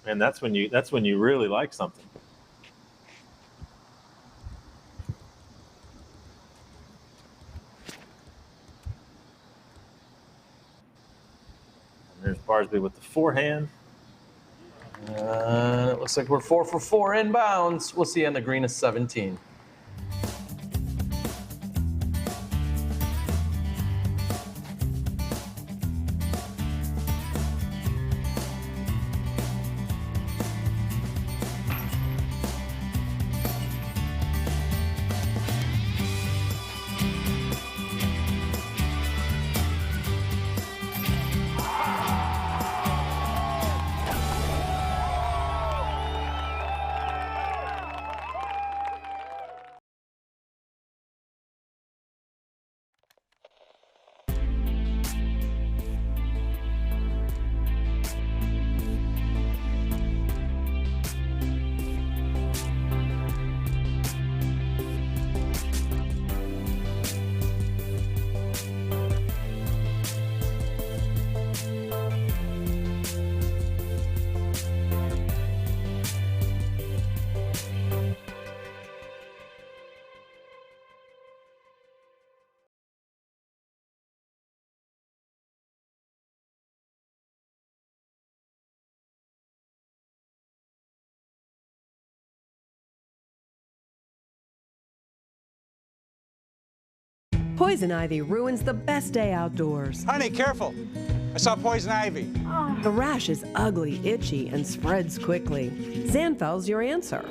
And that's when you really like something. Barsby with the forehand. It looks like we're 4 for 4 inbounds. We'll see you on the green of 17. Poison ivy ruins the best day outdoors. Honey, careful. I saw poison ivy. The rash is ugly, itchy, and spreads quickly. Zanfel's your answer.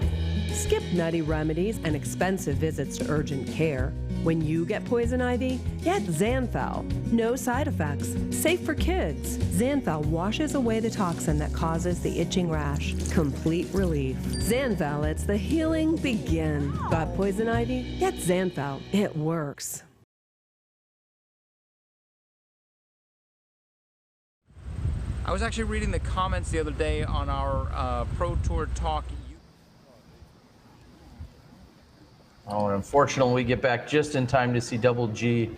Skip nutty remedies and expensive visits to urgent care. When you get poison ivy, get Zanfel. No side effects. Safe for kids. Zanfel washes away the toxin that causes the itching rash. Complete relief. Zanfel lets the healing begin. Got poison ivy? Get Zanfel. It works. I was actually reading the comments the other day on our Pro Tour Talk. Oh, and unfortunately, we get back just in time to see Double G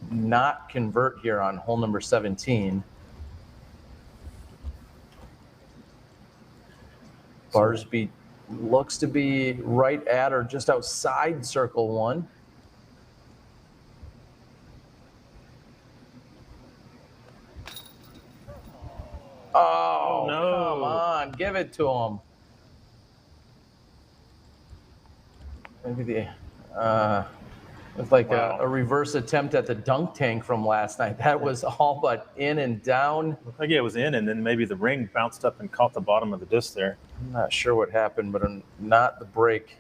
not convert here on hole number 17. Barsby looks to be right at or just outside circle one. Oh, no. Come on, give it to him. Maybe it's like a reverse attempt at the dunk tank from last night. That was all but in and down. Looked like it was in, and then maybe the ring bounced up and caught the bottom of the disc there. I'm not sure what happened, but not the break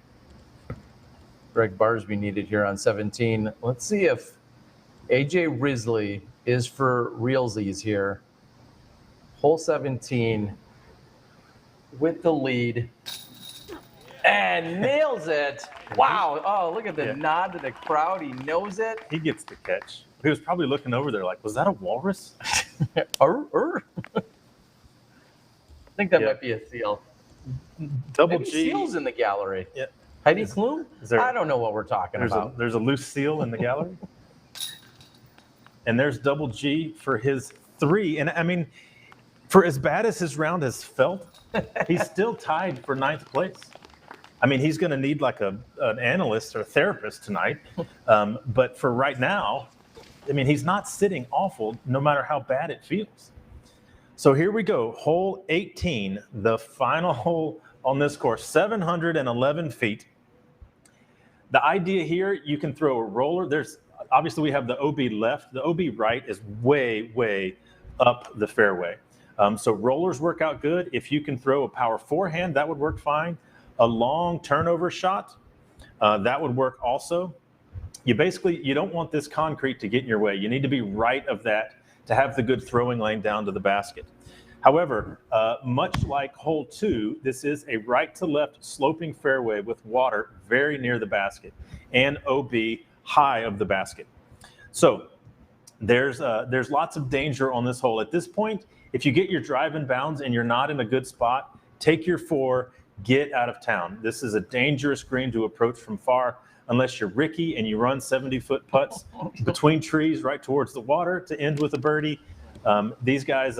Greg Barsby needed here on 17. Let's see if AJ Risley is for realsies here. Hole 17 with the lead and nails it. Wow. Oh, look at the nod to the crowd. He knows it. He gets the catch. He was probably looking over there like, was that a walrus? I think that might be a seal. Double Maybe G. Seal's in the gallery. Yeah. Heidi Klum? I don't know what we're talking about. There's a loose seal in the gallery. And there's Double G for his 3. And I mean, for as bad as his round has felt, he's still tied for 9th place. I mean, he's going to need like an analyst or a therapist tonight. But for right now, I mean, he's not sitting awful no matter how bad it feels. So here we go. Hole 18, the final hole on this course, 711 feet. The idea here, you can throw a roller. Obviously, we have the OB left. The OB right is way, way up the fairway. So rollers work out good. If you can throw a power forehand, that would work fine. A long turnover shot, that would work also. You don't want this concrete to get in your way. You need to be right of that to have the good throwing lane down to the basket. However, much like hole 2, this is a right to left sloping fairway with water very near the basket and OB high of the basket. So there's lots of danger on this hole. At this point, if you get your drive in bounds and you're not in a good spot, take your 4, get out of town. This is a dangerous green to approach from far unless you're Ricky and you run 70-foot putts between trees right towards the water to end with a birdie. These guys,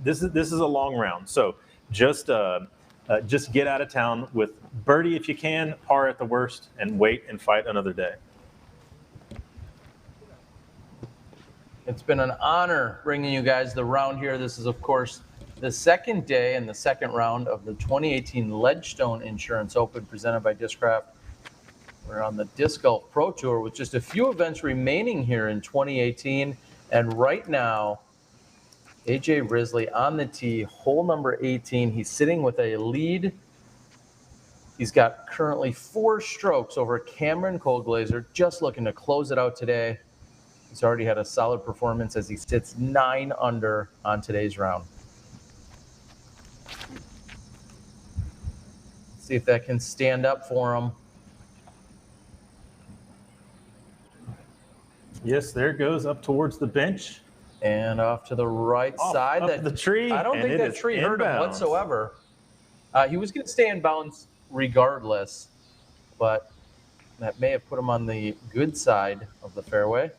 this is a long round. So just get out of town with birdie if you can, par at the worst, and wait and fight another day. It's been an honor bringing you guys the round here. This is, of course, the second day and the second round of the 2018 Ledgestone Insurance Open presented by Discraft. We're on the Disc Golf Pro Tour with just a few events remaining here in 2018. And right now, AJ Risley on the tee, hole number 18. He's sitting with a lead. He's got currently 4 strokes over Cameron Colglazer, just looking to close it out today. He's already had a solid performance as he sits 9 under on today's round. See if that can stand up for him. Yes, there it goes up towards the bench. And off to the right side. Up the tree. I don't think that tree hurt him whatsoever. He was going to stay in bounds regardless, but that may have put him on the good side of the fairway.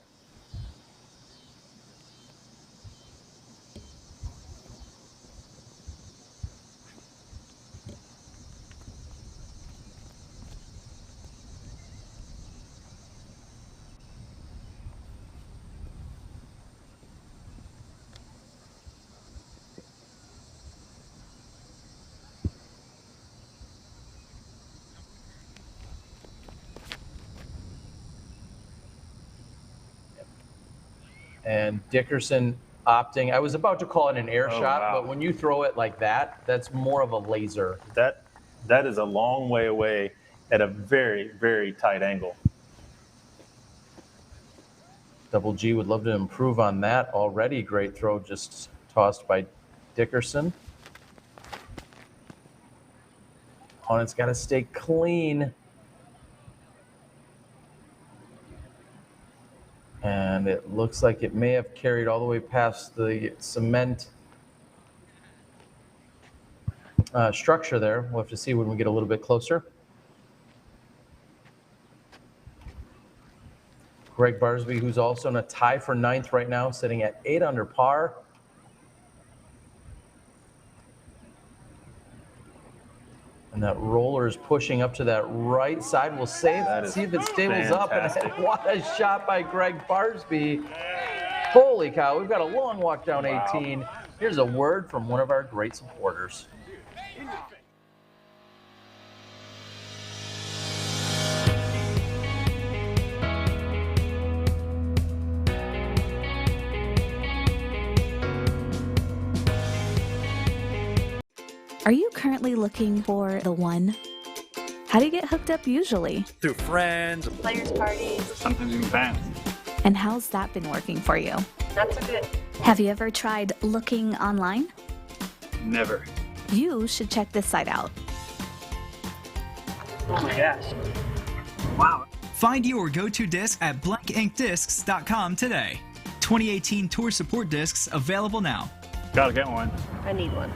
And Dickerson opting. I was about to call it an air shot, but when you throw it like that, that's more of a laser. That is a long way away at a very, very tight angle. Double G would love to improve on that. Already great throw just tossed by Dickerson. Opponent's got to stay clean. And it looks like it may have carried all the way past the cement structure there. We'll have to see when we get a little bit closer. Greg Barsby, who's also in a tie for 9th right now, sitting at 8 under par. And that roller is pushing up to that right side. We'll see if it stables up. And what a shot by Greg Barsby. Holy cow, we've got a long walk down 18. Here's a word from one of our great supporters. Are you currently looking for the one? How do you get hooked up usually? Through friends, players' parties, sometimes even fans. And how's that been working for you? Not so good. Have you ever tried looking online? Never. You should check this site out. Oh my gosh. Wow. Find your go-to disc at blankinkdiscs.com today. 2018 Tour Support discs available now. Gotta get one. I need one.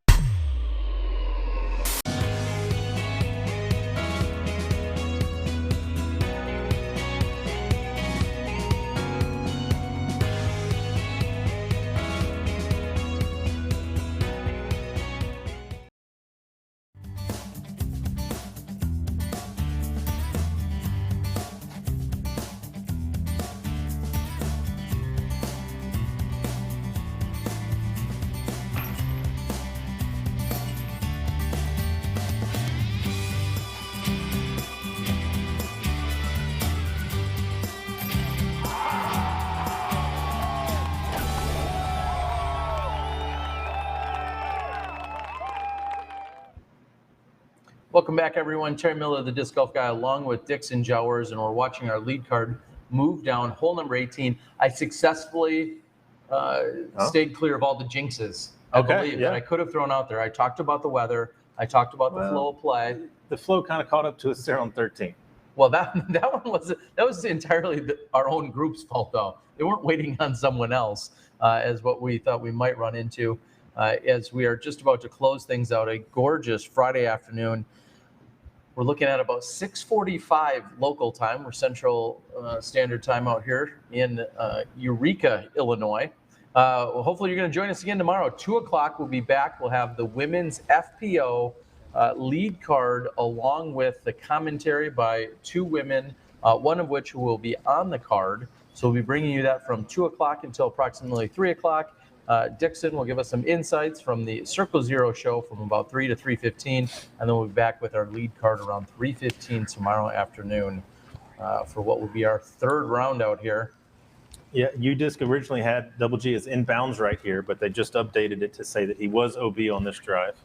Welcome back, everyone. Terry Miller, the Disc Golf Guy, along with Dixon Jowers, and we're watching our lead card move down hole number 18. I successfully stayed clear of all the jinxes, I believe, that I could have thrown out there. I talked about the weather. I talked about the flow of play. The flow kind of caught up to us there on 13. Well, that was entirely our own group's fault, though. They weren't waiting on someone else, as what we thought we might run into. As we are just about to close things out, a gorgeous Friday afternoon. We're looking at about 6:45 local time. We're Central Standard Time out here in Eureka, Illinois. Hopefully you're going to join us again tomorrow. 2 o'clock, we'll be back. We'll have the women's FPO lead card along with the commentary by 2 women, one of which will be on the card. So we'll be bringing you that from 2 o'clock until approximately 3 o'clock. Dixon will give us some insights from the Circle Zero show from about 3 to 3:15, and then we'll be back with our lead card around 3:15 tomorrow afternoon for what will be our third round out here. Yeah, U-Disc originally had Double G as inbounds right here, but they just updated it to say that he was OB on this drive.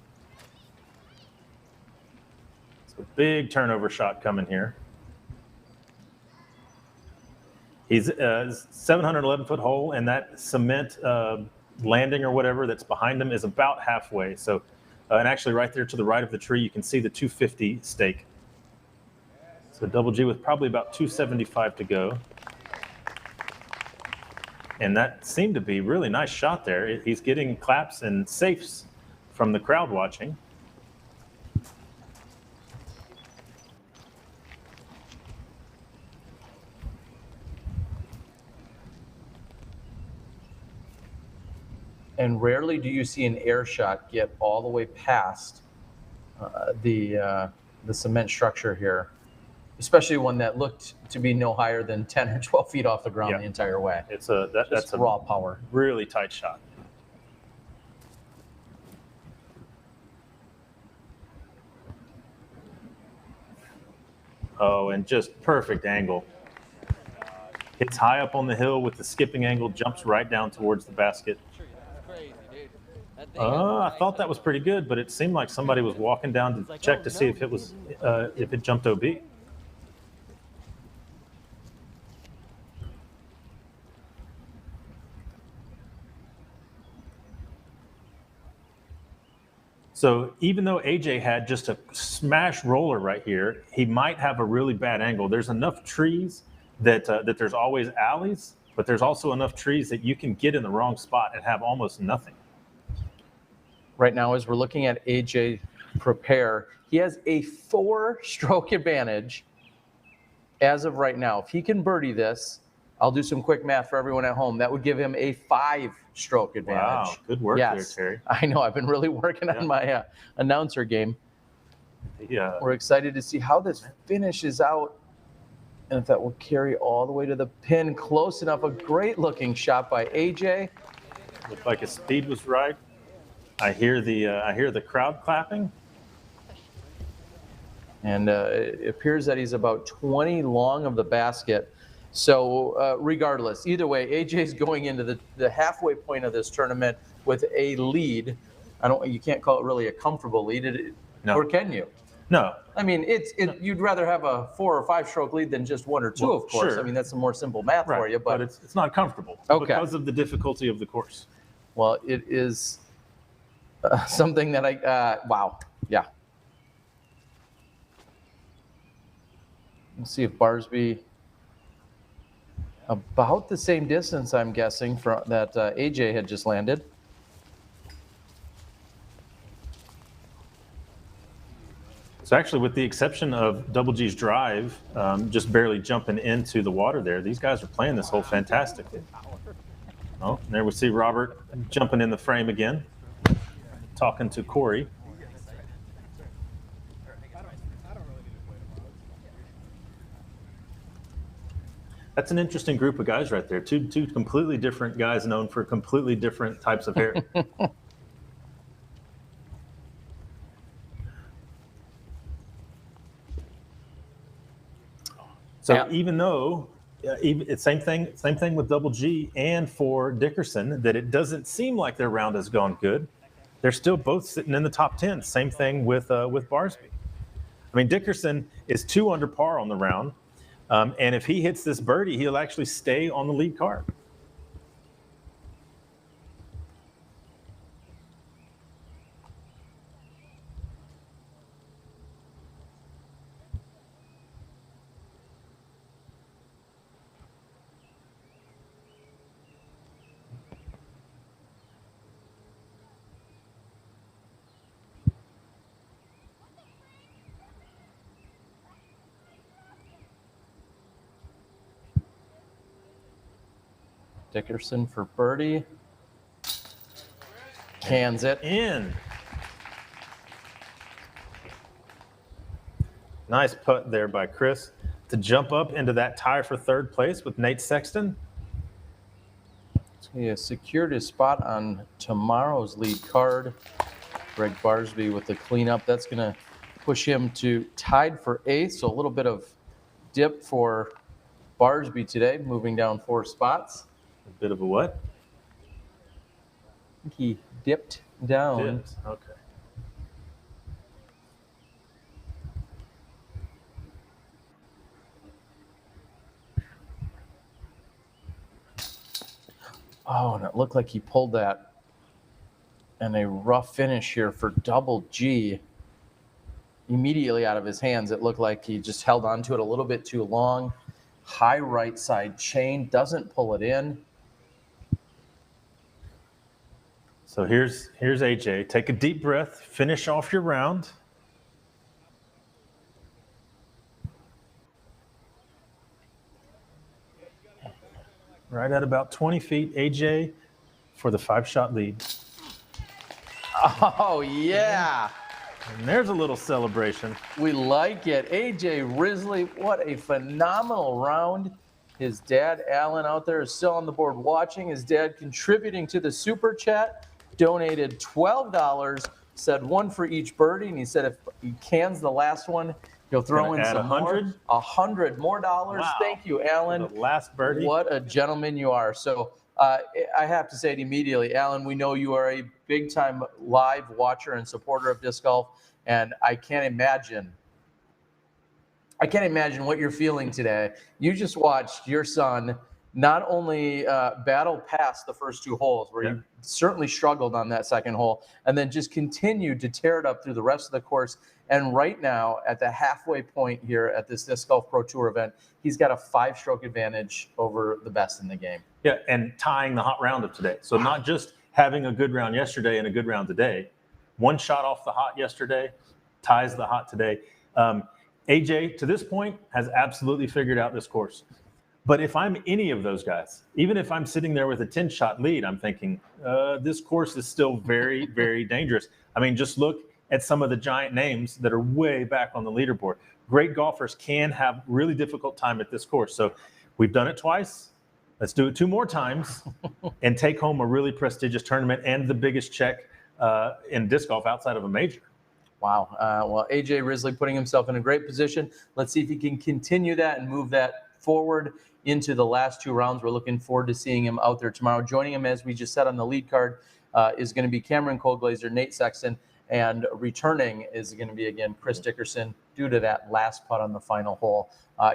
So big turnover shot coming here. He's a 711-foot hole, and that cement landing or whatever that's behind him is about halfway. So, and actually right there to the right of the tree, you can see the 250 stake. So Double G with probably about 275 to go. And that seemed to be a really nice shot there. He's getting claps and safes from the crowd watching. And rarely do you see an air shot get all the way past the cement structure here, especially one that looked to be no higher than 10 or 12 feet off the ground the entire way. It's that's a raw power. Really tight shot. Oh, and just perfect angle. Hits high up on the hill with the skipping angle, jumps right down towards the basket. I thought that was pretty good, but it seemed like somebody was walking down to check to see if it was if it jumped OB. So even though AJ had just a smash roller right here, he might have a really bad angle. There's enough trees that that there's always alleys, but there's also enough trees that you can get in the wrong spot and have almost nothing. Right now, as we're looking at AJ prepare, he has a 4-stroke advantage as of right now. If he can birdie this, I'll do some quick math for everyone at home. That would give him a 5-stroke advantage. Wow, good work there, Terry. I know. I've been really working on my announcer game. Yeah. We're excited to see how this finishes out and if that will carry all the way to the pin. Close enough. A great-looking shot by AJ. Looked like his speed was right. I hear the crowd clapping. And it appears that he's about 20 long of the basket. So regardless, either way, AJ's going into the halfway point of this tournament with a lead. You can't call it really a comfortable lead, no. Or can you? No. I mean, you'd rather have a 4 or 5 stroke lead than just 1 or 2, of course. Sure. I mean, that's some more simple math for you. But it's not comfortable because of the difficulty of the course. Well, it is something that wow, yeah. Let's see if Barsby, about the same distance, I'm guessing, from that AJ had just landed. So actually, with the exception of Double G's drive, just barely jumping into the water there, these guys are playing this hole fantastically. Oh, and there we see Robert jumping in the frame again, talking to Corey. That's an interesting group of guys right there. Two completely different guys known for completely different types of hair. So even though, it's same thing with Double G and for Dickerson, that it doesn't seem like their round has gone good. They're still both sitting in the top 10. Same thing with Barsby. I mean, Dickerson is 2 under par on the round. And if he hits this birdie, he'll actually stay on the lead card. Dickerson for birdie. Cans it in. Nice putt there by Chris. to jump up into that tie for third place with Nate Sexton. He has secured his spot on tomorrow's lead card. Greg Barsby with the cleanup. That's going to push him to tied for 8th. So a little bit of dip for Barsby today, moving down 4 spots. A bit of a what? I think he dipped down. Dipped. Okay. Oh, and it looked like he pulled that and a rough finish here for double G. Immediately out of his hands, it looked like he just held onto it a little bit too long. High right side chain, doesn't pull it in. So here's AJ. Take a deep breath, finish off your round. Right at about 20 feet, AJ for the 5-shot lead. Oh, yeah. And there's a little celebration. We like it. AJ Risley, what a phenomenal round. His dad, Alan, out there is still on the board watching. His dad contributing to the super chat, donated $12, said one for each birdie, and he said if he cans the last one, he'll throw in some 100? more. $100 more dollars. Wow. Thank you, Alan. For the last birdie. What a gentleman you are. So I have to say it immediately, Alan, we know you are a big-time live watcher and supporter of disc golf, and I can't imagine what you're feeling today. You just watched your son not only battle past the first 2 holes, where you certainly struggled on that second hole, and then just continued to tear it up through the rest of the course. And right now, at the halfway point here at this Disc Golf Pro Tour event, he's got a 5-stroke advantage over the best in the game. Yeah, and tying the hot round of today. So not just having a good round yesterday and a good round today. 1 shot off the hot yesterday, ties the hot today. AJ, to this point, has absolutely figured out this course. But if I'm any of those guys, even if I'm sitting there with a 10-shot lead, I'm thinking, this course is still very, very dangerous. I mean, just look at some of the giant names that are way back on the leaderboard. Great golfers can have really difficult time at this course. So we've done it twice. Let's do it 2 more times and take home a really prestigious tournament and the biggest check in disc golf outside of a major. Wow. Well, AJ Risley putting himself in a great position. Let's see if he can continue that and move that forward into the last 2 rounds. We're looking forward to seeing him out there tomorrow. Joining him, as we just said on the lead card, is going to be Cameron Colglazer, Nate Sexton, and returning is going to be, again, Chris Dickerson, due to that last putt on the final hole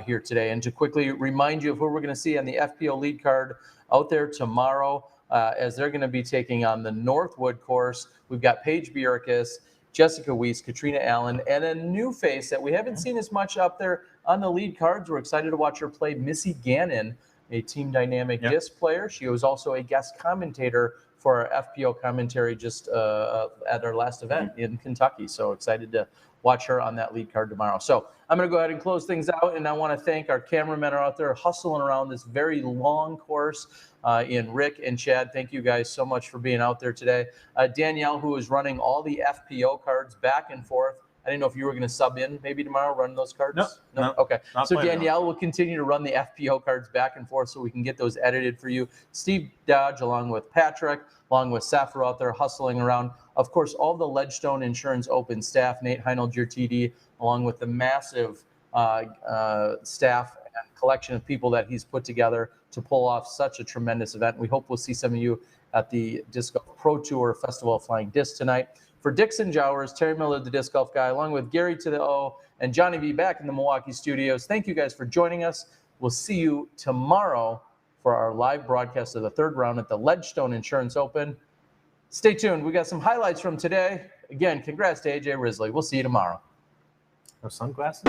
here today. And to quickly remind you of who we're going to see on the FPO lead card out there tomorrow, as they're going to be taking on the Northwood course, we've got Paige Bjerkaas, Jessica Weese, Catrina Allen, and a new face that we haven't seen as much up there on the lead cards. We're excited to watch her play, Missy Gannon, a Team Dynamic disc player. She was also a guest commentator for our FPO commentary just at our last event in Kentucky. So excited to watch her on that lead card tomorrow. So I'm going to go ahead and close things out, and I want to thank our cameramen are out there hustling around this very long course in Rick and Chad. Thank you guys so much for being out there today. Danielle, who is running all the FPO cards back and forth. I didn't know if you were going to sub in maybe tomorrow, run those cards? No? Okay. So Danielle will continue to run the FPO cards back and forth so we can get those edited for you. Steve Dodge, along with Patrick, along with Safra out there hustling around. Of course, all the Ledgestone Insurance Open staff, Nate Heinold, your TD, along with the massive staff and collection of people that he's put together to pull off such a tremendous event. We hope we'll see some of you at the Disc Golf Pro Tour Festival of Flying Discs tonight. For Dixon Jowers, Terry Miller, the Disc Golf Guy, along with Gary to the O and Johnny V back in the Milwaukee studios. Thank you guys for joining us. We'll see you tomorrow for our live broadcast of the 3rd round at the Ledgestone Insurance Open. Stay tuned. We got some highlights from today. Again, congrats to AJ Risley. We'll see you tomorrow. No sunglasses?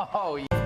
Oh, yeah.